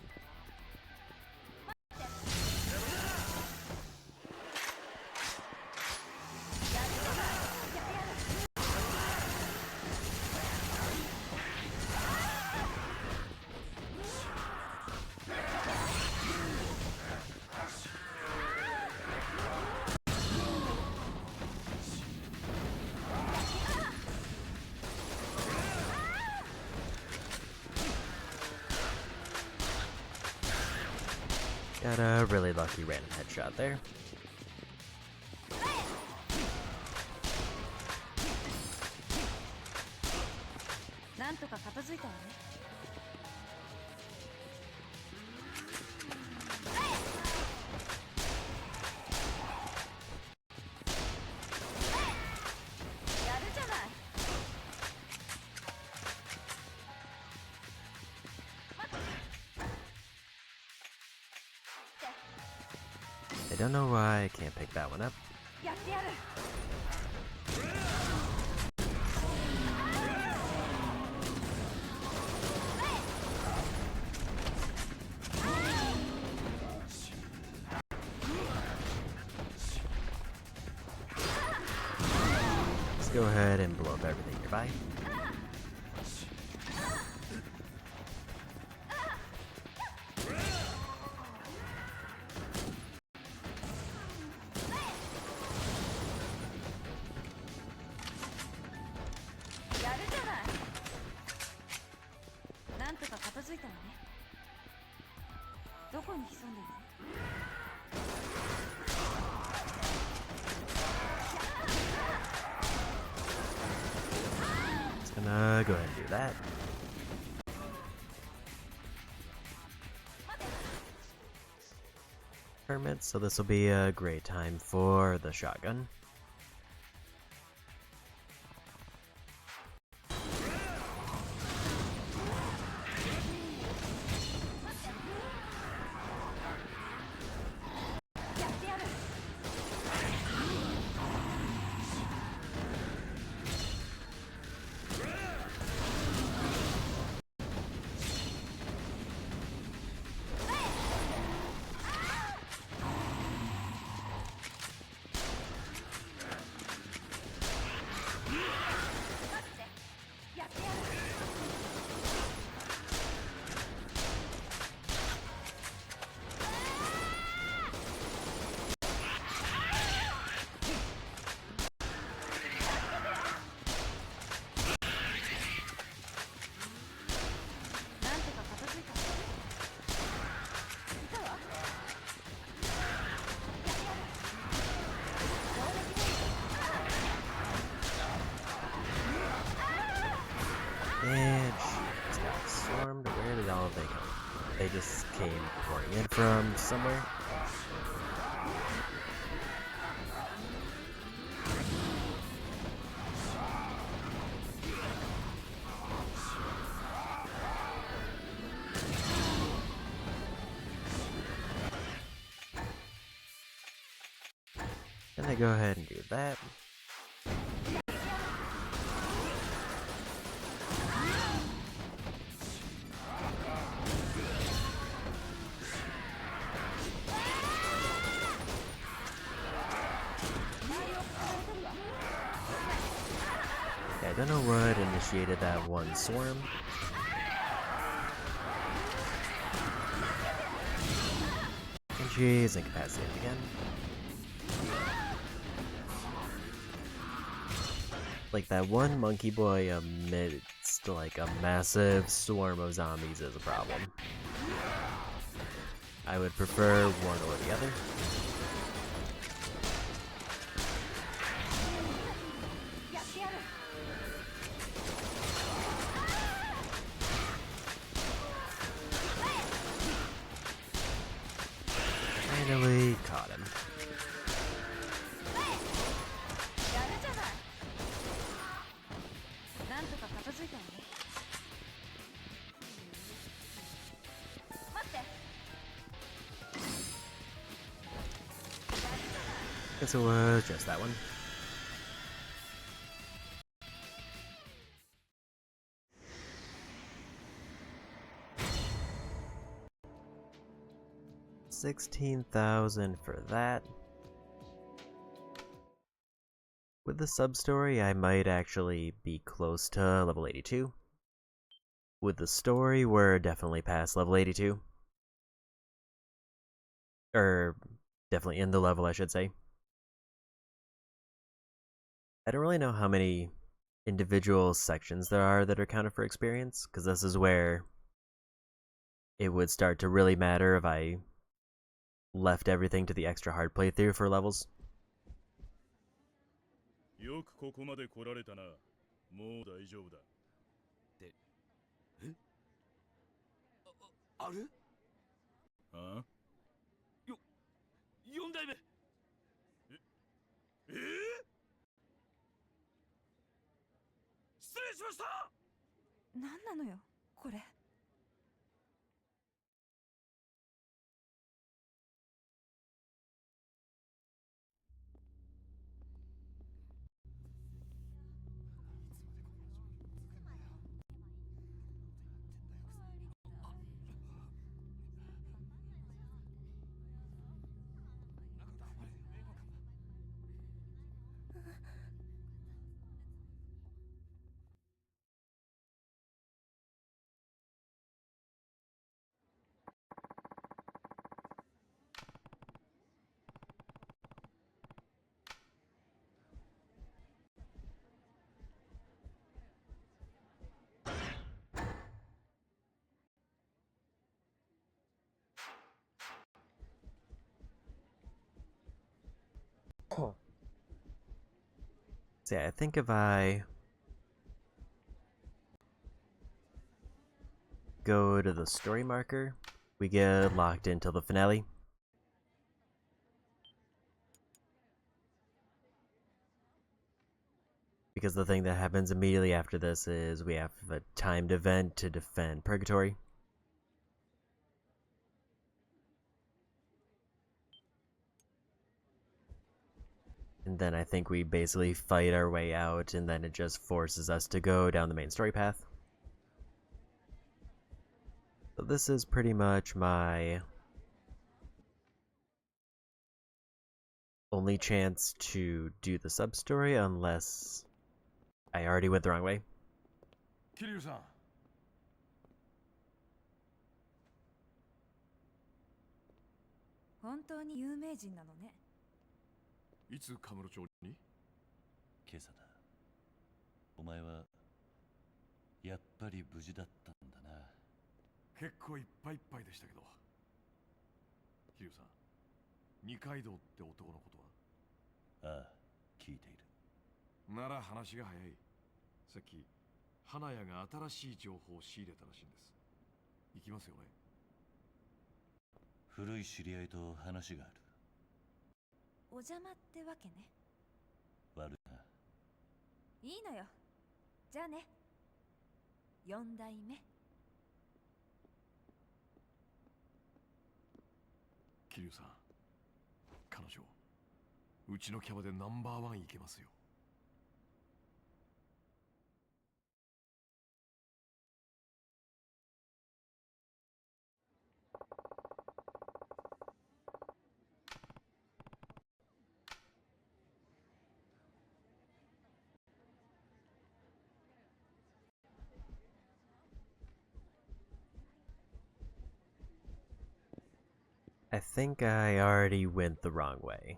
Got a really lucky random headshot there. I don't know why I can't pick that one up. Let's go ahead and blow up everything nearby. Just gonna go ahead and do that. Permits, so this will be a great time for the shotgun. And just got swarmed. Where did all of they come? They just came pouring in from somewhere. And they go ahead and do that. I don't know what initiated that one swarm. And she's incapacitated again. Like that one monkey boy amidst like a massive swarm of zombies is a problem. I would prefer one or the other. Finally caught him. Guess it was just that one. 16,000 for that. With the sub-story, I might actually be close to level 82. With the story, we're definitely past level 82. Or, definitely in the level, I should say. I don't really know how many individual sections there are that are counted for experience, because this is where it would start to really matter if I left everything to the extra hard playthrough for levels. よくここまで来られたな。もう大丈夫だ。あれあ4代目失礼しました。何なのよこれ。So yeah, I think if I go to the story marker, we get locked into the finale. Because the thing that happens immediately after this is we have a timed event to defend Purgatory. And then I think we basically fight our way out, and then it just forces us to go down the main story path. So this is pretty much my only chance to do the sub-story, unless I already went the wrong way. 桐生さん。本当に有名人なのね。いつカムロ町に？今朝だ。お前はやっぱり無事だったんだな。結構いっぱいいっぱいでしたけど。桐生さん、二階堂って男のことは？ああ、聞いている。なら話が早い。さっき花屋が新しい情報を仕入れたらしいんです。行きますよね。古い知り合いと話がある。お邪魔ってわけね。悪いな。いいのよ。じゃあね。4代目。桐生さん、彼女うちのキャバでナンバーワンいけますよ。I think I already went the wrong way.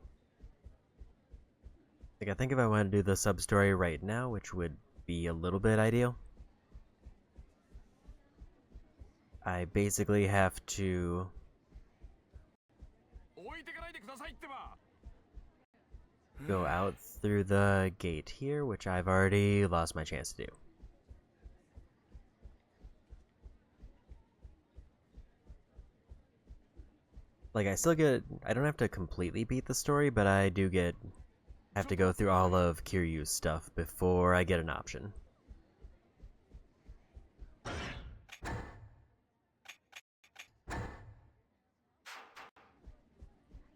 Like, I think if I want to do the sub-story right now, which would be a little bit ideal, I basically have to go out through the gate here, which I've already lost my chance to do. Like, I don't have to completely beat the story, but I do have to go through all of Kiryu's stuff before I get an option.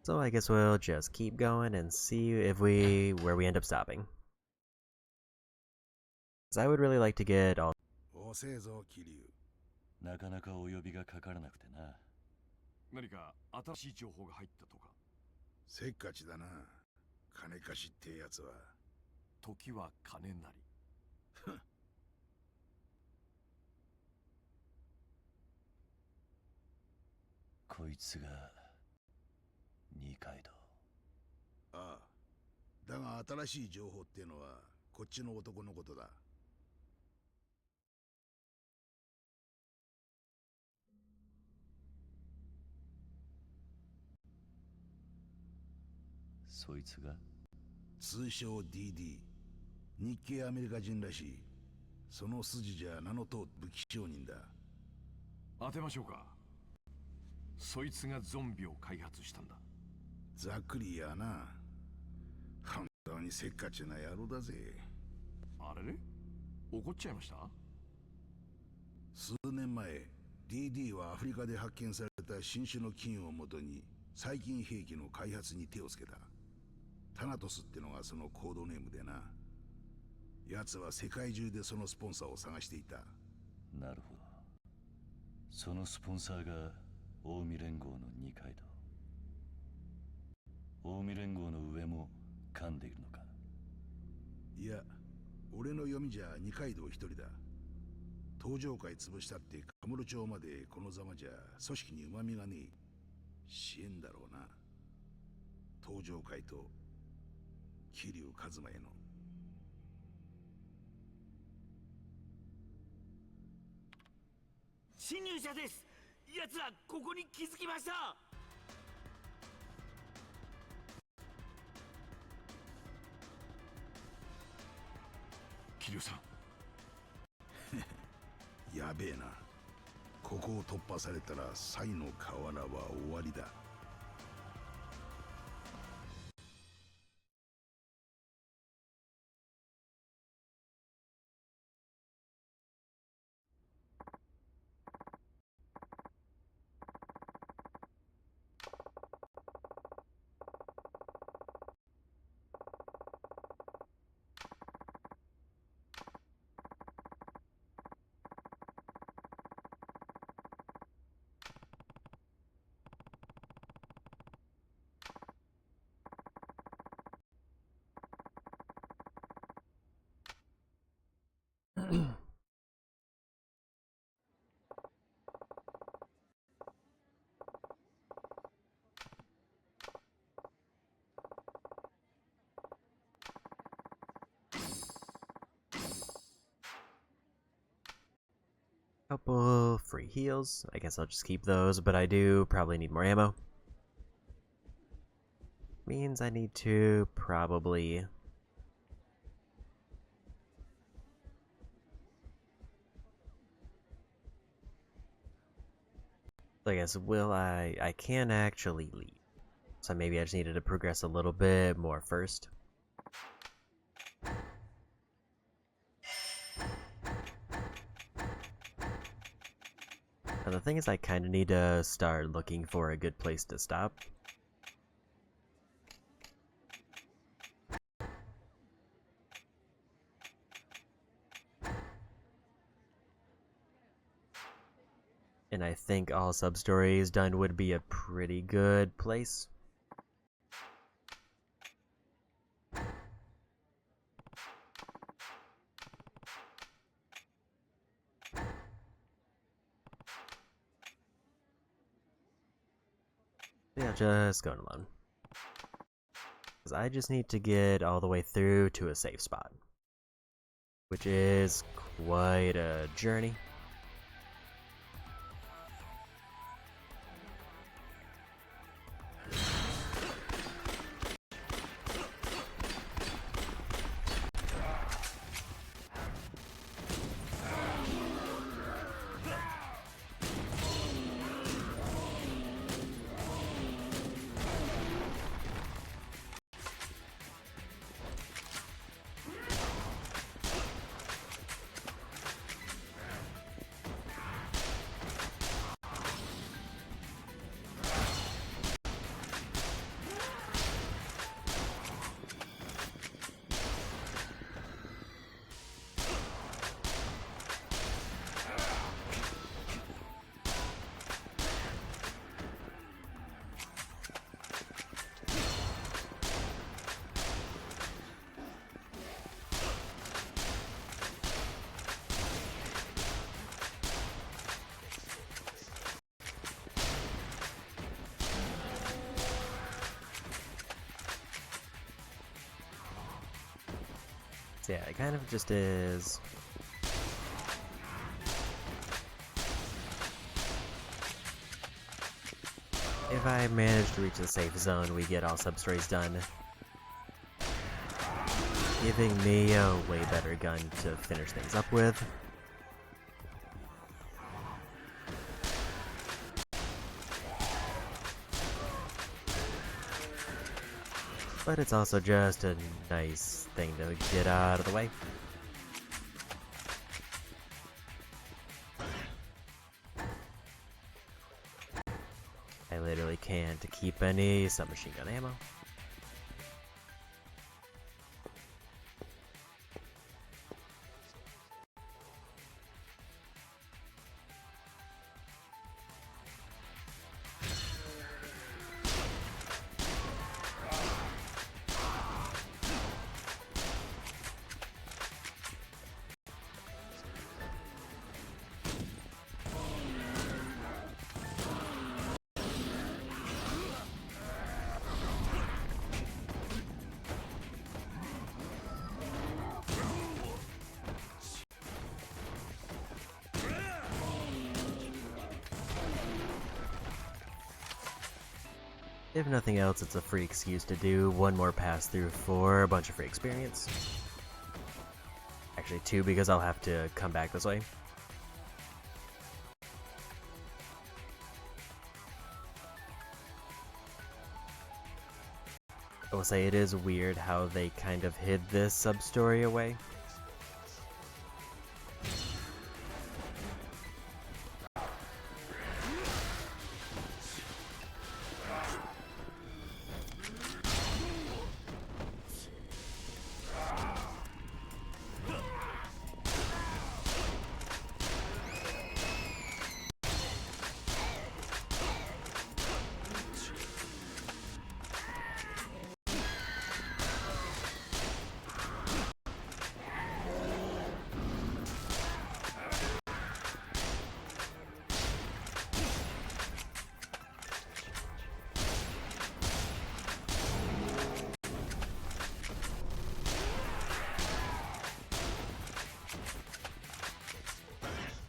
So I guess we'll just keep going and see where we end up stopping. 'Cause I would really like to get all. 遅えぞ、桐生。なかなかお呼びがかからなくてな。何か新しい情報が入ったとか。せっかちだな、金貸しってやつは。時は金なり。こいつが二階堂。ああ、だが新しい情報ってのはこっちの男のことだ。そいつが通称 DD、 日系アメリカ人らしい。その筋じゃ名の通る武器商人だ。当てましょうか。そいつがゾンビを開発したんだ。ざっくりやな。本当にせっかちな野郎だぜ。あれれ、怒っちゃいました？数年前 DD はアフリカで発見された新種の菌をもとに細菌兵器の開発に手をつけた。タナトスってのがそのコードネームでな。奴は世界中でそのスポンサーを探していた。なるほど。そのスポンサーが近江連合の二階堂。近江連合の上も噛んでいるのか？いや、俺の読みじゃ二階堂一人だ。東上会潰したってカムロ町までこのざまじゃ組織に旨味がねえ。支援だろうな。東上会と桐生一馬への。侵入者です。奴らここに気づきました。桐生さん。やべえな。ここを突破されたらサイの河原は終わりだ。Couple free heals. I guess I'll just keep those, but I do probably need more ammo. Means I need to probably... I guess, I can actually leave. So maybe I just needed to progress a little bit more first. And the thing is, I kind of need to start looking for a good place to stop. And I think all Substories done would be a pretty good place. Yeah, just going alone. Because I just need to get all the way through to a safe spot. Which is quite a journey. So yeah, it kind of just is. If I manage to reach the safe zone, we get all substories done, giving me a way better gun to finish things up with. But it's also just a nice thing to get out of the way. I literally can't keep any submachine gun ammo. If nothing else, it's a free excuse to do one more pass through for a bunch of free experience. Actually, two, because I'll have to come back this way. I will say it is weird how they kind of hid this sub-story away.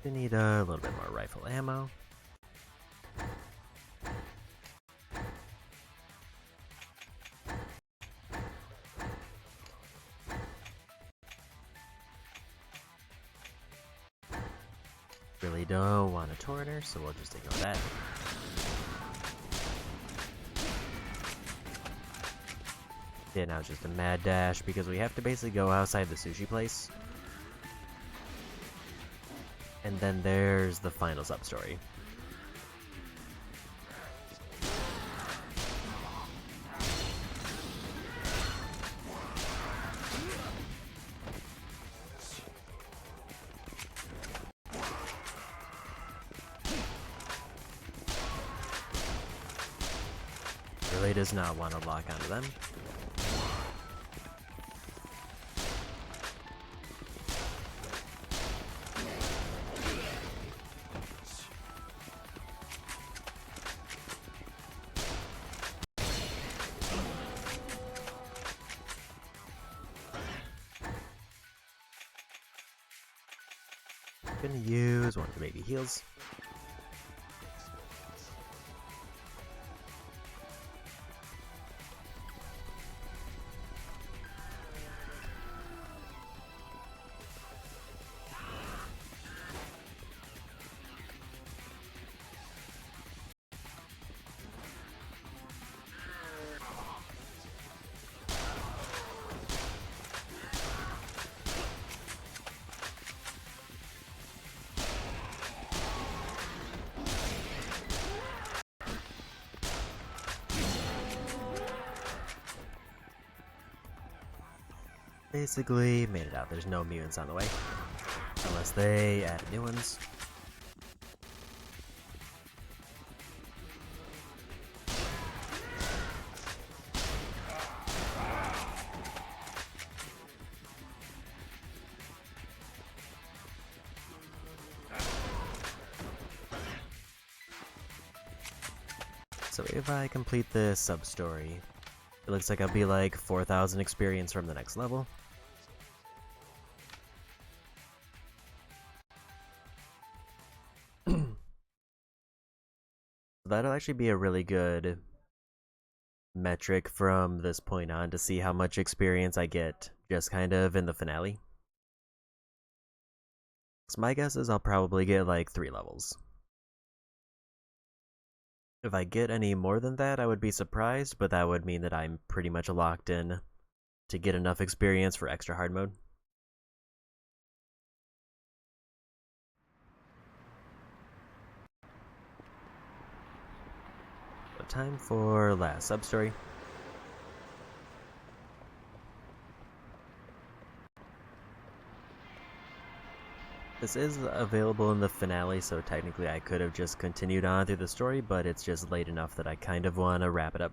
We need a little bit more rifle ammo. Really don't want a torrenter, so we'll just ignore that. Yeah, now it's just a mad dash because we have to basically go outside the sushi place. And then there's the final sub-story. Really does not want to lock onto them. Gonna use one of the baby heals. Basically, made it out. There's no mutants on the way. Unless they added new ones. So if I complete this sub-story, it looks like I'll be like 4,000 experience from the next level. That'll actually be a really good metric from this point on to see how much experience I get just kind of in the finale. So my guess is I'll probably get like 3 levels. If I get any more than that, I would be surprised, but that would mean that I'm pretty much locked in to get enough experience for extra hard mode. So time for last substory. This is available in the finale, so technically I could have just continued on through the story, but it's just late enough that I kind of want to wrap it up.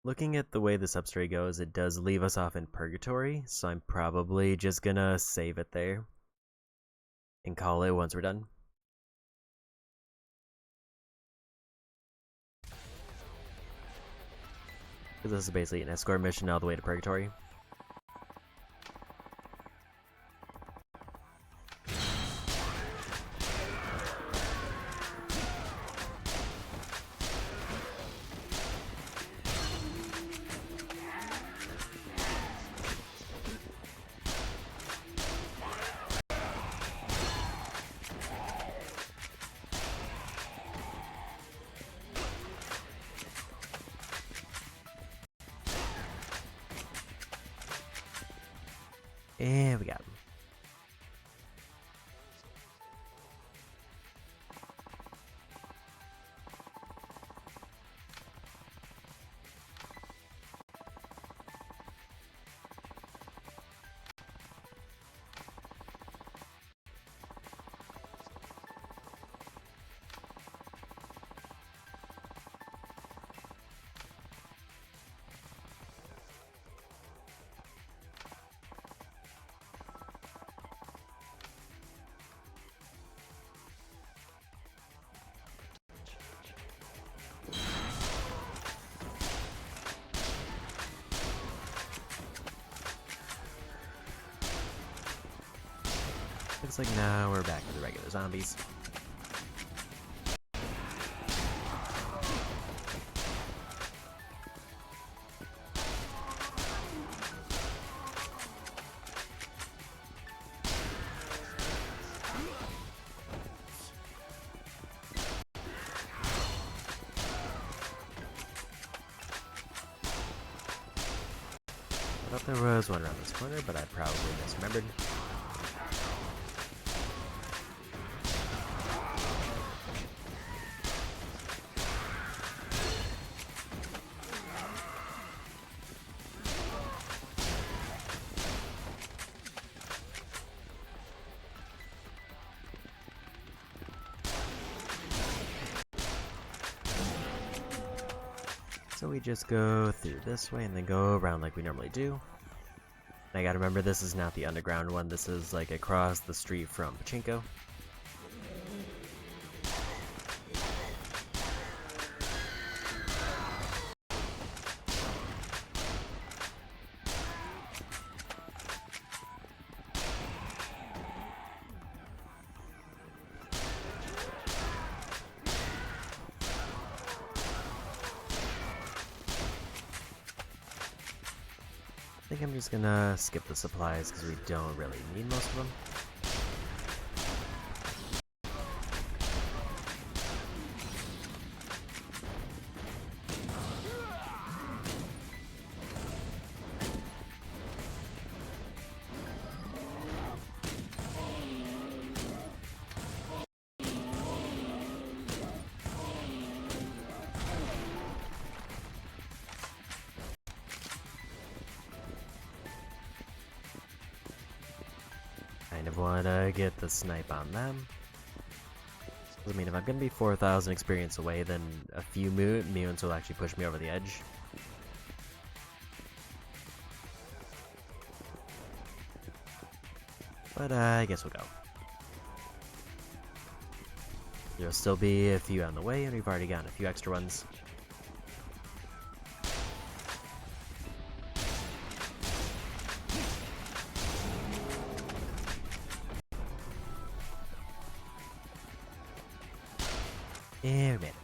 Looking at the way the substory goes, it does leave us off in purgatory, so I'm probably just gonna save it there and call it once we're done. Because this is basically an escort mission all the way to purgatory. And we got him. Looks like now we're back to the regular zombies. I thought there was one around this corner, but I probably misremembered. So we just go through this way and then go around like we normally do. And I gotta remember, this is not the underground one, this is like across the street from Pachinko. think I'm just gonna skip the supplies because we don't really need most of them. Kind of want to get the snipe on them. I mean, if I'm going to be 4,000 experience away, then a few mutants will actually push me over the edge. But I guess we'll go. There'll still be a few on the way, and we've already gotten a few extra ones. Yeah, we made it.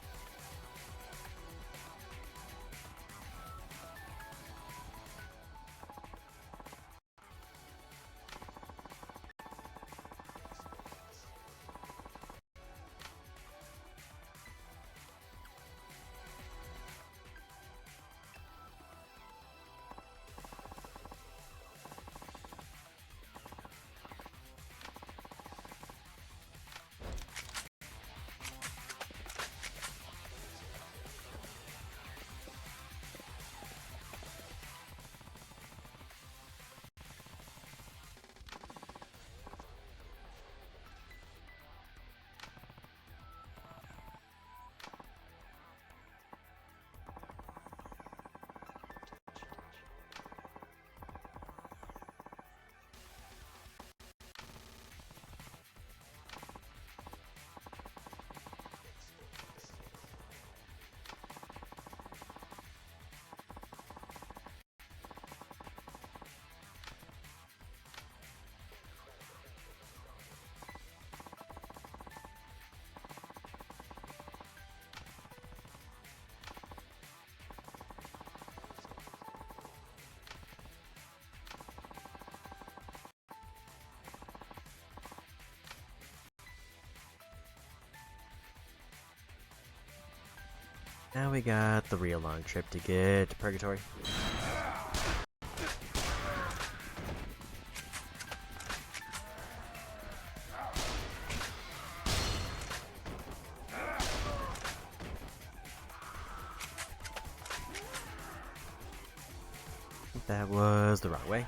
Now we got the real long trip to get to Purgatory. That was the wrong way.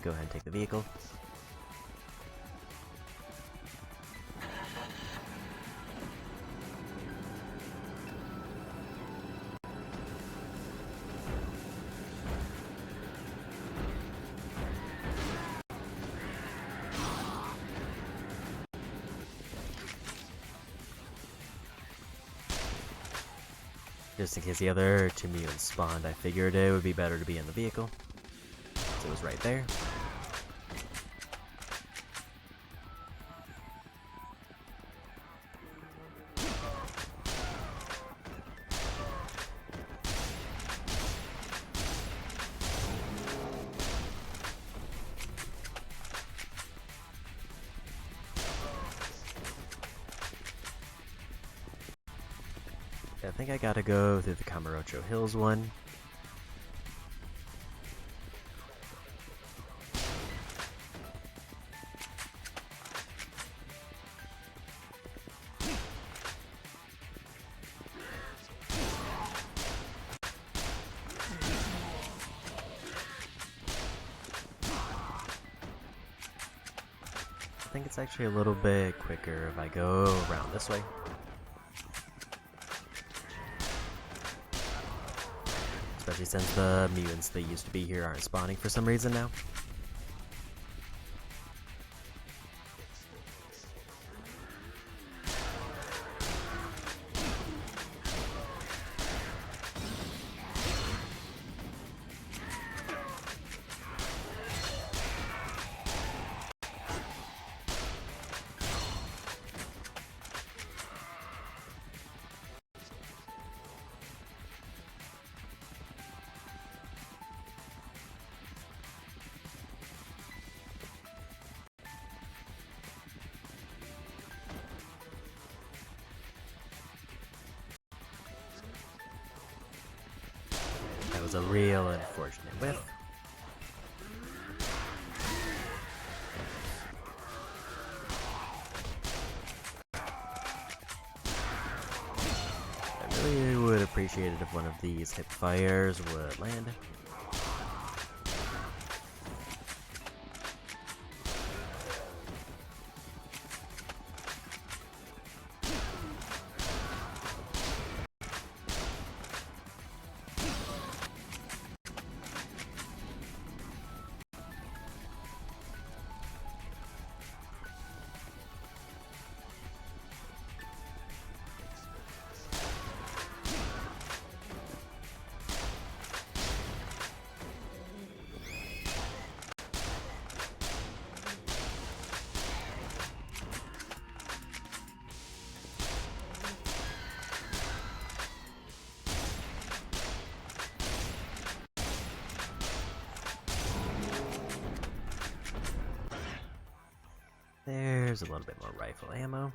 Go ahead and take the vehicle. Just in case the other two mutants spawned, I figured it would be better to be in the vehicle. So it was right there. I think I gotta go through the Kamurocho Hills one. I think it's actually a little bit quicker if I go around this way. Especially since the mutants that used to be here aren't spawning for some reason now. was a real unfortunate whiff. I really would appreciate it if one of these hip fires would land. There's a little bit more rifle ammo.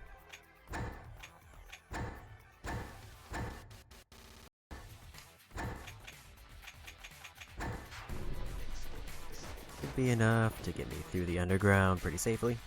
Could be enough to get me through the underground pretty safely.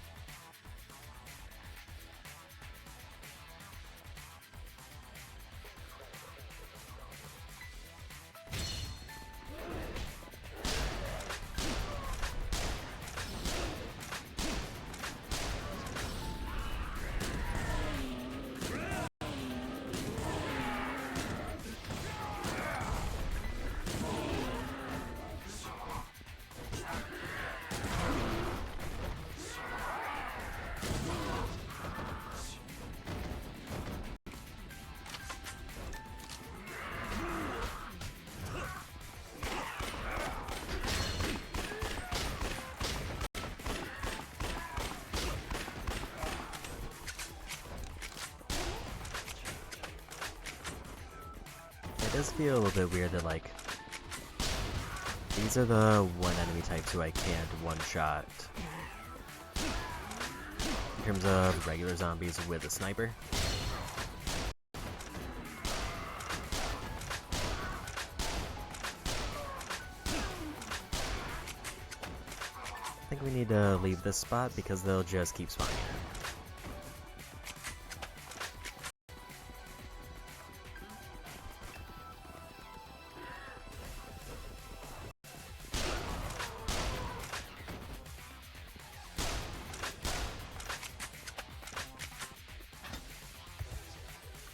It does feel a little bit weird that, like, these are the one enemy types who I can't one-shot in terms of regular zombies with a sniper. I think we need to leave this spot because they'll just keep spawning in.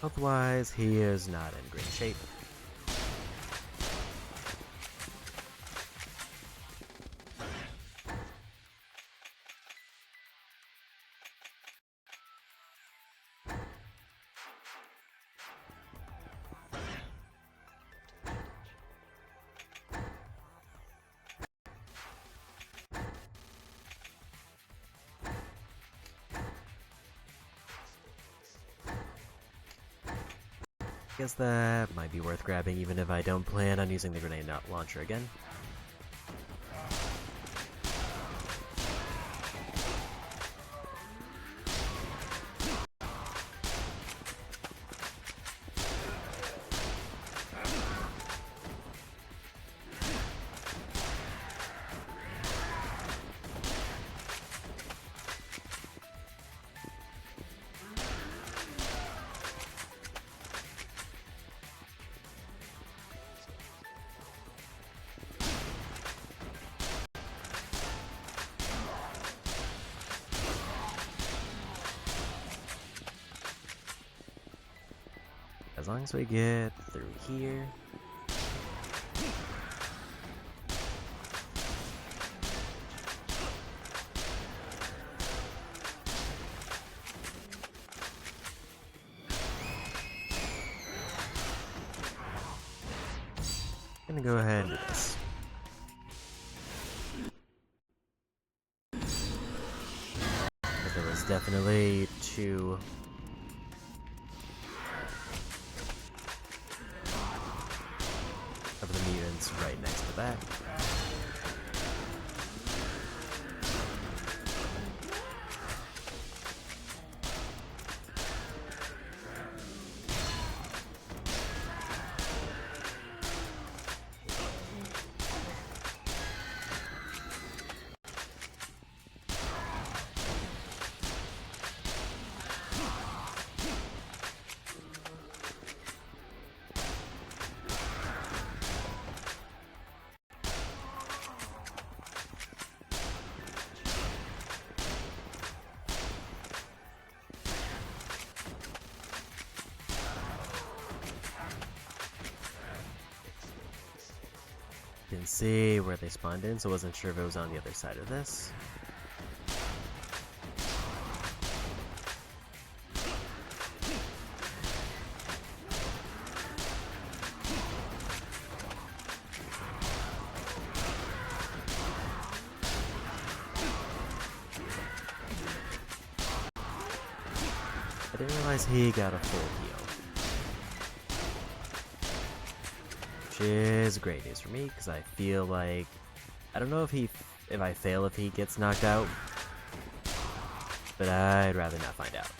Health-wise, he is not in great shape. Guess that might be worth grabbing even if I don't plan on using the grenade launcher again. As long as we get through here. I'm gonna go ahead and do this. But there was definitely two of the mutants right next to that. Didn't see where they spawned in, so wasn't sure if it was on the other side of this. I didn't realize he got a full heal. Which is great news for me, because I feel like... I don't know if I fail if he gets knocked out, but I'd rather not find out.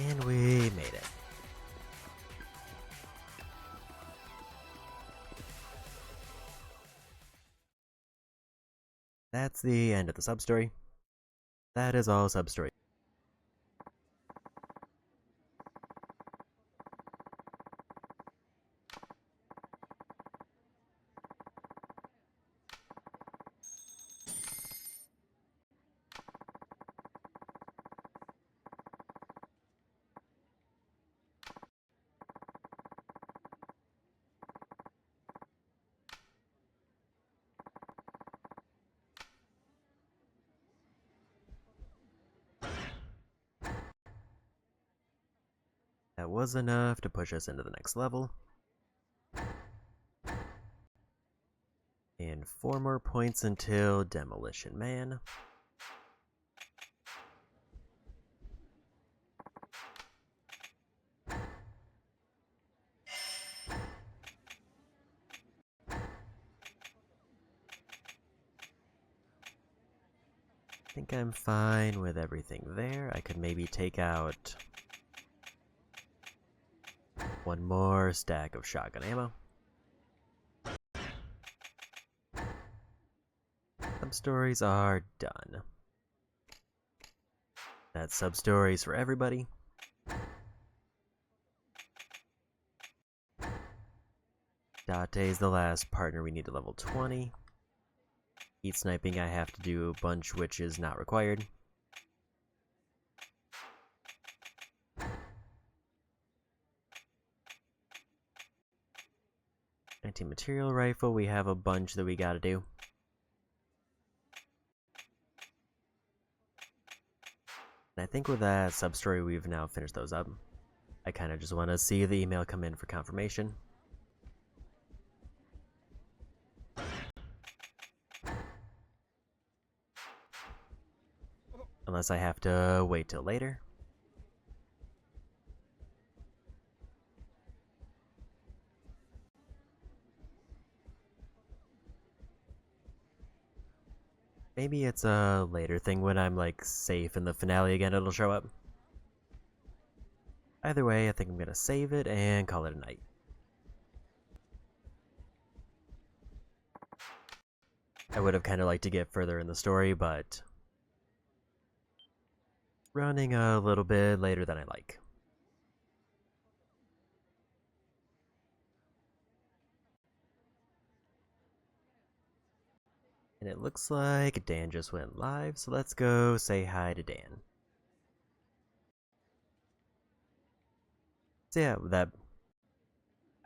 And we made it. That's the end of the sub-story. That is all sub-story. That was enough to push us into the next level. And 4 more points until Demolition Man. I think I'm fine with everything there. I could maybe take out 1 more stack of shotgun ammo. Substories are done. That's substories for everybody. Date's the last partner we need to level 20. Heat sniping I have to do a bunch, which is not required. Anti-material rifle, we have a bunch that we gotta do. And I think with that sub-story, we've now finished those up. I kind of just want to see the email come in for confirmation. Unless I have to wait till later. Maybe it's a later thing when I'm like safe in the finale again, it'll show up. Either way, I think I'm gonna save it and call it a night. I would have kind of liked to get further in the story, but running a little bit later than I like. And it looks like Dan just went live, so let's go say hi to Dan. So yeah,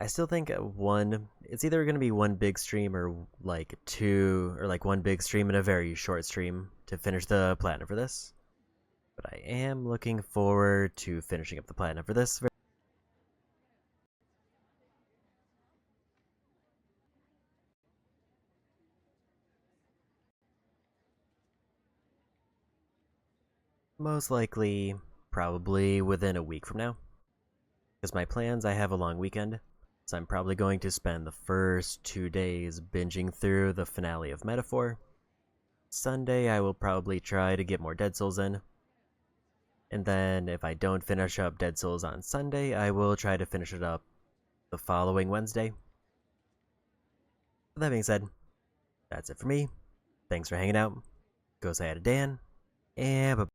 I still think it's either going to be 1 big stream or like 2, or like 1 big stream and a very short stream to finish the platinum for this. But I am looking forward to finishing up the platinum for this. Most likely, probably within a week from now. Because my plans, I have a long weekend, so I'm probably going to spend the first 2 days binging through the finale of Metaphor, Sunday I will probably try to get more Dead Souls in. And then if I don't finish up Dead Souls on Sunday, I will try to finish it up the following Wednesday. That being said, that's it for me. Thanks for hanging out. Go say hi to Dan, and bye.